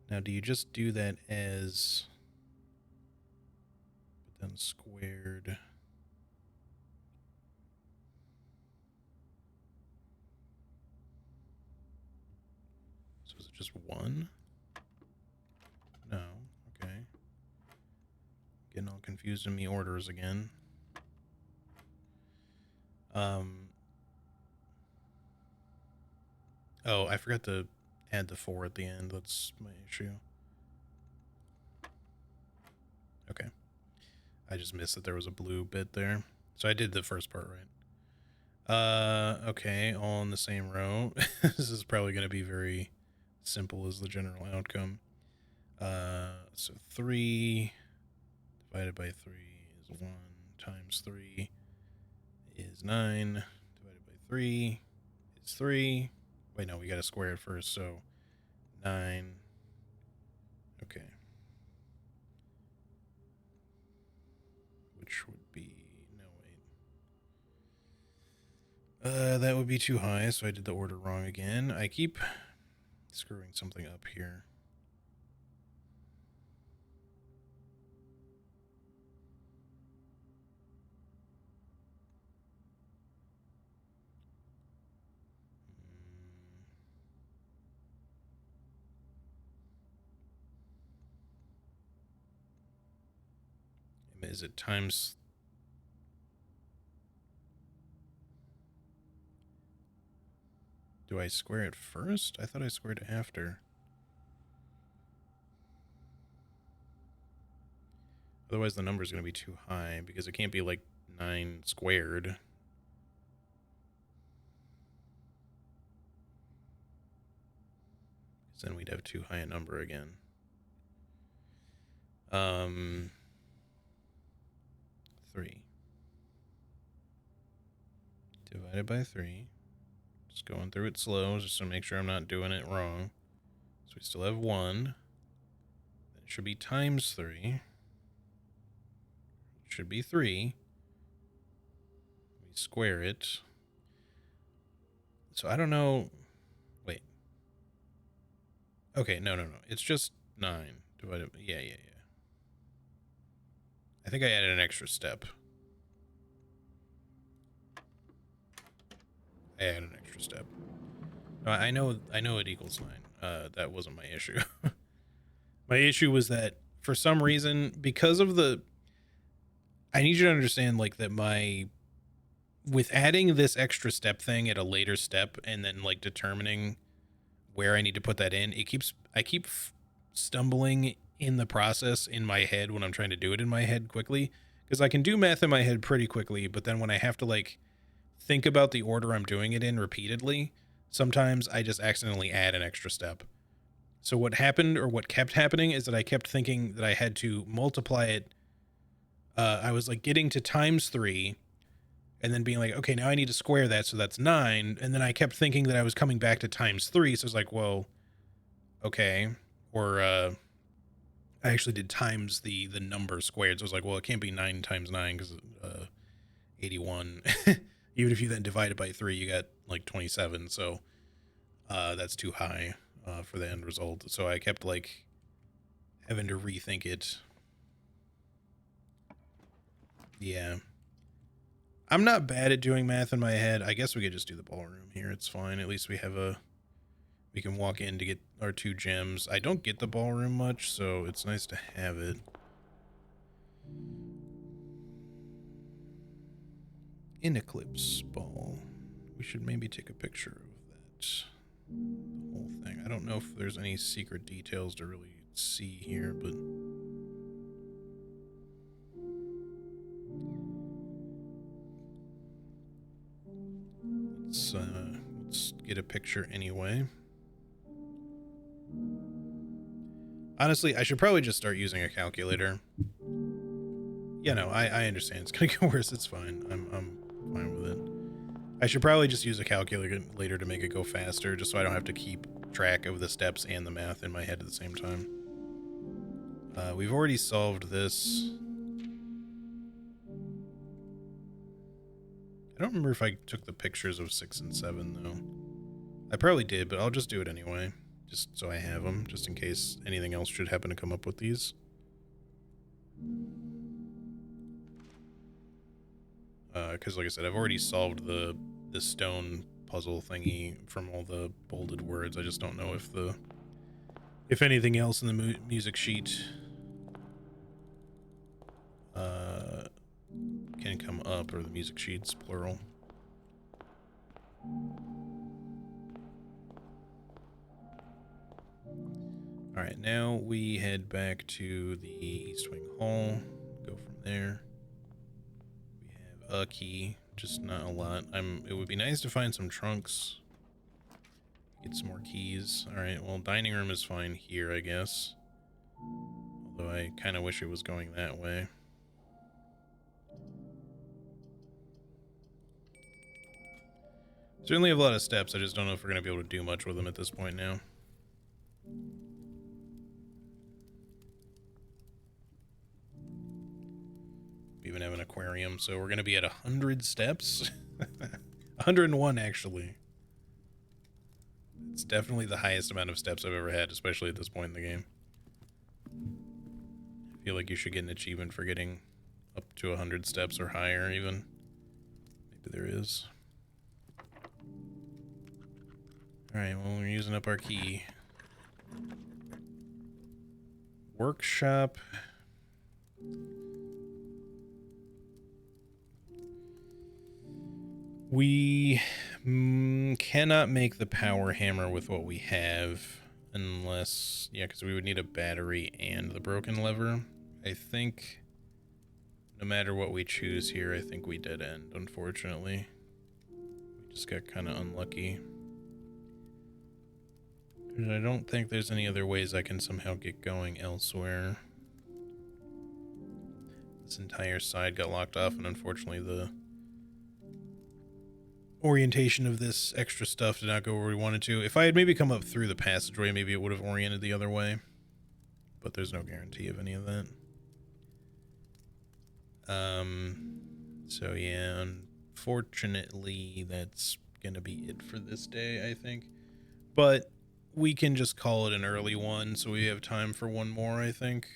now do you just do that as but then squared? So is it just 1? No. Okay. Getting all confused in me orders again. Oh, I forgot to add the 4 at the end. That's my issue. Okay. I just missed that there was a blue bit there. So I did the first part right. Okay, all in the same row. This is probably going to be very simple as the general outcome. So 3 divided by 3 is 1 times 3 is 9 divided by 3 is 3. Wait, no, we got to square it first, so 9. Okay. Which would be, no, wait. That would be too high, so I did the order wrong again. I keep screwing something up here. Is it times? Do I square it first? I thought I squared it after. Otherwise the number is going to be too high because it can't be like 9 squared. Because then we'd have too high a number again. 3 divided by 3. Just going through it slow just to make sure I'm not doing it wrong. So we still have 1. Then it should be times 3. It should be 3. We square it. So I don't know. Wait. Okay, no. It's just 9 divided by... Yeah. I think I added an extra step. I added an extra step. No, I know it equals 9. That wasn't my issue. My issue was that for some reason, because of the... I need you to understand, like, that with adding this extra step thing at a later step and then, like, determining where I need to put that in, I keep stumbling in the process in my head when I'm trying to do it in my head quickly, because I can do math in my head pretty quickly, but then when I have to, like, think about the order I'm doing it in repeatedly, sometimes I just accidentally add an extra step. So what happened, or what kept happening, is that I kept thinking that I had to multiply it. I was like getting to times 3 and then being like, okay, now I need to square that, so that's 9. And then I kept thinking that I was coming back to times 3. So I was like, well, okay. Or I actually did times the number squared. So I was like, well, it can't be 9 times 9 because 81. Even if you then divide it by 3, you got like 27. So that's too high for the end result. So I kept like having to rethink it. Yeah. I'm not bad at doing math in my head. I guess we could just do the ballroom here. It's fine. At least we can walk in to get our 2 gems. I don't get the ballroom much, so it's nice to have it. In Eclipse Ball. We should maybe take a picture of that. The whole thing. I don't know if there's any secret details to really see here, but... Let's get a picture anyway. Honestly, I should probably just start using a calculator. Yeah, no, I understand. It's gonna get worse. It's fine. I'm fine with it. I should probably just use a calculator to make it go faster, just so I don't have to keep track of the steps and the math in my head at the same time. We've already solved this. I don't remember if I took the pictures of 6 and 7, though. I probably did, but I'll just do it anyway, just so I have them, just in case anything else should happen to come up with these. Because like I said, I've already solved the stone puzzle thingy from all the bolded words. I just don't know if anything else in the music sheet can come up, or the music sheets plural. All right, now we head back to the East Wing Hall. Go from there. We have a key, just not a lot. It would be nice to find some trunks. Get some more keys. All right, well, dining room is fine here, I guess. Although I kind of wish it was going that way. Certainly have a lot of steps. I just don't know if we're going to be able to do much with them at this point now. We even have an aquarium, so we're going to be at 100 steps. 101, actually. It's definitely the highest amount of steps I've ever had, especially at this point in the game. I feel like you should get an achievement for getting up to 100 steps or higher, even. Maybe there is. Alright, well, we're using up our key. Workshop. We cannot make the power hammer with what we have unless, yeah, because we would need a battery and the broken lever. I think no matter what we choose here, I think we dead end, unfortunately. We just got kind of unlucky. I don't think there's any other ways I can somehow get going elsewhere. This entire side got locked off, and unfortunately the orientation of this extra stuff did not go where we wanted to. If I had maybe come up through the passageway, maybe it would have oriented the other way. But there's no guarantee of any of that. So yeah, unfortunately that's gonna be it for this day, I think. But we can just call it an early one, so we have time for one more, I think.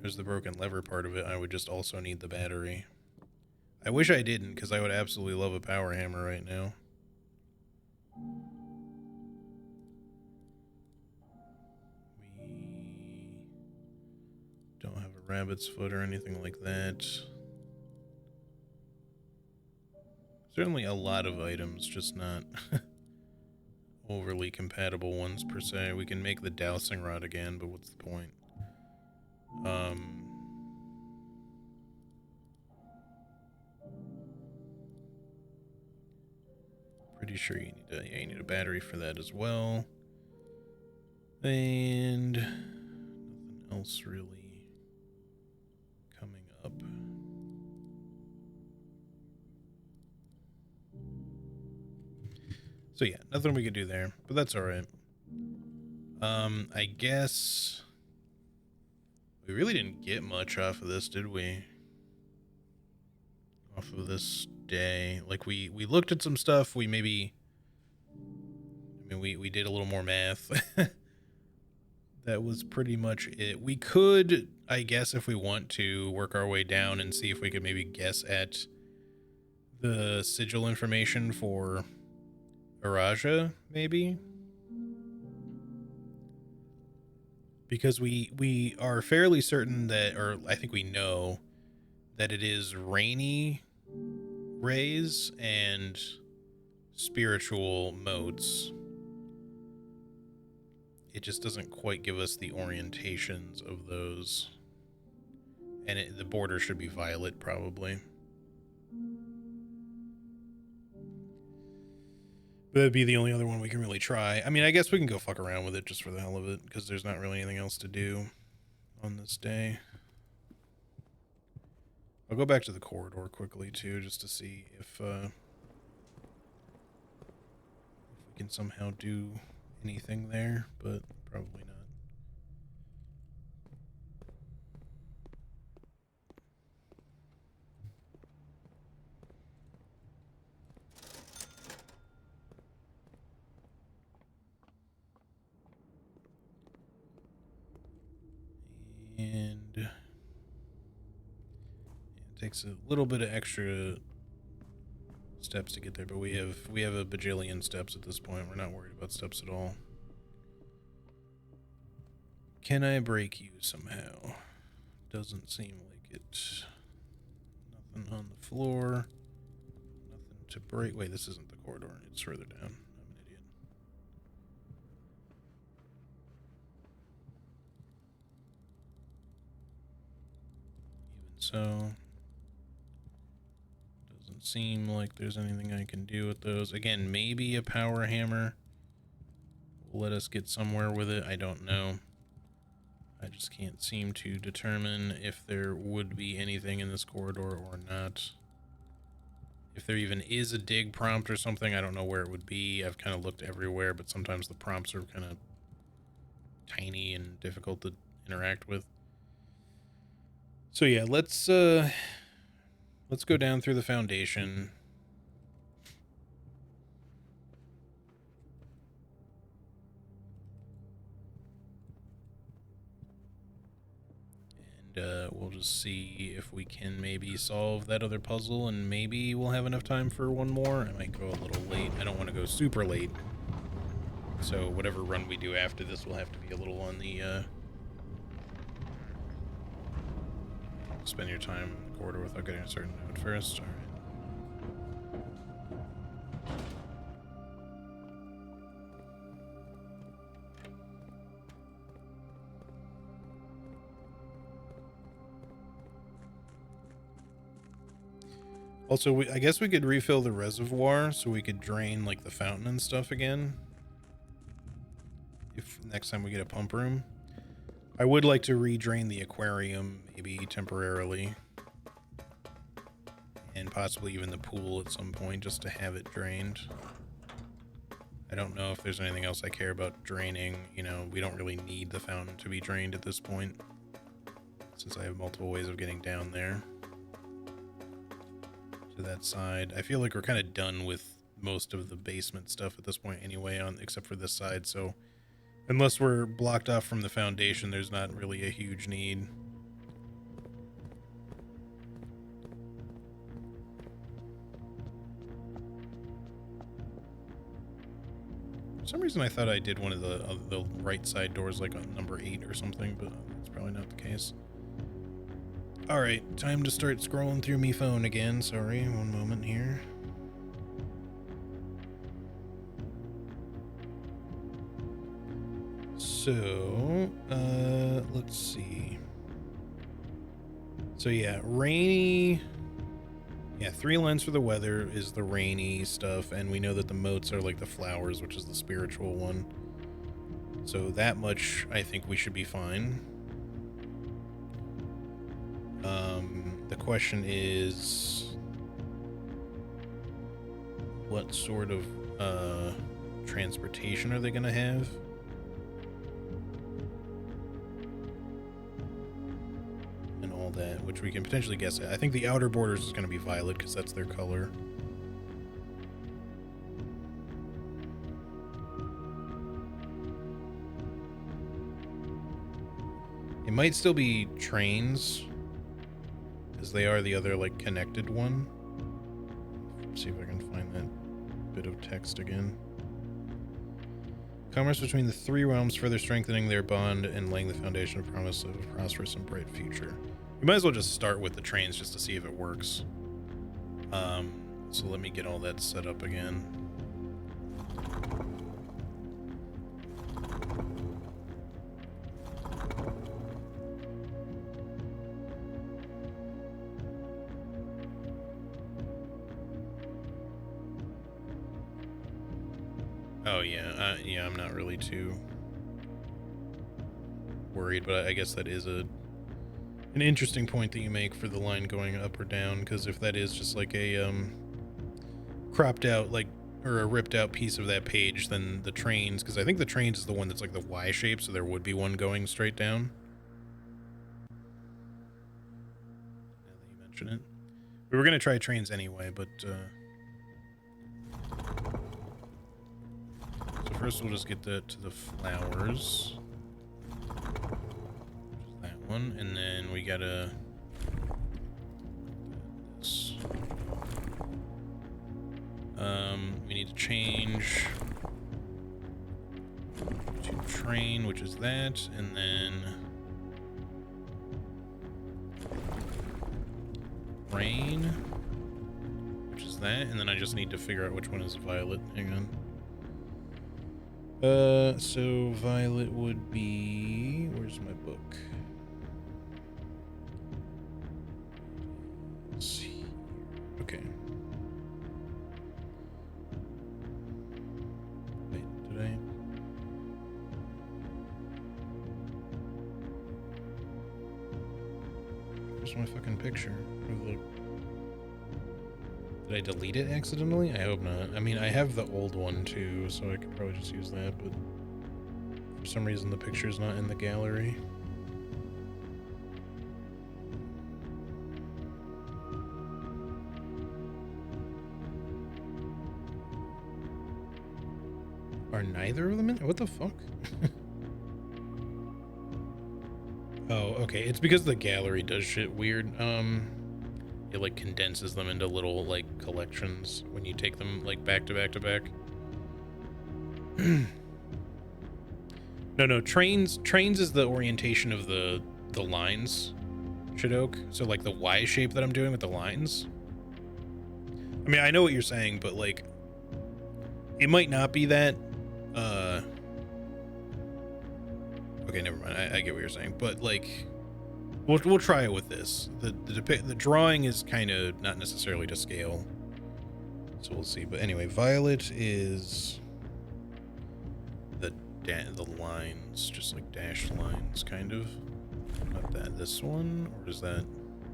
There's the broken lever part of it. I would just also need the battery. I wish I didn't, because I would absolutely love a power hammer right now. We don't have a rabbit's foot or anything like that. Certainly a lot of items, just not overly compatible ones per se. We can make the dowsing rod again, but what's the point? Pretty sure you need a battery for that as well. And nothing else really coming up. So yeah, nothing we can do there, but that's all right. I guess we really didn't get much off of this, did we? Off of this day, like we looked at some stuff. We maybe, I mean, we did a little more math. That was pretty much it. We could, I guess, if we want to, work our way down and see if we could maybe guess at the sigil information for Araja, maybe, because we are fairly certain that, or I think we know that it is rainy rays and spiritual motes. It just doesn't quite give us the orientations of those, and the border should be violet probably. That'd be the only other one we can really try. I mean, I guess we can go fuck around with it just for the hell of it, because there's not really anything else to do on this day. I'll go back to the corridor quickly, too, just to see if we can somehow do anything there, but probably not. And it takes a little bit of extra steps to get there, but we have a bajillion steps at this point. We're not worried about steps at all. Can I break you somehow? Doesn't seem like it. Nothing on the floor. Nothing to break. Wait, this isn't the corridor. It's further down. I'm an idiot. Even so, doesn't seem like there's anything I can do with those. Again, maybe a power hammer will let us get somewhere with it. I don't know. I just can't seem to determine if there would be anything in this corridor or not. If there even is a dig prompt or something, I don't know where it would be. I've kind of looked everywhere, but sometimes the prompts are kind of tiny and difficult to interact with. So yeah, let's go down through the Foundation. And we'll just see if we can maybe solve that other puzzle, and maybe we'll have enough time for one more. I might go a little late. I don't want to go super late. So whatever run we do after this will have to be a little on the, spend your time in the corridor without getting a certain note first. All right. Also, I guess we could refill the reservoir so we could drain like the fountain and stuff again. If next time we get a pump room. I would like to re-drain the aquarium maybe temporarily. And possibly even the pool at some point just to have it drained. I don't know if there's anything else I care about draining. You know, we don't really need the fountain to be drained at this point, since I have multiple ways of getting down there. To that side. I feel like we're kind of done with most of the basement stuff at this point anyway, except for this side, so unless we're blocked off from the Foundation, there's not really a huge need. For some reason I thought I did one of the right side doors like on number 8 or something, but that's probably not the case. Alright, time to start scrolling through me phone again. Sorry, one moment here. So, let's see. So yeah, rainy. Yeah, 3 lines for the weather is the rainy stuff, and we know that the motes are like the flowers, which is the spiritual one. So that much, I think we should be fine. The question is, what sort of transportation are they going to have? And all that, which we can potentially guess at. I think the outer borders is going to be violet because that's their color. It might still be trains, because they are the other, like, connected one. Let's see if I can find that bit of text again. Commerce between the 3 realms, further strengthening their bond and laying the foundation of promise of a prosperous and bright future. We might as well just start with the trains just to see if it works. So let me get all that set up again. Oh yeah, yeah. I'm not really too worried, but I guess that is an interesting point that you make for the line going up or down. Because if that is just like a cropped out or a ripped out piece of that page, then the trains, because I think the trains is the one that's like the Y shape, so there would be one going straight down. Now that you mention it, we were gonna try trains anyway, but so first we'll just get to the flowers, which is that one, and then we gotta this. We need to change to train, which is that, and then rain, which is that, and then I just need to figure out which one is violet. Hang on. So violet would be, where's my book? Let's see. Okay. Wait, did I? Where's my fucking picture of the... Did I delete it accidentally? I hope not. I mean, I have the old one too, so I could probably just use that, but for some reason the picture's not in the gallery. Are neither of them in? What the fuck? Oh, okay. It's because the gallery does shit weird. It like condenses them into little like collections when you take them like back to back to back. No, trains is the orientation of the lines, Shadok. So like the Y shape that I'm doing with the lines. I mean, I know what you're saying, but like it might not be that. Okay, never mind. I get what you're saying, but like we'll try it with this. The drawing is kind of not necessarily to scale, so we'll see. But anyway, violet is the lines, just like dashed lines, kind of. Not that. This one, or is that?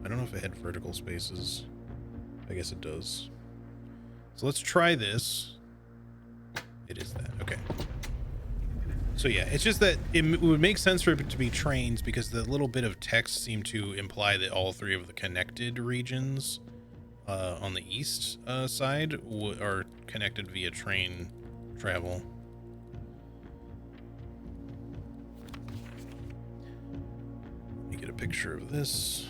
I don't know if it had vertical spaces. I guess it does. So let's try this. It is that. Okay. So yeah, it's just that it would make sense for it to be trains because the little bit of text seemed to imply that all three of the connected regions on the east side are connected via train travel. Let me get a picture of this.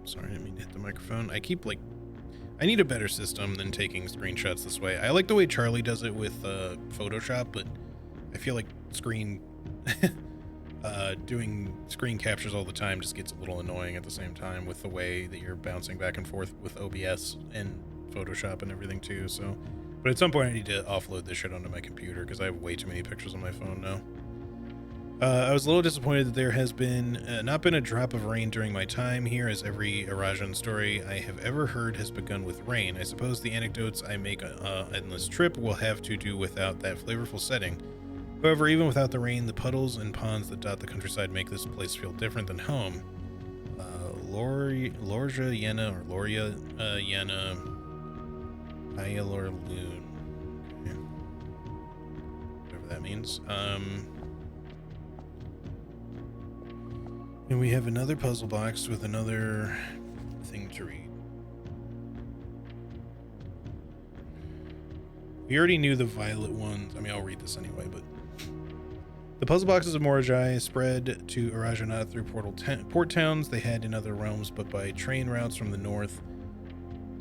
Sorry, I didn't mean to hit the microphone. I need a better system than taking screenshots this way. I like the way Charlie does it with Photoshop, but I feel like doing screen captures all the time just gets a little annoying at the same time with the way that you're bouncing back and forth with OBS and Photoshop and everything too. So, but at some point I need to offload this shit onto my computer because I have way too many pictures on my phone now. I was a little disappointed that there has been not been a drop of rain during my time here, as every Arajan story I have ever heard has begun with rain. I suppose the anecdotes I make on this trip will have to do without that flavorful setting. However, even without the rain, the puddles and ponds that dot the countryside make this place feel different than home. Lorja Yena, or Loria Yena Ayalor Loon. Okay. Whatever that means. And we have another puzzle box with another thing to read. We already knew the violet ones. I mean, I'll read this anyway, but the puzzle boxes of Morajai spread to Arajanat through port towns they had in other realms, but by train routes from the north.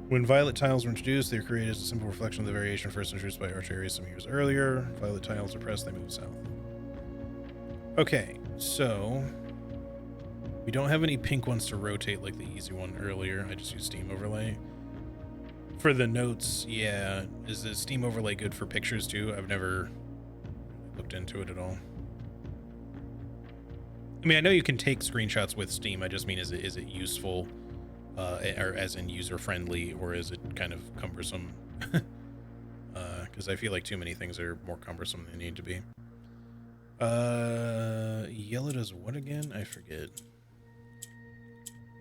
When violet tiles were introduced, they were created as a simple reflection of the variation first introduced by Archarius some years earlier. Violet tiles are pressed, they move south. Okay, so we don't have any pink ones to rotate like the easy one earlier. I just used Steam Overlay. For the notes, yeah. Is the Steam Overlay good for pictures too? I've never looked into it at all. I mean, I know you can take screenshots with Steam. I just mean, is it useful or as in user-friendly, or is it kind of cumbersome? Because I feel like too many things are more cumbersome than they need to be. Yellow does what again? I forget.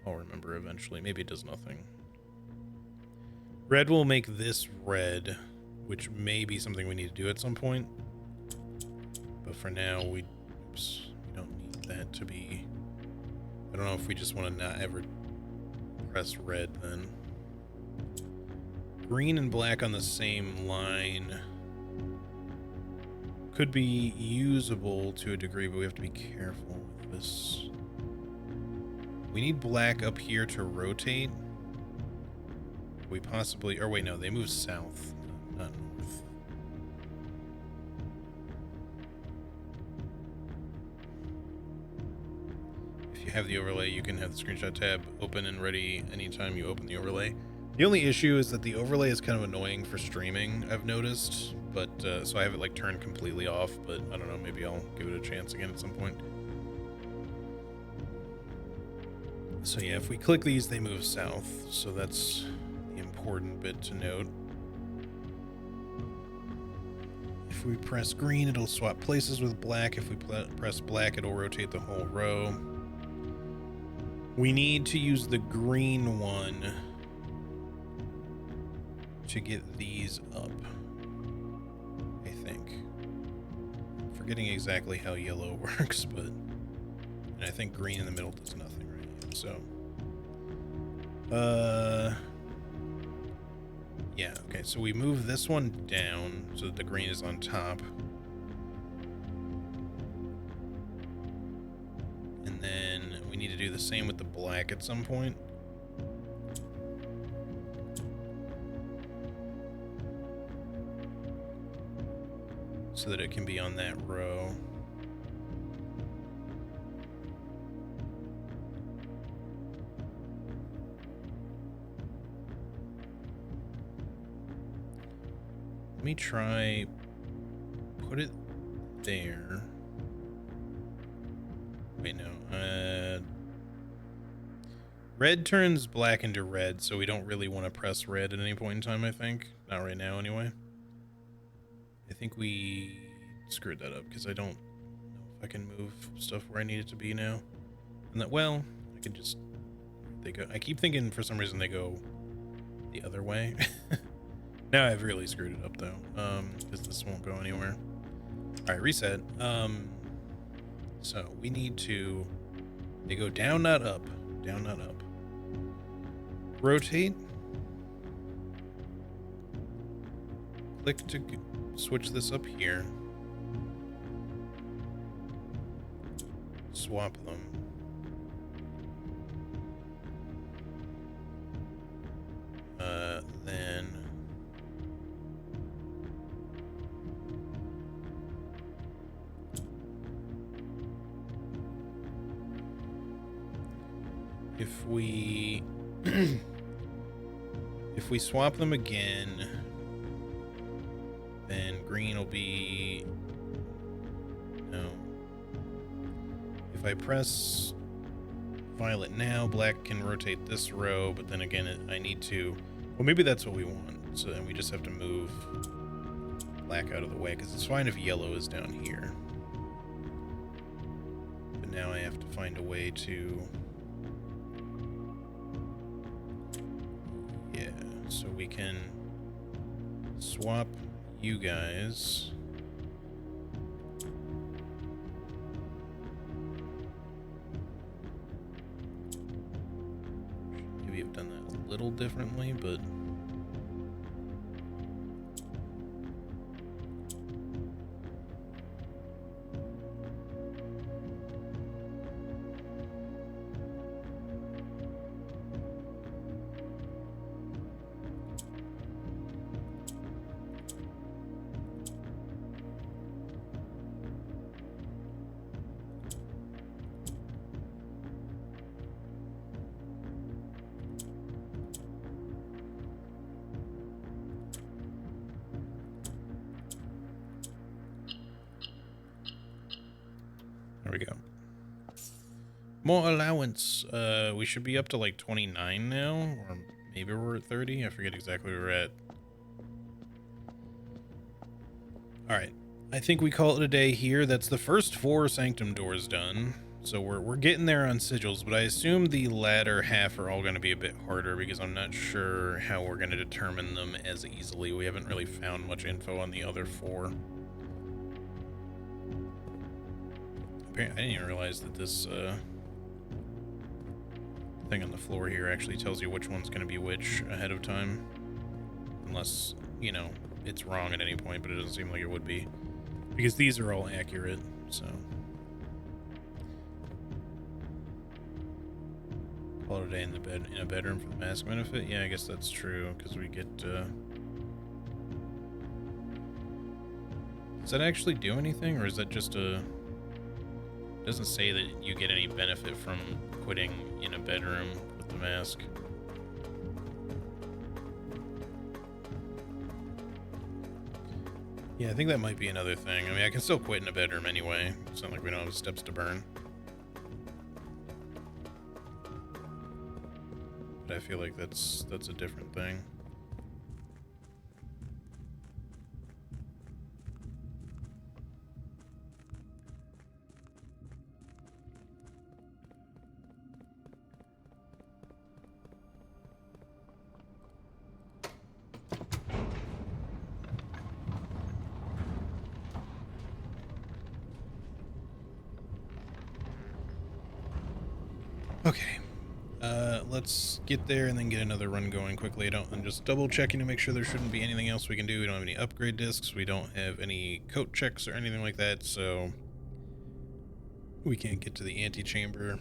I'll remember eventually. Maybe it does nothing. Red will make this red, which may be something we need to do at some point. But for now, we don't need that to be... I don't know if we just want to not ever press red then. Green and black on the same line could be usable to a degree, but we have to be careful with this. We need black up here to rotate. We possibly... Or wait, no, they move south, not north. If you have the overlay, you can have the screenshot tab open and ready anytime you open the overlay. The only issue is that the overlay is kind of annoying for streaming, I've noticed. But, so I have it like turned completely off, but I don't know, maybe I'll give it a chance again at some point. So yeah, if we click these, they move south. So that's the important bit to note. If we press green, it'll swap places with black. If we press black, it'll rotate the whole row. We need to use the green one to get these up, I think. I'm forgetting exactly how yellow works, but... And I think green in the middle does nothing right now, so... Yeah, okay, so we move this one down so that the green is on top. And then we need to do the same with the black at some point. So that it can be on that row. Let me try put it there. Wait, no. Red turns black into red, so we don't really want to press red at any point in time, I think. Not right now, anyway. I think we screwed that up, because I don't know if I can move stuff where I need it to be now. And that, well, I can just... They go... I keep thinking for some reason they go the other way. Now I've really screwed it up, though, because this won't go anywhere. Alright, reset. So we need to... They go down, not up. Down, not up. Rotate. Click to switch this up here. Swap them. Then... If we... if we swap them again, then green will be... No. If I press violet now, black can rotate this row, but then again, I need to... Well, maybe that's what we want. So then we just have to move black out of the way, because it's fine if yellow is down here. But now I have to find a way to... Yeah, so we can swap you guys. Maybe I've done that a little differently, but... There we go. More allowance. We should be up to like 29 now, or maybe we're at 30. I forget exactly where we're at. All right. I think we call it a day here. That's the first 4 sanctum doors done. So we're getting there on sigils, but I assume the latter half are all going to be a bit harder because I'm not sure how we're going to determine them as easily. We haven't really found much info on the other 4. I didn't even realize that this thing on the floor here actually tells you which one's going to be which ahead of time. Unless, you know, it's wrong at any point, but it doesn't seem like it would be. Because these are all accurate, so... Call it a day in a bedroom for the mask benefit? Yeah, I guess that's true, because we get, Does that actually do anything, or is that just a... It doesn't say that you get any benefit from quitting in a bedroom with the mask. Yeah, I think that might be another thing. I mean, I can still quit in a bedroom anyway. It's not like we don't have steps to burn. But I feel like that's a different thing. Okay. Let's get there and then get another run going quickly. I'm just double checking to make sure there shouldn't be anything else we can do. We don't have any upgrade discs. We don't have any coat checks or anything like that, so we can't get to the antechamber.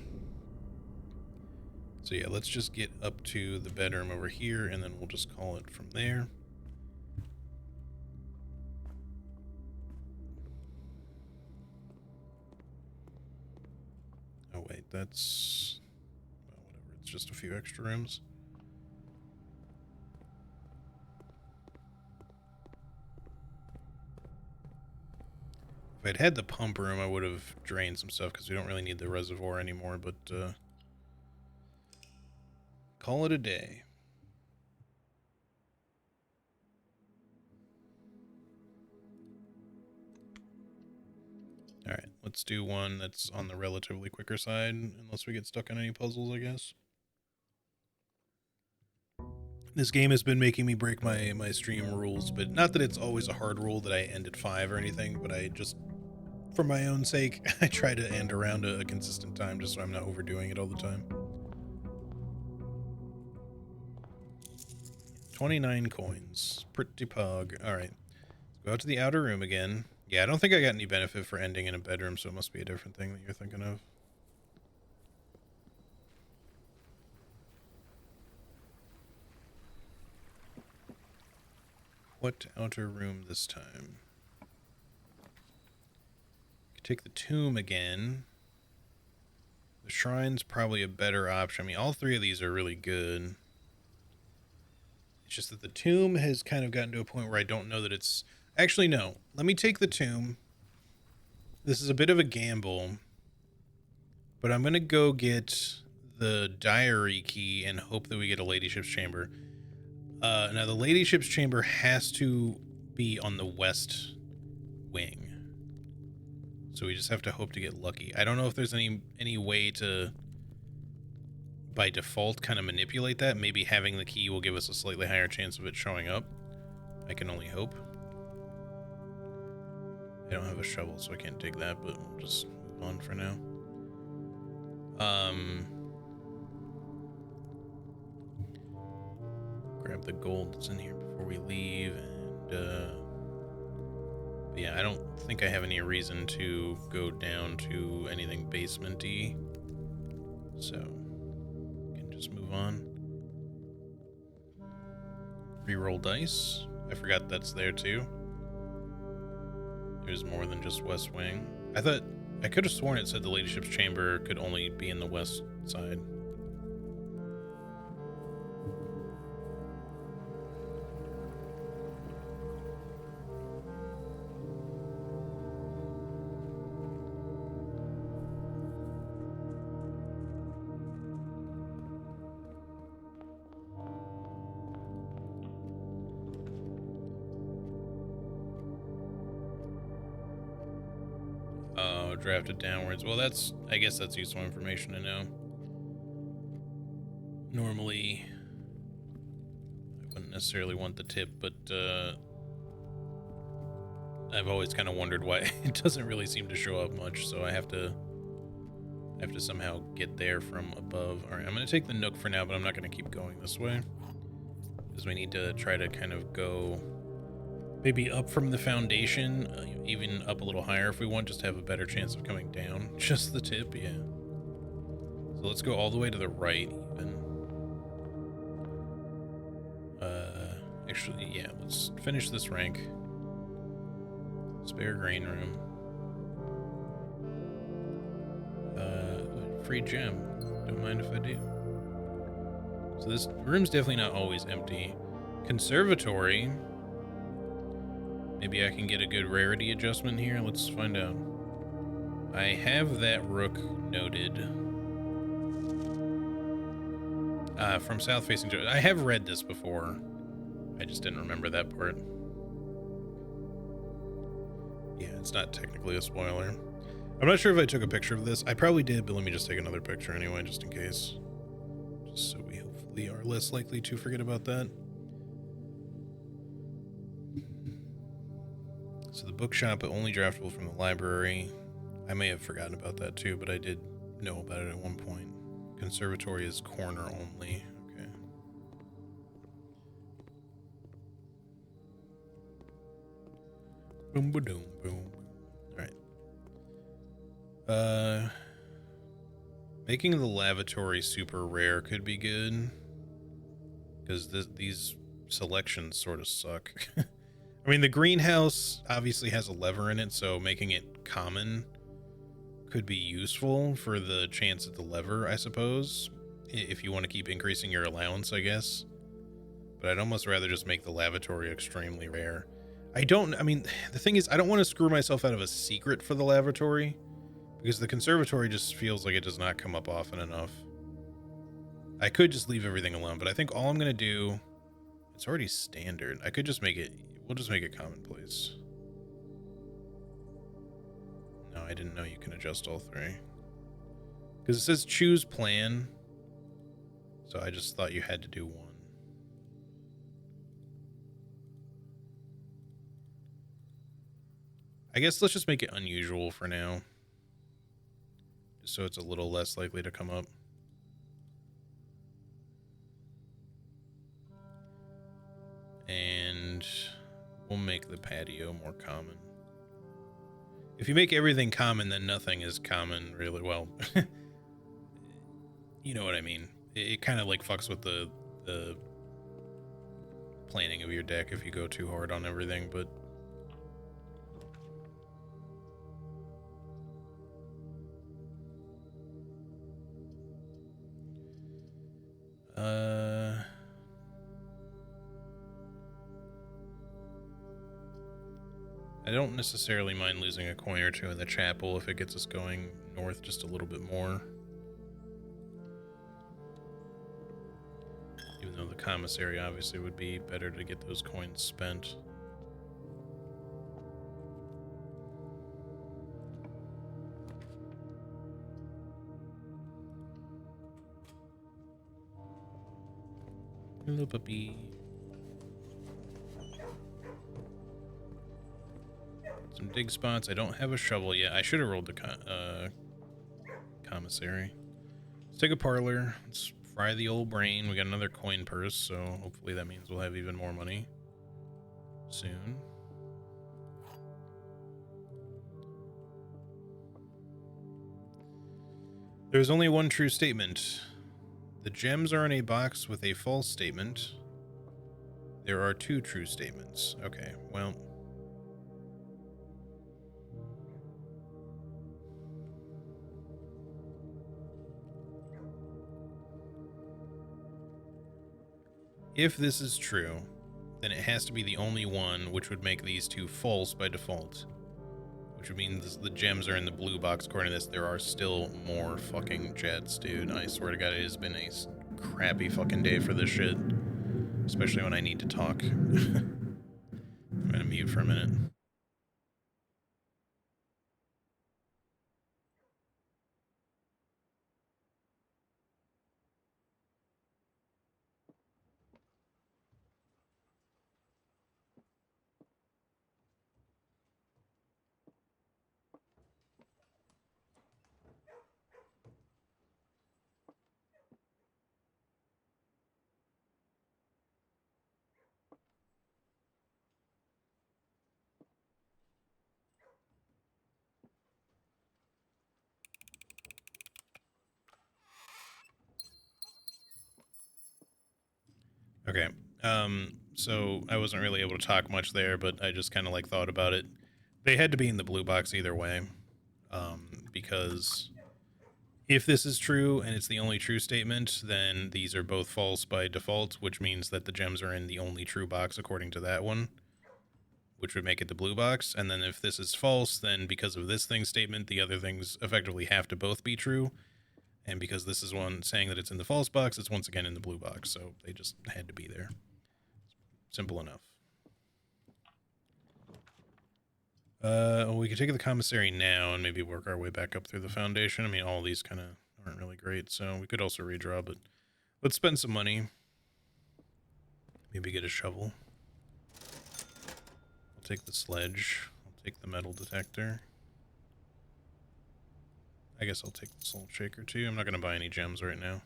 So yeah, let's just get up to the bedroom over here and then we'll just call it from there. Oh wait, that's... well, whatever, it's just a few extra rooms. If I'd had the pump room, I would have drained some stuff because we don't really need the reservoir anymore, but call it a day. All right, let's do one that's on the relatively quicker side, unless we get stuck on any puzzles, I guess. This game has been making me break my stream rules, but not that it's always a hard rule that I end at 5 or anything, but I just, for my own sake, I try to end around a consistent time just so I'm not overdoing it all the time. 29 coins. Pretty pog. Alright. Let's go out to the outer room again. Yeah, I don't think I got any benefit for ending in a bedroom, so it must be a different thing that you're thinking of. What outer room this time? Could take the tomb again. The shrine's probably a better option. I mean, all 3 of these are really good. It's just that the tomb has kind of gotten to a point where I don't know that it's... Actually, no. Let me take the tomb. This is a bit of a gamble. But I'm going to go get the diary key and hope that we get a ladyship's chamber. Now, the ladyship's chamber has to be on the west wing. So we just have to hope to get lucky. I don't know if there's any way to, by default, kind of manipulate that. Maybe having the key will give us a slightly higher chance of it showing up. I can only hope. I don't have a shovel, so I can't dig that, but we'll just move on for now. Grab the gold that's in here before we leave, and but yeah, I don't think I have any reason to go down to anything basement-y, so we can just move on. Reroll dice. I forgot that's there too. There's more than just West Wing. I could have sworn it said the ladyship's chamber could only be in the west side. drafted downwards. Well, I guess that's useful information to know. Normally, I wouldn't necessarily want the tip, but I've always kind of wondered why it doesn't really seem to show up much, so I have to somehow get there from above. All right, I'm going to take the Nook for now, but I'm not going to keep going this way, because we need to try to kind of go maybe up from the foundation, even up a little higher if we want, just to have a better chance of coming down. Just the tip, yeah. So let's go all the way to the right, even. Actually, yeah, let's finish this rank. Spare grain room. Free gem. Don't mind if I do. So this room's definitely not always empty. Conservatory. Maybe I can get a good rarity adjustment here. Let's find out. I have that rook noted. From South Facing Joe. I have read this before. I just didn't remember that part. Yeah, it's not technically a spoiler. I'm not sure if I took a picture of this. I probably did, but let me just take another picture anyway, just in case. Just so we hopefully are less likely to forget about that. So the bookshop, only draftable from the library. I may have forgotten about that too, but I did know about it at one point. Conservatory is corner only. Okay. Boom, ba doom, boom. All right. Making the lavatory super rare could be good, because these selections sort of suck. I mean, the greenhouse obviously has a lever in it, so making it common could be useful for the chance at the lever, I suppose, if you want to keep increasing your allowance, I guess. But I'd almost rather just make the lavatory extremely rare. I mean, the thing is, I don't want to screw myself out of a secret for the lavatory, because the conservatory just feels like it does not come up often enough. I could just leave everything alone, but I think all I'm going to do, it's already standard. I could just make it, we'll just make it commonplace. No, I didn't know you can adjust all three. Because it says choose plan, so I just thought you had to do one. I guess let's just make it unusual for now, just so it's a little less likely to come up. And we'll make the patio more common. If you make everything common, then nothing is common, really. Well, you know what I mean. It kind of like fucks with the planning of your deck if you go too hard on everything, but I don't necessarily mind losing a coin or two in the chapel if it gets us going north just a little bit more. Even though the commissary obviously would be better to get those coins spent. Hello, puppy. Some dig spots. I don't have a shovel yet. I should have rolled the commissary. Let's take a parlor. Let's fry the old brain. We got another coin purse, so hopefully that means we'll have even more money soon. There is only one true statement. The gems are in a box with a false statement. There are two true statements. Okay, well. If this is true, then it has to be the only one, which would make these two false by default. Which would mean the gems are in the blue box. According to this, there are still more fucking jets, dude. I swear to God, it has been a crappy fucking day for this shit. Especially when I need to talk. I'm gonna mute for a minute. Okay. So I wasn't really able to talk much there, but I just kind of like thought about it. They had to be in the blue box either way. Because if this is true and it's the only true statement, then these are both false by default, which means that the gems are in the only true box according to that one, which would make it the blue box. And then if this is false, then because of this thing's statement, the other things effectively have to both be true. And because this is one saying that it's in the false box, it's once again in the blue box. So they just had to be there. Simple enough. Well, we could take the commissary now and maybe work our way back up through the foundation. I mean, all these kind of aren't really great, so we could also redraw, but let's spend some money. Maybe get a shovel. I'll take the sledge. I'll take the metal detector. I guess I'll take the salt shaker too. I'm not going to buy any gems right now.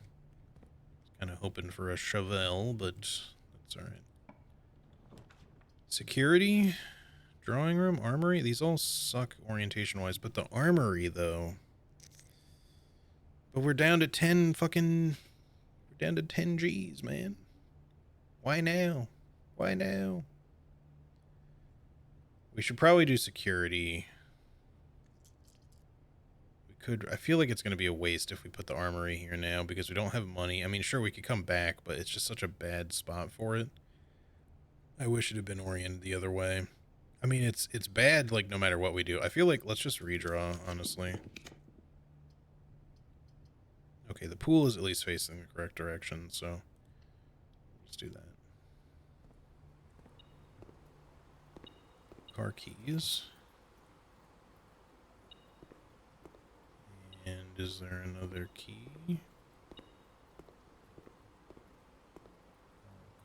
Kind of hoping for a shovel, but that's alright. Security, drawing room, armory. These all suck orientation-wise, but the armory, though. But we're down to 10 fucking... We're down to 10 G's, man. Why now? Why now? We should probably do security. We could... I feel like it's going to be a waste if we put the armory here now, because we don't have money. I mean, sure, we could come back, but it's just such a bad spot for it. I wish it had been oriented the other way. I mean, it's bad, like, no matter what we do. I feel like, let's just redraw, honestly. Okay, the pool is at least facing the correct direction, so let's do that. Car keys. And is there another key?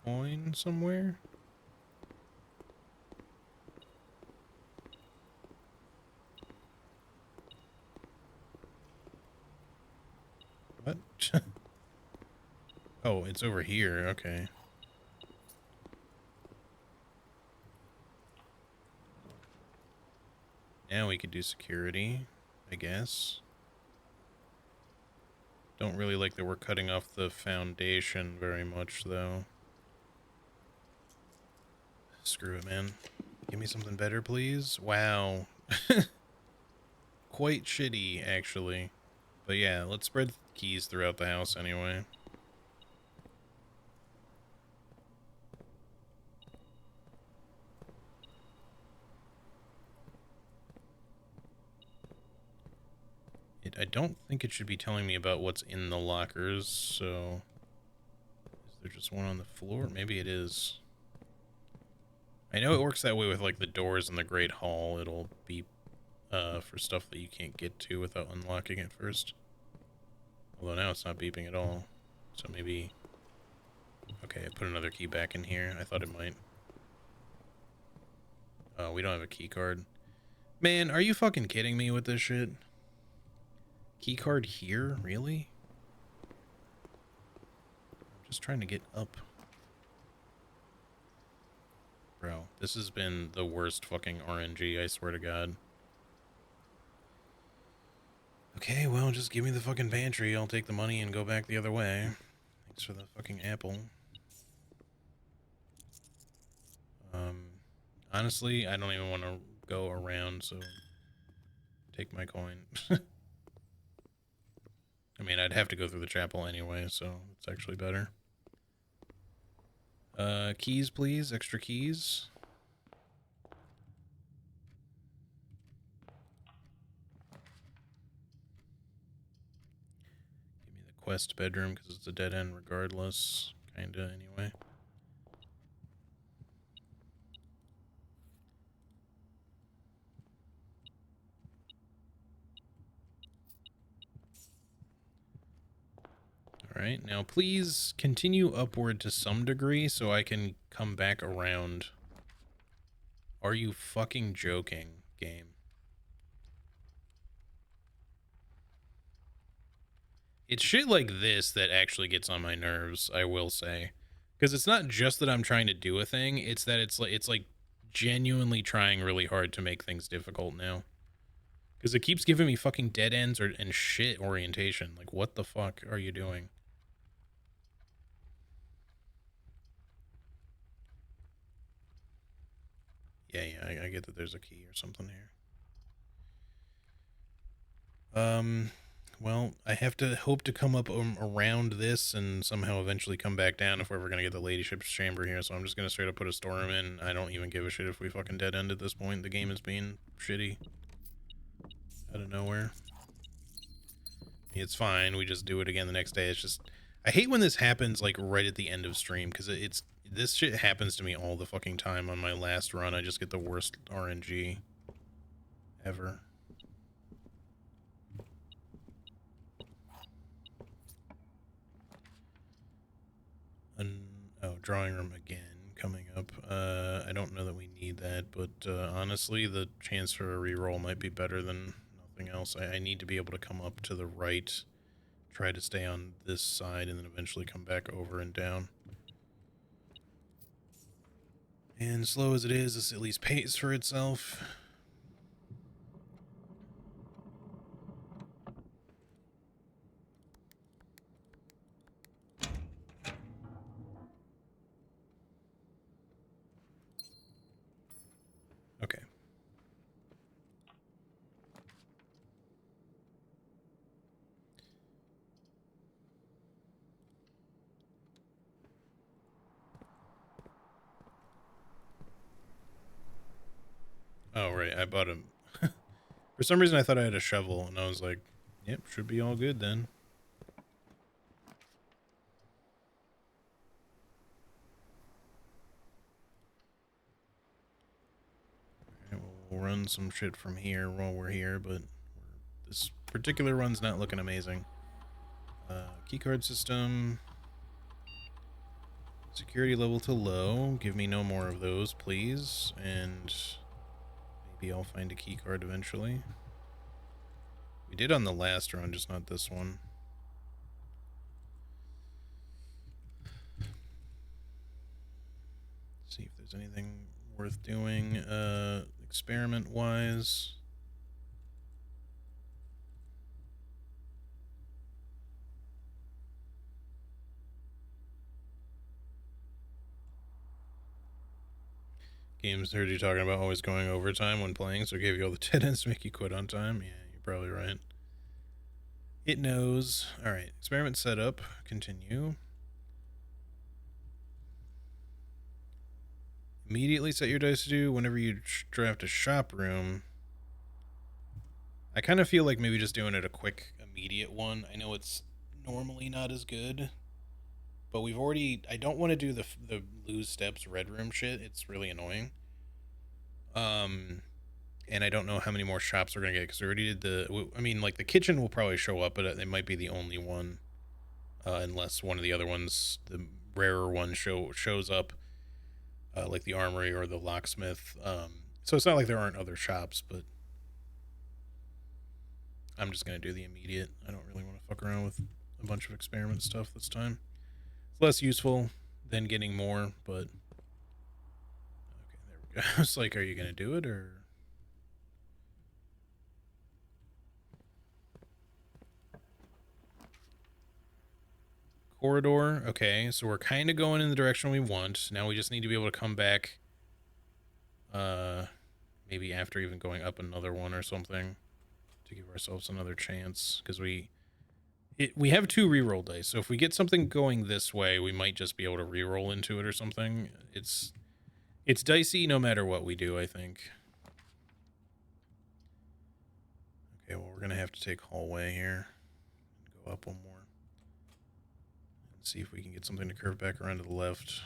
Coin somewhere? What? Oh, it's over here. Okay. Now we could do security, I guess. Don't really like that we're cutting off the foundation very much, though. Screw it, man. Give me something better, please. Wow. Quite shitty, actually. But yeah, let's spread keys throughout the house anyway. I don't think it should be telling me about what's in the lockers, so... Is there just one on the floor? Maybe it is. I know it works that way with, like, the doors in the Great Hall. It'll beep for stuff that you can't get to without unlocking it first. Although now it's not beeping at all. So maybe... Okay, I put another key back in here. I thought it might. Oh, we don't have a key card. Man, are you fucking kidding me with this shit? Key card here? Really? I'm just trying to get up. Bro, this has been the worst fucking RNG, I swear to God. Okay, well, just give me the fucking pantry. I'll take the money and go back the other way. Thanks for the fucking apple. Honestly, I don't even want to go around, so take my coin. I mean, I'd have to go through the chapel anyway, so it's actually better. Keys, please. Extra keys. Give me the quest bedroom, because it's a dead end regardless. Kinda, anyway. Alright, now please continue upward to some degree so I can come back around. Are you fucking joking, game? It's shit like this that actually gets on my nerves, I will say. Because it's not just that I'm trying to do a thing, it's that it's like genuinely trying really hard to make things difficult now. Because it keeps giving me fucking dead ends and shit orientation. Like, what the fuck are you doing? Yeah, I get that there's a key or something here. Well, I have to hope to come up around this and somehow eventually come back down if we're ever going to get the Ladyship's Chamber here, so I'm just going to straight up put a storm in. I don't even give a shit if we fucking dead end at this point. The game is being shitty. Out of nowhere. It's fine, we just do it again the next day. It's just... I hate when this happens, like, right at the end of stream, because it's... This shit happens to me all the fucking time on my last run. I just get the worst RNG ever. Oh, drawing room again coming up. I don't know that we need that, but honestly, the chance for a reroll might be better than nothing else. I need to be able to come up to the right, try to stay on this side, and then eventually come back over and down. And slow as it is, this at least pays for itself. Okay. Oh, right, I bought a... For some reason I thought I had a shovel, and I was like, yep, should be all good then. Alright, we'll run some shit from here while we're here, but this particular run's not looking amazing. Keycard system... Security level to low. Give me no more of those, please. And maybe I'll find a key card eventually. We did on the last run, just not this one. See if there's anything worth doing experiment-wise. Games heard you talking about always going overtime when playing, so it gave you all the dead ends to make you quit on time. Yeah, you're probably right. It knows. Alright, experiment setup. Continue. Immediately set your dice to do whenever you draft a shop room. I kind of feel like maybe just doing it a quick, immediate one. I know it's normally not as good, but we've already... I don't want to do the lose steps red room shit. It's really annoying. And I don't know how many more shops we're going to get, because we already did the... I mean, like, the kitchen will probably show up, but it might be the only one. Unless one of the other ones, the rarer one, shows up. Like the armory or the locksmith. So it's not like there aren't other shops, but... I'm just going to do the immediate. I don't really want to fuck around with a bunch of experiment stuff this time. It's less useful than getting more, but... Okay, there we go. I was like, are you going to do it, or... Corridor. Okay, so we're kind of going in the direction we want. Now we just need to be able to come back... maybe after even going up another one or something, to give ourselves another chance, because we have 2 reroll dice, so if we get something going this way, we might just be able to reroll into it or something. It's dicey no matter what we do, I think. Okay, well, we're gonna have to take hallway here and go up one more and see if we can get something to curve back around to the left.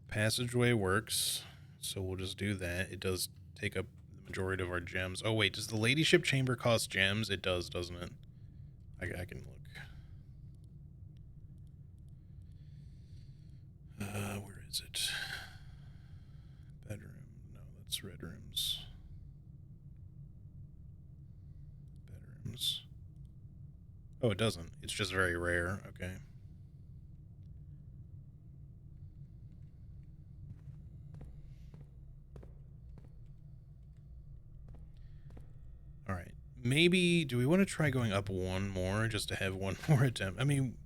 Passageway works, so we'll just do that. It does take up the majority of our gems. Oh wait, does the Ladyship Chamber cost gems? It does, doesn't it? I can look. Where is it? Bedroom. No, that's red rooms. Bedrooms. Oh, it doesn't. It's just very rare. Okay. All right. Maybe, do we want to try going up one more just to have one more attempt? I mean,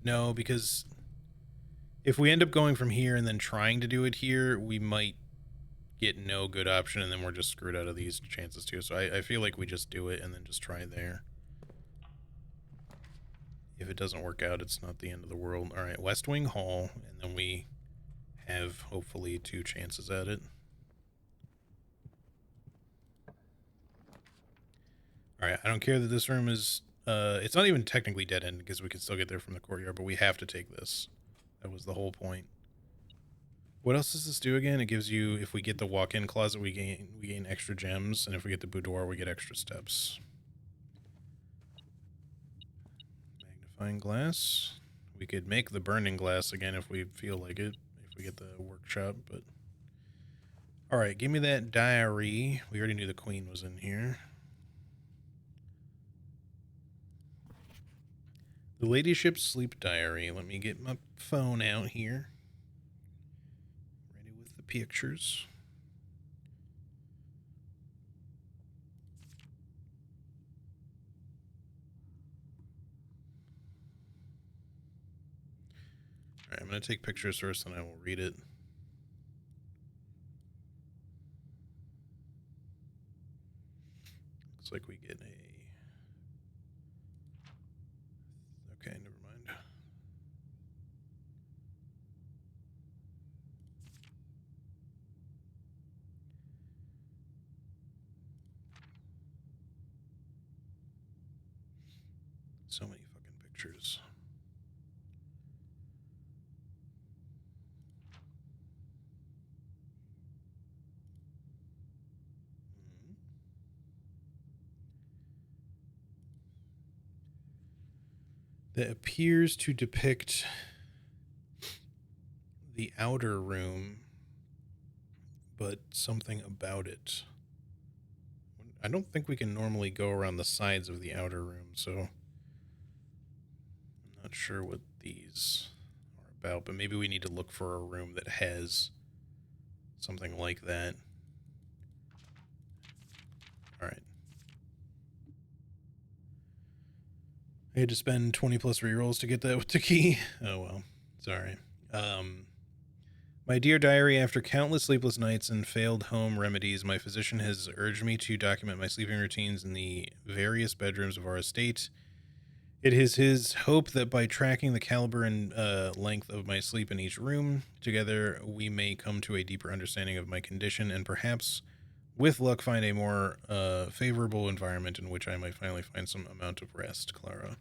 No, because if we end up going from here and then trying to do it here, we might get no good option, and then we're just screwed out of these chances too. So I feel like we just do it and then just try there. If it doesn't work out, it's not the end of the world. All right, West Wing Hall, and then we have hopefully 2 chances at it. All right, I don't care that this room is it's not even technically dead end because we can still get there from the courtyard, but we have to take this. That was the whole point. What else does this do again? It gives you, if we get the walk-in closet, we gain extra gems, and if we get the boudoir, we get extra steps. Magnifying glass. We could make the burning glass again if we feel like it, if we get the workshop, but... Alright, give me that diary. We already knew the queen was in here. The ladyship's sleep diary. Let me get my phone out here. Ready with the pictures. Alright, I'm going to take pictures first and I will read it. Looks like we get a... Okay, never mind. So many fucking pictures. That appears to depict the outer room, but something about it. I don't think we can normally go around the sides of the outer room, so I'm not sure what these are about, but maybe we need to look for a room that has something like that. All right. I had to spend 20 plus rerolls to get that with the key. Oh well, sorry. My dear diary, after countless sleepless nights and failed home remedies, my physician has urged me to document my sleeping routines in the various bedrooms of our estate. It is his hope that by tracking the caliber and length of my sleep in each room, together we may come to a deeper understanding of my condition and perhaps, with luck, find a more favorable environment in which I might finally find some amount of rest, Clara.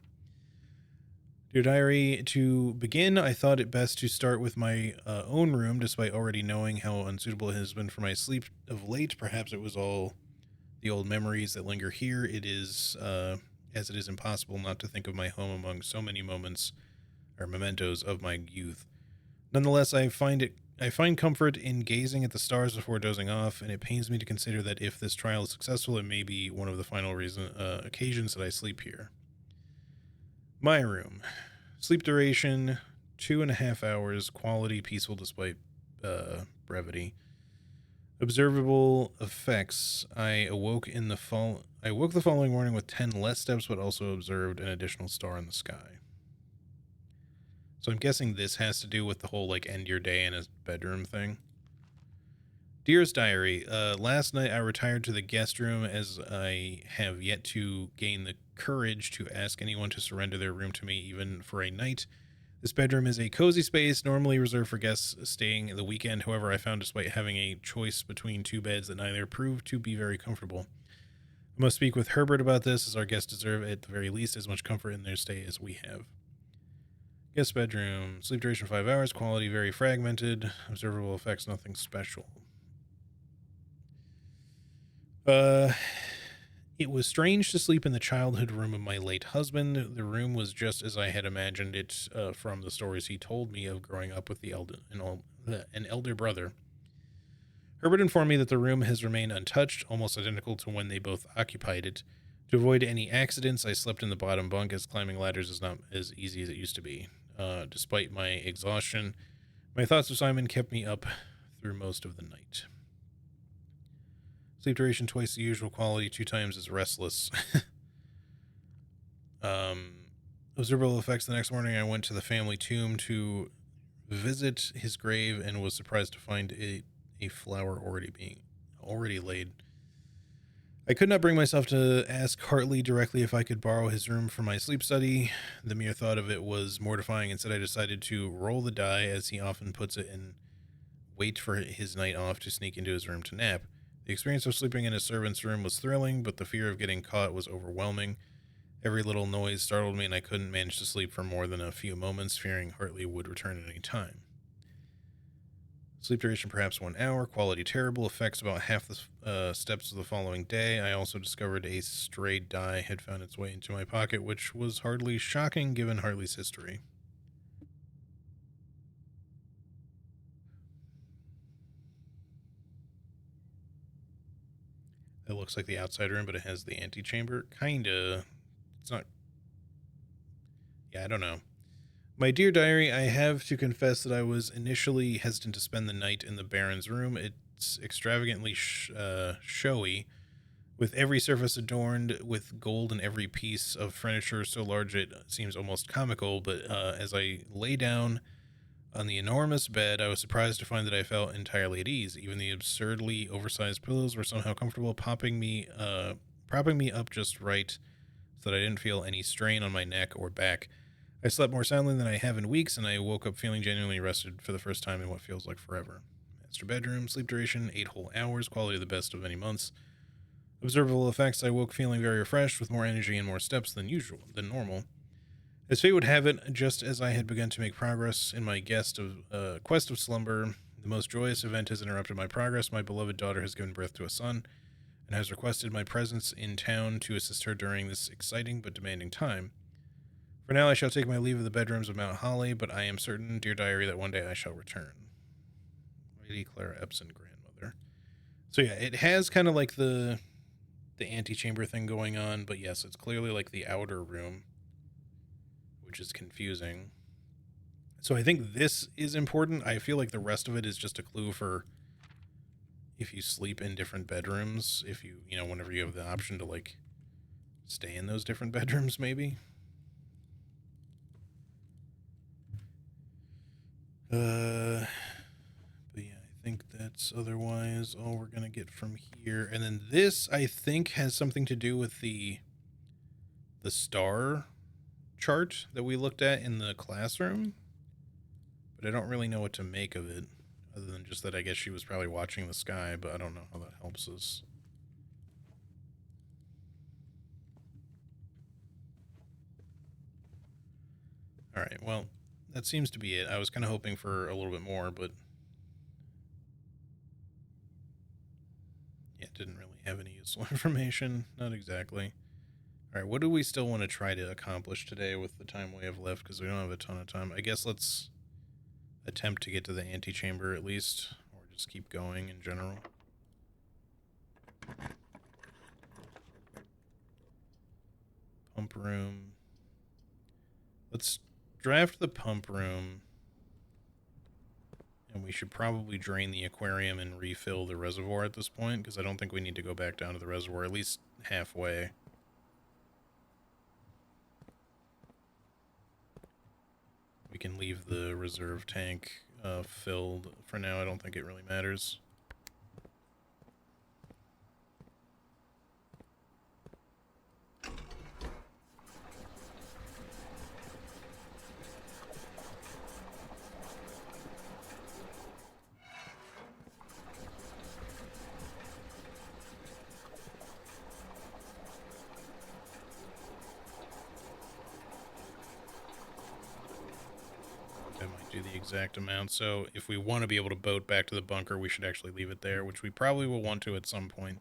Dear diary, to begin, I thought it best to start with my own room, despite already knowing how unsuitable it has been for my sleep of late. Perhaps it was all the old memories that linger here. It is, as it is impossible not to think of my home among so many moments or mementos of my youth. Nonetheless, I find comfort in gazing at the stars before dozing off, and it pains me to consider that if this trial is successful, it may be one of the final occasions that I sleep here. My room. Sleep duration, 2.5 hours. Quality, peaceful despite brevity. Observable effects. I woke the following morning with 10 less steps, but also observed an additional star in the sky. So I'm guessing this has to do with the whole, like, end your day in a bedroom thing. Dearest diary, last night I retired to the guest room as I have yet to gain the courage to ask anyone to surrender their room to me even for a night. This bedroom is a cozy space normally reserved for guests staying the weekend. However, I found despite having a choice between 2 beds that neither proved to be very comfortable. I must speak with Herbert about this, as our guests deserve at the very least as much comfort in their stay as we have. Guest bedroom, sleep duration 5 hours, quality very fragmented, observable effects nothing special. It was strange to sleep in the childhood room of my late husband. The room was just as I had imagined it from the stories he told me of growing up with an elder brother. Herbert informed me that the room has remained untouched, almost identical to when they both occupied it. To avoid any accidents, I slept in the bottom bunk, as climbing ladders is not as easy as it used to be. Despite my exhaustion, my thoughts of Simon kept me up through most of the night. Sleep duration twice the usual, quality 2 times as restless. Observable effects. The next morning, I went to the family tomb to visit his grave and was surprised to find a flower already laid. I could not bring myself to ask Hartley directly if I could borrow his room for my sleep study. The mere thought of it was mortifying. Instead, I decided to roll the die, as he often puts it, and wait for his night off to sneak into his room to nap. The experience of sleeping in a servant's room was thrilling, but the fear of getting caught was overwhelming. Every little noise startled me, and I couldn't manage to sleep for more than a few moments, fearing Hartley would return at any time. Sleep duration perhaps 1 hour. Quality terrible. Effects about half the steps of the following day. I also discovered a stray die had found its way into my pocket, which was hardly shocking given Hartley's history. It looks like the outside room, but it has the antechamber. Kinda. It's not... Yeah, I don't know. My dear diary, I have to confess that I was initially hesitant to spend the night in the Baron's room. It's extravagantly showy, with every surface adorned with gold and every piece of furniture so large it seems almost comical, but as I lay down on the enormous bed, I was surprised to find that I felt entirely at ease. Even the absurdly oversized pillows were somehow comfortable, propping me up just right so that I didn't feel any strain on my neck or back. I slept more soundly than I have in weeks, and I woke up feeling genuinely rested for the first time in what feels like forever. Master bedroom, sleep duration, 8 whole hours, quality the best of many months. Observable effects, I woke feeling very refreshed, with more energy and more steps than normal. As fate would have it, just as I had begun to make progress in my quest of slumber, the most joyous event has interrupted my progress. My beloved daughter has given birth to a son, and has requested my presence in town to assist her during this exciting but demanding time. For now, I shall take my leave of the bedrooms of Mount Holly, but I am certain, dear diary, that one day I shall return. Lady Clara Epson, grandmother. So yeah, it has kind of like the antechamber thing going on, but yes, it's clearly like the outer room, which is confusing. So I think this is important. I feel like the rest of it is just a clue for if you sleep in different bedrooms, if you whenever you have the option to like stay in those different bedrooms, maybe. But yeah, I think that's otherwise all we're gonna get from here. And then this, I think, has something to do with the star chart that we looked at in the classroom, but I don't really know what to make of it, other than just that I guess she was probably watching the sky, but I don't know how that helps us. All right, well, that seems to be it. I was kind of hoping for a little bit more, but yeah, it didn't really have any useful information. Not exactly. All right, what do we still want to try to accomplish today with the time we have left? Because we don't have a ton of time. I guess let's attempt to get to the antechamber at least, or just keep going in general. Pump room. Let's draft the pump room. And we should probably drain the aquarium and refill the reservoir at this point, because I don't think we need to go back down to the reservoir, at least halfway. We can leave the reserve tank filled for now. I don't think it really matters. Do the exact amount. So if we want to be able to boat back to the bunker, we should actually leave it there, which we probably will want to at some point.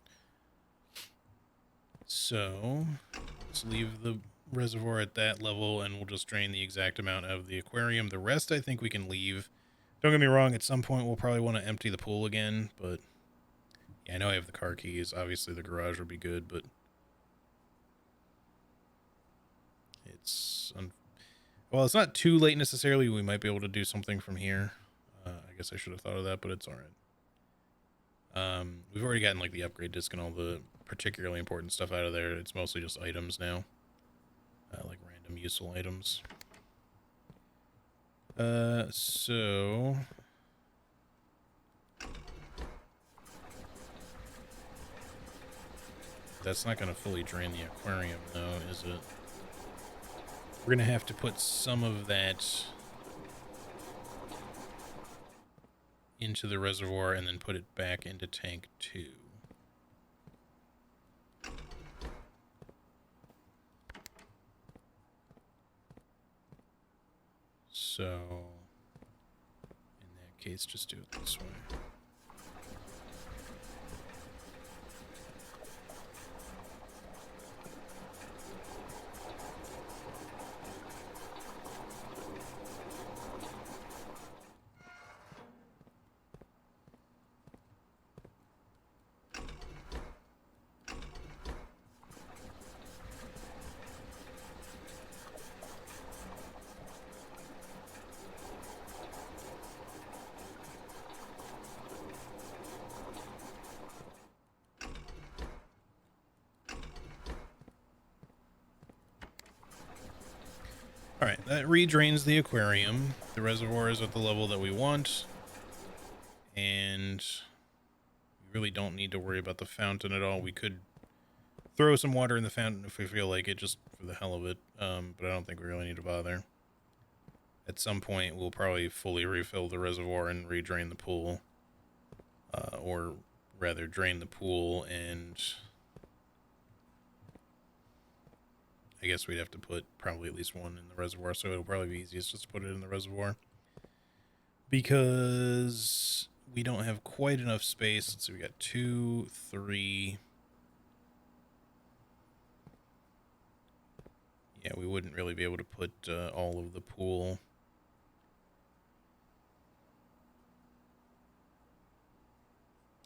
So let's leave the reservoir at that level, and we'll just drain the exact amount out of the aquarium. The rest I think we can leave. Don't get me wrong, at some point we'll probably want to empty the pool again, but yeah, I know I have the car keys. Obviously the garage would be good, but it's well, it's not too late necessarily. We might be able to do something from here. I guess I should have thought of that, but it's all right. We've already gotten like the upgrade disc and all the particularly important stuff out of there. It's mostly just items now, like random useful items. So that's not going to fully drain the aquarium, though, is it? We're going to have to put some of that into the reservoir and then put it back into tank 2. So, in that case, just do it this way. Alright, that redrains the aquarium. The reservoir is at the level that we want. And we really don't need to worry about the fountain at all. We could throw some water in the fountain if we feel like it, just for the hell of it. But I don't think we really need to bother. At some point, we'll probably fully refill the reservoir and redrain the pool. Or rather, drain the pool and... I guess we'd have to put probably at least one in the reservoir, so it'll probably be easiest just to put it in the reservoir. Because we don't have quite enough space. Let's see, we got 2, 3... Yeah, we wouldn't really be able to put all of the pool.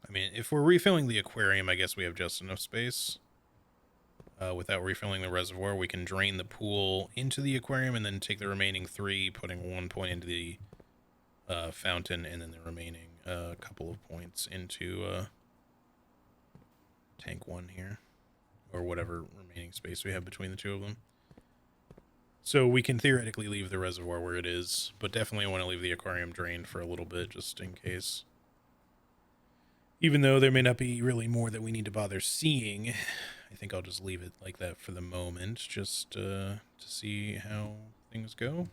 I mean, if we're refilling the aquarium, I guess we have just enough space. Without refilling the reservoir, we can drain the pool into the aquarium and then take the remaining 3, putting 1 point into the fountain, and then the remaining couple of points into tank 1 here, or whatever remaining space we have between the two of them. So we can theoretically leave the reservoir where it is, but definitely want to leave the aquarium drained for a little bit, just in case. Even though there may not be really more that we need to bother seeing, I think I'll just leave it like that for the moment, just to see how things go.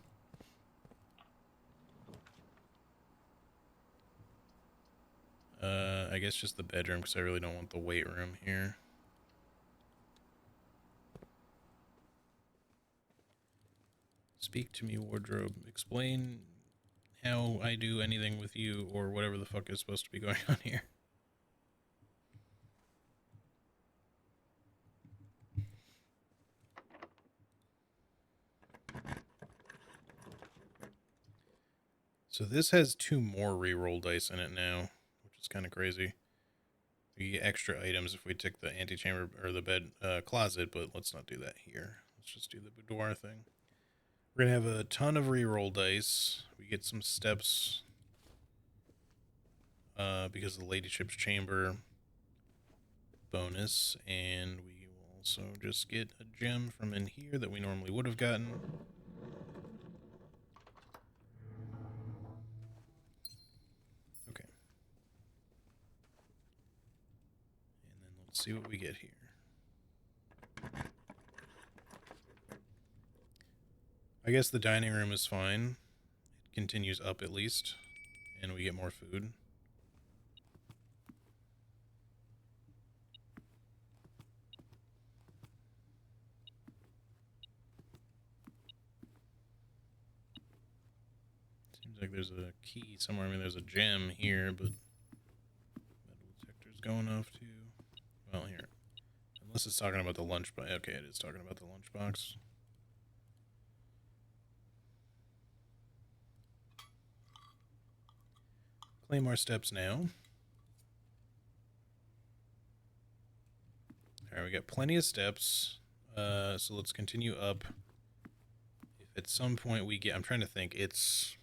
I guess just the bedroom, because I really don't want the weight room here. Speak to me, wardrobe. Explain how I do anything with you, or whatever the fuck is supposed to be going on here. So this has 2 more reroll dice in it now, which is kind of crazy. We get extra items if we take the antechamber or the bed closet, but let's not do that here. Let's just do the boudoir thing. We're gonna have a ton of reroll dice. We get some steps because of the ladyship's chamber bonus, and we will also just get a gem from in here that we normally would have gotten. Okay. And then let's see what we get here. I guess the dining room is fine. It continues up at least, and we get more food. Seems like there's a key somewhere. I mean, there's a gem here, but metal detector's going off too. Well, here. Unless it's talking about the lunchbox. Okay, it is talking about the lunchbox. Claim our steps now. Alright, we got plenty of steps. So let's continue up. If at some point we get... I'm trying to think. It's...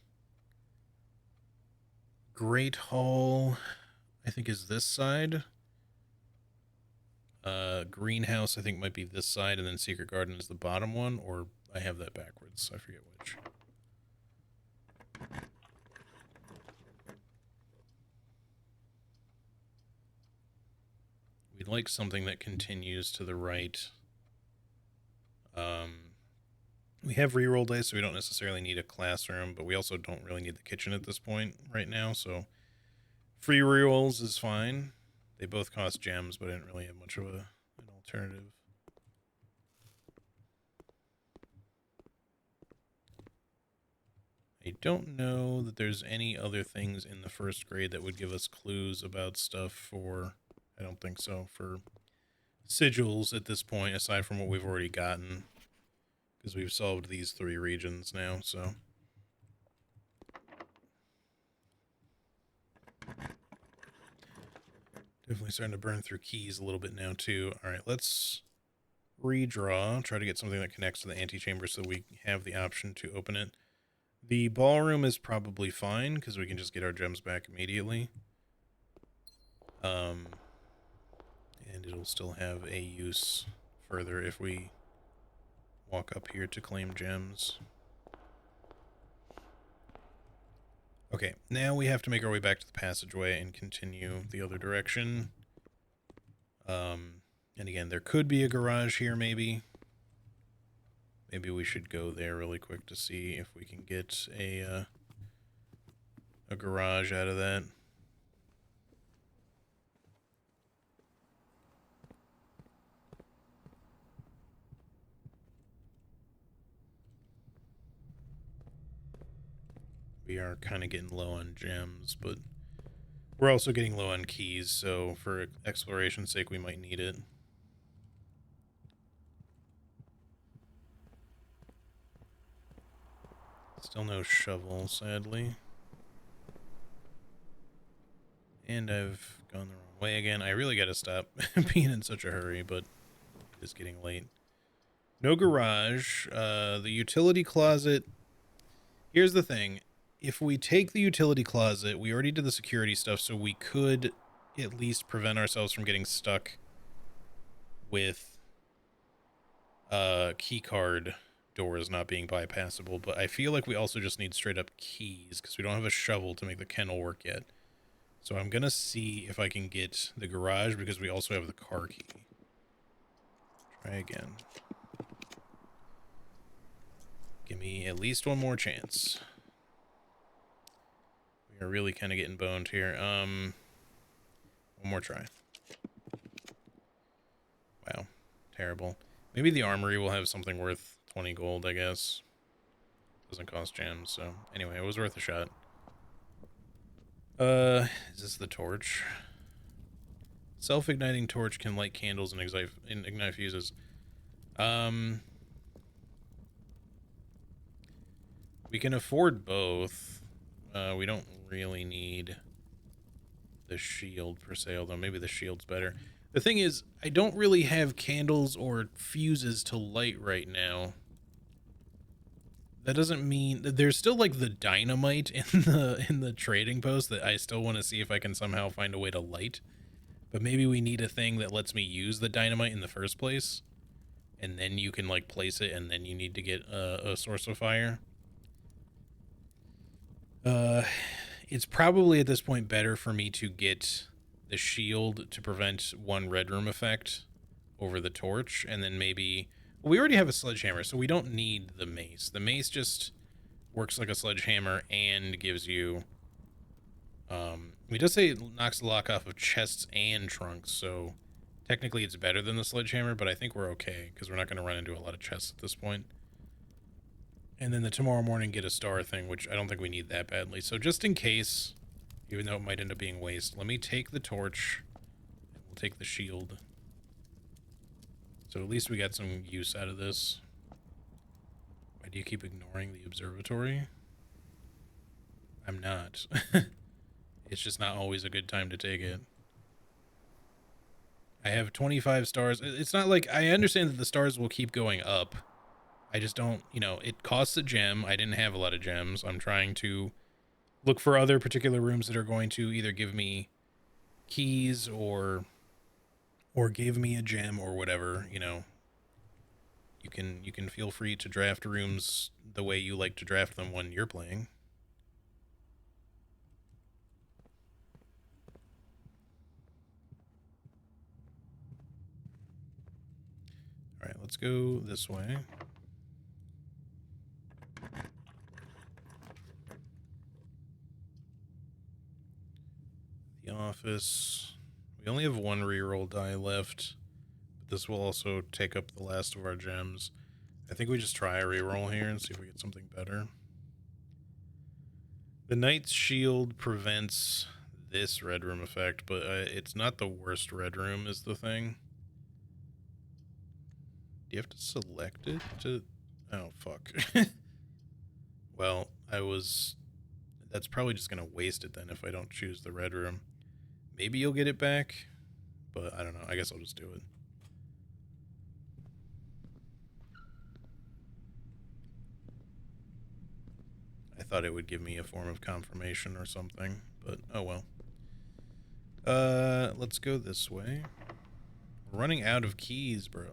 Great Hall, I think, is this side. Greenhouse, I think, might be this side, and then Secret Garden is the bottom one, or I have that backwards. I forget which. We'd like something that continues to the right. We have reroll dice, so we don't necessarily need a classroom, but we also don't really need the kitchen at this point right now, so free rerolls is fine. They both cost gems, but I didn't really have much of an alternative. I don't know that there's any other things in the first grade that would give us clues about stuff for... I don't think so, for sigils at this point, aside from what we've already gotten. Because we've solved these 3 regions now, so... Definitely starting to burn through keys a little bit now, too. Alright, let's redraw. Try to get something that connects to the antechamber so we have the option to open it. The ballroom is probably fine, because we can just get our gems back immediately. And it'll still have a use further if we walk up here to claim gems. Okay, now we have to make our way back to the passageway and continue the other direction. And again, there could be a garage here, maybe. Maybe we should go there really quick to see if we can get a garage out of that. We are kind of getting low on gems, but we're also getting low on keys, so for exploration's sake, we might need it. Still no shovel, sadly. And I've gone the wrong way again. I really gotta stop being in such a hurry, but it's getting late. No garage. The utility closet. Here's the thing. If we take the utility closet, we already did the security stuff, so we could at least prevent ourselves from getting stuck with key card doors not being bypassable. But I feel like we also just need straight up keys because we don't have a shovel to make the kennel work yet. So I'm gonna see if I can get the garage because we also have the car key. Try again. Give me at least one more chance. We are really kind of getting boned here. One more try. Wow. Terrible. Maybe the armory will have something worth 20 gold, I guess. Doesn't cost gems, so... Anyway, it was worth a shot. Is this the torch? Self-igniting torch can light candles and ignite fuses. We can afford both. We don't really need the shield per se, although maybe the shield's better. The thing is, I don't really have candles or fuses to light right now. That doesn't mean that there's still like the dynamite in the trading post that I still want to see if I can somehow find a way to light. But maybe we need a thing that lets me use the dynamite in the first place. And then you can like place it and then you need to get a source of fire. It's probably at this point better for me to get the shield to prevent one red room effect over the torch, and then maybe... Well, we already have a sledgehammer, so we don't need the mace. The mace just works like a sledgehammer and gives you... it does say it knocks the lock off of chests and trunks, so technically it's better than the sledgehammer, but I think we're okay, because we're not going to run into a lot of chests at this point. And then the tomorrow morning get a star thing, which I don't think we need that badly. So just in case, even though it might end up being waste, let me take the torch. And we'll take the shield. So at least we got some use out of this. Why do you keep ignoring the observatory? I'm not. It's just not always a good time to take it. I have 25 stars. It's not like... I understand that the stars will keep going up. I just don't, you know, it costs a gem. I didn't have a lot of gems. I'm trying to look for other particular rooms that are going to either give me keys or give me a gem or whatever, you know. you can feel free to draft rooms the way you like to draft them when you're playing. All right, let's go this way. The office. We only have one reroll die left, but this will also take up the last of our gems. I think we just try a reroll here and see if we get something better. The Knight's Shield prevents this red room effect, but it's not the worst red room is the thing. Do you have to select it to... Oh, fuck. Well, that's probably just going to waste it then if I don't choose the red room. Maybe you'll get it back, but I don't know. I guess I'll just do it. I thought it would give me a form of confirmation or something, but oh well. Let's go this way. We're running out of keys, bro.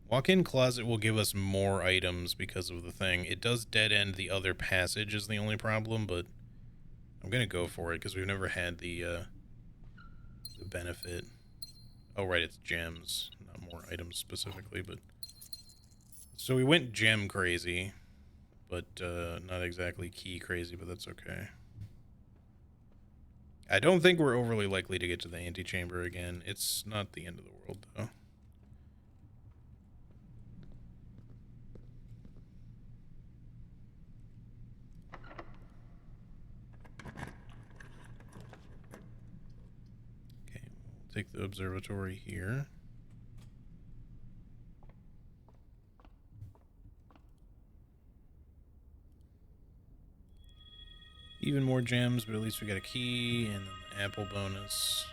Walk-in closet will give us more items because of the thing. It does dead end the other passage is the only problem, but I'm gonna go for it because we've never had the benefit. Oh right, it's gems, not more items specifically, but so we went gem crazy, but not exactly key crazy, but that's okay. I don't think we're overly likely to get to the antechamber again. It's not the end of the world though. Take the observatory here. Even more gems, but at least we got a key and then the apple bonus.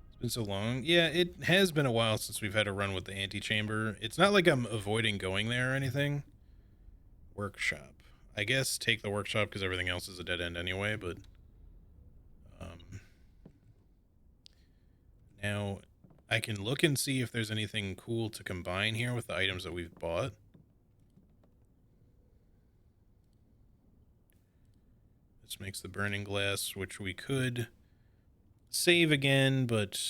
It's been so long. Yeah, it has been a while since we've had a run with the antechamber. It's not like I'm avoiding going there or anything. Workshop. I guess take the workshop because everything else is a dead end anyway, but now I can look and see if there's anything cool to combine here with the items that we've bought. This makes the burning glass, which we could save again, but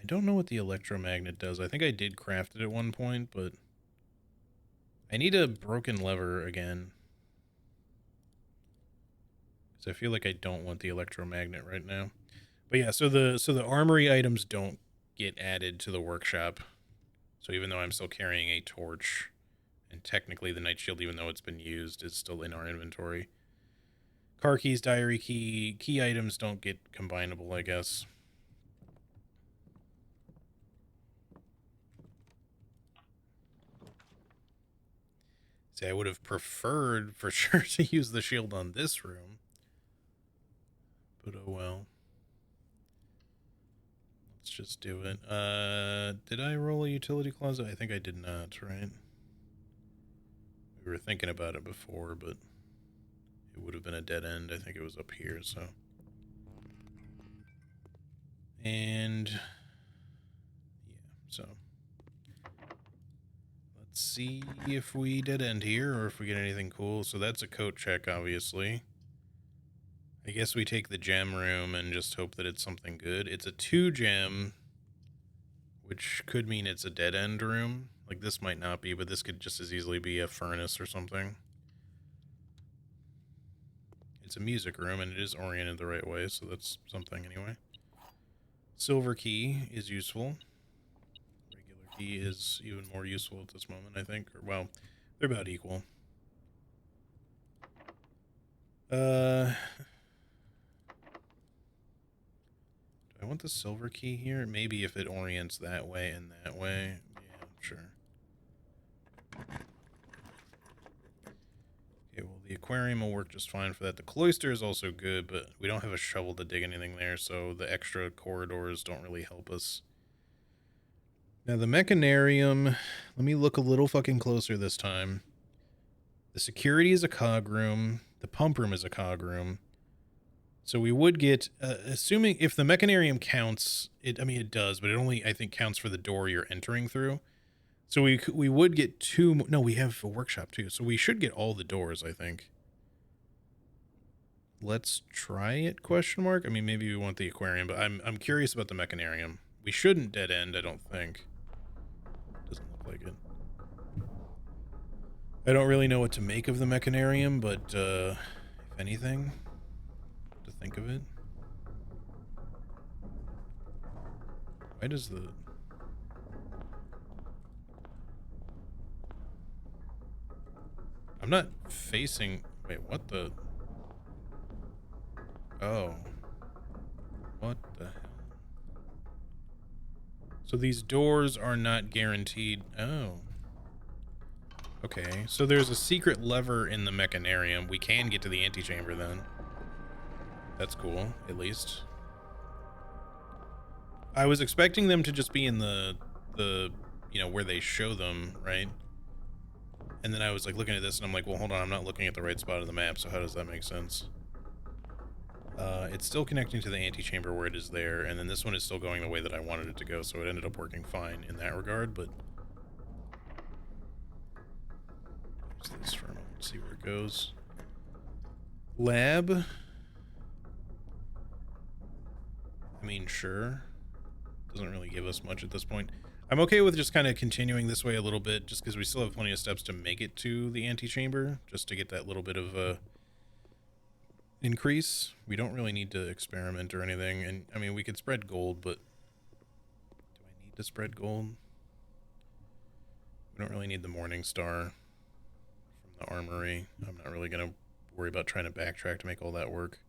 I don't know what the electromagnet does. I think I did craft it at one point, but I need a broken lever again. Because I feel like I don't want the electromagnet right now. But yeah, so the armory items don't get added to the workshop. So even though I'm still carrying a torch, and technically the Night Shield, even though it's been used, is still in our inventory. Car keys, diary key, key items don't get combinable, I guess. See, I would have preferred for sure to use the shield on this room. But oh well. Let's just do it. Did I roll a utility closet? I think I did not, right? We were thinking about it before, but it would have been a dead end. I think it was up here, so. And yeah, so. Let's see if we dead end here or if we get anything cool. So that's a coat check, obviously. I guess we take the gem room and just hope that it's something good. It's a 2 gem, which could mean it's a dead end room. Like this might not be, but this could just as easily be a furnace or something. It's a music room and it is oriented the right way, so that's something anyway. Silver key is useful. Regular key is even more useful at this moment, I think. Or, well, they're about equal. Do I want the silver key here? Maybe if it orients that way and that way. Yeah, sure. Okay, well, the aquarium will work just fine for that. The cloister is also good, but we don't have a shovel to dig anything there, so the extra corridors don't really help us. Now, the mechanarium, let me look a little fucking closer this time. The The security is a cog room. The pump room is a cog room. So we would get, assuming if the mechanarium counts, I mean, it does, but it only, I think, counts for the door you're entering through. So we would get two, no, we have a workshop too. So we should get all the doors, I think. Let's try it, question mark. I mean, maybe we want the aquarium, but I'm curious about the mechanarium. We shouldn't dead end, I don't think. Doesn't look like it. I don't really know what to make of the mechanarium, but if anything, to think of it. Why does the... I'm not facing... Wait, what the... Oh. What the hell? So these doors are not guaranteed... Oh. Okay, so there's a secret lever in the mechanarium. We can get to the antechamber then. That's cool, at least. I was expecting them to just be in the you know, where they show them, right? And then I was like looking at this and I'm like, well, hold on, I'm not looking at the right spot of the map, so how does that make sense? It's still connecting to the antechamber where it is there, and then this one is still going the way that I wanted it to go, so it ended up working fine in that regard, but... Use this for a moment, see where it goes. Lab. I mean, sure. Doesn't really give us much at this point. I'm okay with just kind of continuing this way a little bit, just because we still have plenty of steps to make it to the antechamber, just to get that little bit of increase. We don't really need to experiment or anything, and I mean, we could spread gold, but do I need to spread gold? We don't really need the Morning Star from the armory. I'm not really going to worry about trying to backtrack to make all that work,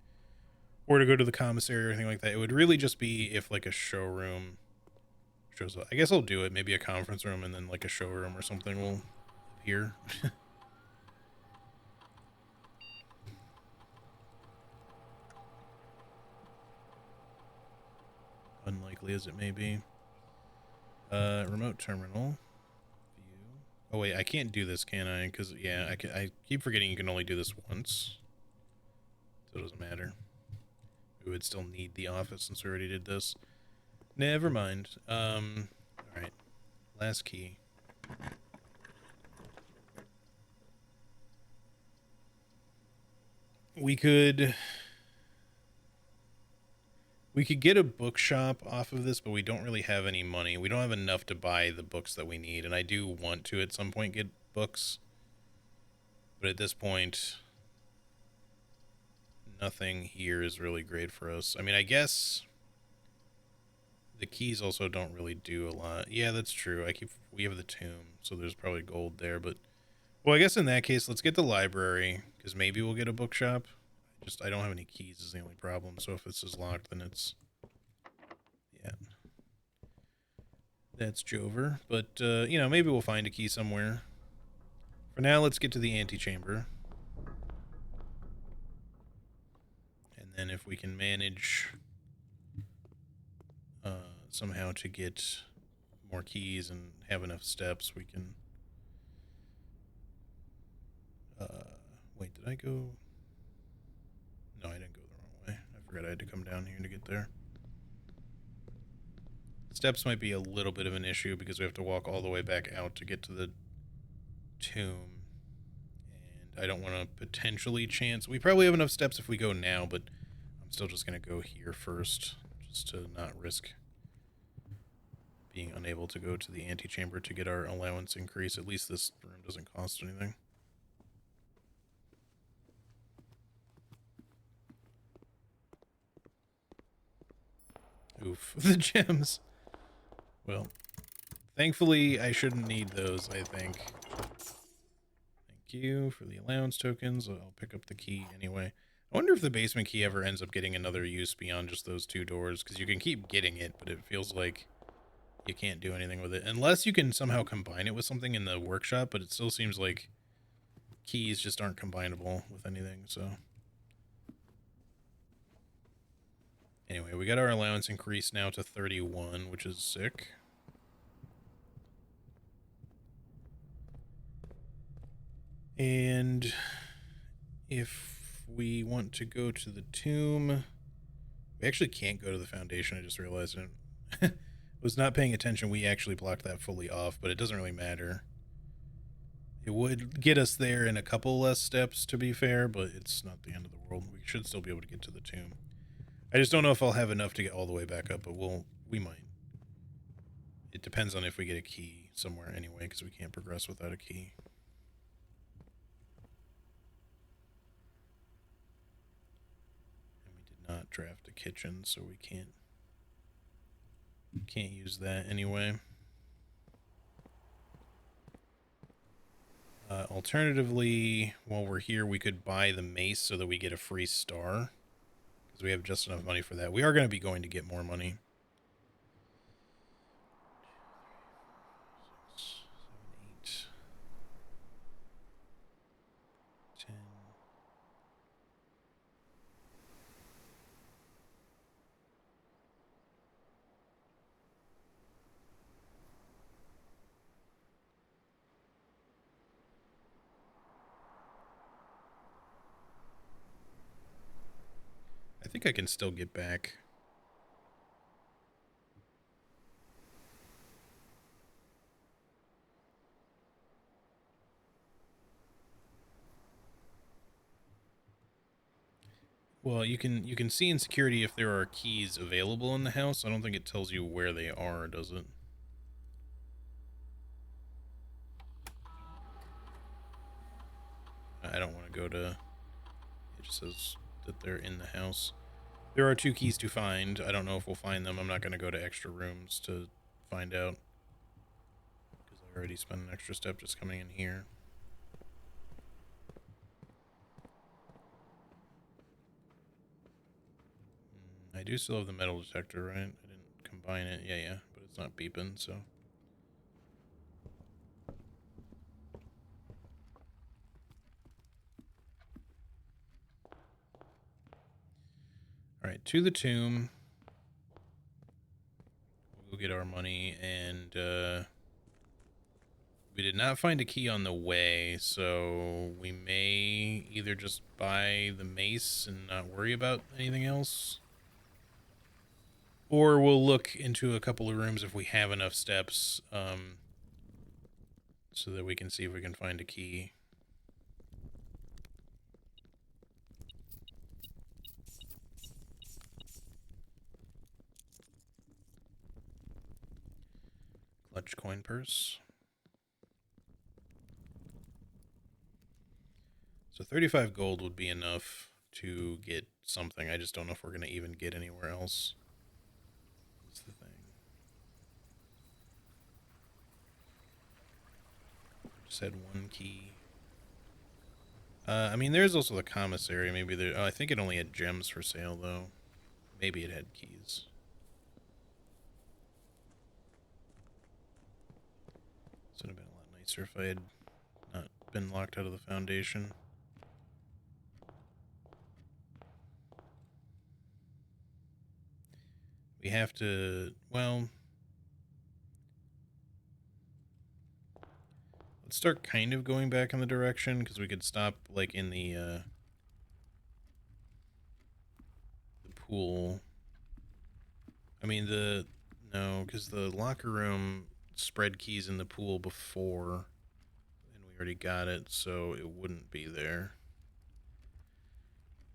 or to go to the commissary or anything like that. It would really just be if like a showroom shows up. I guess I'll do it. Maybe a conference room and then like a showroom or something will appear. Unlikely as it may be. Remote terminal. View. Oh wait, I can't do this, can I? Because yeah, I keep forgetting you can only do this once. So it doesn't matter. We would still need the office since we already did this. Never mind. Alright. Last key. We could get a bookshop off of this, but we don't really have any money. We don't have enough to buy the books that we need, and I do want to at some point get books. But at this point, nothing here is really great for us. I mean, I guess the keys also don't really do a lot. Yeah, that's true. We have the tomb, so there's probably gold there, but well, I guess in that case, let's get the library, because maybe we'll get a bookshop. I don't have any keys is the only problem, so if this is locked, then it's... Yeah. That's Jover, but, you know, maybe we'll find a key somewhere. For now, let's get to the antechamber. And then if we can manage somehow to get more keys and have enough steps, we can... wait, did I go... No, I didn't go the wrong way. I forgot I had to come down here to get there. Steps might be a little bit of an issue because we have to walk all the way back out to get to the tomb. And I don't want to potentially chance... We probably have enough steps if we go now, but I'm still just going to go here first, just to not risk being unable to go to the antechamber to get our allowance increase. At least this room doesn't cost anything. Oof, the gems. Well, thankfully I shouldn't need those, I think. Thank you for the allowance tokens. I'll pick up the key anyway. I wonder if the basement key ever ends up getting another use beyond just those two doors, because you can keep getting it, but it feels like you can't do anything with it. Unless you can somehow combine it with something in the workshop, but it still seems like keys just aren't combinable with anything, so... Anyway, we got our allowance increased now to 31, which is sick. And if we want to go to the tomb, we actually can't go to the foundation. I just realized it. Was not paying attention. We actually blocked that fully off, but it doesn't really matter. It would get us there in a couple less steps, to be fair, but it's not the end of the world. We should still be able to get to the tomb. I just don't know if I'll have enough to get all the way back up, but we might. It depends on if we get a key somewhere anyway, because we can't progress without a key. And we did not draft a kitchen, so we can't use that anyway. Alternatively, while we're here, we could buy the mace so that we get a free star, because we have just enough money for that. We are going to be going to get more money. 6, 7, 8, 10. I think I can still get back. Well, you can see in security if there are keys available in the house. I don't think it tells you where they are, does it? I don't want to go to... It just says that they're in the house. There are 2 keys to find. I don't know if we'll find them. I'm not going to go to extra rooms to find out, because I already spent an extra step just coming in here. I do still have the metal detector, right? I didn't combine it. Yeah, but it's not beeping, so... Alright, to the tomb. We'll get our money, and we did not find a key on the way, so we may either just buy the mace and not worry about anything else, or we'll look into a couple of rooms if we have enough steps, so that we can see if we can find a key. Clutch coin purse. So 35 gold would be enough to get something. I just don't know if we're going to even get anywhere else. That's the thing. Just had 1 key. I mean, there's also the commissary. Maybe there... Oh, I think it only had gems for sale, though. Maybe it had keys. This would have been a lot nicer if I had not been locked out of the foundation. We have to... Well... Let's start kind of going back in the direction, because we could stop, like, in the pool. I mean, no, because the locker room spread keys in the pool before, and we already got it, so it wouldn't be there.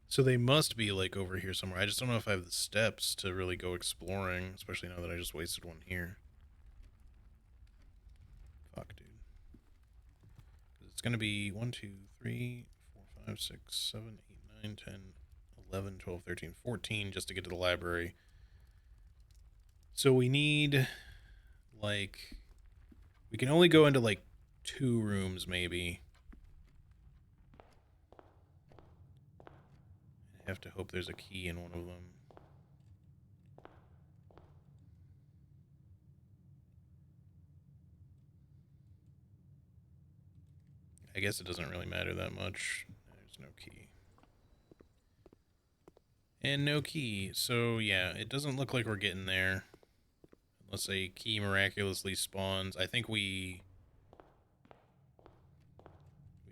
So they must be, like, over here somewhere. I just don't know if I have the steps to really go exploring, especially now that I just wasted 1 here. Fuck, dude. It's going to be 1, 2, 3, 4, 5, 6, 7, 8, 9, 10, 11, 12, 13, 14 just to get to the library. So we need, like, we can only go into, like, 2 rooms, maybe. I have to hope there's a key in one of them. I guess it doesn't really matter that much. There's no key. And no key. So, yeah, it doesn't look like we're getting there. Unless a key miraculously spawns. I think we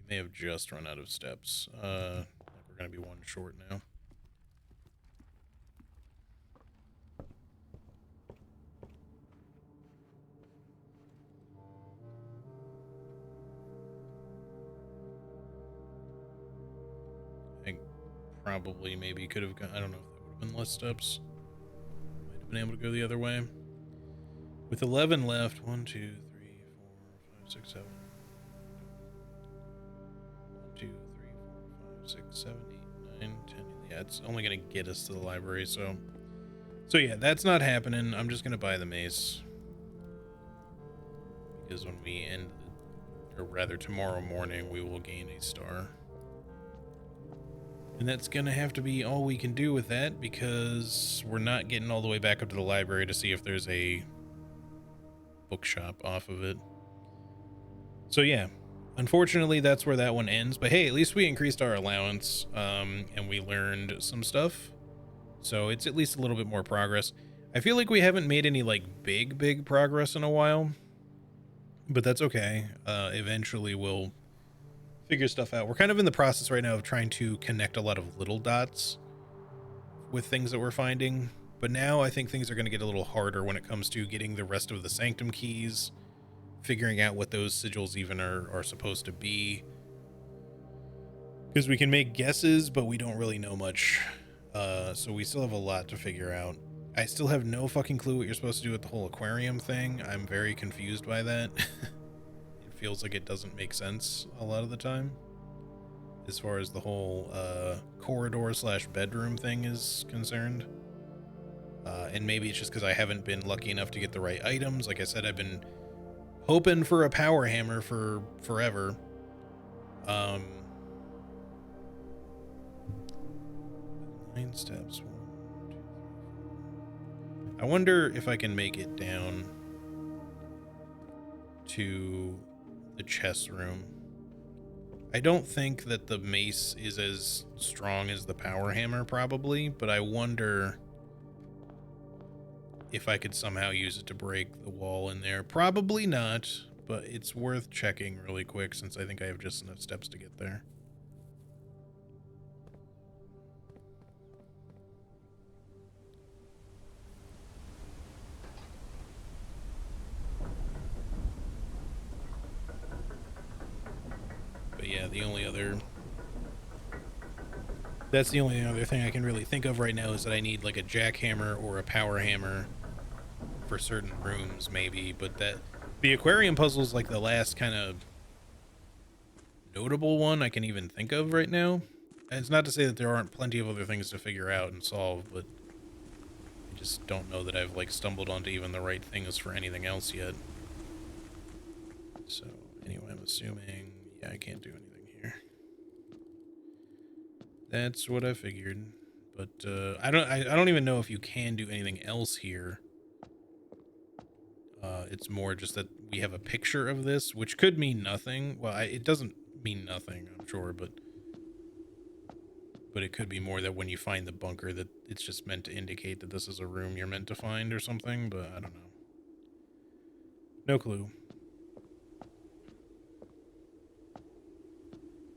We may have just run out of steps. We're gonna be one short now. I think probably maybe could have gone. I don't know if that would have been less steps. Might have been able to go the other way. With 11 left, 1, 2, 3, 4, 5, 6, 7. 1, 2, 3, 4, 5, 6, 7, 8, 9, 10. Yeah, it's only gonna get us to the library, so yeah, that's not happening. I'm just gonna buy the mace. Because when we end, or rather tomorrow morning, we will gain a star. And that's gonna have to be all we can do with that, because we're not getting all the way back up to the library to see if there's a bookshop off of it. So yeah, unfortunately that's where that one ends, but hey, at least we increased our allowance, and we learned some stuff, so it's at least a little bit more progress. I feel like we haven't made any like big progress in a while, but that's okay. Eventually we'll figure stuff out. We're kind of in the process right now of trying to connect a lot of little dots with things that we're finding, but now I think things are going to get a little harder when it comes to getting the rest of the sanctum keys, figuring out what those sigils even are supposed to be, because we can make guesses, but we don't really know much. So we still have a lot to figure out. I still have no fucking clue what you're supposed to do with the whole aquarium thing. I'm very confused by that. It feels like it doesn't make sense a lot of the time, as far as the whole corridor slash bedroom thing is concerned. And maybe it's just because I haven't been lucky enough to get the right items. Like I said, I've been hoping for a power hammer for forever. 9 steps. 1, 2, 3, 4. I wonder if I can make it down to the chess room. I don't think that the mace is as strong as the power hammer, probably, but I wonder if I could somehow use it to break the wall in there. Probably not, but it's worth checking really quick, since I think I have just enough steps to get there. But yeah, that's the only other thing I can really think of right now, is that I need like a jackhammer or a power hammer for certain rooms, maybe. But that the aquarium puzzle is like the last kind of notable one I can even think of right now. And it's not to say that there aren't plenty of other things to figure out and solve, but I just don't know that I've like stumbled onto even the right things for anything else yet. So anyway, I'm assuming, yeah, I can't do anything here. That's what I figured. But I don't even know if you can do anything else here. It's more just that we have a picture of this, which could mean nothing. Well, it doesn't mean nothing, I'm sure, but it could be more that when you find the bunker, that it's just meant to indicate that this is a room you're meant to find or something, but I don't know. No clue.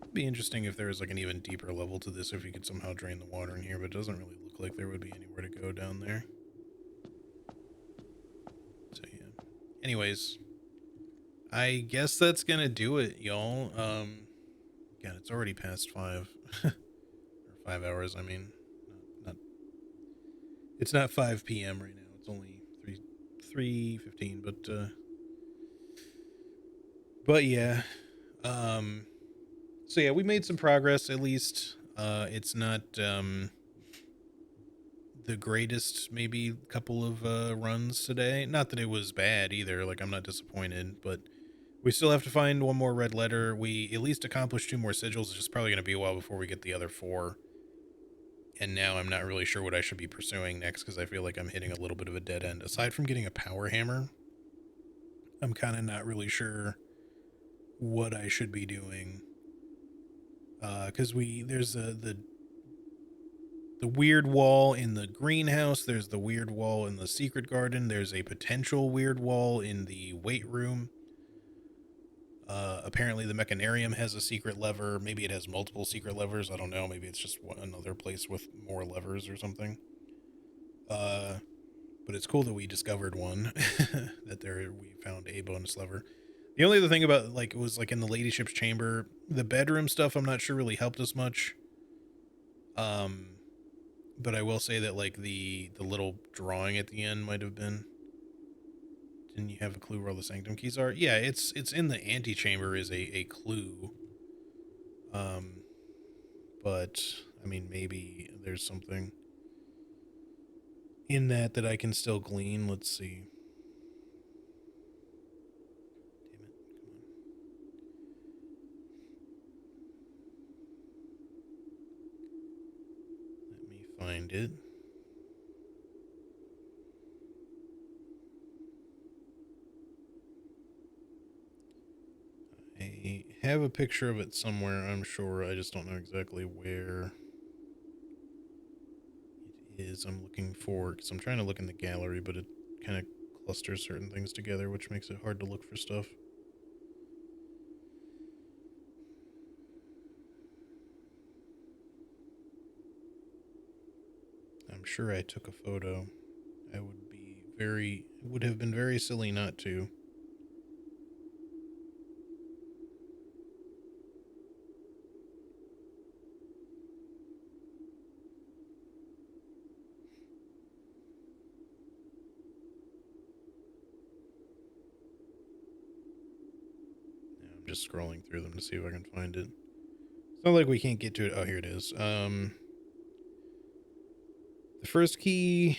It'd be interesting if there was like an even deeper level to this, if you could somehow drain the water in here, but it doesn't really look like there would be anywhere to go down there. So yeah. Anyways, I guess that's gonna do it, y'all. God, it's already past 5. Or 5 hours, I mean. Not it's not 5 p.m. right now. It's only 3:15, but yeah. So yeah, we made some progress, at least. It's not the greatest, maybe couple of runs today. Not that it was bad either, like I'm not disappointed, but we still have to find one more red letter. We at least accomplished 2 more sigils. It's just probably going to be a while before we get the other 4. And now I'm not really sure what I should be pursuing next, because I feel like I'm hitting a little bit of a dead end. Aside from getting a power hammer, I'm kind of not really sure what I should be doing. Because there's the weird wall in the greenhouse, there's the weird wall in the secret garden, there's a potential weird wall in the weight room. Apparently the Mechanarium has a secret lever. Maybe it has multiple secret levers. I don't know. Maybe it's just another place with more levers or something. But it's cool that we discovered one, we found a bonus lever. The only other thing about, like, it was like in the ladyship's chamber, the bedroom stuff I'm not sure really helped us much. But I will say that, like, the little drawing at the end might have been. Didn't you have a clue where all the sanctum keys are? Yeah, it's in the antechamber is a clue. But I mean, maybe there's something in that I can still glean. Let's see. Damn it, come on. Let me find it. I have a picture of it somewhere, I'm sure. I just don't know exactly where it is. I'm looking for, because I'm trying to look in the gallery, but it kind of clusters certain things together, which makes it hard to look for stuff. I'm sure I took a photo. It would have been very silly not to. I'm just scrolling through them to see if I can find it. It's not like we can't get to it. Oh, here it is. The first key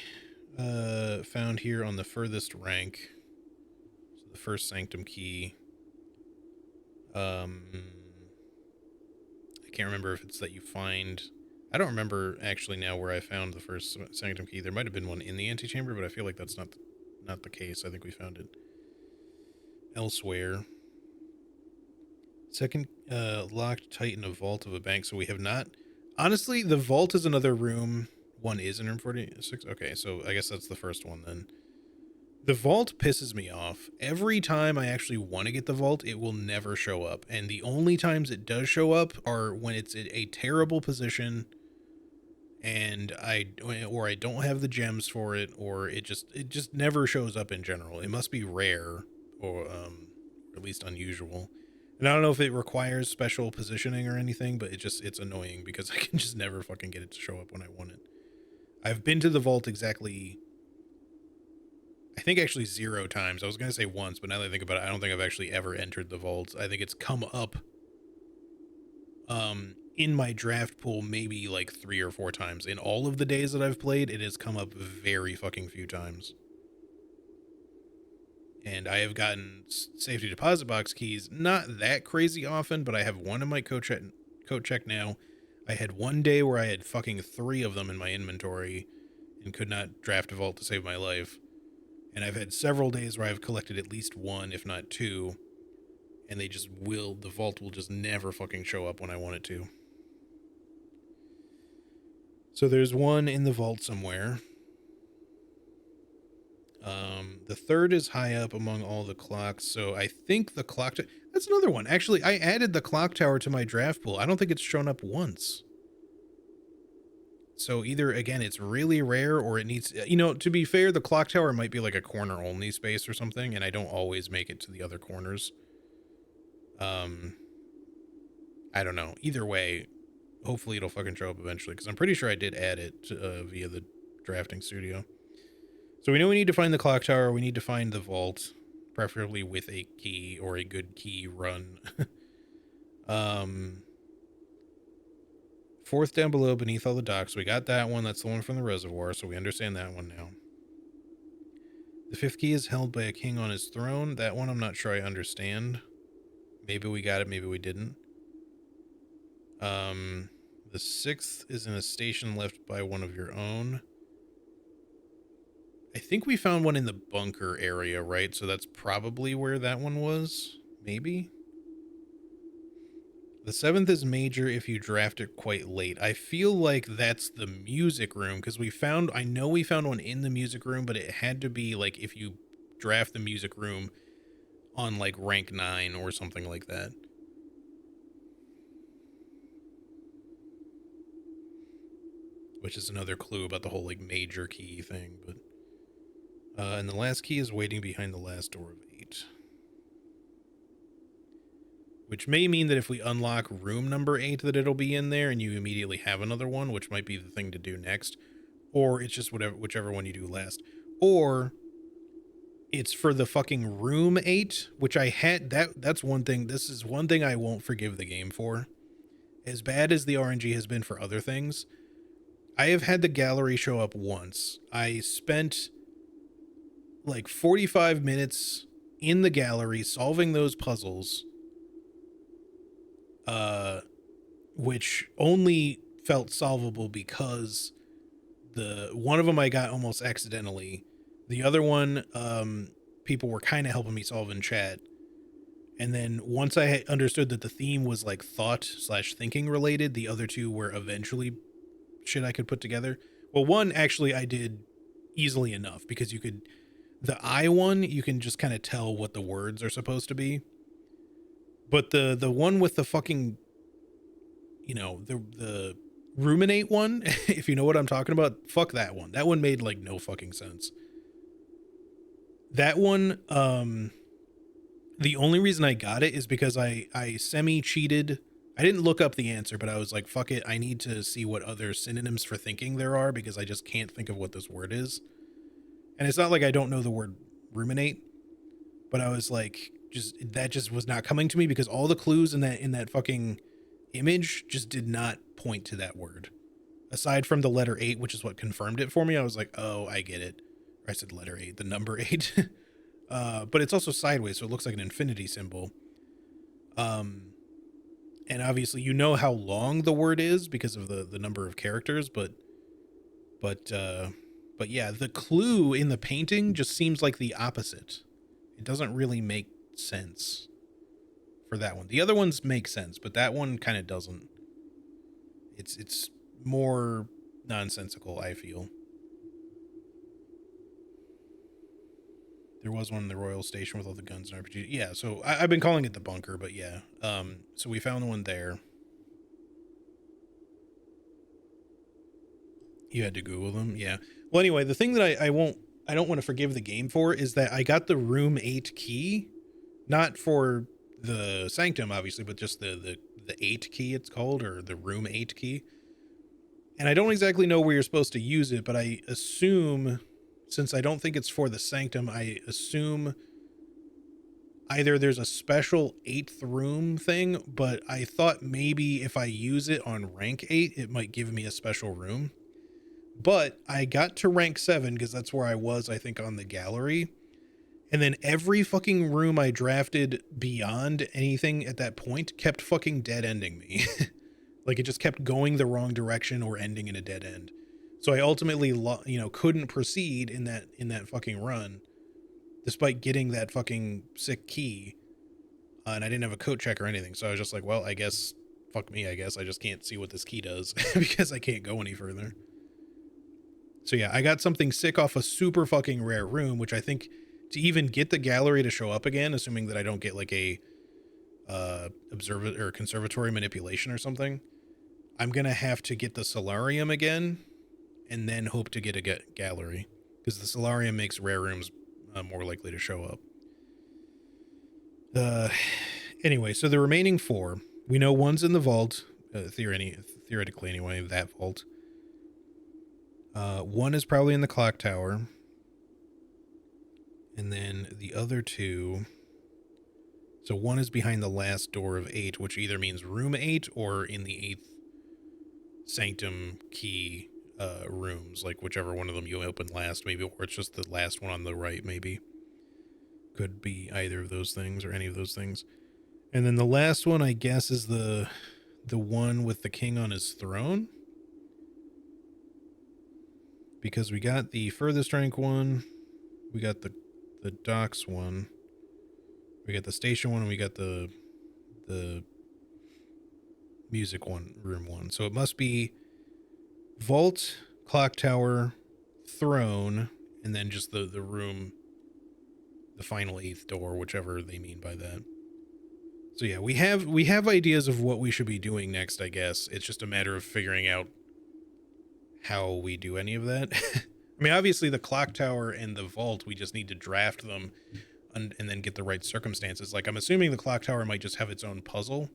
found here on the furthest rank. So the first sanctum key. I can't remember if it's that you find. I don't remember actually now where I found the first sanctum key. There might have been one in the antechamber, but I feel like that's not the case. I think we found it elsewhere. Second, locked tight in a vault of a bank. So we have not. Honestly, the vault is another room. One is in room 46. Okay, so I guess that's the first one then. The vault pisses me off. Every time I actually want to get the vault, it will never show up. And the only times it does show up are when it's in a terrible position and I don't have the gems for it, or it just never shows up in general. It must be rare or at least unusual. And I don't know if it requires special positioning or anything, but it's annoying because I can just never fucking get it to show up when I want it. I've been to the vault exactly, I think actually 0 times. I was going to say once, but now that I think about it, I don't think I've actually ever entered the vault. I think it's come up in my draft pool maybe like 3 or 4 times. In all of the days that I've played, it has come up very fucking few times. And I have gotten safety deposit box keys not that crazy often, but I have one in my coat check now. I had one day where I had fucking 3 of them in my inventory and could not draft a vault to save my life. And I've had several days where I've collected at least 1, if not 2, and the vault will just never fucking show up when I want it to. So there's one in the vault somewhere. The third is high up among all the clocks, so I think the clock that's another one. Actually, I added the clock tower to my draft pool. I don't think it's shown up once. So either, again, it's really rare, or it needs, to be fair, the clock tower might be like a corner only space or something, and I don't always make it to the other corners. I don't know. Either way, hopefully it'll fucking show up eventually, because I'm pretty sure I did add it via the drafting studio. So we know we need to find the clock tower. We need to find the vault, preferably with a key or a good key run. Fourth down below beneath all the docks. We got that one. That's the one from the reservoir, so we understand that one now. The 5th key is held by a king on his throne. That one I'm not sure I understand. Maybe we got it, maybe we didn't. The 6th is in a station left by one of your own. I think we found one in the bunker area, right? So that's probably where that one was. Maybe. The 7th is major if you draft it quite late. I feel like that's the music room, because I know we found one in the music room, but it had to be like if you draft the music room on like rank 9 or something like that. Which is another clue about the whole like major key thing. But and the last key is waiting behind the last door of 8. Which may mean that if we unlock room number 8 that it'll be in there and you immediately have another one, which might be the thing to do next. Or it's just whichever one you do last. Or it's for the fucking room 8, which I had that's one thing. This is one thing I won't forgive the game for. As bad as the RNG has been for other things, I have had the gallery show up once. I spent like 45 minutes in the gallery solving those puzzles, which only felt solvable because the one of them I got almost accidentally. The other one, people were kind of helping me solve in chat. And then once I understood that the theme was like thought/thinking related, the other two were eventually shit I could put together. Well, one actually I did easily enough because you could, the I one, you can just kind of tell what the words are supposed to be. But the one with the fucking, you know, the ruminate one, if you know what I'm talking about, fuck that one. That one made like no fucking sense. That one, the only reason I got it is because I semi-cheated. I didn't look up the answer, but I was like, fuck it. I need to see what other synonyms for thinking there are because I just can't think of what this word is. And it's not like I don't know the word ruminate, but I was like, that just was not coming to me because all the clues in that fucking image just did not point to that word. Aside from the letter 8, which is what confirmed it for me, I was like, oh, I get it. Or I said letter 8, the number 8. But it's also sideways, so it looks like an infinity symbol. And obviously you know how long the word is because of the number of characters, but yeah, the clue in the painting just seems like the opposite. It doesn't really make sense for that one. The other ones make sense, but that one kind of doesn't. It's more nonsensical, I feel. There was one in the Royal Station with all the guns and RPG. Yeah, so I've been calling it the bunker, but yeah. So we found one there. You had to Google them? Yeah. Well, anyway, the thing that I don't want to forgive the game for is that I got the room 8 key, not for the Sanctum, obviously, but just the 8 key it's called, or the room 8 key. And I don't exactly know where you're supposed to use it, but I assume, since I don't think it's for the Sanctum, I assume either there's a special 8th room thing, but I thought maybe if I use it on rank 8, it might give me a special room. But I got to rank 7 because that's where I was, I think, on the gallery. And then every fucking room I drafted beyond anything at that point kept fucking dead ending me. Like it just kept going the wrong direction or ending in a dead end. So I ultimately, couldn't proceed in that fucking run, despite getting that fucking sick key. And I didn't have a code check or anything. So I was just like, well, I guess, fuck me, I guess I just can't see what this key does because I can't go any further. So yeah, I got something sick off a super fucking rare room, which I think to even get the gallery to show up again, assuming that I don't get like a conservatory manipulation or something, I'm gonna have to get the Solarium again and then hope to get a gallery, because the Solarium makes rare rooms more likely to show up. Anyway, so the remaining 4, we know one's in the vault, theoretically anyway, that vault. One is probably in the clock tower. And then the other 2. So one is behind the last door of 8, which either means room 8 or in the 8th Sanctum key rooms, like whichever one of them you open last, maybe, or it's just the last one on the right, maybe. Could be either of those things or any of those things. And then the last one, I guess, is the one with the king on his throne. Because we got the furthest rank one, we got the docks one, we got the station one, and we got the music one, room 1. So it must be vault, clock tower, throne, and then just the room the final 8th door, whichever they mean by that. So yeah, we have ideas of what we should be doing next, I guess. It's just a matter of figuring out how we do any of that. I mean, obviously the clock tower and the vault, we just need to draft them and then get the right circumstances. Like, I'm assuming the clock tower might just have its own puzzle,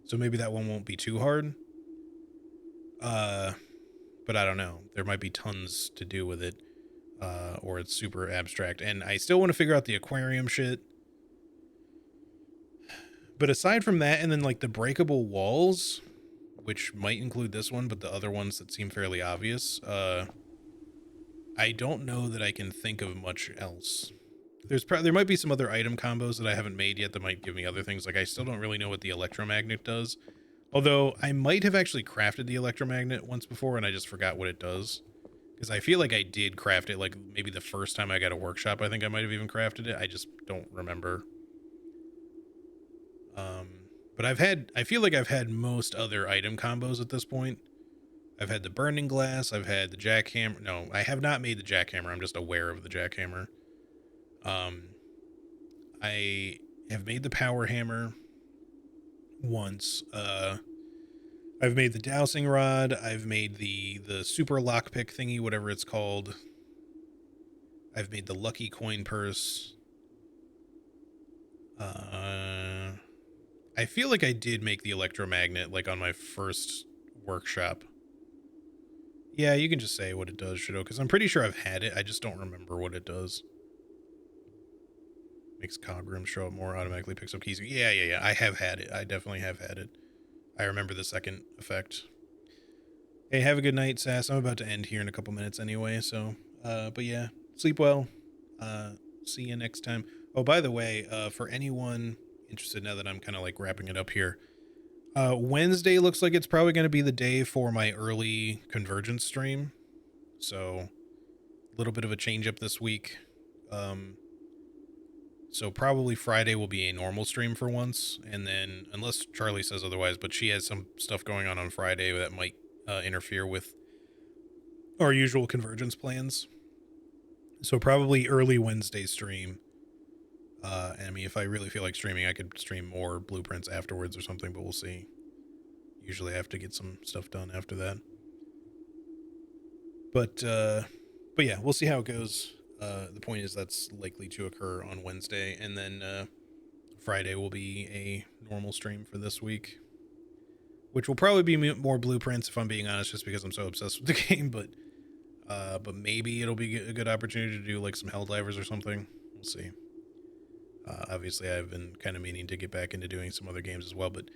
so maybe that one won't be too hard. But I don't know. There might be tons to do with it, or it's super abstract. And I still want to figure out the aquarium shit. But aside from that, and then like the breakable walls, which might include this one, but the other ones that seem fairly obvious, I don't know that I can think of much else. There might be some other item combos that I haven't made yet that might give me other things. Like, I still don't really know what the electromagnet does. Although I might have actually crafted the electromagnet once before and I just forgot what it does. Because I feel like I did craft it, like maybe the first time I got a workshop, I think I might have even crafted it. I just don't remember. But I feel like I've had most other item combos at this point. I've had the burning glass, I've had the jackhammer. No, I have not made the jackhammer. I'm just aware of the jackhammer. I have made the power hammer once. I've made the dowsing rod. I've made the super lockpick thingy, whatever it's called. I've made the lucky coin purse. I feel like I did make the electromagnet, like on my first workshop. Yeah, you can just say what it does, Shadow, because I'm pretty sure I've had it. I just don't remember what it does. Makes cog rooms show up more, automatically picks up keys. Yeah. I have had it. I definitely have had it. I remember the second effect. Hey, have a good night, Sass. I'm about to end here in a couple minutes anyway, so, but yeah, sleep well. See you next time. Oh, by the way, for anyone interested, now that I'm kind of like wrapping it up here, Wednesday looks like it's probably going to be the day for my early Convergence stream. So a little bit of a change up this week. So probably Friday will be a normal stream for once. And then, unless Charlie says otherwise, but she has some stuff going on Friday that might interfere with our usual Convergence plans. So probably early Wednesday stream. I mean, if I really feel like streaming, I could stream more blueprints afterwards or something, but we'll see. Usually I have to get some stuff done after that. But yeah, we'll see how it goes. The point is that's likely to occur on Wednesday, and then Friday will be a normal stream for this week, which will probably be more blueprints, if I'm being honest, just because I'm so obsessed with the game. But maybe it'll be a good opportunity to do like some Helldivers or something. We'll see. Obviously, I've been kind of meaning to get back into doing some other games as well, but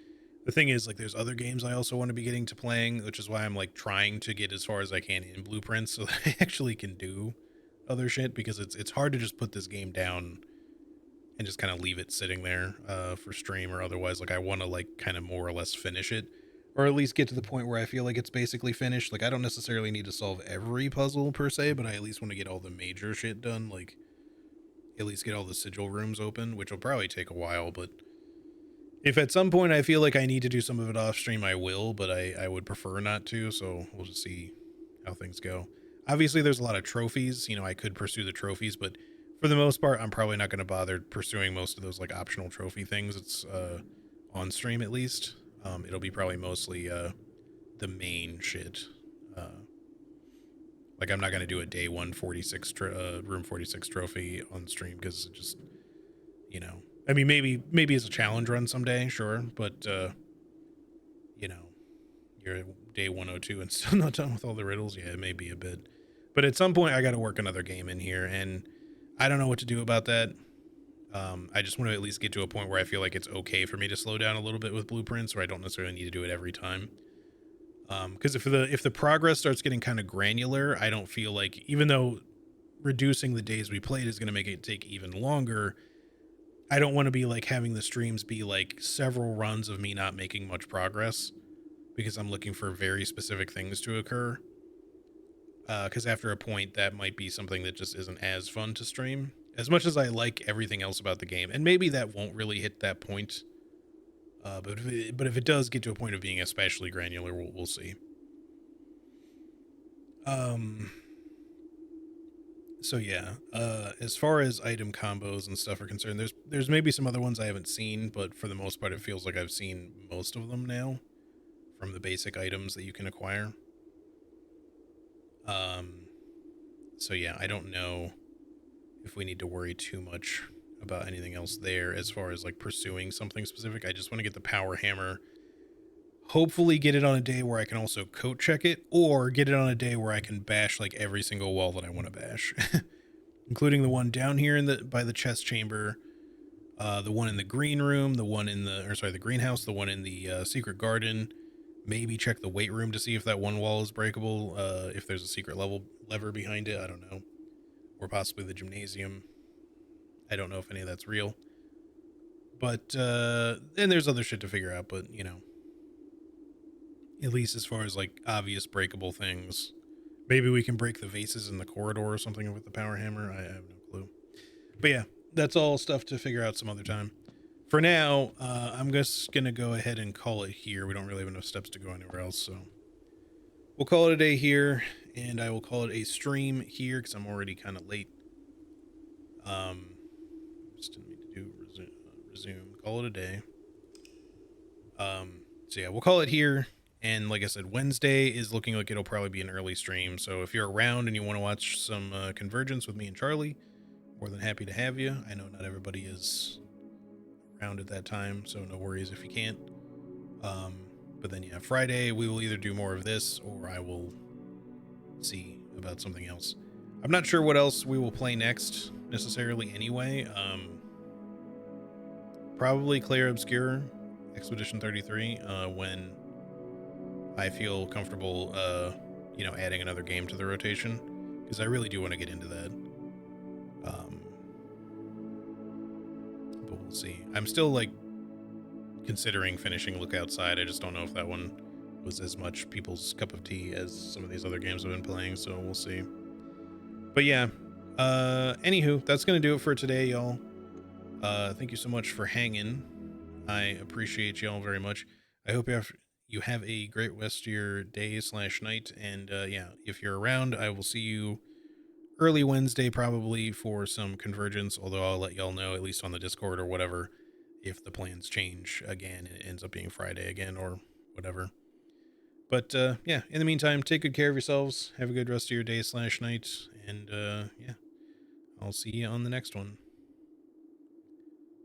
the thing is, like, there's other games I also want to be getting to playing, which is why I'm like trying to get as far as I can in blueprints so that I actually can do other shit, because it's hard to just put this game down and just kind of leave it sitting there for stream or otherwise. Like, I want to like kind of more or less finish it, or at least get to the point where I feel like it's basically finished. Like, I don't necessarily need to solve every puzzle per se, but I at least want to get all the major shit done, like at least get all the sigil rooms open, which will probably take a while. But if at some point I feel like I need to do some of it off stream, I will, but I would prefer not to, so we'll just see how things go. Obviously, there's a lot of trophies. You know, I could pursue the trophies, but for the most part, I'm probably not going to bother pursuing most of those like optional trophy things. It's on stream, at least. It'll be probably mostly the main shit. Like, I'm not going to do a day 146 room 46 trophy on stream, because it just, you know, I mean, maybe as a challenge run someday, sure, but you know, you're at day 102 and still not done with all the riddles. Yeah, it may be a bit, but at some point I got to work another game in here, and I don't know what to do about that. I just want to at least get to a point where I feel like it's okay for me to slow down a little bit with blueprints, where I don't necessarily need to do it every time. Because if the progress starts getting kind of granular, I don't feel like, even though reducing the days we played is going to make it take even longer, I don't want to be like having the streams be like several runs of me not making much progress, because I'm looking for very specific things to occur. Because after a point, that might be something that just isn't as fun to stream, as much as I like everything else about the game. And maybe that won't really hit that point. But if it does get to a point of being especially granular, we'll see. So yeah, as far as item combos and stuff are concerned, there's maybe some other ones I haven't seen, but for the most part, it feels like I've seen most of them now from the basic items that you can acquire. Um, so yeah, I don't know if we need to worry too much about anything else there as far as like pursuing something specific. I just want to get the power hammer. Hopefully get it on a day where I can also coat check it, or get it on a day where I can bash like every single wall that I want to bash. Including the one down here in the by the chest chamber, the one in the green room, the one in the greenhouse, the one in the secret garden. Maybe check the weight room to see if that one wall is breakable. If there's a secret lever behind it, I don't know, or possibly the gymnasium. I don't know if any of that's real. But then there's other shit to figure out. But you know, at least as far as like obvious breakable things, maybe we can break the vases in the corridor or something with the power hammer. I have no clue. But yeah, that's all stuff to figure out some other time. For now, I'm just going to go ahead and call it here. We don't really have enough steps to go anywhere else, so we'll call it a day here, and I will call it a stream here because I'm already kind of late. Just didn't mean to do resume. Call it a day. So yeah, we'll call it here. And like I said, Wednesday is looking like it'll probably be an early stream. So if you're around and you want to watch some Convergence with me and Charlie, more than happy to have you. I know not everybody is around at that time, so no worries if you can't. But then yeah, Friday we will either do more of this or I will see about something else. I'm not sure what else we will play next necessarily anyway. Probably Clair Obscure Expedition 33 when I feel comfortable adding another game to the rotation, because I really do want to get into that. But we'll see. I'm still like considering finishing Look Outside. I just don't know if that one was as much people's cup of tea as some of these other games I've been playing, so we'll see. But yeah, anywho, that's gonna do it for today, y'all. Thank you so much for hanging. I appreciate y'all very much. I hope you have a great rest of your day/night, and yeah, if you're around, I will see you early Wednesday probably for some Convergence, although I'll let y'all know, at least on the Discord or whatever, if the plans change again and it ends up being Friday again or whatever. But yeah, in the meantime, take good care of yourselves. Have a good rest of your day/night, and yeah, I'll see you on the next one.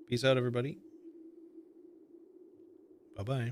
Peace out, everybody. Bye-bye.